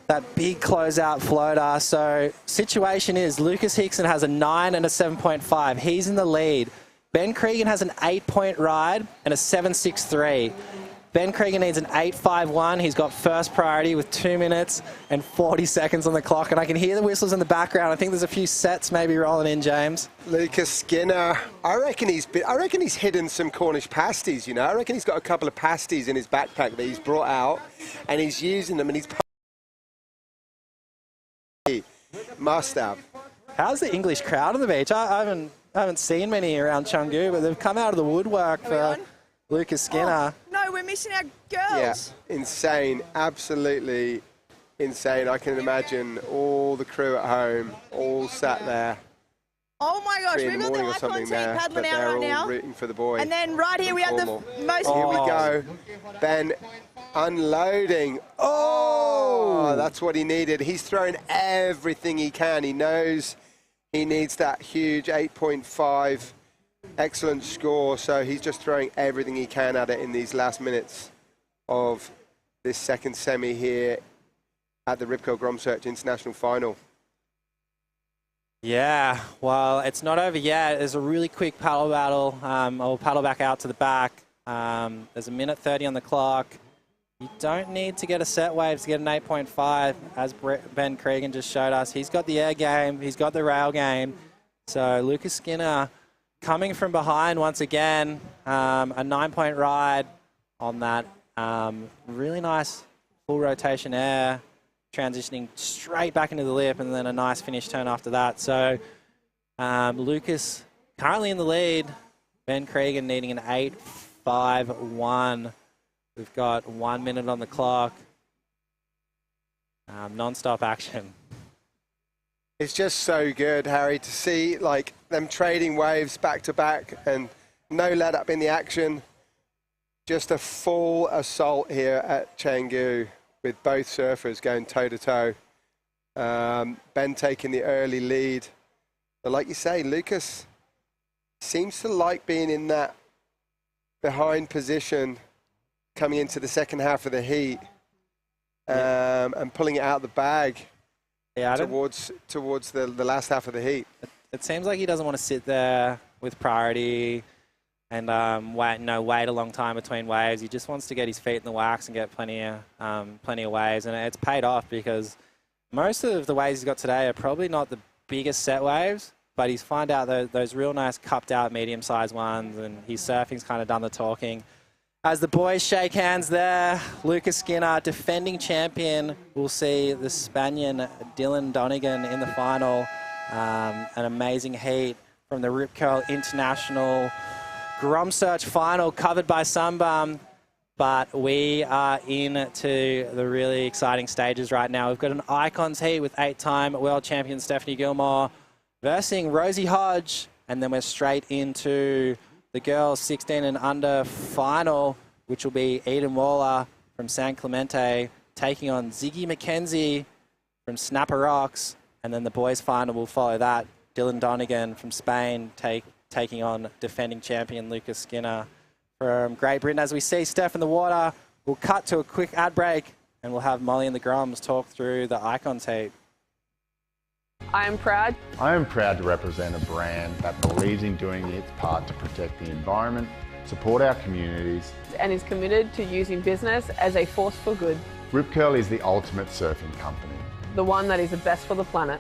that big closeout floater. So situation is Lucas Hickson has a 9 and a 7.5. He's in the lead. Ben Cregan has an 8-point ride and a 7.63. Ben Cregan needs an 8.51. He's got first priority with 2 minutes and 40 seconds on the clock. And I can hear the whistles in the background. I think there's a few sets maybe rolling in, James. Lucas Skinner, I reckon he's hidden some Cornish pasties, you know. I reckon he's got a couple of pasties in his backpack that he's brought out and he's using them and he's... Must have. How's the English crowd on the beach? I haven't seen many around Canggu, but they've come out of the woodwork for Lucas Skinner. Oh, no, we're missing our girls. Yeah, insane, absolutely insane. I can imagine all the crew at home, all sat there. Oh my gosh, 3 in we've the got the morning or icon something team there, paddling but out they're right all now. rooting for the boy. And then right here we have the most... Here we go. Ben unloading. Oh, that's what he needed. He's throwing everything he can. He knows he needs that huge 8.5 excellent score, so he's just throwing everything he can at it in these last minutes of this second semi here at the Rip Curl GromSearch International Final. Yeah, well, it's not over yet. There's a really quick paddle battle. I'll paddle back out to the back. There's a minute 30 on the clock. You don't need to get a set wave to get an 8.5, as Ben Cregan just showed us. He's got the air game. He's got the rail game. So Lucas Skinner coming from behind once again. A 9-point ride on that. Really nice full rotation air, transitioning straight back into the lip, and then a nice finish turn after that. So Lucas currently in the lead. Ben Cregan needing an 8.51. We've got 1 minute on the clock. Non-stop action. It's just so good, Harry, to see like them trading waves back to back and no let up in the action. Just a full assault here at Canggu with both surfers going toe to toe. Ben taking the early lead. But like you say, Lucas seems to like being in that behind position coming into the second half of the heat, and pulling it out of the bag towards the last half of the heat. It seems like he doesn't want to sit there with priority and wait a long time between waves. He just wants to get his feet in the wax and get plenty of waves, and it's paid off because most of the waves he's got today are probably not the biggest set waves, but he's found out those real nice cupped out medium-sized ones, and his surfing's kind of done the talking. As the boys shake hands there, Lucas Skinner, defending champion, will see the Spaniard Dylan Donegan in the final. An amazing heat from the Rip Curl International GromSearch final, covered by Sunbum. But we are into the really exciting stages right now. We've got an Icons heat with 8-time world champion Steph Gilmore versing Rosie Hodge, and then we're straight into the girls 16 and under final, which will be Eden Waller from San Clemente taking on Ziggy McKenzie from Snapper Rocks. And then the boys final will follow that. Dylan Donegan from Spain taking on defending champion Lucas Skinner from Great Britain. As we see Steph in the water, we'll cut to a quick ad break and we'll have Molly and the Groms talk through the Icons heat. I am proud to represent a brand that believes in doing its part to protect the environment, support our communities, and is committed to using business as a force for good. Rip Curl is the ultimate surfing company. The one that is the best for the planet.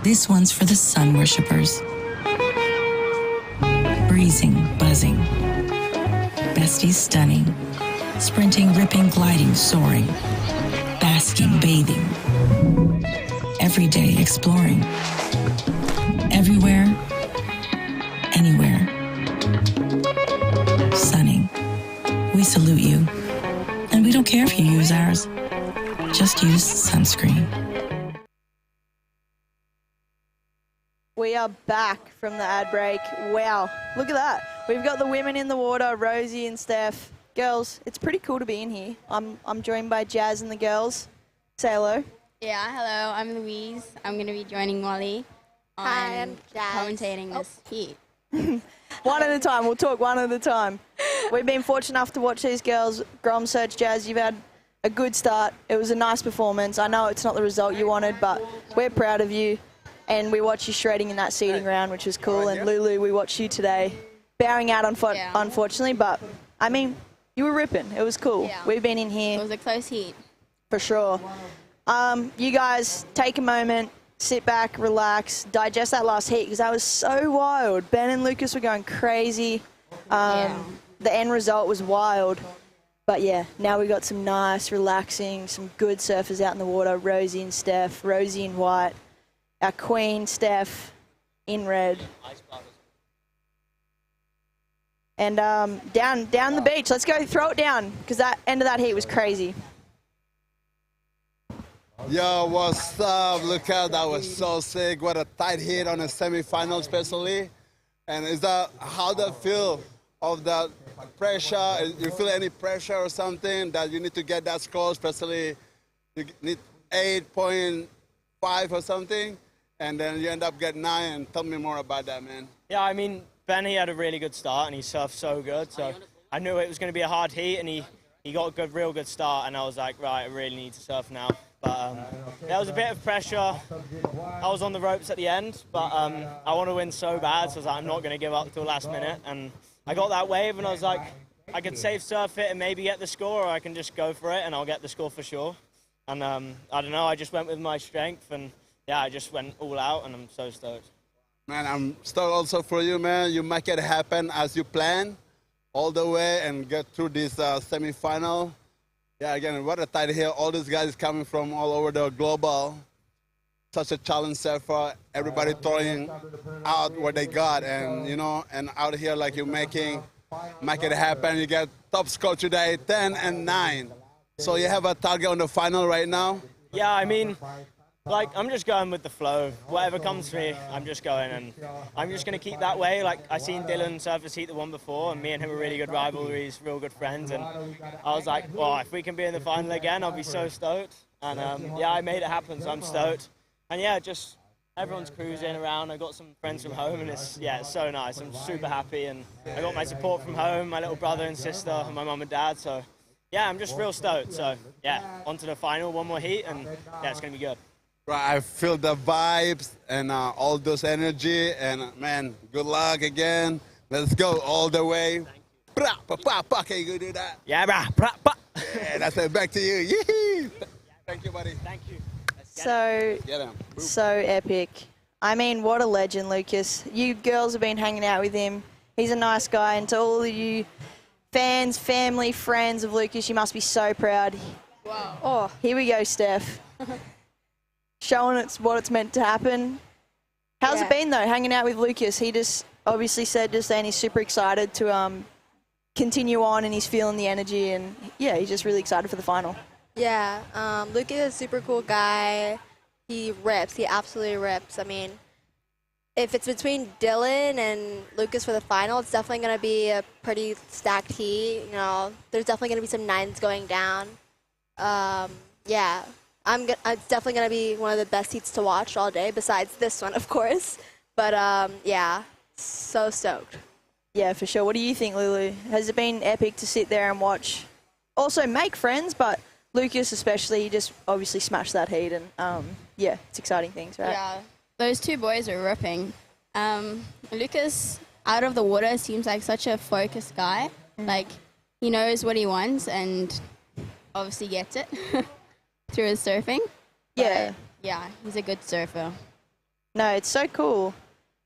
This one's for the sun worshippers. Breezing, buzzing. Besties stunning. Sprinting, ripping, gliding, soaring. Basking, bathing. Every day exploring. Everywhere, anywhere. Sunning. We salute you. And we don't care if you use ours. Just use sunscreen. We are back from the ad break. Wow, look at that. We've got the women in the water, Rosie and Steph. Girls, it's pretty cool to be in here. I'm joined by Jazz and the girls. Say hello. Yeah, hello, I'm Louise. I'm going to be joining Molly on commentating this heat. One at a time. We'll talk one at a time. We've been fortunate enough to watch these girls. GromSearch, Jazz, you've had a good start. It was a nice performance. I know it's not the result you wanted, but we're proud of you. And we watched you shredding in that seeding round, which was cool. And Lulu, we watched you today bowing out, unfortunately. But, I mean, you were ripping. It was cool. Yeah. We've been in here. It was a close heat. For sure. You guys, take a moment, sit back, relax, digest that last heat, because that was so wild. Ben and Lucas were going crazy. The end result was wild. But yeah, now we got some nice, relaxing, some good surfers out in the water. Rosie and Steph, Rosie in white, our queen Steph in red. And down the beach. Let's go throw it down, because that end of that heat was crazy. Yo, what's up? Look out, that was so sick. What a tight hit on a semifinal especially. And is that, how that feel of that pressure? You feel any pressure or something that you need to get that score, especially you need 8.5 or something, and then you end up getting 9. Tell me more about that, man. Yeah, I mean, Benny had a really good start and he surfed so good, so I knew it was going to be a hard heat, and he got a real good start, and I was like, right, I really need to surf now. But there was a bit of pressure. I was on the ropes at the end, but I want to win so bad, so I was like, I'm not going to give up till last minute. And I got that wave, and I was like, I could safe surf it and maybe get the score, or I can just go for it and I'll get the score for sure. And I don't know, I just went with my strength, and yeah, I just went all out, and I'm so stoked. Man, I'm stoked also for you, man. You make it happen as you plan all the way and get through this semi-final. Yeah, again, what a tight hill. All these guys coming from all over the global. Such a challenge surfer. Everybody throwing out what they got, and you know, and out here like you're make it happen. You get top score today, 10 and 9. So you have a target on the final right now? Yeah, I mean, like, I'm just going with the flow. Whatever comes to me, I'm just going, and I'm just going to keep that way. Like, I seen Dylan surf his heat the one before, and me and him are really good rivalries, real good friends, and I was like, well, if we can be in the final again, I'll be so stoked. And yeah, I made it happen, so I'm stoked. And yeah, just everyone's cruising around. I got some friends from home, and it's so nice. I'm super happy, and I got my support from home, my little brother and sister, and my mum and dad, so yeah, I'm just real stoked. So yeah, on to the final, one more heat, and yeah, it's going to be good. Right, I feel the vibes and all those energy, and man, good luck again. Let's go all the way. Bra, pa, pa, pa. Can you do that? Yeah, bra, bra, pa. Yeah, that's it. Back to you. Yee-hee. Thank you, buddy. Thank you. So epic. I mean, what a legend, Lucas. You girls have been hanging out with him. He's a nice guy, and to all of you fans, family, friends of Lucas, you must be so proud. Wow. Oh, here we go, Steph. Showing it's what it's meant to happen. How's it been though, hanging out with Lucas? He just obviously said just then he's super excited to continue on, and he's feeling the energy, and yeah, he's just really excited for the final. Yeah, Lucas is a super cool guy. He rips. He absolutely rips. I mean, if it's between Dylan and Lucas for the final, it's definitely going to be a pretty stacked heat. You know, there's definitely going to be some 9s going down. Yeah. It's definitely going to be one of the best heats to watch all day, besides this one, of course. But, yeah, so stoked. Yeah, for sure. What do you think, Lulu? Has it been epic to sit there and watch? Also make friends, but Lucas especially, he just obviously smashed that heat, and, yeah, it's exciting things, right? Yeah, those two boys are ripping. Lucas, out of the water, seems like such a focused guy. Like, he knows what he wants and obviously gets it. Through his surfing. Yeah. But yeah, he's a good surfer. No, it's so cool.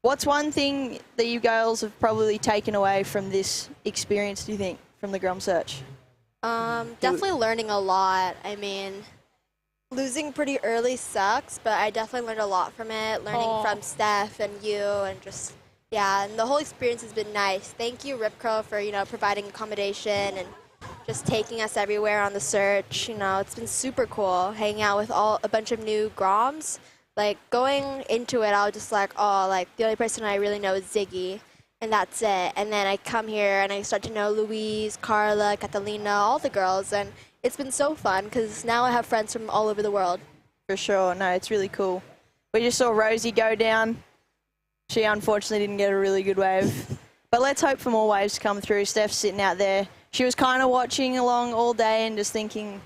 What's one thing that you girls have probably taken away from this experience, do you think, from the GromSearch? Definitely learning a lot. I mean, losing pretty early sucks, but I definitely learned a lot from it. Learning from Steph and you, and just, yeah, and the whole experience has been nice. Thank you, Rip Curl, for, you know, providing accommodation and just taking us everywhere on the search. You know, it's been super cool hanging out with a bunch of new Groms. Like, going into it, I was just like, oh, like, the only person I really know is Ziggy, and that's it. And then I come here, and I start to know Louise, Carla, Catalina, all the girls, and it's been so fun, because now I have friends from all over the world. For sure. No, it's really cool. We just saw Rosie go down. She unfortunately didn't get a really good wave. But let's hope for more waves to come through. Steph's sitting out there. She was kind of watching along all day and just thinking,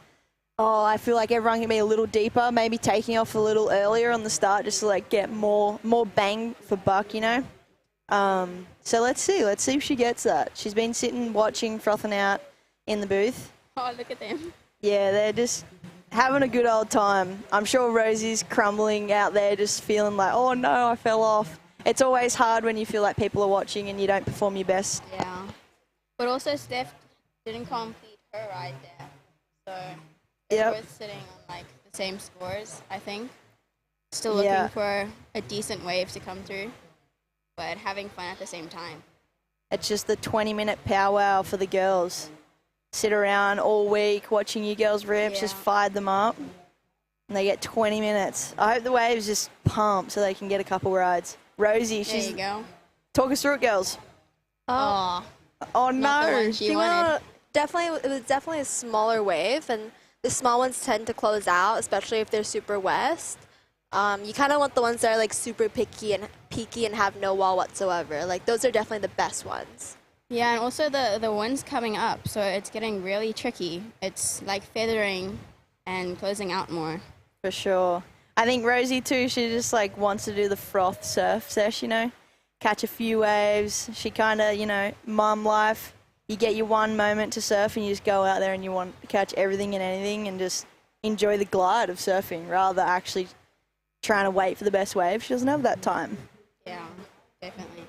oh, I feel like everyone can be a little deeper, maybe taking off a little earlier on the start just to like get more bang for buck, you know. So let's see if she gets that. She's been sitting, watching, frothing out in the booth. Oh, look at them. Yeah, they're just having a good old time. I'm sure Rosie's crumbling out there just feeling like, oh no, I fell off. It's always hard when you feel like people are watching and you don't perform your best. Yeah. But also Steph didn't complete her ride there. So they're both sitting on like the same scores, I think. Still looking for a decent wave to come through, but having fun at the same time. It's just the 20-minute powwow for the girls. Sit around all week watching you girls rips, just fired them up. And they get 20 minutes. I hope the waves just pump so they can get a couple rides. Rosie, There you go. Talk us through it, girls. Oh no. It was definitely a smaller wave, and the small ones tend to close out, especially if they're super west. You kind of want the ones that are like super picky and peaky and have no wall whatsoever. Like those are definitely the best ones. Yeah, and also the wind's coming up, so it's getting really tricky. It's like feathering and closing out more. For sure. I think Rosie too, she just like wants to do the froth surf sesh, you know, catch a few waves. She kind of, you know, mum life. You get your one moment to surf and you just go out there and you want to catch everything and anything and just enjoy the glide of surfing rather than actually trying to wait for the best wave. She doesn't have that time. Yeah, definitely.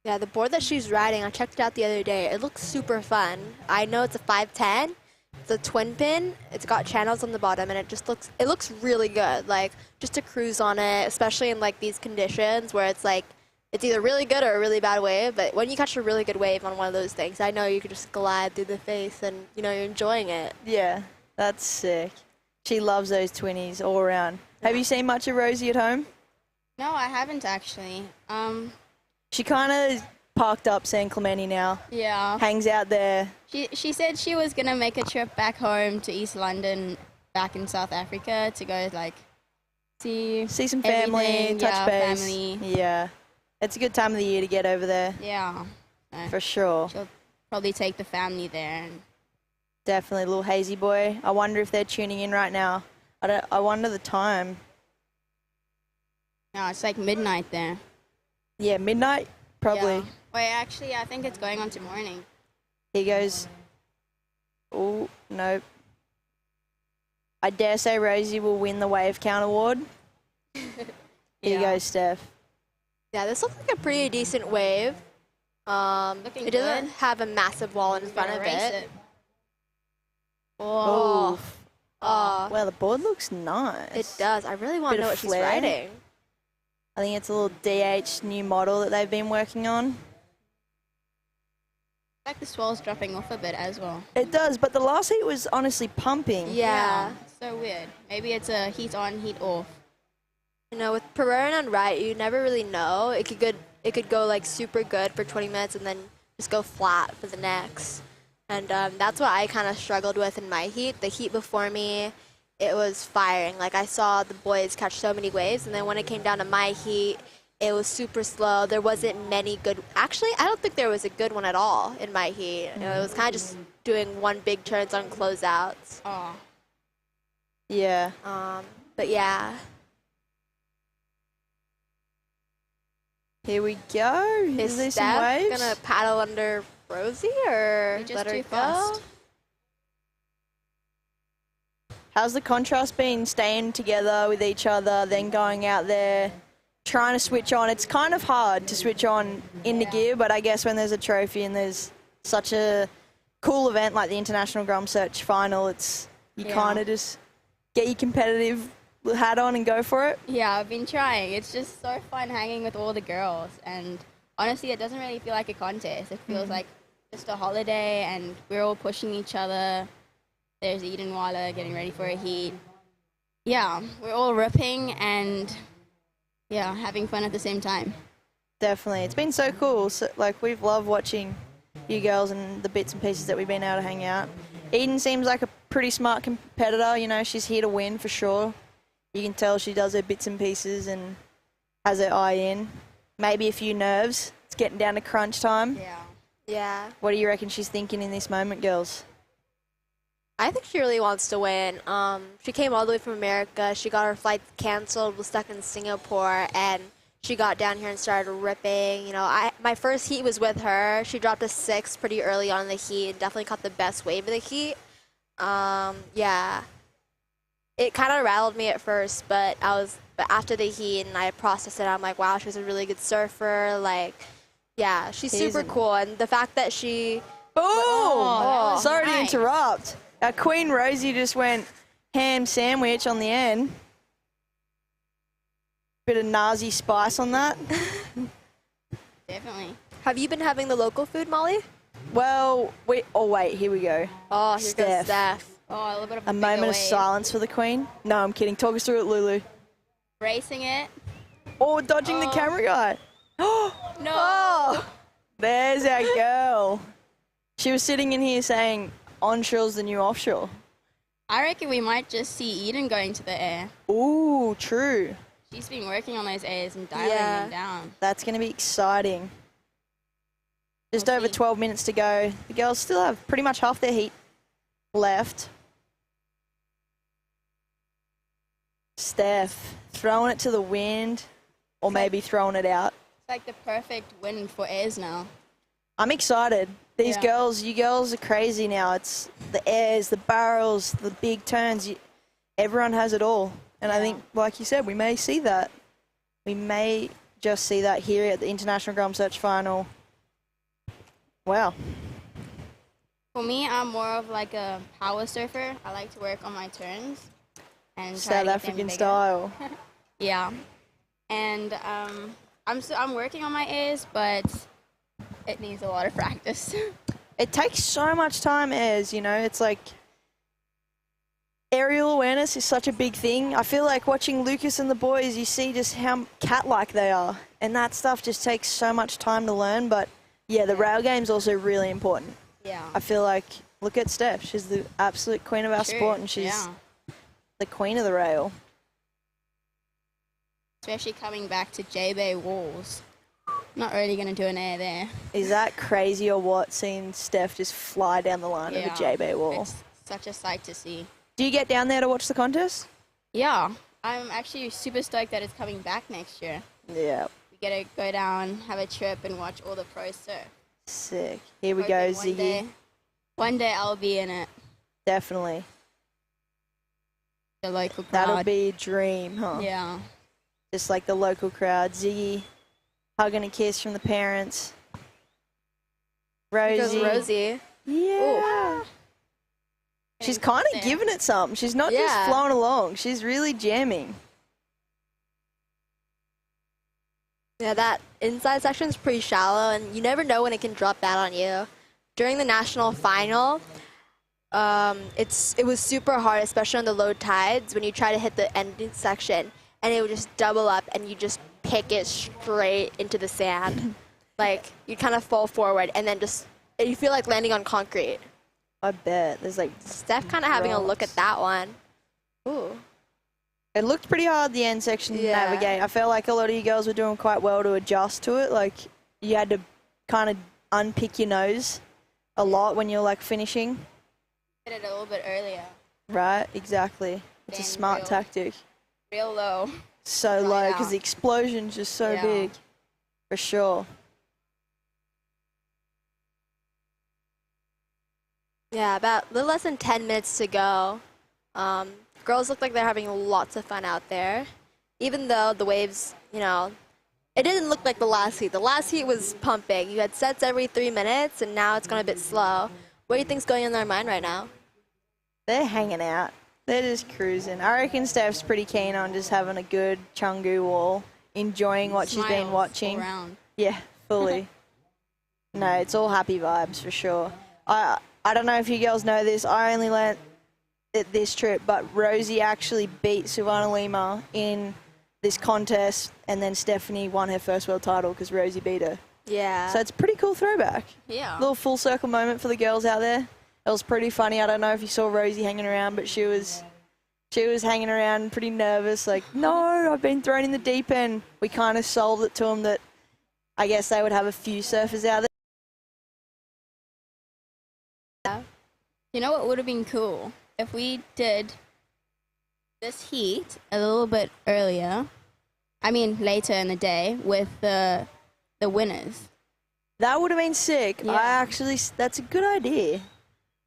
Yeah, the board that she's riding, I checked it out the other day. It looks super fun. I know it's a 510. It's a twin pin. It's got channels on the bottom, and it looks really good. Like just to cruise on it, especially in like these conditions where it's like it's either really good or a really bad wave. But when you catch a really good wave on one of those things, I know you can just glide through the face, and you know you're enjoying it. Yeah, that's sick. She loves those twinnies all around. Have you seen much of Rosie at home? No, I haven't actually. She kind of parked up San Clemente now. Yeah. Hangs out there. She said she was going to make a trip back home to East London, back in South Africa, to go like see some family, touch base. Family. Yeah. It's a good time of the year to get over there. Yeah. For sure. She'll probably take the family there. And definitely, little hazy boy. I wonder if they're tuning in right now. I wonder the time. No, it's like midnight there. Yeah, midnight, probably. Yeah. Wait, actually, I think it's going on to morning. He goes, oh, nope. I dare say Rosie will win the wave count award. Here you go, Steph. Yeah, this looks like a pretty decent wave. Looking it doesn't good. have a massive wall in front of it. Oh. Oh. Well, the board looks nice. It does. I really want to know what she's riding. I think it's a little DH new model that they've been working on. Like the swell's dropping off a bit as well. It does, but the last heat was honestly pumping. Yeah. So weird. Maybe it's a heat on, heat off. You know, with Pereira and Wright, you never really know. It could go like super good for 20 minutes and then just go flat for the next. And that's what I kind of struggled with in my heat. The heat before me, it was firing. Like I saw the boys catch so many waves, and then when it came down to my heat, it was super slow. There wasn't many good. Actually, I don't think there was a good one at all in my heat. You know, it was kind of just doing one big turns on closeouts. Oh. Yeah. But yeah. Here we go. Is there some Steph waves? gonna paddle under Rosie or just let her too go? fast. How's the contrast been staying together with each other, then going out there, trying to switch on? It's kind of hard to switch on in the gear, but I guess when there's a trophy and there's such a cool event like the International GromSearch final, you kind of just get your competitive hat on and go for it. Yeah, I've been trying. It's just so fun hanging with all the girls, and honestly, it doesn't really feel like a contest. It feels like just a holiday, and we're all pushing each other. There's Eden Wala getting ready for a heat. Yeah, we're all ripping and, yeah, having fun at the same time. Definitely. It's been so cool. So, like, we've loved watching you girls and the bits and pieces that we've been able to hang out. Eden seems like a pretty smart competitor. You know, she's here to win for sure. You can tell she does her bits and pieces and has her eye in. Maybe a few nerves. It's getting down to crunch time. Yeah. Yeah. What do you reckon she's thinking in this moment, girls? I think she really wants to win. She came all the way from America. She got her flight canceled, was stuck in Singapore, and she got down here and started ripping. You know, my first heat was with her. She dropped a 6 pretty early on in the heat and definitely caught the best wave of the heat. Yeah. It kind of rattled me at first, but after the heat and I processed it, I'm like, wow, she's a really good surfer. Like, yeah, she's super cool. And the fact that she... Boom! Oh, sorry to Nice. interrupt. Our Queen Rosie just went ham sandwich on the end. Bit of Nazi spice on that. Definitely. Have you been having the local food, Molly? Well, wait, here we go. Oh, here goes Steph. Oh, a little bit of A moment of silence for the Queen. No, I'm kidding. Talk us through it, Lulu. Racing it. Oh, dodging the camera guy. No. Oh, there's our girl. She was sitting in here saying, onshore's the new offshore. I reckon we might just see Eden going to the air. Ooh, true. She's been working on those airs and dialing them down. That's going to be exciting. Just over 12 minutes to go. The girls still have pretty much half their heat left. Steph throwing it to the wind, or maybe throwing it out. It's like the perfect win for airs now. I'm excited. These Yeah. girls, you girls are crazy now. It's the airs, the barrels, the big turns. Everyone has it all. And I think, like you said, we may see that. We may just see that here at the International GromSearch final. Wow. For me, I'm more of like a power surfer. I like to work on my turns and try to South get them African bigger. style. Yeah, and I'm working on my airs, but it needs a lot of practice. It takes so much time, airs, you know. It's like aerial awareness is such a big thing. I feel like watching Lucas and the boys, you see just how cat-like they are, and that stuff just takes so much time to learn. But yeah, the rail game's also really important. Yeah. I feel like, look at Steph. She's the absolute queen of our True, sport, and she's yeah. the queen of the rail. Especially coming back to J-Bay Walls. Not really going to do an air there. Is that crazy or what, seeing Steph just fly down the line of a J-Bay wall? It's such a sight to see. Do you get down there to watch the contest? Yeah, I'm actually super stoked that it's coming back next year. Yeah. We get to go down, have a trip, and watch all the pros surf. Sick. Here we go, Ziggy. One day I'll be in it. Definitely. The local crowd. That'll be a dream, huh? Yeah. Just like the local crowd. Ziggy hugging a kiss from the parents. Here goes Rosie. Rosie. Yeah. She's kind of giving it something. She's not just flowing along. She's really jamming. Yeah, that inside section is pretty shallow, and you never know when it can drop that on you. During the national final, it was super hard, especially on the low tides, when you try to hit the ending section, and it would just double up, and you just pick it straight into the sand. Like, you kind of fall forward, and then you feel like landing on concrete. I bet. There's like Steph kind of having a look at that one. Ooh. It looked pretty hard, the end section, to navigate. I felt like a lot of you girls were doing quite well to adjust to it. Like, you had to kind of unpick your nose a lot when you're, like, finishing. Did it a little bit earlier. Right, exactly. It's a smart tactic. Real low. So low, because the explosion's just so big. For sure. Yeah, about a little less than 10 minutes to go. Girls look like they're having lots of fun out there. Even though the waves, you know, it didn't look like the last heat. The last heat was pumping. You had sets every 3 minutes, and now it's gone a bit slow. What do you think's going on in their mind right now? They're hanging out. They're just cruising. I reckon Steph's pretty keen on just having a good Chungu wall, enjoying what she's been watching. All around. Yeah, fully. No, it's all happy vibes for sure. I don't know if you girls know this. I only learnt it this trip, but Rosie actually beat Suvana Lima in this contest, and then Stephanie won her first world title because Rosie beat her. Yeah. So it's a pretty cool throwback. Yeah. Little full circle moment for the girls out there. It was pretty funny. I don't know if you saw Rosie hanging around, but she was hanging around pretty nervous, like, no, I've been thrown in the deep end. We kind of solved it to them that I guess they would have a few surfers out there. You know what would have been cool? If we did this heat a little bit earlier, I mean later in the day, with the winners. That would have been sick. Yeah. That's a good idea,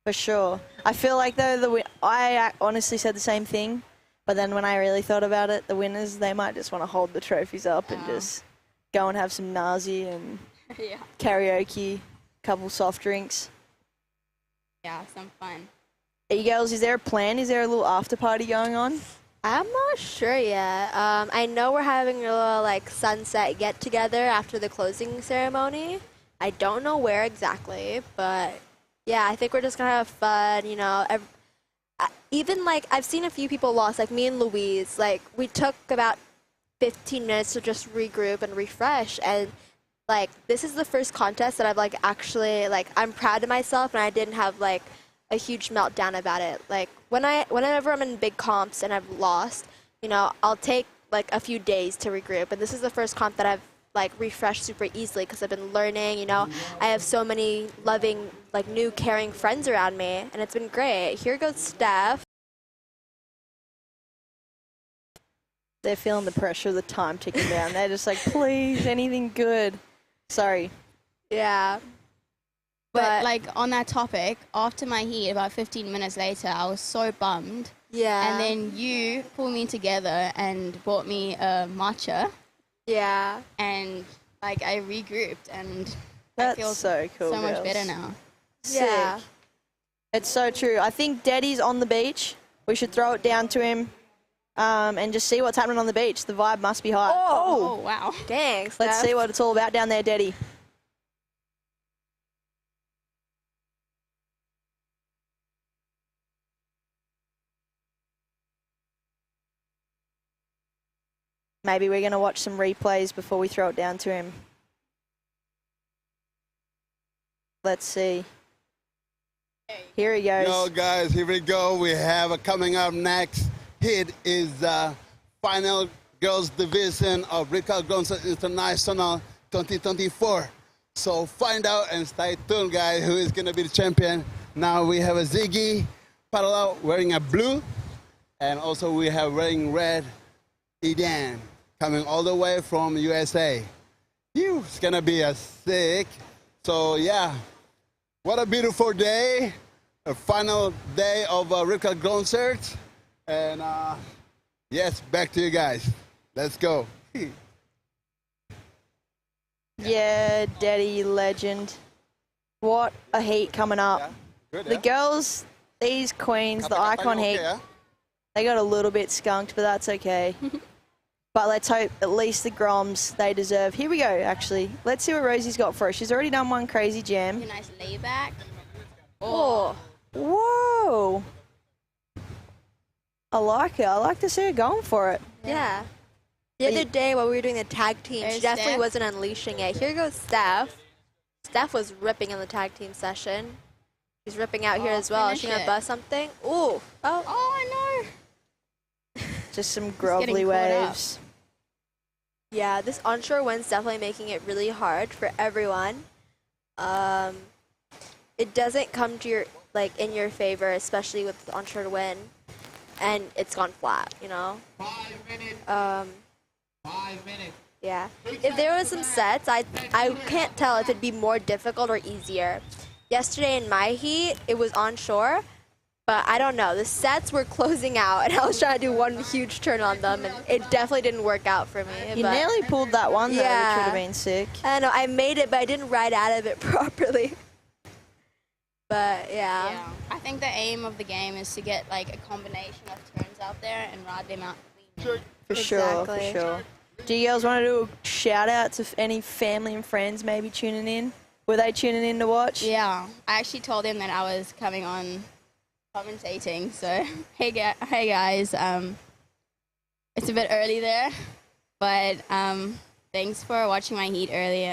for sure. I feel like though I honestly said the same thing, but then when I really thought about it, the winners, they might just want to hold the trophies up and just go and have some nazi and karaoke, couple soft drinks. yeah, some fun. Hey girls, is there a plan? Is there a little after party going on? I'm not sure yet. I know we're having a little like sunset get together after the closing ceremony. I don't know where exactly, but yeah, I think we're just gonna have fun. You know, even like I've seen a few people lost, like me and Louise. Like we took about 15 minutes to just regroup and refresh, and like this is the first contest that I've like actually like I'm proud of myself, and I didn't have like a huge meltdown about it. Like whenever I'm in big comps and I've lost, you know, I'll take like a few days to regroup. And this is the first comp that I've like refreshed super easily because I've been learning, you know. I have so many loving, like new caring friends around me, and it's been great. Here goes Steph. They're feeling the pressure of the time ticking down. They're just like, please, anything good. Sorry. Yeah. But like on that topic, after my heat, about 15 minutes later, I was so bummed. Yeah. And then you pulled me together and bought me a matcha. Yeah. And like I regrouped, and That's I feel so cool, so much girls. better now. Yeah. Sick. It's so true. I think Daddy's on the beach. We should throw it down to him and just see what's happening on the beach. The vibe must be high. Oh wow. Dang, Let's see what it's all about down there, Daddy. Maybe we're going to watch some replays before we throw it down to him. Let's see. Here he goes. Yo, guys, here we go. We have coming up next hit is final girls division of Rip Curl GromSearch International 2024. So find out and stay tuned, guys, who is going to be the champion. Now we have a Ziggy parallel wearing a blue, and also we have wearing red Eden coming all the way from USA. Phew, it's going to be a sick. So yeah, what a beautiful day. A final day of Rip Curl GromSearch. And yes, back to you guys. Let's go. Yeah, Daddy legend. What a heat coming up. Yeah. Good, The yeah? girls, these queens, the icon heat, they got a little bit skunked, but that's okay. But let's hope at least the Groms they deserve. Here we go, actually. Let's see what Rosie's got for us. She's already done one crazy jam. A nice layback. Oh. Whoa. I like it. I like to see her going for it. Yeah. The other day while we were doing the tag team, she There's definitely Steph. wasn't unleashing it. Here goes Steph. Steph was ripping in the tag team session. She's ripping out here as well. Is she finish gonna it. bust something? Ooh. Oh. Oh no. Just some getting grovelly caught up. waves. Yeah, this onshore wind's definitely making it really hard for everyone. It doesn't come to your in your favor, especially with the onshore wind, and it's gone flat. You know. 5 minutes. 5 minutes. Yeah. If there was some sets, I can't tell if it'd be more difficult or easier. Yesterday in my heat, it was onshore, but I don't know. The sets were closing out, and I was trying to do one huge turn on them, and it definitely didn't work out for me. You but nearly pulled that one, though, which would Yeah. have been sick. I know. I made it, but I didn't ride out of it properly. But, Yeah. I think the aim of the game is to get like a combination of turns out there and ride them out clean. For sure, for Exactly. sure. Do you girls want to do a shout out to any family and friends maybe tuning in? Were they tuning in to watch? Yeah. I actually told him that I was coming on commentating. So hey guys, it's a bit early there, but thanks for watching my heat earlier,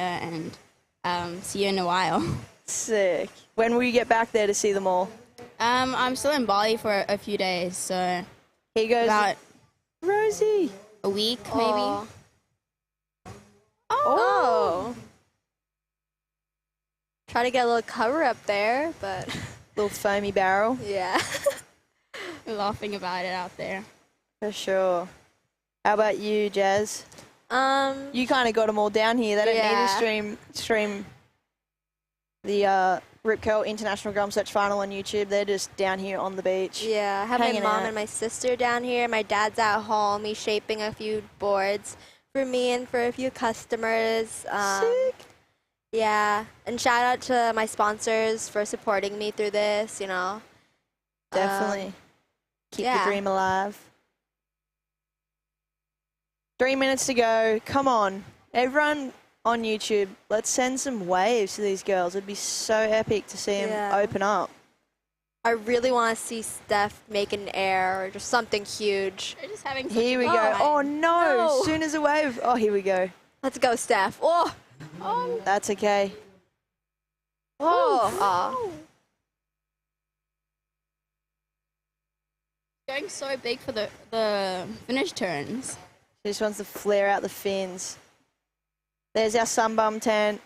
and see you in a while. Sick. When will you get back there to see them all? I'm still in Bali for a few days, so Here goes about Rosie. a week maybe. Oh. Try to get a little cover up there, but Little foamy barrel. yeah. We're laughing about it out there. For sure. How about you, Jazz? You kind of got them all down here. They don't need to stream the Rip Curl International GromSearch final on YouTube. They're just down here on the beach. Yeah, I have hanging my mom out. and my sister down here. My dad's at home. He's shaping a few boards for me and for a few customers. Sick. Yeah, and shout out to my sponsors for supporting me through this, you know. Definitely. Keep yeah. the dream alive. 3 minutes to go. Come on. Everyone on YouTube, let's send some waves to these girls. It'd be so epic to see them open up. I really want to see Steph make an air or just something huge. They're just having such Here we go. Oh, no. Soon as a wave. Oh, here we go. Let's go, Steph. Oh. That's okay. Oh. Going so big for the finish turns. She just wants to flare out the fins. There's our sunbum tent.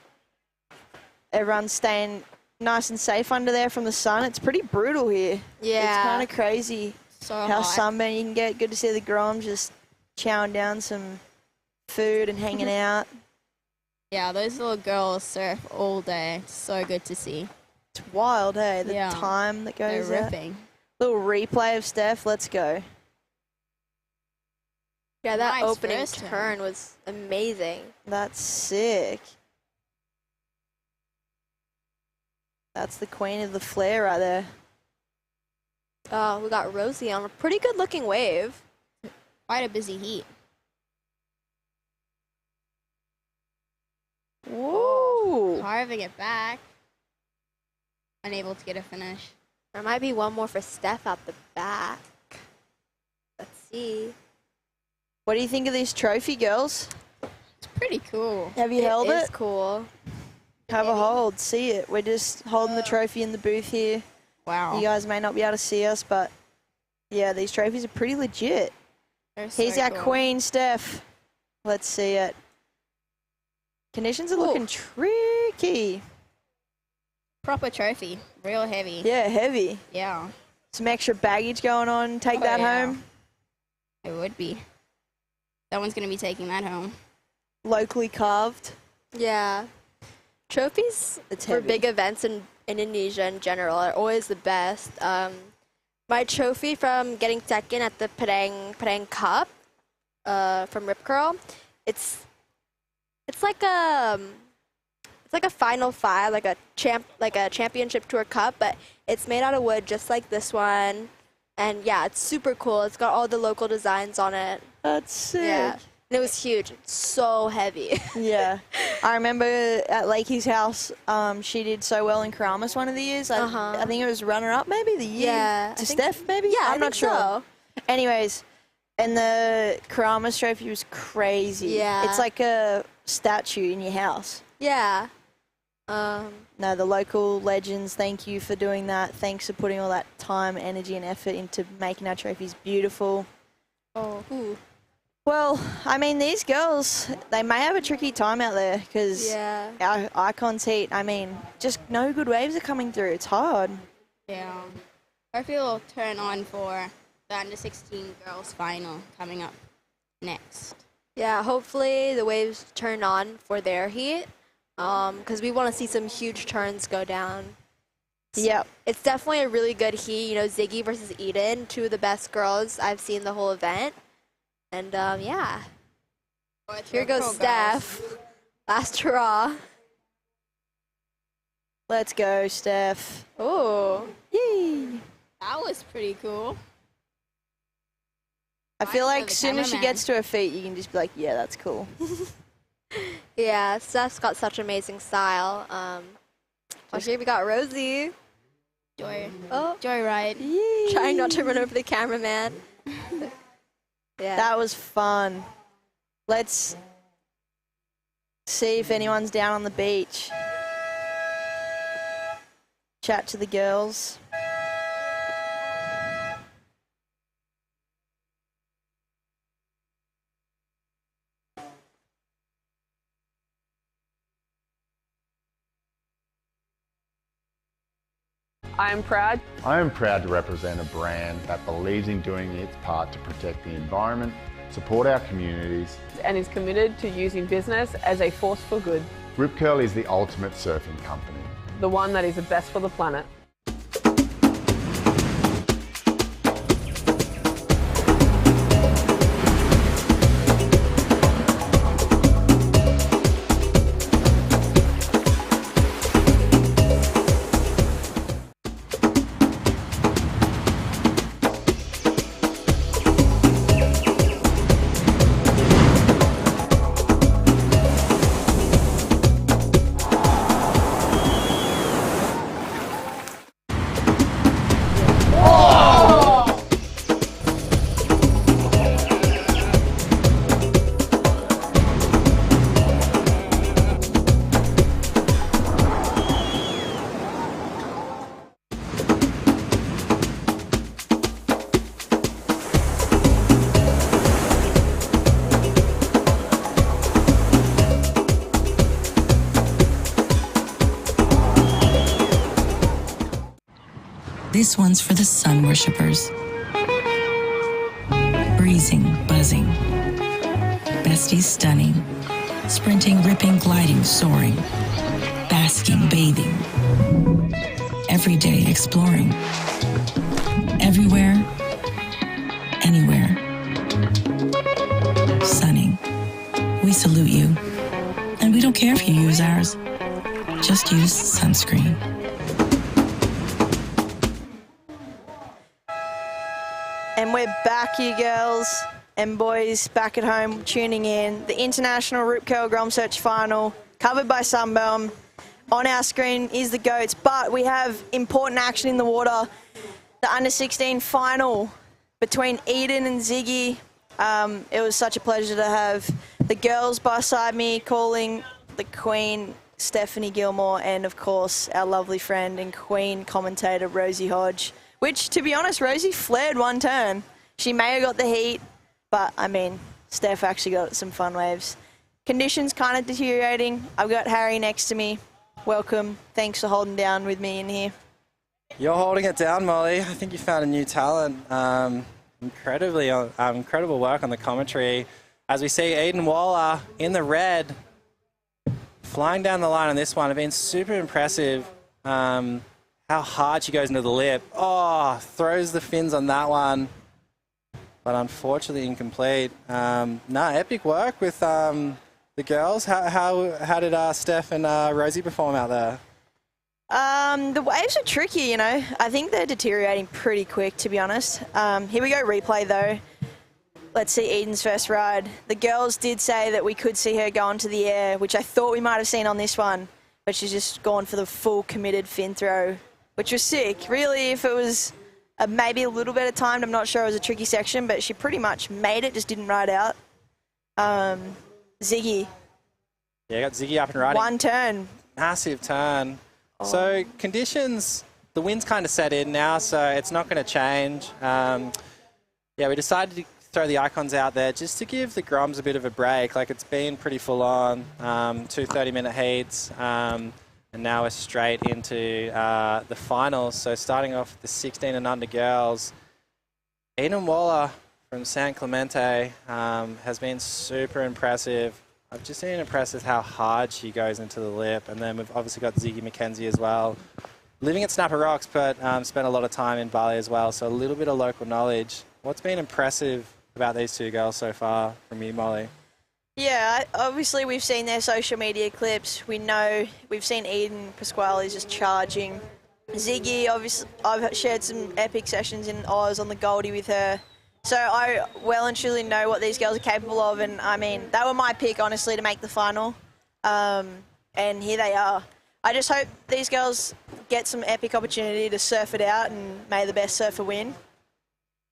Everyone's staying nice and safe under there from the sun. It's pretty brutal here. Yeah. It's kind of crazy so how hot. sunburned you can get. Good to see the Groms just chowing down some food and hanging out. Yeah, those little girls surf all day. It's so good to see. It's wild, hey? The time that goes They're out. ripping. Little replay of Steph. Let's go. Yeah, that Nice opening first turn was amazing. That's sick. That's the queen of the flare right there. Oh, we got Rosie on a pretty good looking wave. Quite a busy heat. Whoa. Carving it back. Unable to get a finish. There might be one more for Steph out the back. Let's see. What do you think of this trophy, girls? It's pretty cool. Have you held it? It's cool. Have a hold. See it. We're just holding the trophy in the booth here. Wow. You guys may not be able to see us, but yeah, these trophies are pretty legit. Here's our queen, Steph. Let's see it. Conditions are looking tricky. Proper trophy. Real heavy. Yeah, heavy. Yeah. Some extra baggage going on. Take that home. It would be. That one's going to be taking that home. Locally carved. Yeah. Trophies for heavy. big events in Indonesia in general are always the best. My trophy from getting second at the Padang Cup from Rip Curl, it's like a final five, like a championship tour cup, but it's made out of wood just like this one. And yeah, it's super cool. It's got all the local designs on it. That's sick. Yeah. And it was huge. It's so heavy. Yeah. I remember at Lakey's house, she did so well in Karamas one of the years. I think it was runner-up maybe the year. Yeah, to Steph maybe? Yeah, I'm not sure. So. Anyways, and the Karamas trophy was crazy. Yeah. It's like a statue in your house. Yeah. No, the local legends, thank you for doing that. Thanks for putting all that time, energy, and effort into making our trophies beautiful. Oh. Ooh. Well, I mean, these girls, they may have a tricky time out there because our Icons heat, I mean, just no good waves are coming through. It's hard. Yeah. Hopefully it'll turn on for the under-16 girls final coming up next. Yeah, hopefully the waves turn on for their heat because we want to see some huge turns go down. Yep. It's definitely a really good heat. You know, Ziggy versus Eden, two of the best girls I've seen the whole event. And, yeah. Here goes Steph. Last hurrah. Let's go, Steph. Oh. Yay. That was pretty cool. I feel like as soon as she gets to her feet, you can just be like, yeah, that's cool. Yeah, Steph's got such amazing style. Here we got Rosie. Joyride. Trying not to run over the cameraman. Yeah. That was fun. Let's see if anyone's down on the beach. Chat to the girls. I am proud. I am proud to represent a brand that believes in doing its part to protect the environment, support our communities, And is committed to using business as a force for good. Rip Curl is the ultimate surfing company. The one that is the best for the planet. This one's for the sun worshippers. Breezing, buzzing. Besties stunning. Sprinting, ripping, gliding, soaring. Basking, bathing. Every day exploring. Everywhere, anywhere. Sunning. We salute you. And we don't care if you use ours. Just use sunscreen. And we're back, you girls and boys, back at home tuning in. The International Rip Curl GromSearch final, covered by Sunbum. On our screen is the GOATs, but we have important action in the water. The under-16 final between Eden and Ziggy. It was such a pleasure to have the girls beside me calling the Queen, Stephanie Gilmore, and of course our lovely friend and Queen commentator Rosie Hodge. Which, to be honest, Rosie flared one turn. She may have got the heat, but, I mean, Steph actually got some fun waves. Conditions kind of deteriorating. I've got Harry next to me. Welcome. Thanks for holding down with me in here. You're holding it down, Molly. I think you found a new talent. Incredible work on the commentary. As we see Eden Waller in the red, flying down the line on this one. Have been super impressive. How hard she goes into the lip. Oh, throws the fins on that one. But unfortunately incomplete. Epic work with the girls. How did Steph and Rosie perform out there? The waves are tricky, you know. I think they're deteriorating pretty quick, to be honest. Here we go, replay though. Let's see Eden's first ride. The girls did say that we could see her go onto the air, which I thought we might have seen on this one. But she's just gone for the full committed fin throw, which was sick. Really, if it was maybe a little better timed, I'm not sure. It was a tricky section, but she pretty much made it, just didn't ride out. Ziggy. Yeah, got Ziggy up and riding. One turn. Massive turn. Oh. So conditions, the wind's kind of set in now, so it's not going to change. We decided to throw the icons out there just to give the Groms a bit of a break. Like, it's been pretty full on, 2 30-minute heats. And now we're straight into the finals. So starting off with the 16 and under girls, Eden Waller from San Clemente has been super impressive. I've just been impressed with how hard she goes into the lip. And then we've obviously got Ziggy McKenzie as well. Living at Snapper Rocks, but spent a lot of time in Bali as well. So a little bit of local knowledge. What's been impressive about these two girls so far from you, Molly? Yeah, obviously we've seen their social media clips. We know we've seen Eden Pasquale just charging. Ziggy, obviously, I've shared some epic sessions in Oz on the Goldie with her. So I well and truly know what these girls are capable of. And I mean, they were my pick, honestly, to make the final. And here they are. I just hope these girls get some epic opportunity to surf it out and may the best surfer win.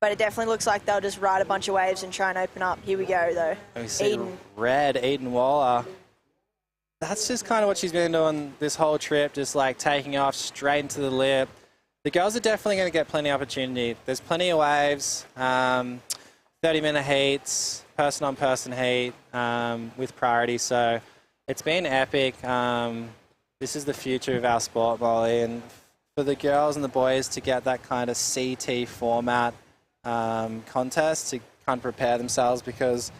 But it definitely looks like they'll just ride a bunch of waves and try and open up. Here we go, though. We see Eden Waller. That's just kind of what she's been doing this whole trip, just like taking off straight into the lip. The girls are definitely going to get plenty of opportunity. There's plenty of waves, 30-minute heats, person-on-person heat with priority. So it's been epic. This is the future of our sport, Molly. And for the girls and the boys to get that kind of CT format contest to kind of prepare themselves, because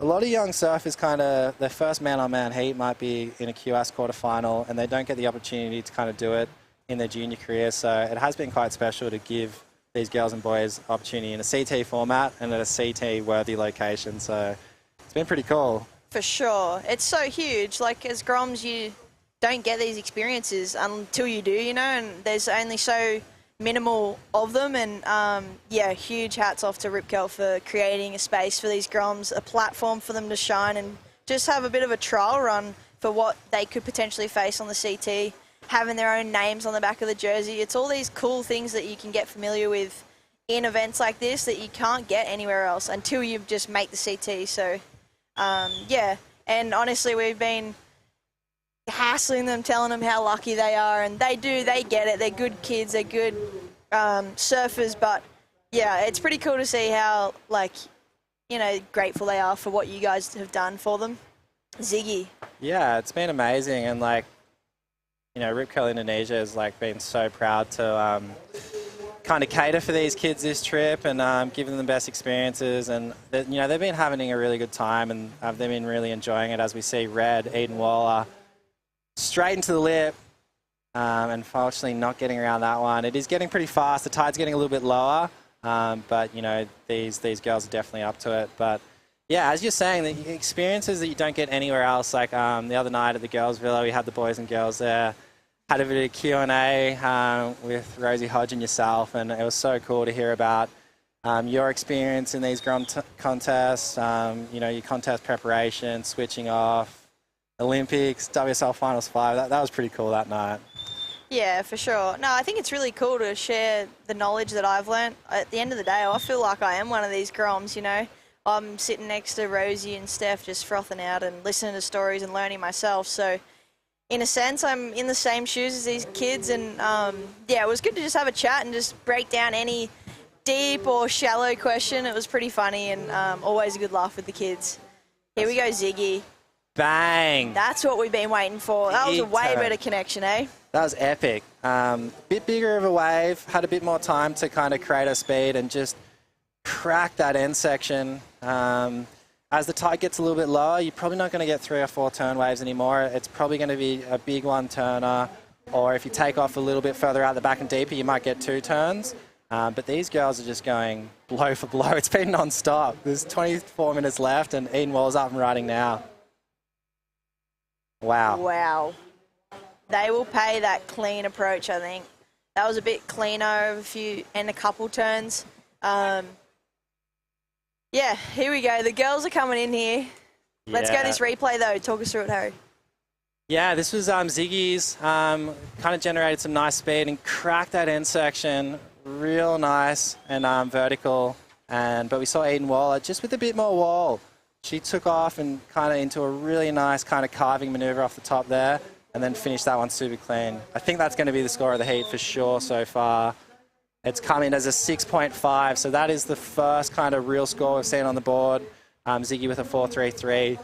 a lot of young surfers kind of, their first man-on-man heat might be in a QS quarterfinal and they don't get the opportunity to kind of do it in their junior career. So it has been quite special to give these girls and boys opportunity in a CT format and at a CT-worthy location. So it's been pretty cool. For sure. It's so huge. Like, as Groms, you don't get these experiences until you do, you know, and there's only so minimal of them. And yeah, huge hats off to Rip Curl for creating a space for these Groms, a platform for them to shine and just have a bit of a trial run for what they could potentially face on the CT, having their own names on the back of the jersey. It's all these cool things that you can get familiar with in events like this that you can't get anywhere else until you just make the CT. So yeah, and honestly, we've been hassling them, telling them how lucky they are, and they get it. They're good kids, they're good surfers, but yeah, it's pretty cool to see how, like, you know, grateful they are for what you guys have done for them. Ziggy. Yeah, it's been amazing, and like, you know, Rip Curl Indonesia has like been so proud to kind of cater for these kids this trip and give them the best experiences. And they've been having a really good time, and they've been really enjoying it. As we see Red, Eden Waller, straight into the lip. Unfortunately, not getting around that one. It is getting pretty fast. The tide's getting a little bit lower, but these girls are definitely up to it. But yeah, as you're saying, the experiences that you don't get anywhere else. Like the other night at the girls' villa, we had the boys and girls there. Had a bit of Q&A with Rosie Hodge and yourself, and it was so cool to hear about your experience in these contests. Your contest preparation, switching off, Olympics, WSL Finals 5. That was pretty cool that night. Yeah, for sure. No, I think it's really cool to share the knowledge that I've learnt. At the end of the day, I feel like I am one of these Groms, I'm sitting next to Rosie and Steph just frothing out and listening to stories and learning myself. So in a sense, I'm in the same shoes as these kids. And it was good to just have a chat and just break down any deep or shallow question. It was pretty funny and always a good laugh with the kids. Here we go, Ziggy. Bang! That's what we've been waiting for. That was a way better connection, eh? That was epic. Bit bigger of a wave, had a bit more time to kind of create a speed and just crack that end section. As the tide gets a little bit lower, you're probably not going to get 3 or 4 turn waves anymore. It's probably going to be a big one turner, or if you take off a little bit further out the back and deeper, you might get 2 turns. But these girls are just going blow for blow. It's been non-stop. There's 24 minutes left, and Eden Wall's up and riding now. Wow. Wow. They will pay that clean approach, I think. That was a bit cleaner and a couple turns. Yeah, here we go. The girls are coming in here. Let's go this replay, though. Talk us through it, Harry. Yeah, this was Ziggy's. Kind of generated some nice speed and cracked that end section. Real nice and vertical. But we saw Eden Waller just with a bit more wall. She took off and kind of into a really nice kind of carving manoeuvre off the top there and then finished that one super clean. I think that's going to be the score of the heat for sure so far. It's come in as a 6.5, so that is the first kind of real score we've seen on the board. Ziggy with a 4.33.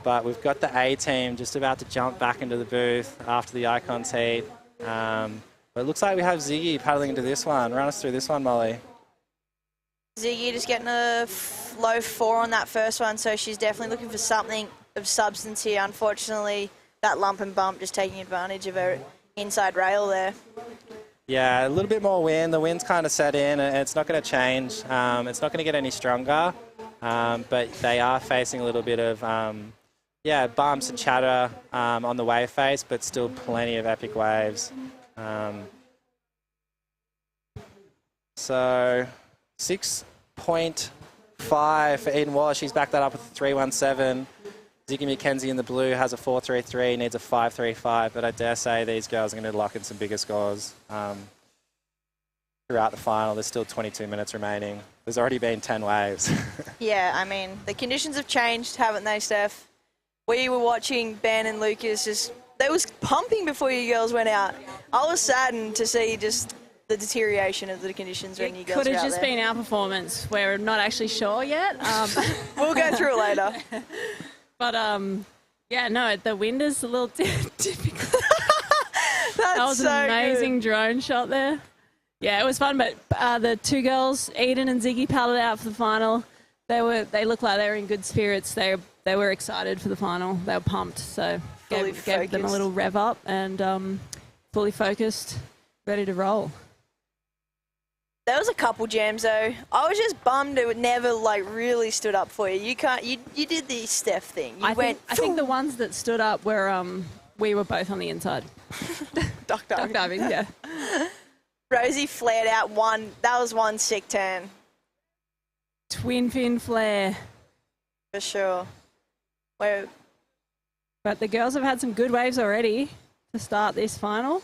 But we've got the A team just about to jump back into the booth after the Icons heat. But it looks like we have Ziggy paddling into this one. Run us through this one, Molly. Ziggy just getting a low 4 on that first one, so she's definitely looking for something of substance here. Unfortunately, that lump and bump just taking advantage of her inside rail there. Yeah, a little bit more wind. The wind's kind of set in, and it's not going to change. It's not going to get any stronger, but they are facing a little bit of, bumps and chatter on the wave face, but still plenty of epic waves. So 6.5 for Eden Waller. She's backed that up with a 3.17. Ziggy McKenzie in the blue has a 4.33, needs a 5.35, but I dare say these girls are going to lock in some bigger scores throughout the final. There's still 22 minutes remaining. There's already been 10 waves. Yeah, I mean, the conditions have changed, haven't they, Steph? We were watching Ben and Lucas they was pumping before you girls went out. I was saddened to see just the deterioration of the conditions when you girls were out there. Could have just been our performance. We're not actually sure yet. We'll go through it later. But, the wind is a little difficult. That was an amazing drone shot there. Yeah, it was fun, but the 2 girls, Eden and Ziggy, paddled out for the final. They looked like they were in good spirits. They were excited for the final. They were pumped, so gave them a little rev up and fully focused, ready to roll. There was a couple jams though. I was just bummed it never really stood up for you. You did the Steph thing. I think the ones that stood up were we were both on the inside. Duck diving, yeah. Rosie flared out one. That was one sick turn. Twin fin flare. For sure. But the girls have had some good waves already to start this final.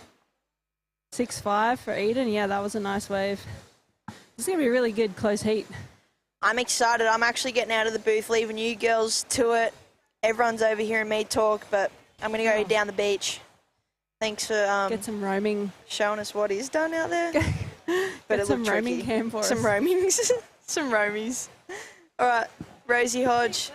6.5 for Eden. Yeah, that was a nice wave. It's going to be a really good close heat. I'm excited. I'm actually getting out of the booth, leaving you girls to it. Everyone's over hearing me talk, but I'm going to go down the beach. Thanks for get some roaming, showing us what he's done out there. But it some roaming cam for us. Some roamings. Some roamies. All right, Rosie Hodge.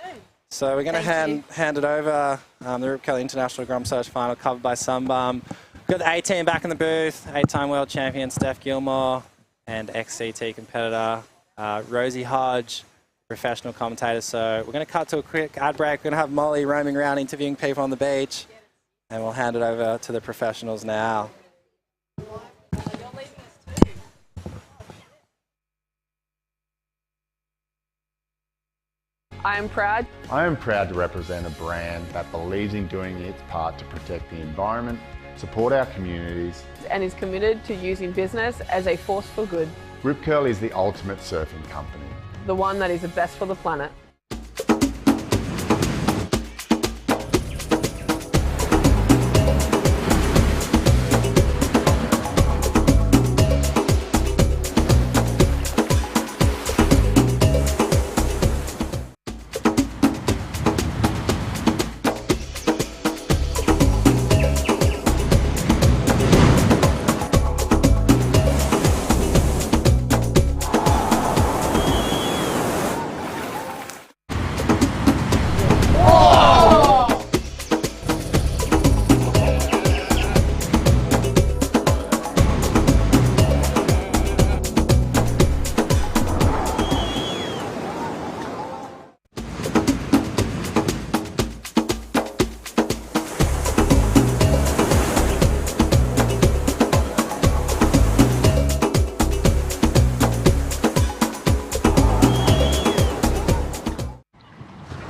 So we're going to hand it over. The Rip Curl International GromSearch final covered by Sunbum. Got Got the A-team back in the booth, 8-time world champion Steph Gilmore and ex-CT competitor Rosie Hodge, professional commentator. So we're going to cut to a quick ad break. We're going to have Molly roaming around interviewing people on the beach, and we'll hand it over to the professionals now. I am proud. I am proud to represent a brand that believes in doing its part to protect the environment, support our communities, And is committed to using business as a force for good. Rip Curl is the ultimate surfing company. The one that is the best for the planet.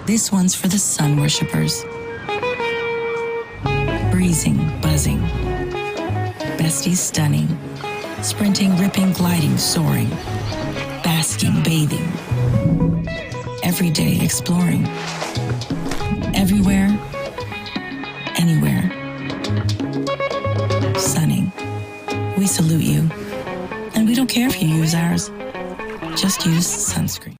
This one's for the sun worshippers. Breezing, buzzing. Besties stunning. Sprinting, ripping, gliding, soaring. Basking, bathing. Every day exploring. Everywhere, anywhere. Sunning. We salute you. And we don't care if you use ours. Just use sunscreen.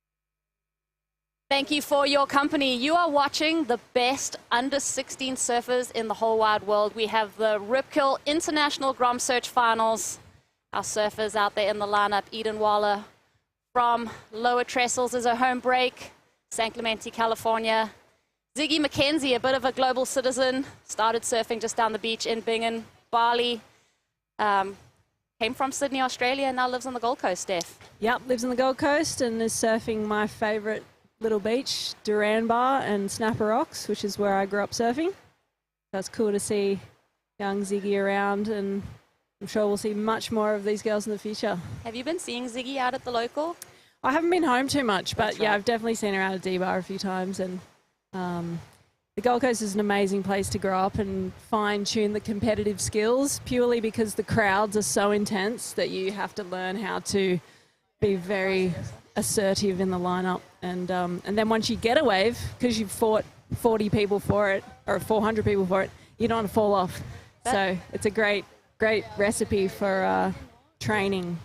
Thank you for your company. You are watching the best under-16 surfers in the whole wide world. We have the Rip Curl International GromSearch Finals. Our surfers out there in the lineup. Eden Waller from Lower Trestles is her home break. San Clemente, California. Ziggy McKenzie, a bit of a global citizen. Started surfing just down the beach in Bingen, Bali. Came from Sydney, Australia, and now lives on the Gold Coast, Steph. Yep, lives on the Gold Coast and is surfing my favourite little beach, Duran Bar and Snapper Rocks, which is where I grew up surfing. So it's cool to see young Ziggy around, and I'm sure we'll see much more of these girls in the future. Have you been seeing Ziggy out at the local? I haven't been home too much, but yeah, I've definitely seen her out at D-Bar a few times, and the Gold Coast is an amazing place to grow up and fine-tune the competitive skills, purely because the crowds are so intense that you have to learn how to be very assertive in the lineup. And then once you get a wave, because you've fought 40 people for it, or 400 people for it, you don't want to fall off. So it's a great recipe for training.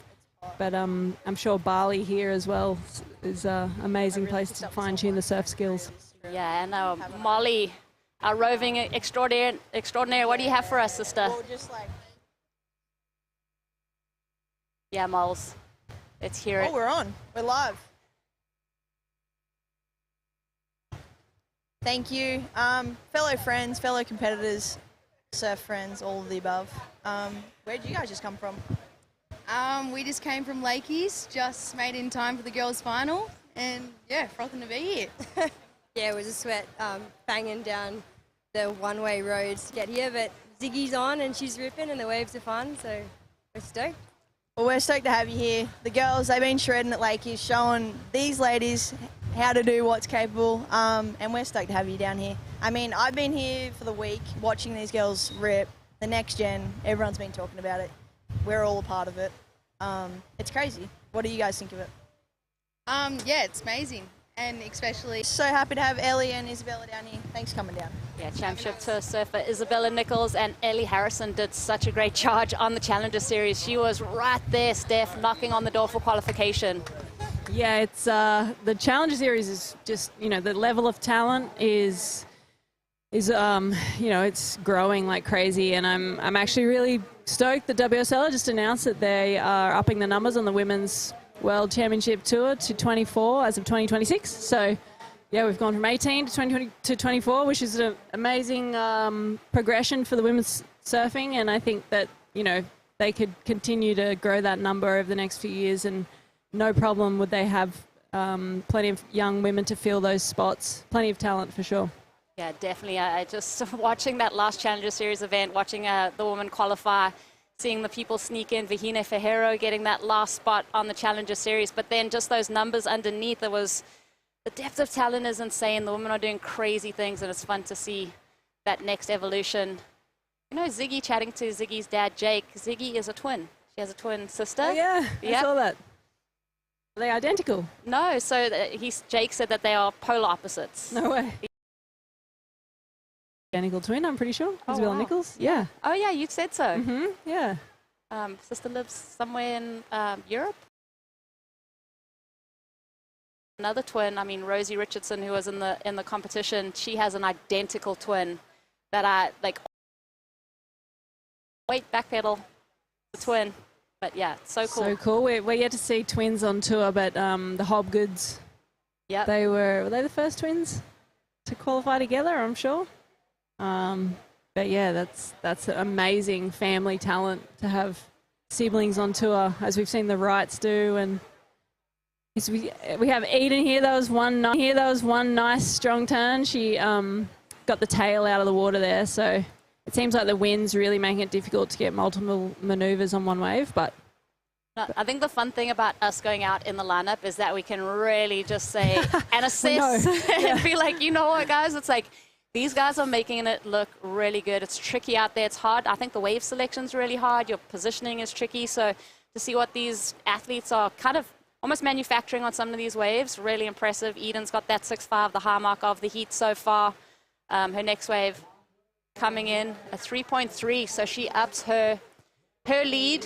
But I'm sure Bali here as well is an amazing place to fine-tune the surf skills. Yeah, and Molly, our roving extraordinaire, what do you have for us, sister? Yeah, Moles. Let's hear it. Oh, we're on. We're live. Thank you. Fellow friends, fellow competitors, surf friends, all of the above. Where did you guys just come from? We just came from Lakeys, just made in time for the girls' final, and yeah, frothing to be here. Yeah, it was a sweat banging down the one-way roads to get here, but Ziggy's on and she's ripping and the waves are fun, so we're stoked. Well, we're stoked to have you here. The girls, they've been shredding at Lakeys, showing these ladies how to do what's capable, and we're stoked to have you down here. I mean, I've been here for the week watching these girls rip. The next gen, everyone's been talking about it. We're all a part of it. It's crazy. What do you guys think of it? Yeah, it's amazing, and especially... So happy to have Ellie and Isabella down here. Thanks for coming down. Yeah, championship tour surfer Isabella Nichols and Ellie Harrison did such a great charge on the Challenger Series. She was right there, Steph, knocking on the door for qualification. Yeah, it's the Challenger Series is just, you know, the level of talent is you know, it's growing like crazy, and I'm actually really stoked that WSL just announced that they are upping the numbers on the Women's World Championship Tour to 24 as of 2026. So yeah, we've gone from 18 to 24, which is an amazing progression for the women's surfing, and I think that, you know, they could continue to grow that number over the next few years, and no problem would they have plenty of young women to fill those spots. Plenty of talent for sure. Yeah, definitely. I just watching that last Challenger Series event, watching the women qualify, seeing the people sneak in, Vahina Ferrero getting that last spot on the Challenger Series, but then just those numbers underneath, the depth of talent is insane. The women are doing crazy things, and it's fun to see that next evolution. You know, Ziggy, chatting to Ziggy's dad, Jake. Ziggy is a twin. She has a twin sister. Oh, yeah, I saw that. Are they identical? No, so Jake said that they are polar opposites. No way. Identical twin, I'm pretty sure. Oh, Isabella wow. Nichols. Yeah. Oh, yeah, you said so. Mm-hmm. Yeah. Sister lives somewhere in Europe. Another twin, I mean, Rosie Richardson, who was in the competition, she has an identical twin that I, like, wait, backpedal, the twin. But yeah, it's so cool. So cool. We're yet to see twins on tour, but the Hobgoods, yep. were they the first twins to qualify together, I'm sure. But yeah, that's amazing family talent to have siblings on tour, as we've seen the Wrights do. And we have Eden here. That was one nice strong turn. She got the tail out of the water there, so it seems like the wind's really making it difficult to get multiple maneuvers on one wave. But I think the fun thing about us going out in the lineup is that we can really just say and assess and be like, you know what, guys, it's like these guys are making it look really good. It's tricky out there. It's hard. I think the wave selection's really hard. Your positioning is tricky. So to see what these athletes are kind of almost manufacturing on some of these waves, really impressive. Eden's got that 6.5, the high mark of the heat so far. Her next wave coming in a 3.3, so she ups her lead.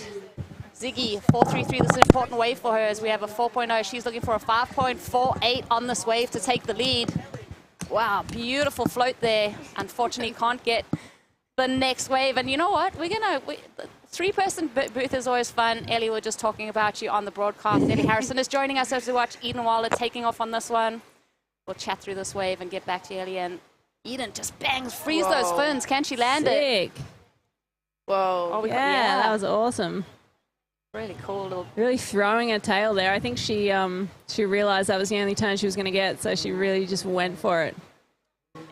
Ziggy, 4.33. This is an important wave for her as we have a 4.0. She's looking for a 5.48 on this wave to take the lead. Wow, beautiful float there. Unfortunately, can't get the next wave. And you know what? The three-person booth is always fun. Ellie, we're just talking about you on the broadcast. Ellie Harrison is joining us as we watch Eden Waller taking off on this one. We'll chat through this wave and get back to Ellie. And Eden just bangs, frees those fins. Can she land it? Whoa. Oh, yeah, that was awesome. Really cool. Really throwing her tail there. I think she realized that was the only turn she was going to get, so she really just went for it.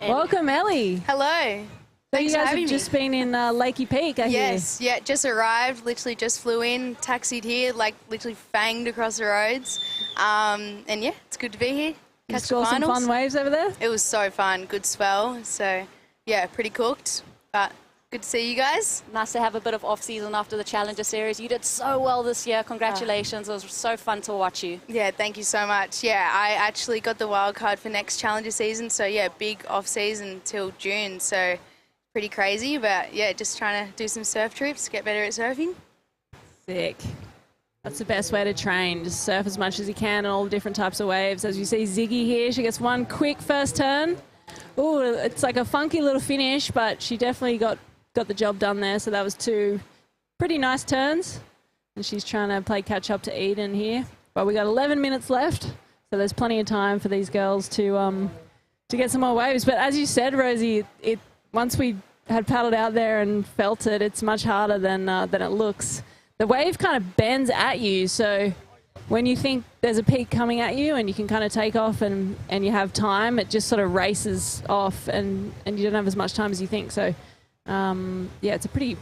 Welcome, Ellie. Hello. Thanks you for guys having have just me. been in Lakey Peak, I hear. Yes, yeah, just arrived, literally just flew in, taxied here, like literally fanged across the roads. And yeah, it's good to be here. You Catch the score some finals. fun waves over there? It was so fun, good swell. So yeah, pretty cooked, but good to see you guys. Nice to have a bit of off-season after the Challenger Series. You did so well this year. Congratulations. It was so fun to watch you. Yeah, thank you so much. Yeah, I actually got the wild card for next Challenger season. So yeah, big off-season till June. So pretty crazy, but yeah, just trying to do some surf trips, get better at surfing. Sick. That's the best way to train. Just surf as much as you can on all the different types of waves. As you see Ziggy here, she gets one quick first turn. Oh, it's like a funky little finish, but she definitely got the job done there. So that was two pretty nice turns. And she's trying to play catch up to Eden here. But we got 11 minutes left, so there's plenty of time for these girls to get some more waves. But as you said, Rosie, once we had paddled out there and felt it, it's much harder than it looks. The wave kind of bends at you, so when you think there's a peak coming at you and you can kind of take off and you have time, it just sort of races off and you don't have as much time as you think. So yeah, it's a pretty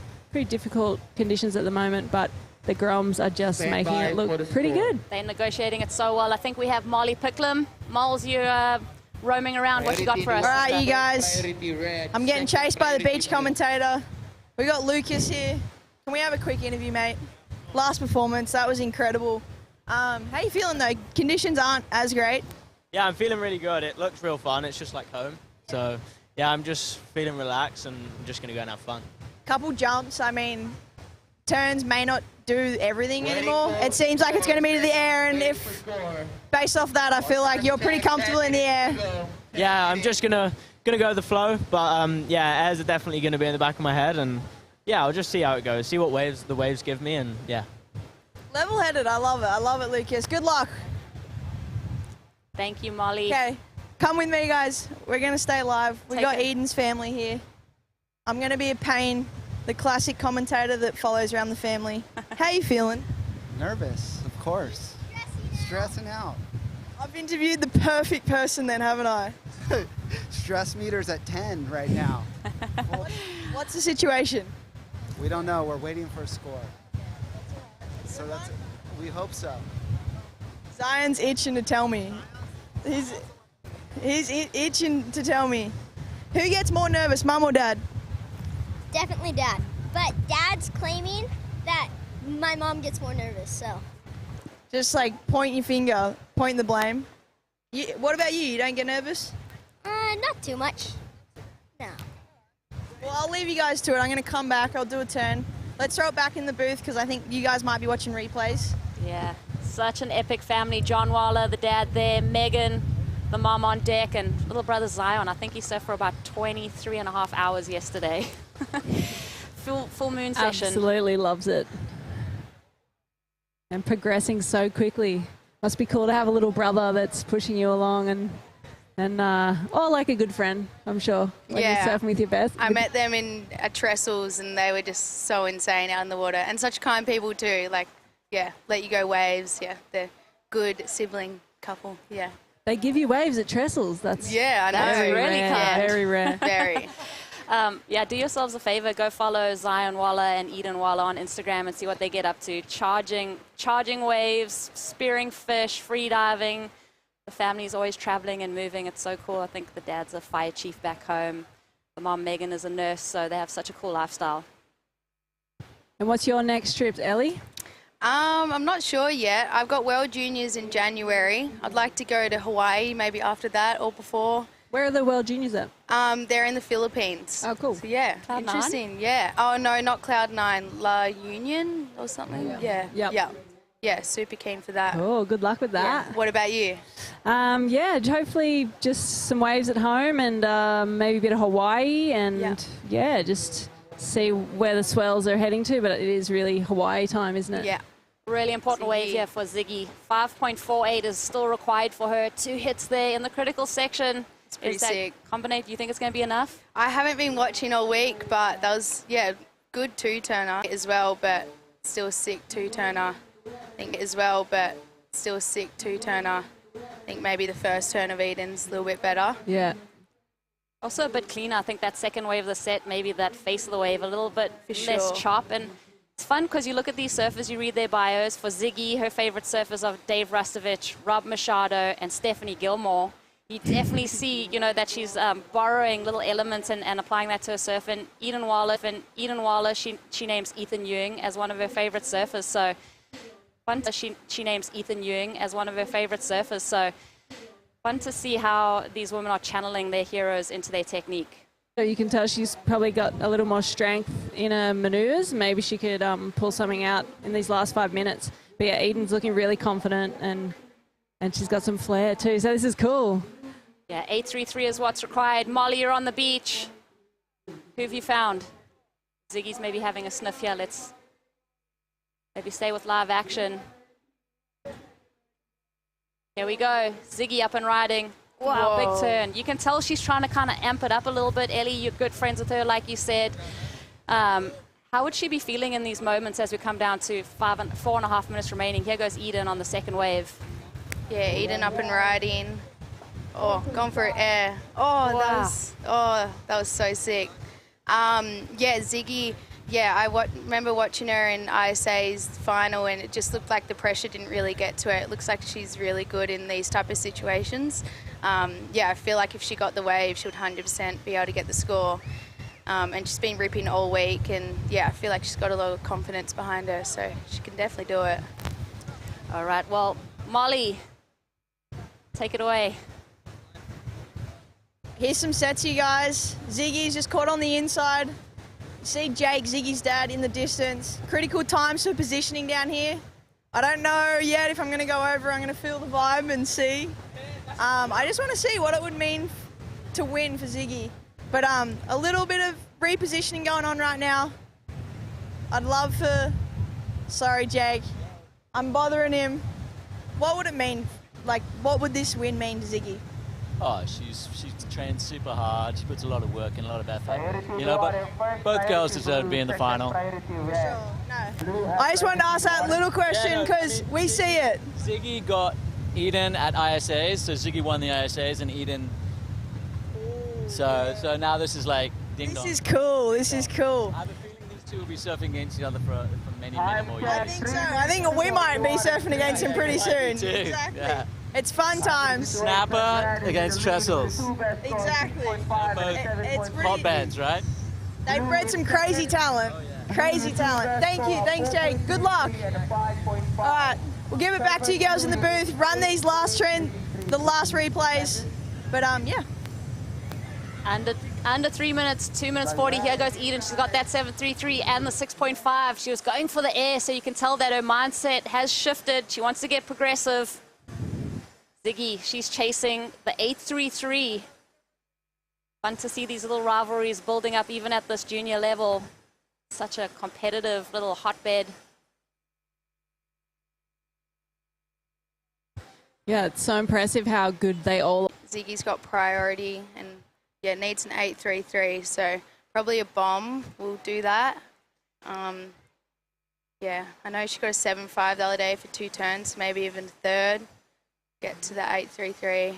difficult conditions at the moment, but the Groms are just making it look pretty good. They're negotiating it so well. I think we have Molly Picklum. Moles, you're roaming around. What you got for us? All right, you guys. I'm getting chased by the beach commentator. We got Lucas here. Can we have a quick interview, mate? Last performance, that was incredible. How you feeling though? Conditions aren't as great. Yeah, I'm feeling really good. It looks real fun. It's just like home. So yeah, I'm just feeling relaxed and I'm just going to go and have fun. Couple jumps, I mean, turns may not do everything anymore. It seems like it's going to be to the air, and if based off that, I feel like you're pretty comfortable in the air. Yeah, I'm just gonna go with the flow, but yeah, airs are definitely gonna be in the back of my head, and yeah, I'll just see how it goes, see what the waves give me, and yeah. Level-headed, I love it, Lucas. Good luck. Thank you, Molly. Okay, come with me, guys. We're gonna stay live. We got Eden's family here. I'm gonna be a pain the classic commentator that follows around the family. How you feeling? Nervous, of course. Stressing out. I've interviewed the perfect person then, haven't I? Stress meter's at 10 right now. What's the situation? We don't know. We're waiting for a score. So we hope so. Zion's itching to tell me. He's itching to tell me. Who gets more nervous, Mum or Dad? Definitely Dad. But Dad's claiming that my mom gets more nervous, so. Just like point your finger, point the blame. What about you? You don't get nervous? Not too much. No. Well, I'll leave you guys to it. I'm going to come back. I'll do a turn. Let's throw it back in the booth because I think you guys might be watching replays. Yeah, such an epic family. John Waller, the dad there, Megan, the mom on deck, and little brother Zion. I think he surfed for about 23 and a half hours yesterday. Full moon session. Absolutely loves it. And progressing so quickly. Must be cool to have a little brother that's pushing you along and like a good friend, I'm sure. Like Yeah. you're surfing with your best. I met them at Trestles and they were just so insane out in the water. And such kind people too. Like, yeah, let you go waves. Yeah, they're good sibling couple. Yeah. They give you waves at Trestles. That's Yeah, I know. very really rare. kind. Very rare. Very. Yeah, do yourselves a favor. Go follow Zion Waller and Eden Waller on Instagram and see what they get up to. Charging waves, spearing fish, free diving. The family's always traveling and moving. It's so cool. I think the dad's a fire chief back home. The mom, Megan, is a nurse, so they have such a cool lifestyle. And what's your next trip, Ellie? I'm not sure yet. I've got World Juniors in January. I'd like to go to Hawaii maybe after that or before. Where are the World Juniors at? They're in the Philippines. Oh, cool. So, yeah, Cloud9? interesting. Yeah. Oh, no, not Cloud9. La Union or something. Yeah. Yep. Yeah. Yeah, super keen for that. Oh, good luck with that. Yeah. What about you? Yeah, hopefully just some waves at home and maybe a bit of Hawaii and just see where the swells are heading to. But it is really Hawaii time, isn't it? Yeah. Really important wave here for Ziggy. 5.48 is still required for her. 2 hits there in the critical section. It's pretty Is that sick. combination, do you think it's going to be enough? I haven't been watching all week, but that was, good 2-turner as well, but still sick 2-turner. I think as well, but still sick 2-turner. I think maybe the first turn of Eden's a little bit better. Yeah. Also a bit cleaner. I think that second wave of the set, maybe that face of the wave, a little bit less sure. chop. And it's fun because you look at these surfers, you read their bios. For Ziggy, her favorite surfers are Dave Rustovich, Rob Machado, and Stephanie Gilmore. You definitely see, that she's borrowing little elements and applying that to her surf. And Eden Waller, she names Ethan Ewing as one of her favorite surfers. So fun. She names Ethan Ewing as one of her favorite surfers. So fun to see how these women are channeling their heroes into their technique. So you can tell she's probably got a little more strength in her manoeuvres. Maybe she could pull something out in these last 5 minutes. But yeah, Eden's looking really confident and she's got some flair too. So this is cool. Yeah, 8.33 is what's required. Molly, you're on the beach. Who have you found? Ziggy's maybe having a sniff here. Let's maybe stay with live action. Here we go. Ziggy up and riding. Wow, big turn. You can tell she's trying to kind of amp it up a little bit. Ellie, you're good friends with her, like you said. How would she be feeling in these moments as we come down to 4.5 minutes remaining? Here goes Eden on the second wave. Yeah, Eden up and riding. Oh, gone for air. Oh, Wow. that was so sick. Ziggy. Yeah, I remember watching her in ISA's final, and it just looked like the pressure didn't really get to her. It looks like she's really good in these type of situations. I feel like if she got the wave, she would 100% be able to get the score. And she's been ripping all week, and I feel like she's got a lot of confidence behind her, so she can definitely do it. All right, well, Molly, take it away. Here's some sets, you guys. Ziggy's just caught on the inside. See Jake, Ziggy's dad, in the distance. Critical times for positioning down here. I don't know yet if I'm going to go over. I'm going to feel the vibe and see. I just want to see what it would mean to win for Ziggy. But a little bit of repositioning going on right now. I'd love for... Sorry, Jake. I'm bothering him. What would it mean? Like, what would this win mean to Ziggy? Oh, she's trained super hard. She puts a lot of work and a lot of effort. You know, but both girls deserve to be in the final. I just wanted to ask that little question because we see it. Ziggy got Eden at ISAs, so Ziggy won the ISAs and Eden. So now this is like ding dong. This is cool. This is cool. I have a feeling these two will be surfing against each other for many more years. I think so. I think we might be surfing against him pretty soon. Exactly. Yeah. It's fun times. Snapper against Trestles. Exactly. It's pretty. Hotbeds, right? They've bred some crazy talent. Crazy talent. Thank you. Thanks, Jake. Good luck. All right. We'll give it back to you girls in the booth. Run these last the last replays. But yeah. Under 3 minutes, 2 minutes 40. Here goes Eden. She's got that 7.33 and the 6.5. She was going for the air, so you can tell that her mindset has shifted. She wants to get progressive. Ziggy, she's chasing the 8.33. Fun to see these little rivalries building up even at this junior level. Such a competitive little hotbed. Yeah, it's so impressive how good they all. Ziggy's got priority and yeah, needs an 8.33, so probably a bomb will do that. Yeah, I know she got a 7.5 the other day for 2 turns, maybe even a third. Get to the 8.33.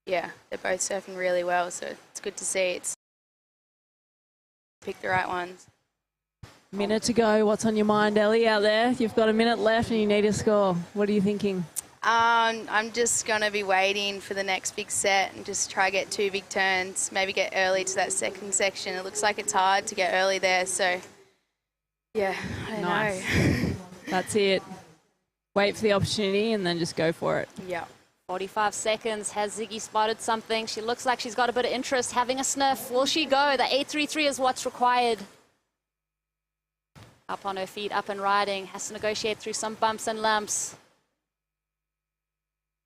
Yeah, they're both surfing really well, so it's good to see. It's pick the right ones. Minute to go. What's on your mind, Ellie, out there? You've got a minute left and you need a score. What are you thinking? I'm just going to be waiting for the next big set and just try to get 2 big turns, maybe get early to that second section. It looks like it's hard to get early there, so yeah, I don't know. That's it. Wait for the opportunity and then just go for it. Yeah. 45 seconds. Has Ziggy spotted something? She looks like she's got a bit of interest, having a sniff. Will she go? The 8.33 is what's required. Up on her feet, up and riding. Has to negotiate through some bumps and lumps.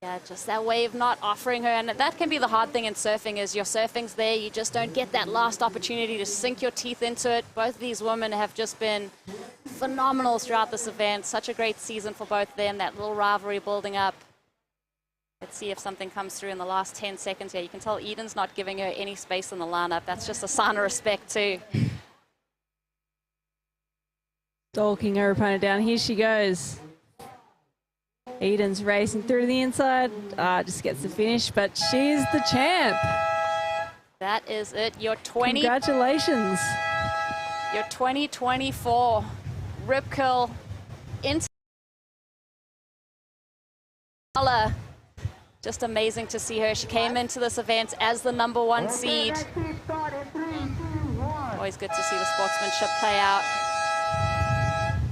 Yeah, just that wave not offering her. And that can be the hard thing in surfing is your surfing's there. You just don't get that last opportunity to sink your teeth into it. Both of these women have just been phenomenal throughout this event. Such a great season for both of them. That little rivalry building up. Let's see if something comes through in the last 10 seconds here. You can tell Eden's not giving her any space in the lineup. That's just a sign of respect too. Stalking her opponent down. Here she goes. Eden's racing through to the inside. Just gets the finish, but she's the champ. That is it. Your 20. Congratulations. Your 2024 Rip Curl Just amazing to see her. She came into this event as the #1 seed. Always good to see the sportsmanship play out.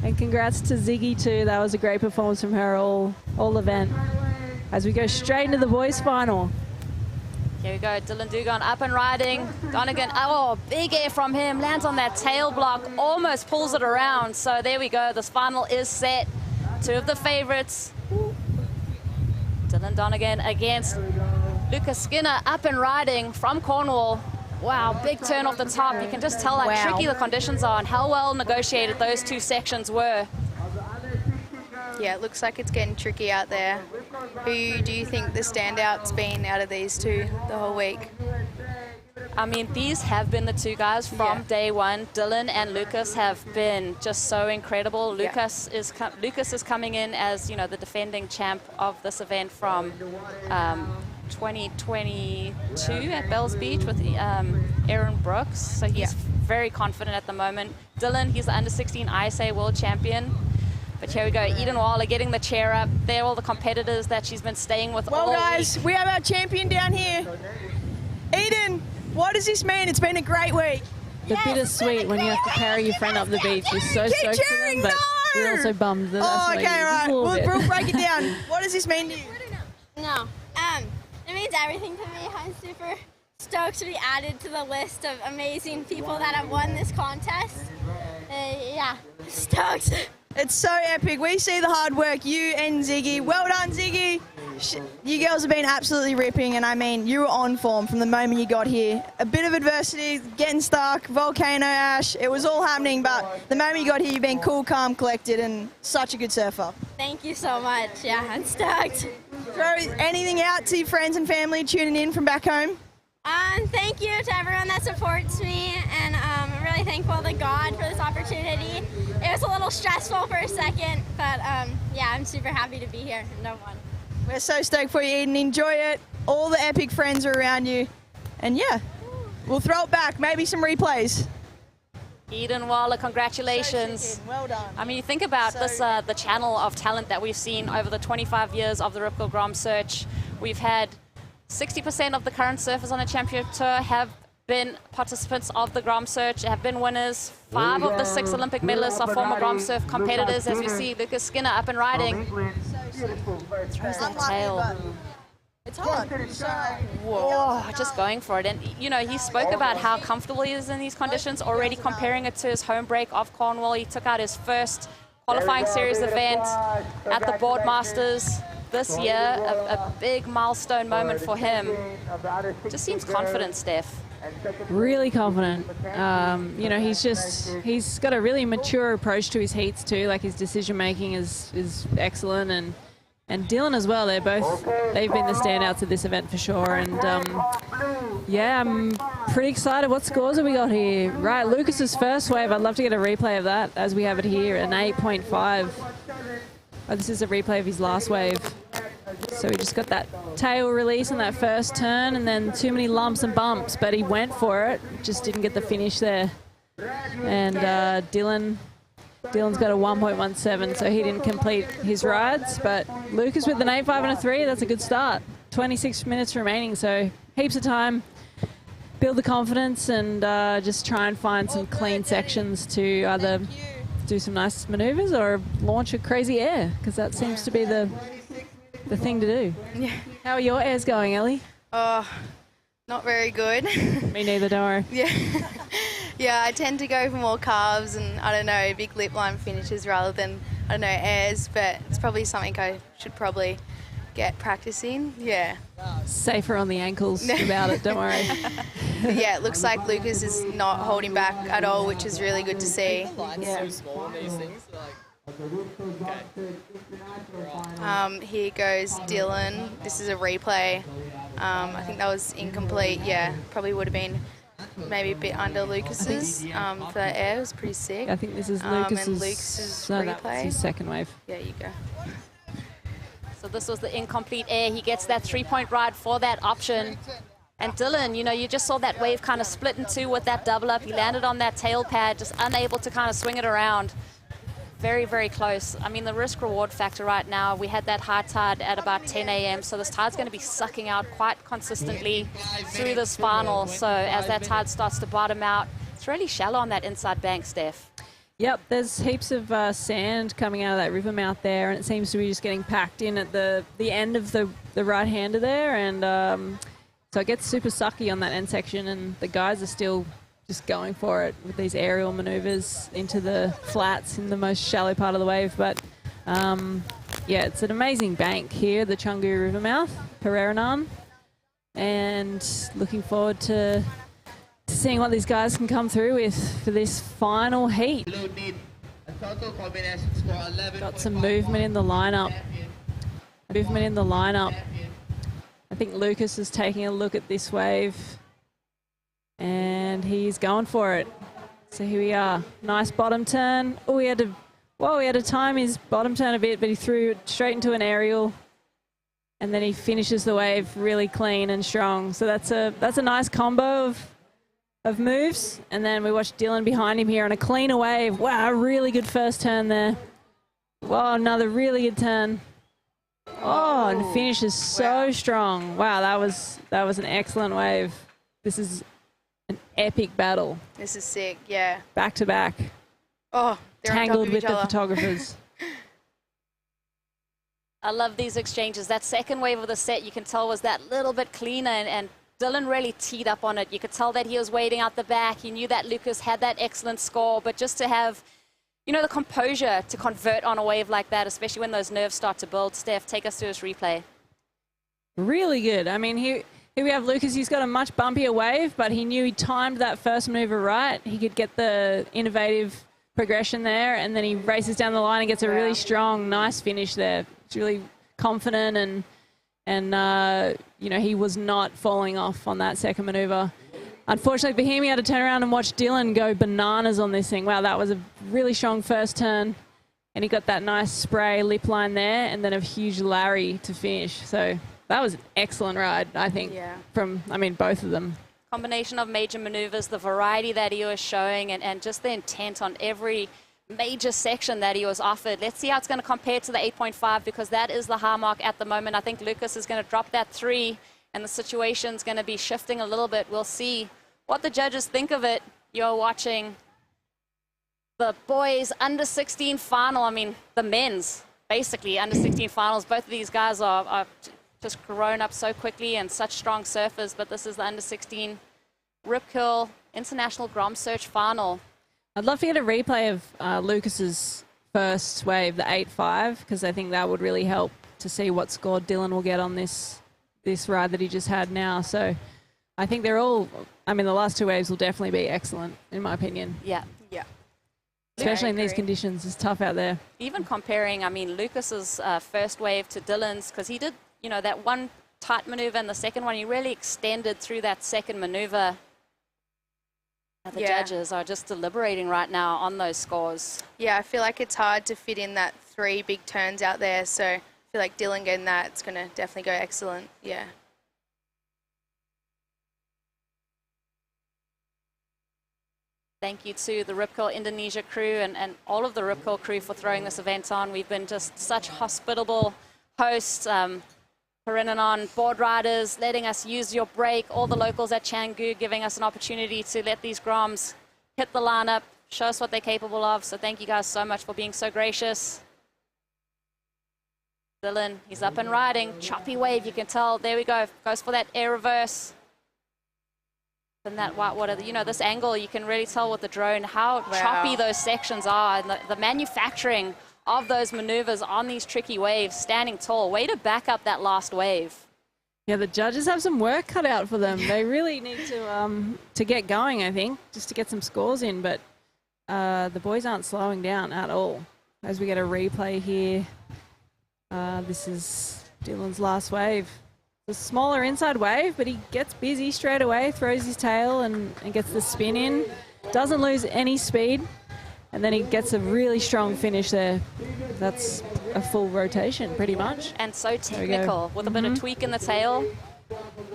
And congrats to Ziggy too. That was a great performance from her all event. As we go straight into the boys final. Here we go, Dylan Dugan up and riding. Donegan, oh, big air from him. Lands on that tail block, almost pulls it around. So there we go, this final is set. 2 of the favorites. Dylan Donegan against Lucas Skinner up and riding from Cornwall. Wow, big turn off the top. You can just tell how tricky the conditions are and how well negotiated those 2 sections were. Yeah, it looks like it's getting tricky out there. Who do you think the standout's been out of these 2 the whole week? I mean, these have been the 2 guys from day one. Dylan and Lucas have been just so incredible. Lucas is coming in as, you know, the defending champ of this event from 2022 at Bells Beach with Aaron Brooks. So he's very confident at the moment. Dylan, he's the under-16 ISA world champion. But here we go, Eden Waller getting the chair up. They're all the competitors that she's been staying with all week. Well, guys, we have our champion down here. Eden, what does this mean? It's been a great week. The bittersweet when you have to carry your friend up the beach. You're so stoked for them, but you're also bummed that that's okay, right. We'll break it down. What does this mean to you? No. It means everything to me. I'm super stoked to be added to the list of amazing people that have won this contest. Yeah, stoked. It's so epic. We see the hard work, you and Ziggy. Well done, Ziggy. You girls have been absolutely ripping, and I mean, you were on form from the moment you got here. A bit of adversity, getting stuck, volcano ash, it was all happening, but the moment you got here, you've been cool, calm, collected, and such a good surfer. Thank you so much. Yeah, I'm stoked. Throw anything out to your friends and family tuning in from back home. Thank you to everyone that supports me, and I'm really thankful to God for this opportunity. It was a little stressful for a second, but yeah, I'm super happy to be here and no one. We're so stoked for you, Eden. Enjoy it. All the epic friends are around you. And yeah, we'll throw it back. Maybe some replays. Eden Waller, congratulations. Well done. I mean, you think about this, the channel of talent that we've seen over the 25 years of the Rip Curl GromSearch. We've had 60% of the current surfers on the championship tour have been participants of the GromSearch, have been winners. 5 of the 6 Olympic medalists are former GromSurf competitors, as we see Lucas Skinner up and riding. Throws that tail. It's hard. Whoa, just going for it. And, you know, he spoke about how comfortable he is in these conditions, already comparing it to his home break of Cornwall. He took out his first qualifying series event at the Boardmasters this year, a big milestone moment for him. Just seems confident, Steph. Really confident. You know, he's got a really mature approach to his heats too. Like his decision making is excellent, and Dylan as well. They've been the standouts of this event for sure. And yeah, I'm pretty excited. What scores have we got here? Right, Lucas's first wave. I'd love to get a replay of that as we have it here, an 8.5. Oh, this is a replay of his last wave. So he just got that tail release on that first turn, and then too many lumps and bumps, but he went for it, just didn't get the finish there. And Dylan's got a 1.17, so he didn't complete his rides, but Lucas with an 8.5 and a 3, that's a good start. 26 minutes remaining, so heaps of time. Build the confidence and just try and find some clean sections to either do some nice maneuvers or launch a crazy air, because that seems to be the thing to do. Yeah. How are your airs going, Ellie? Oh, not very good. Me neither, don't worry. Yeah. Yeah, I tend to go for more calves and, I don't know, big lip line finishes rather than, I don't know, airs, but it's probably something I should probably get practicing. Yeah. Safer on the ankles about it, don't worry. But yeah, it looks like Lucas is not holding back at all, which is really good to see. Yeah. Here goes Dylan. This is a replay. I think that was incomplete. Yeah, probably would have been maybe a bit under Lucas's for that air. It was pretty sick. I think this is Lucas's replay. That's his second wave. Yeah, you go. So this was the incomplete air. He gets that 3-point ride for that option. And Dylan, you know, you just saw that wave kind of split in two with that double up. He landed on that tail pad, just unable to kind of swing it around. Very, very close. I mean, the risk-reward factor right now, we had that high tide at about 10 a.m., so this tide's going to be sucking out quite consistently through this final. So as that tide starts to bottom out, it's really shallow on that inside bank, Steph. Yep, there's heaps of sand coming out of that river mouth there, and it seems to be just getting packed in at the end of the right-hander there, and so it gets super sucky on that end section, and the guys are still just going for it with these aerial maneuvers into the flats in the most shallow part of the wave. But yeah, it's an amazing bank here, the Chungu River mouth, Pereranan, and looking forward to seeing what these guys can come through with for this final heat. Got some movement in the lineup. I think Lucas is taking a look at this wave, and he's going for it. So here we are. Nice bottom turn. Oh, he had to time his bottom turn a bit, but he threw it straight into an aerial, and then he finishes the wave really clean and strong. So that's a nice combo of moves. And then we watch Dylan behind him here on a cleaner wave. Wow, really good first turn there. Wow, another really good turn. Oh, and finishes so strong. Wow, that was an excellent wave. This is an epic battle. This is sick, yeah. Back to back. Oh, they're tangled on top of with each the other. photographers. I love these exchanges. That second wave of the set, you can tell, was that little bit cleaner, and Dylan really teed up on it. You could tell that he was waiting out the back. He knew that Lucas had that excellent score, but just to have, you know, the composure to convert on a wave like that, especially when those nerves start to build. Steph, take us through his replay. Really good. I mean, here we have Lucas. He's got a much bumpier wave, but he knew he timed that first maneuver right. He could get the innovative progression there, and then he races down the line and gets a really strong, nice finish there. He's really confident, and And, you know, he was not falling off on that second maneuver. Unfortunately for him, he had to turn around and watch Dylan go bananas on this thing. Wow, that was a really strong first turn. And he got that nice spray lip line there and then a huge Larry to finish. So that was an excellent ride, I think, from, I mean, both of them. Combination of major maneuvers, the variety that he was showing, and just the intent on every major section that he was offered. Let's see how it's going to compare to the 8.5, because that is the high mark at the moment. I think Lucas is going to drop that 3, and the situation's going to be shifting a little bit. We'll see what the judges think of it. You're watching the boys under 16 final. I mean, the men's basically under 16 finals. Both of these guys are just grown up so quickly and such strong surfers, but this is the under 16 Rip Curl International GromSearch final. I'd love to get a replay of Lucas's first wave, the 8.5, because I think that would really help to see what score Dylan will get on this ride that he just had now. So I think they're all, I mean, the last 2 waves will definitely be excellent, in my opinion. Yeah. Especially in these conditions. It's tough out there. Even comparing, I mean, Lucas's first wave to Dylan's, because he did, you know, that one tight maneuver and the second one, he really extended through that second maneuver. The judges are just deliberating right now on those scores. Yeah, I feel like it's hard to fit in that 3 big turns out there. So I feel like Dylan getting that, it's going to definitely go excellent. Yeah. Thank you to the Rip Curl Indonesia crew and all of the Rip Curl crew for throwing this event on. We've been just such hospitable hosts. Perinanon board riders, letting us use your break, all the locals at Canggu giving us an opportunity to let these Groms hit the lineup, show us what they're capable of. So thank you guys so much for being so gracious. Dylan, he's up and riding. Choppy wave, you can tell. There we go. Goes for that air reverse. And that white, you know, this angle, you can really tell with the drone how choppy those sections are. And the manufacturing of those maneuvers on these tricky waves, standing tall. Way to back up that last wave. Yeah, the judges have some work cut out for them. They really need to get going, I think, just to get some scores in. But the boys aren't slowing down at all. As we get a replay here, this is Dylan's last wave. It's a smaller inside wave, but he gets busy straight away, throws his tail and gets the spin in. Doesn't lose any speed. And then he gets a really strong finish there. That's a full rotation, pretty much. And so technical, with a bit of tweak in the tail.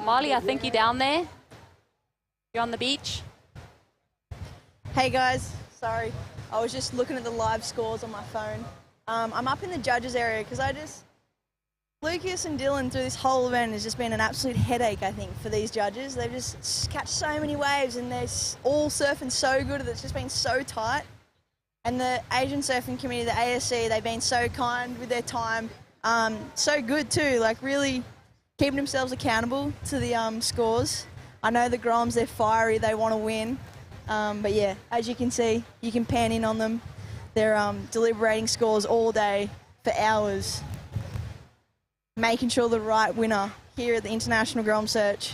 Molly, I think you're down there. You're on the beach. Hey guys, sorry. I was just looking at the live scores on my phone. I'm up in the judges area because Lucas and Dylan through this whole event has just been an absolute headache, I think, for these judges. They've just catch so many waves and they're all surfing so good that it's just been so tight. And the Asian Surfing Committee, the ASC, they've been so kind with their time. So good too, like really keeping themselves accountable to the scores. I know the Groms, they're fiery, they want to win. But yeah, as you can see, you can pan in on them. They're deliberating scores all day for hours, making sure the right winner here at the International GromSearch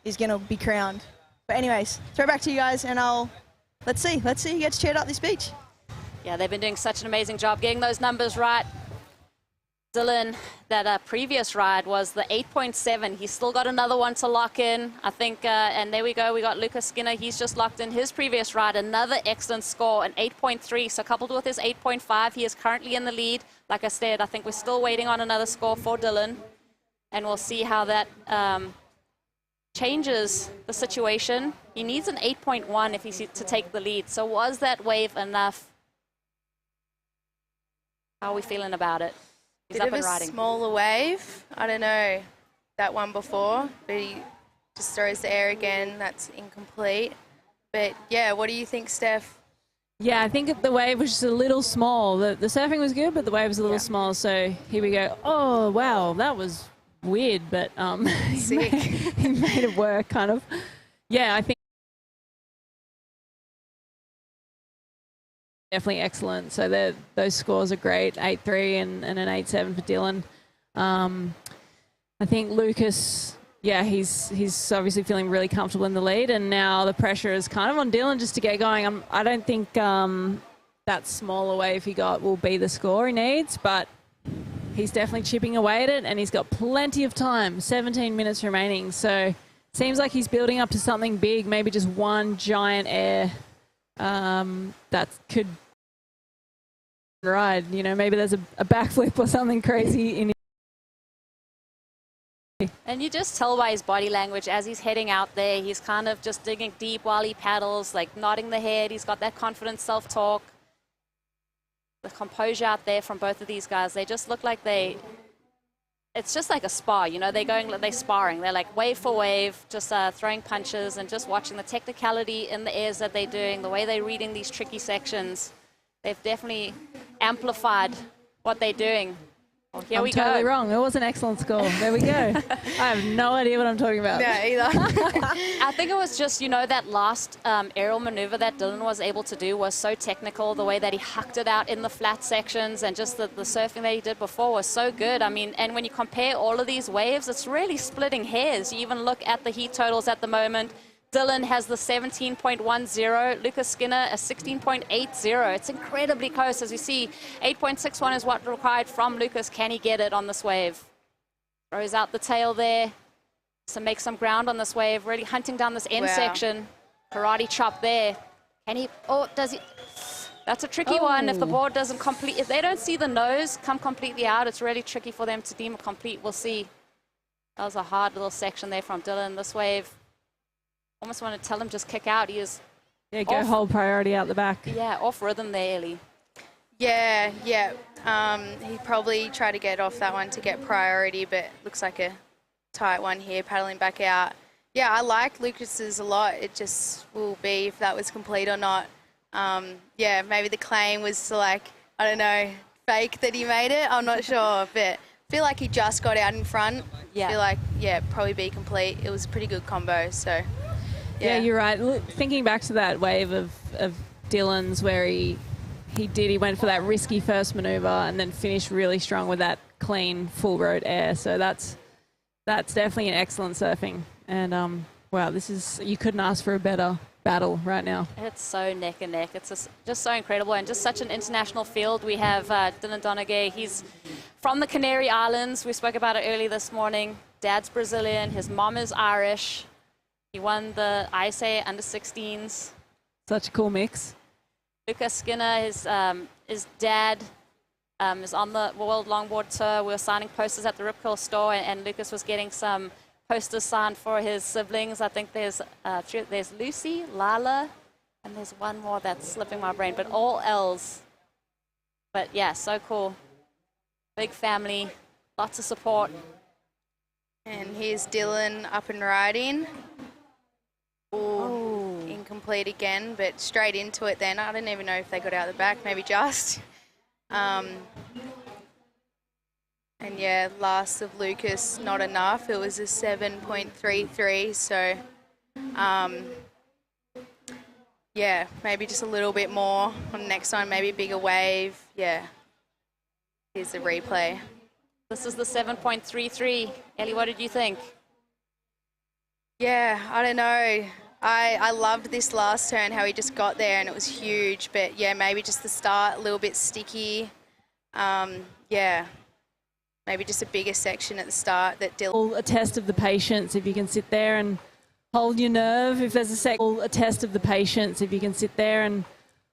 is going to be crowned. But anyways, throw back to you guys and let's see who gets cheered up this beach. Yeah, they've been doing such an amazing job getting those numbers right. Dylan, that previous ride was the 8.7. He's still got another one to lock in, I think. And there we go. We got Lucas Skinner. He's just locked in his previous ride. Another excellent score, an 8.3. So coupled with his 8.5, he is currently in the lead. Like I said, I think we're still waiting on another score for Dylan. And we'll see how that changes the situation. He needs an 8.1 if he's to take the lead. So was that wave enough? How are we feeling about it? He's Bit up of and a riding. smaller wave. I don't know that one before, but he just throws the air again. That's incomplete. But yeah, what do you think, Steph? Yeah, I think the wave was just a little small. The surfing was good, but the wave was a little small. So here we go. Oh, wow, that was weird, but he made it work, kind of. Yeah, I think definitely excellent. So those scores are great, 8.3 and an 8.7 for Dylan. I think Lucas, yeah, he's obviously feeling really comfortable in the lead, and now the pressure is kind of on Dylan just to get going. I don't think that smaller wave he got will be the score he needs, but he's definitely chipping away at it, and he's got plenty of time, 17 minutes remaining. So seems like he's building up to something big, maybe just one giant air that could ride. You know, maybe there's a backflip or something crazy in. And you just tell by his body language as he's heading out there, he's kind of just digging deep while he paddles, like nodding the head. He's got that confident self-talk. The composure out there from both of these guys, they just look like it's just like a spar, you know, they're sparring. They're like wave for wave, just throwing punches and just watching the technicality in the airs that they're doing, the way they're reading these tricky sections. They've definitely amplified what they're doing. Well, here we go. I'm totally wrong. It was an excellent score. There we go. I have no idea what I'm talking about. Yeah, either. I think it was just, you know, that last aerial maneuver that Dylan was able to do was so technical. The way that he hucked it out in the flat sections and just the surfing that he did before was so good. I mean, and when you compare all of these waves, it's really splitting hairs. You even look at the heat totals at the moment. Dylan has the 17.10, Lucas Skinner a 16.80. It's incredibly close. As you see, 8.61 is what required from Lucas. Can he get it on this wave? Throws out the tail there to make some ground on this wave, really hunting down this end section. Karate chop there. Can he, does he? That's a tricky one. If the board doesn't complete, if they don't see the nose come completely out, it's really tricky for them to deem it complete. We'll see. That was a hard little section there from Dylan. This wave, almost want to tell him just kick out. He is go hold priority out the back. Yeah, off rhythm there, Ellie. Yeah. He probably tried to get off that one to get priority, but looks like a tight one here, paddling back out. Yeah, I like Lucas's a lot. It just will be if that was complete or not. Yeah, maybe the claim was like, I don't know, fake that he made it. I'm not sure, but I feel like he just got out in front. Yeah. I feel like, probably be complete. It was a pretty good combo, so... Yeah, you're right. Thinking back to that wave of Dylan's where he went for that risky first maneuver and then finished really strong with that clean full road air. So that's definitely an excellent surfing. And wow, you couldn't ask for a better battle right now. It's so neck and neck. It's just so incredible and just such an international field. We have Dylan Donaghy. He's from the Canary Islands. We spoke about it early this morning. Dad's Brazilian. His mom is Irish. He won the ISA under-16s. Such a cool mix. Lucas Skinner, his dad is on the World Longboard Tour. We were signing posters at the Rip Curl store, and Lucas was getting some posters signed for his siblings. I think there's Lucy, Lala, and there's one more that's slipping my brain, but all L's. But yeah, so cool. Big family, lots of support. And here's Dylan up and riding. Ooh, incomplete again, but straight into it then. I don't even know if they got out the back, maybe just. And yeah, last of Lucas, not enough. It was a 7.33, so yeah, maybe just a little bit more on the next one, maybe a bigger wave. Yeah, here's the replay. This is the 7.33. Ellie, what did you think? Yeah, I don't know. I loved this last turn, how he just got there and it was huge. But yeah, maybe just the start, a little bit sticky. Yeah, maybe just a bigger section at the start that A test of the patience, if you can sit there and hold your nerve. If there's a test of the patience, if you can sit there and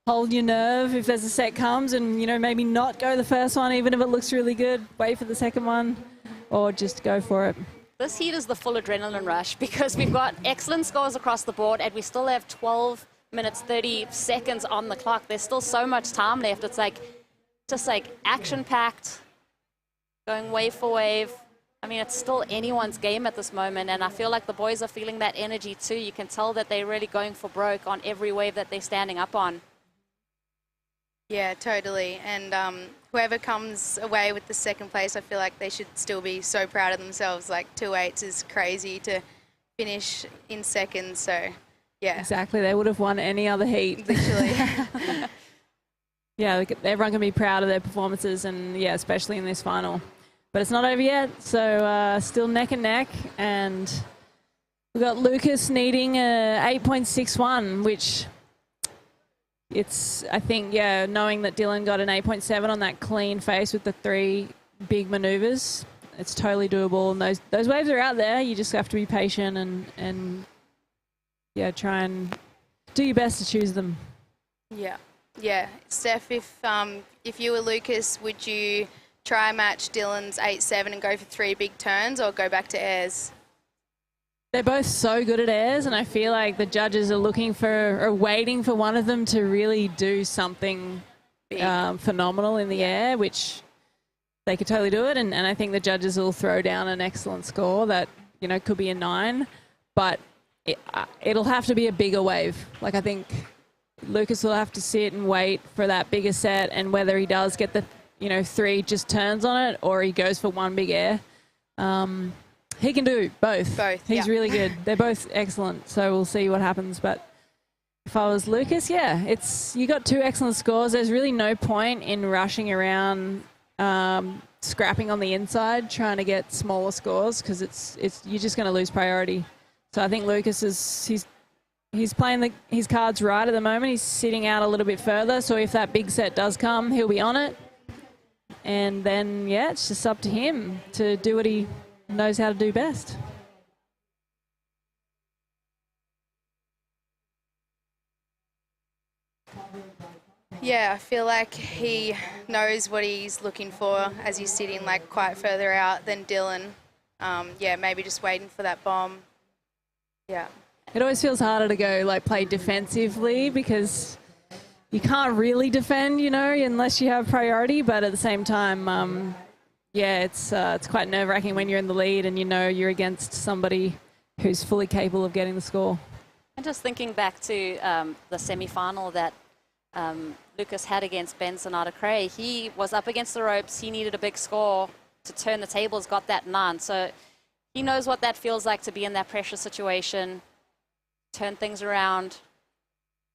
hold your nerve. If there's a set comes and, you know, maybe not go the first one, even if it looks really good, wait for the second one or just go for it. This heat is the full adrenaline rush because we've got excellent scores across the board and we still have 12 minutes, 30 seconds on the clock. There's still so much time left. It's like, just like action-packed, going wave for wave. I mean, it's still anyone's game at this moment, and I feel like the boys are feeling that energy too. You can tell that they're really going for broke on every wave that they're standing up on. Yeah, totally. And whoever comes away with the second place, I feel like they should still be so proud of themselves. Like 2.8s is crazy to finish in second, so yeah. Exactly, they would have won any other heat. Literally. Yeah, everyone can be proud of their performances, and yeah, especially in this final. But it's not over yet, so still neck and neck, and we've got Lucas needing a 8.61, which it's, I think, yeah, knowing that Dylan got an 8.7 on that clean face with the three big maneuvers. It's totally doable, and those waves are out there. You just have to be patient and yeah, try and do your best to choose them. Yeah, yeah. Steph, if you were Lucas, would you try and match Dylan's 8-7 and go for 3 big turns, or go back to airs? They're both so good at airs, and I feel like the judges are waiting for one of them to really do something phenomenal in the air, which they could totally do it. And I think the judges will throw down an excellent score that, you know, could be a 9, but it'll have to be a bigger wave. Like, I think Lucas will have to sit and wait for that bigger set, and whether he does get the, you know, 3 just turns on it, or he goes for 1 big air. He can do both. He's really good. They're both excellent, so we'll see what happens. But if I was Lucas, yeah, you got 2 excellent scores. There's really no point in rushing around, scrapping on the inside, trying to get smaller scores, because you're just going to lose priority. So I think Lucas he's playing his cards right at the moment. He's sitting out a little bit further, so if that big set does come, he'll be on it. And then, yeah, it's just up to him to do what he knows how to do best. Yeah, I feel like he knows what he's looking for as he's sitting like quite further out than Dylan. Yeah, maybe just waiting for that bomb. Yeah. It always feels harder to go like play defensively, because you can't really defend, you know, unless you have priority. But at the same time, yeah, it's quite nerve-wracking when you're in the lead and you know you're against somebody who's fully capable of getting the score. And just thinking back to the semi-final that Lucas had against Ben Sonata-Cray, he was up against the ropes. He needed a big score to turn the tables, got that 9. So he knows what that feels like to be in that pressure situation, turn things around.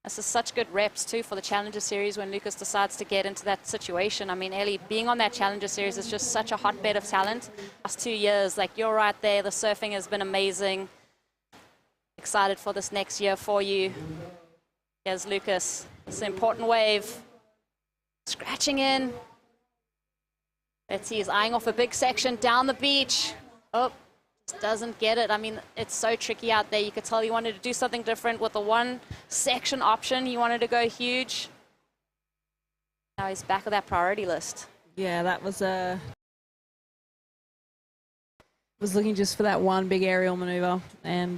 This is such good reps, too, for the Challenger Series when Lucas decides to get into that situation. I mean, Ellie, being on that Challenger Series is just such a hotbed of talent. Last 2 years, like, you're right there. The surfing has been amazing. Excited for this next year for you. Here's Lucas. It's an important wave. Scratching in. Let's see, he's eyeing off a big section down the beach. Oh, just doesn't get it. I mean, it's so tricky out there. You could tell he wanted to do something different with the 1 section option. He wanted to go huge. Now he's back of that priority list. Yeah, that was was looking just for that 1 big aerial maneuver, and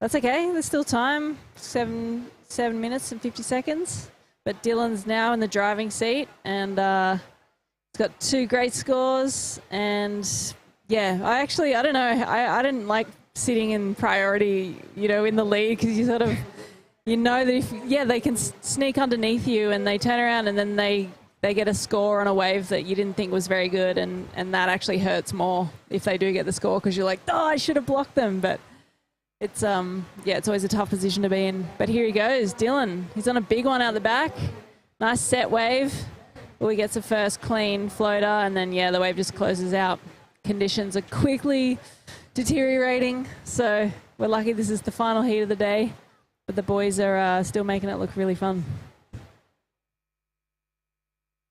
that's okay. There's still time. 7 minutes and 50 seconds. But Dylan's now in the driving seat, and he's got 2 great scores. And yeah, I don't know. I didn't like sitting in priority, you know, in the lead, because you sort of, you know that they can sneak underneath you and they turn around and then they get a score on a wave that you didn't think was very good, and that actually hurts more if they do get the score, because you're like, oh, I should have blocked them. But it's it's always a tough position to be in. But here he goes, Dylan. He's on a big one out the back. Nice set wave. Well, he gets a first clean floater, and then, yeah, the wave just closes out. Conditions are quickly deteriorating, so we're lucky this is the final heat of the day. But the boys are still making it look really fun.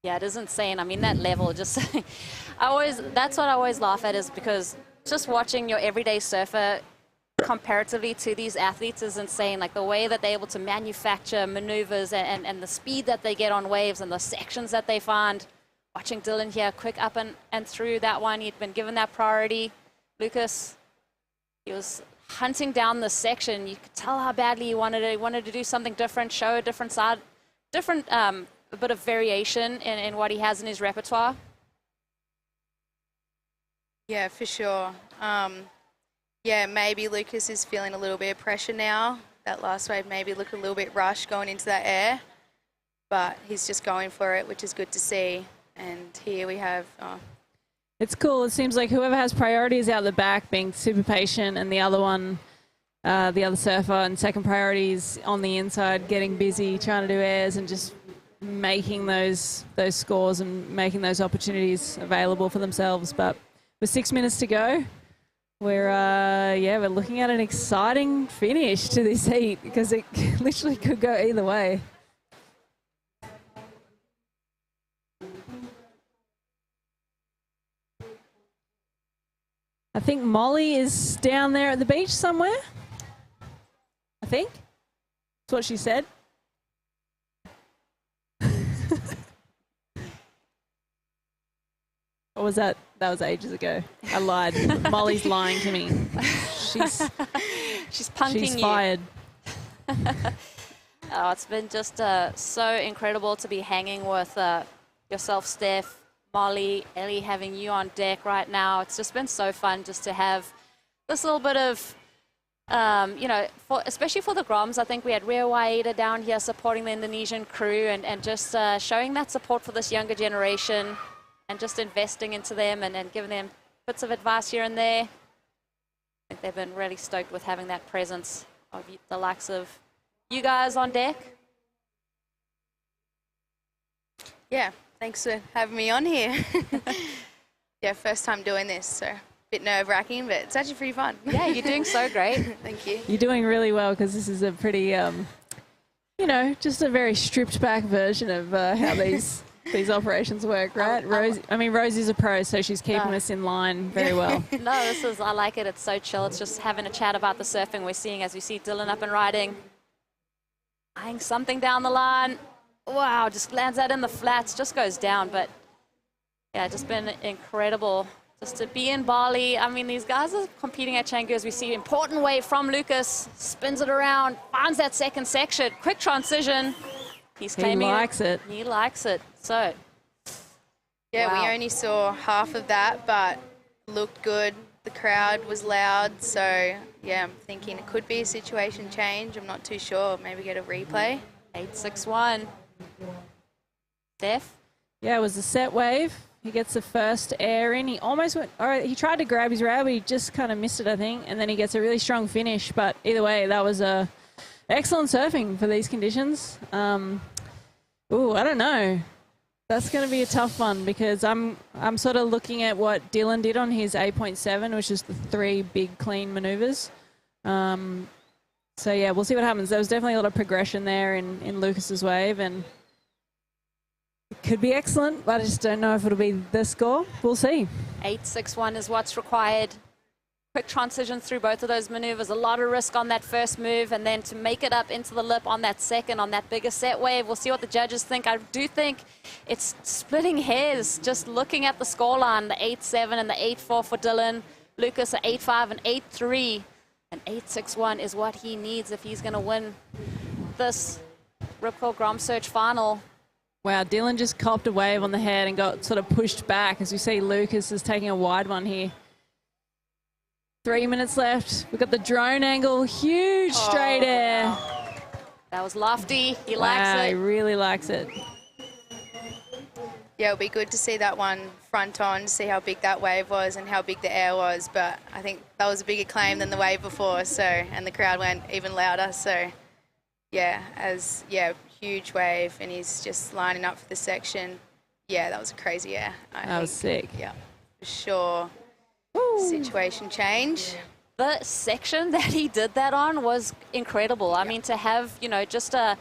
Yeah, it is insane. I mean, that level just... that's what I always laugh at, is because just watching your everyday surfer comparatively to these athletes is insane. Like the way that they're able to manufacture maneuvers and the speed that they get on waves and the sections that they find. Watching Dylan here, quick up and through that one. He'd been given that priority. Lucas, he was hunting down the section. You could tell how badly he wanted it. He wanted to do something different, show a different side, a bit of variation in what he has in his repertoire. Yeah, for sure. Yeah, maybe Lucas is feeling a little bit of pressure now. That last wave maybe looked a little bit rushed going into that air, but he's just going for it, which is good to see. And here we have... It's cool. It seems like whoever has priorities out the back being super patient, and the other one, the other surfer, and second priorities on the inside getting busy, trying to do airs and just making those scores and making those opportunities available for themselves. But with 6 minutes to go, we're looking at an exciting finish to this heat, because it literally could go either way. I think Molly is down there at the beach somewhere. I think. That's what she said. Or was that? That was ages ago. I lied. Molly's lying to me. She's punking she's you. fired. Oh, it's been just so incredible to be hanging with yourself, Steph, Molly, Ellie, having you on deck right now. It's just been so fun just to have this little bit of, you know, especially for the Groms. I think we had Ria Waida down here supporting the Indonesian crew and just showing that support for this younger generation and just investing into them and giving them bits of advice here and there. I think they've been really stoked with having that presence of the likes of you guys on deck. Yeah, thanks for having me on here. Yeah, first time doing this, so a bit nerve-wracking, but it's actually pretty fun. Yeah, you're doing so great. Thank you. You're doing really well because this is a pretty, you know, just a very stripped back version of how these operations work, right? Rosie's a pro, so she's keeping us in line very well. No, I like it. It's so chill. It's just having a chat about the surfing we're seeing as we see Dylan up and riding. Eyeing something down the line. Wow, just lands that in the flats, just goes down. But yeah, just been incredible just to be in Bali. I mean, these guys are competing at Canggu as we see important wave from Lucas, spins it around, finds that second section, quick transition. He's claiming He likes it. He likes it. So yeah, wow. We only saw half of that, but looked good. The crowd was loud, so yeah, I'm thinking it could be a situation change. I'm not too sure. Maybe get a replay. 861. Steph? Yeah, it was a set wave. He gets the first air in. He almost went, all right, he tried to grab his rail, but he just kind of missed it, I think. And then he gets a really strong finish. But either way, that was excellent surfing for these conditions. Ooh, I don't know. That's going to be a tough one because I'm sort of looking at what Dylan did on his 8.7, which is the 3 big clean maneuvers. So yeah, we'll see what happens. There was definitely a lot of progression there in Lucas's wave, and it could be excellent, but I just don't know if it'll be the score. We'll see. 861 is what's required. Quick transition through both of those maneuvers. A lot of risk on that first move, and then to make it up into the lip on that second, on that bigger set wave. We'll see what the judges think. I do think it's splitting hairs just looking at the scoreline, the 8.7 and the 8.4 for Dylan. Lucas at 8.5 and 8.3. And 8.61 is what he needs if he's going to win this Rip Curl GromSearch final. Wow, Dylan just copped a wave on the head and got sort of pushed back as we see Lucas is taking a wide one here. 3 minutes left. We've got the drone angle. Huge straight air. Wow. That was lofty. He likes it. He really likes it. Yeah, it'll be good to see that one front on, see how big that wave was and how big the air was. But I think that was a bigger claim than the wave before. So, and the crowd went even louder. So, yeah, huge wave, and he's just lining up for the section. Yeah, that was a crazy air. That was sick. Yeah, for sure. Situation change. The section that he did that on was incredible. I mean, to have, you know, just the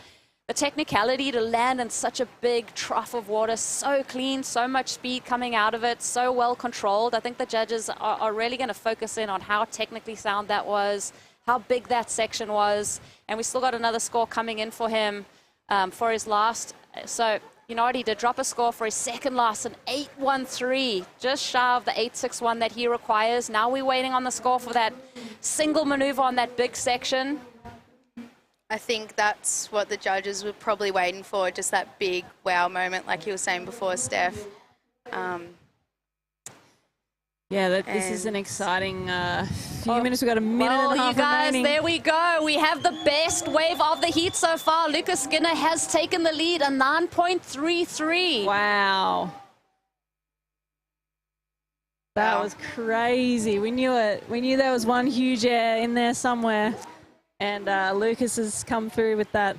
technicality to land in such a big trough of water, so clean, so much speed coming out of it, so well controlled. I think the judges are really going to focus in on how technically sound that was, how big that section was, and we still got another score coming in for him for his last. So, you know what, he did drop a score for his second last, an 8.13, just shy of the 8.61 that he requires. Now we're waiting on the score for that single maneuver on that big section. I think that's what the judges were probably waiting for, just that big wow moment, like you were saying before, Steph. Yeah, this is an exciting few minutes. We've got a minute and a half you guys, remaining. there we go. We have the best wave of the heat so far. Lucas Skinner has taken the lead, a 9.33. Wow. That was crazy. We knew it. We knew there was one huge air in there somewhere. And Lucas has come through with that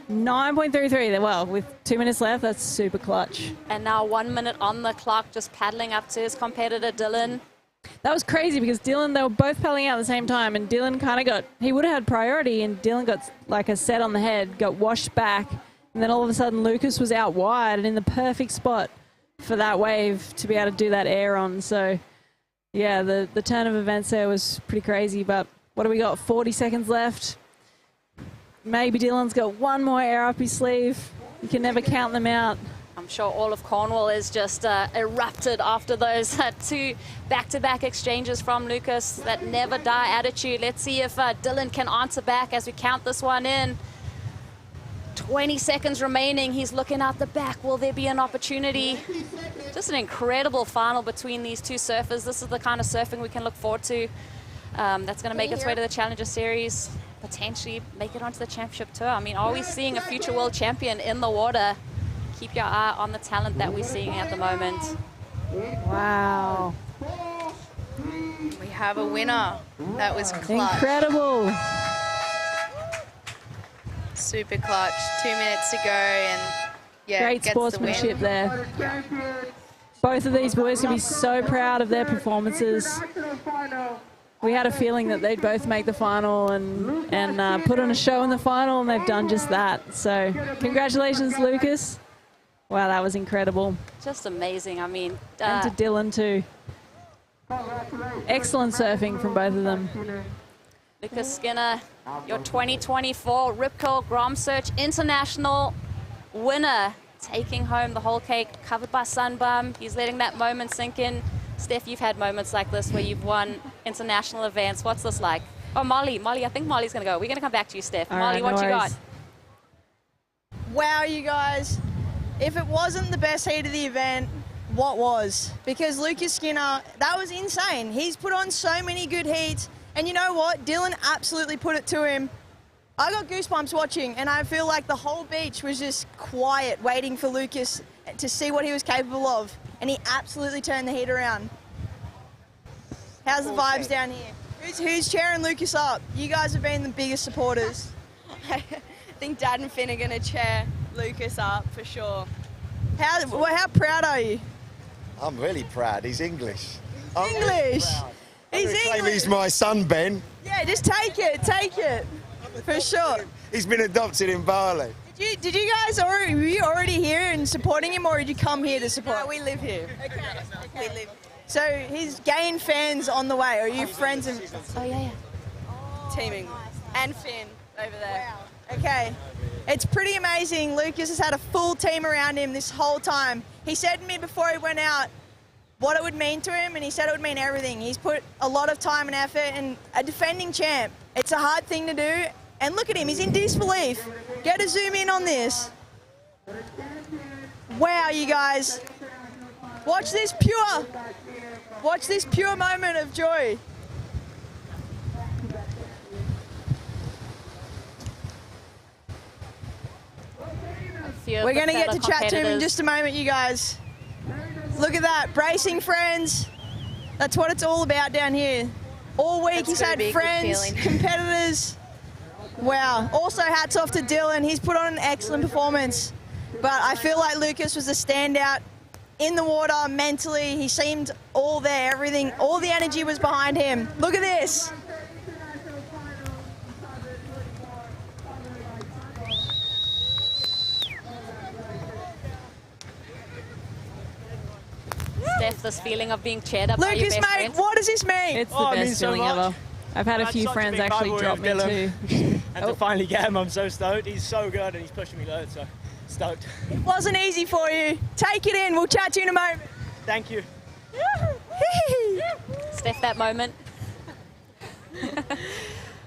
9.33. Well, with 2 minutes left, that's super clutch. And now 1 minute on the clock, just paddling up to his competitor, Dylan. That was crazy because Dylan, they were both paddling out at the same time, and Dylan kind of he would have had priority, and Dylan got like a set on the head, got washed back, and then all of a sudden Lucas was out wide and in the perfect spot for that wave to be able to do that air on. So Yeah, the turn of events there was pretty crazy, but what do we got? 40 seconds left. Maybe Dylan's got one more air up his sleeve. You can never count them out. I'm sure all of Cornwall is just erupted after those two back-to-back exchanges from Lucas. That never die attitude. Let's see if Dylan can answer back as we count this one in. 20 seconds remaining. He's looking out the back. Will there be an opportunity? Just an incredible final between these two surfers. This is the kind of surfing we can look forward to. That's going to make its way to the Challenger Series, potentially make it onto the championship tour. I mean, are we seeing a future world champion in the water? Keep your eye on the talent that we're seeing at the moment. Wow. We have a winner. That was clutch. Incredible. Super clutch. 2 minutes to go, and yeah, Great gets sportsmanship the win. there. Both of these boys can be so proud of their performances. We had a feeling that they'd both make the final and put on a show in the final, and they've done just that. So congratulations, Lucas. Wow, that was incredible. Just amazing. I mean, and to Dylan too. Excellent surfing from both of them. Lucas Skinner, your 2024 Rip Curl GromSearch International winner, taking home the whole cake, covered by Sunbum. He's letting that moment sink in. Steph, you've had moments like this where you've won international events. What's this like? Oh, Molly, I think Molly's going to go. We're going to come back to you, Steph. All Molly, right, what you got? Wow, you guys. If it wasn't the best heat of the event, what was? Because Lucas Skinner, that was insane. He's put on so many good heats. And you know what? Dylan absolutely put it to him. I got goosebumps watching, and I feel like the whole beach was just quiet, waiting for Lucas to see what he was capable of. And he absolutely turned the heat around. How's the vibes down here? Who's cheering Lucas up? You guys have been the biggest supporters. I think Dad and Finn are going to cheer Lucas up for sure. How proud are you? I'm really proud. He's English. English? He's English. He's my son, Ben. Yeah, just take it, for sure. He's been adopted in Bali. Did you guys were you already here and supporting him, or did you come here to support? No, we live here. Okay. We live. So he's gained fans on the way. Are you friends? Oh yeah. Teaming. And Finn over there. Wow. Okay. It's pretty amazing. Lucas has had a full team around him this whole time. He said to me before he went out what it would mean to him, and he said it would mean everything. He's put a lot of time and effort, and a defending champ. It's a hard thing to do, and look at him. He's in disbelief. Get a zoom in on this. Wow, you guys. Watch this pure moment of joy. We're going to get to chat to him in just a moment, you guys. Look at that, bracing friends. That's what it's all about down here. All week he's had friends, competitors. Wow. Also, hats off to Dylan. He's put on an excellent performance. But I feel like Lucas was a standout in the water mentally. He seemed all there, everything, all the energy was behind him. Look at this. Steph, this feeling of being cheered up by your Lucas, best mate, friends. what does this mean? It's the best feeling ever. I've had a few friends actually drop me too. And to finally get him, I'm so stoked. He's so good and he's pushing me loads, so stoked. It wasn't easy for you. Take it in. We'll chat to you in a moment. Thank you. Steph, that moment.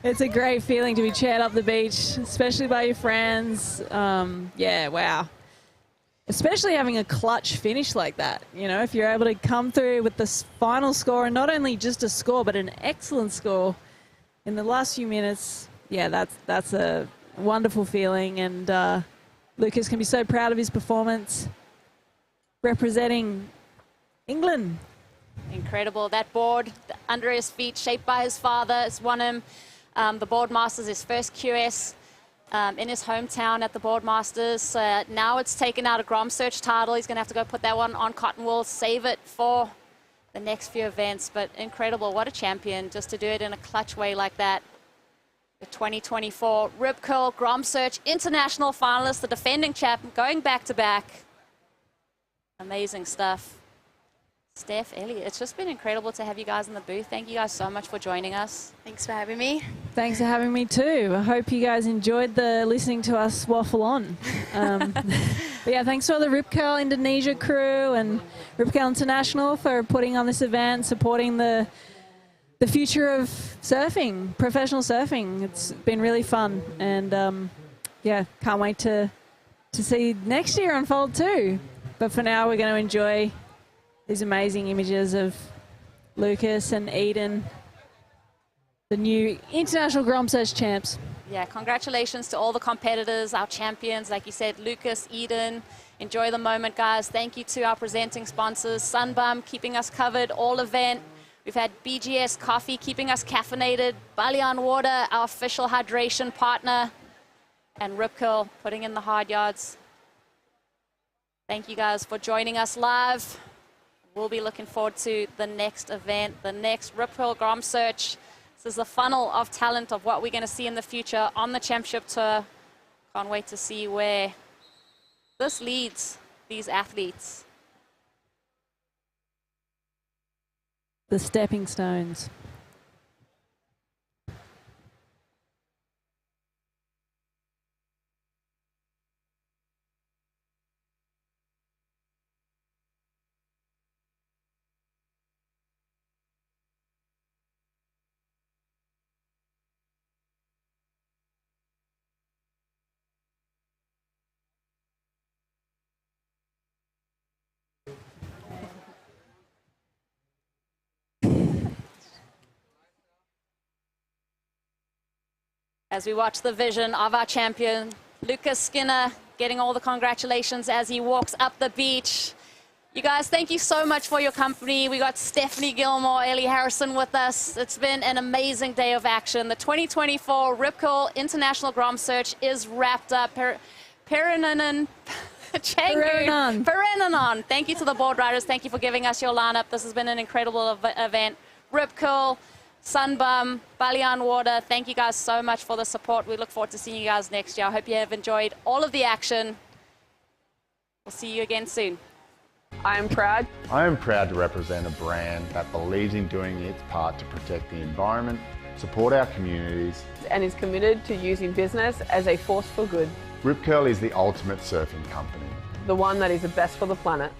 It's a great feeling to be cheered up the beach, especially by your friends. Yeah, wow. Especially having a clutch finish like that. You know, if you're able to come through with this final score, and not only just a score, but an excellent score in the last few minutes. Yeah, that's a wonderful feeling, and Lucas can be so proud of his performance representing England. Incredible. That board under his feet, shaped by his father, has won him the Boardmasters, his first QS in his hometown at the Boardmasters. Now it's taken out a GromSearch title. He's going to have to go put that one on cotton wool, save it for the next few events. But incredible. What a champion, just to do it in a clutch way like that. The 2024 Rip Curl GromSearch International finalist, the defending champ, going back-to-back. Amazing stuff. Steph, Ellie, it's just been incredible to have you guys in the booth. Thank you guys so much for joining us. Thanks for having me. Thanks for having me too. I hope you guys enjoyed listening to us waffle on. But yeah, thanks to the Rip Curl Indonesia crew and Rip Curl International for putting on this event, supporting the future of surfing, professional surfing. It's been really fun, and yeah, can't wait to see next year unfold too. But for now, we're going to enjoy these amazing images of Lucas and Eden, the new International GromSearch champs. Yeah, congratulations to all the competitors, our champions, like you said, Lucas, Eden. Enjoy the moment, guys. Thank you to our presenting sponsors, Sunbum, keeping us covered all event. We've had BGS Coffee, keeping us caffeinated, Bali on Water, our official hydration partner, and Rip Curl, putting in the hard yards. Thank you guys for joining us live. We'll be looking forward to the next event, the next Rip Curl GromSearch. This is the funnel of talent of what we're going to see in the future on the championship tour. Can't wait to see where this leads these athletes. The stepping stones. As we watch the vision of our champion, Lucas Skinner, getting all the congratulations as he walks up the beach. You guys, thank you so much for your company. We got Stephanie Gilmore, Ellie Harrison with us. It's been an amazing day of action. The 2024 Rip Curl International GromSearch is wrapped up. Perinanon. Thank you to the board riders. Thank you for giving us your lineup. This has been an incredible event. Rip Curl, Sunbum, Bali on Water, thank you guys so much for the support. We look forward to seeing you guys next year. I hope you have enjoyed all of the action. We'll see you again soon. I am proud. I am proud to represent a brand that believes in doing its part to protect the environment, support our communities, And is committed to using business as a force for good. Rip Curl is the ultimate surfing company. The one that is the best for the planet.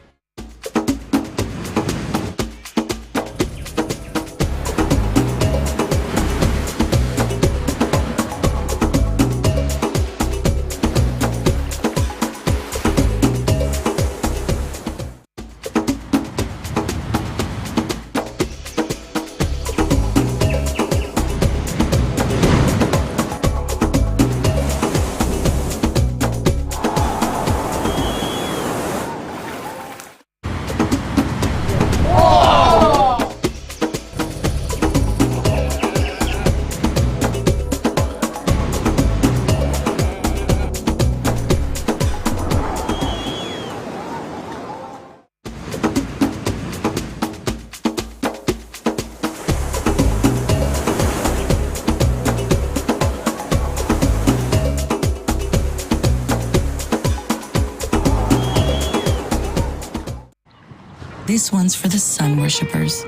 This one's for the sun worshippers.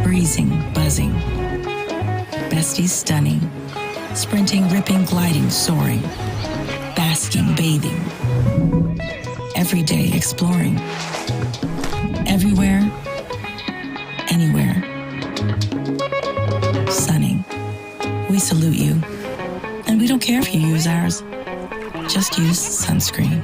Breezing, buzzing. Besties stunning. Sprinting, ripping, gliding, soaring. Basking, bathing. Every day exploring. Everywhere, anywhere. Sunning. We salute you. And we don't care if you use ours. Just use sunscreen.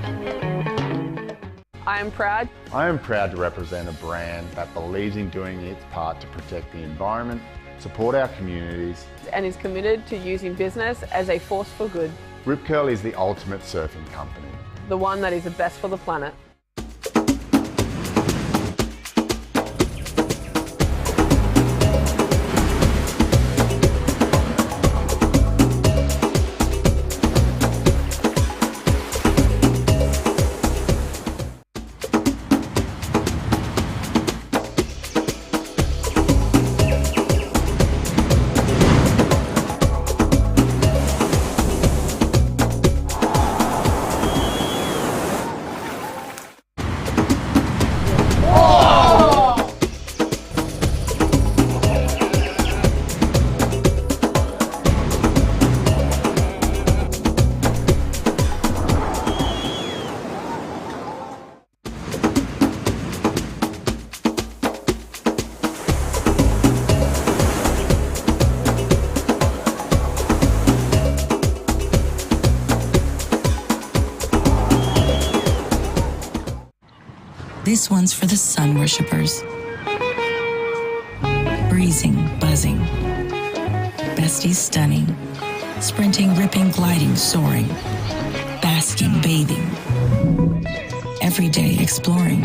I am proud. I am proud to represent a brand that believes in doing its part to protect the environment, support our communities, And is committed to using business as a force for good. Rip Curl is the ultimate surfing company. The one that is the best for the planet. This one's for the sun worshippers. Breezing, buzzing. Besties stunning. Sprinting, ripping, gliding, soaring. Basking, bathing. Every day exploring.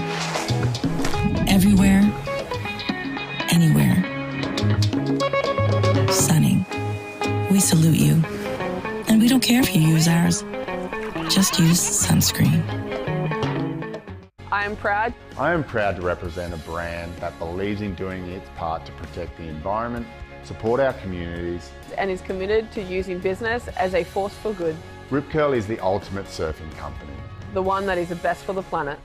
Everywhere, anywhere. Sunning. We salute you. And we don't care if you use ours. Just use sunscreen. I am proud. I am proud to represent a brand that believes in doing its part to protect the environment, support our communities, And is committed to using business as a force for good. Rip Curl is the ultimate surfing company. The one that is the best for the planet.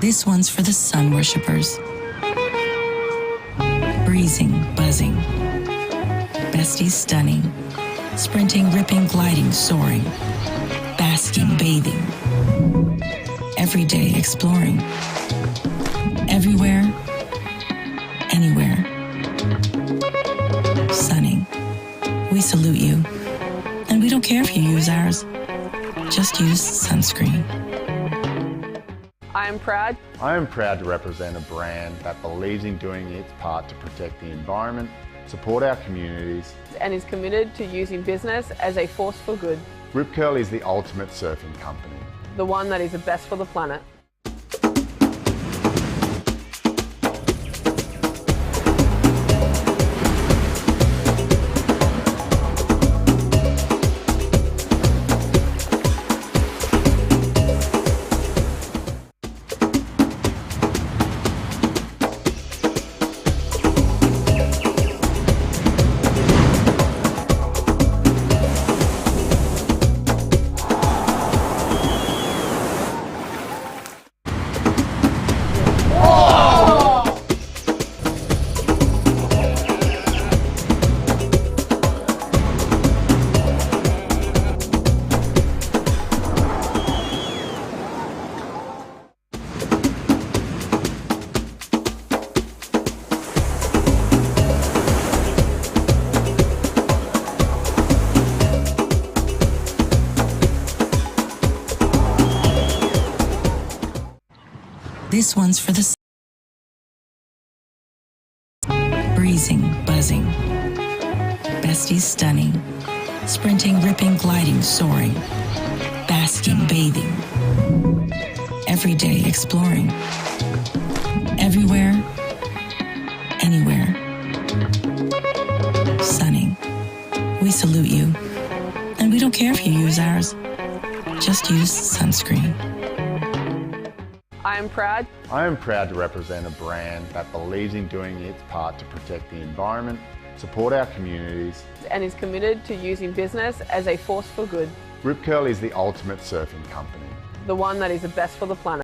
This one's for the sun worshippers. Breezing, buzzing. Besties stunning. Sprinting, ripping, gliding, soaring. Basking, bathing. Every day exploring. Everywhere, anywhere. Sunning. We salute you. And we don't care if you use ours. Just use sunscreen. I am proud. I am proud to represent a brand that believes in doing its part to protect the environment, support our communities, And is committed to using business as a force for good. Rip Curl is the ultimate surfing company. The one that is the best for the planet. This one's for the breezing, buzzing. Besties stunning. Sprinting, ripping, gliding, soaring. Basking, bathing. Every day exploring. Everywhere, anywhere. Sunning. We salute you. And we don't care if you use ours. Just use sunscreen. I am proud. I am proud to represent a brand that believes in doing its part to protect the environment, support our communities, And is committed to using business as a force for good. Rip Curl is the ultimate surfing company. The one that is the best for the planet.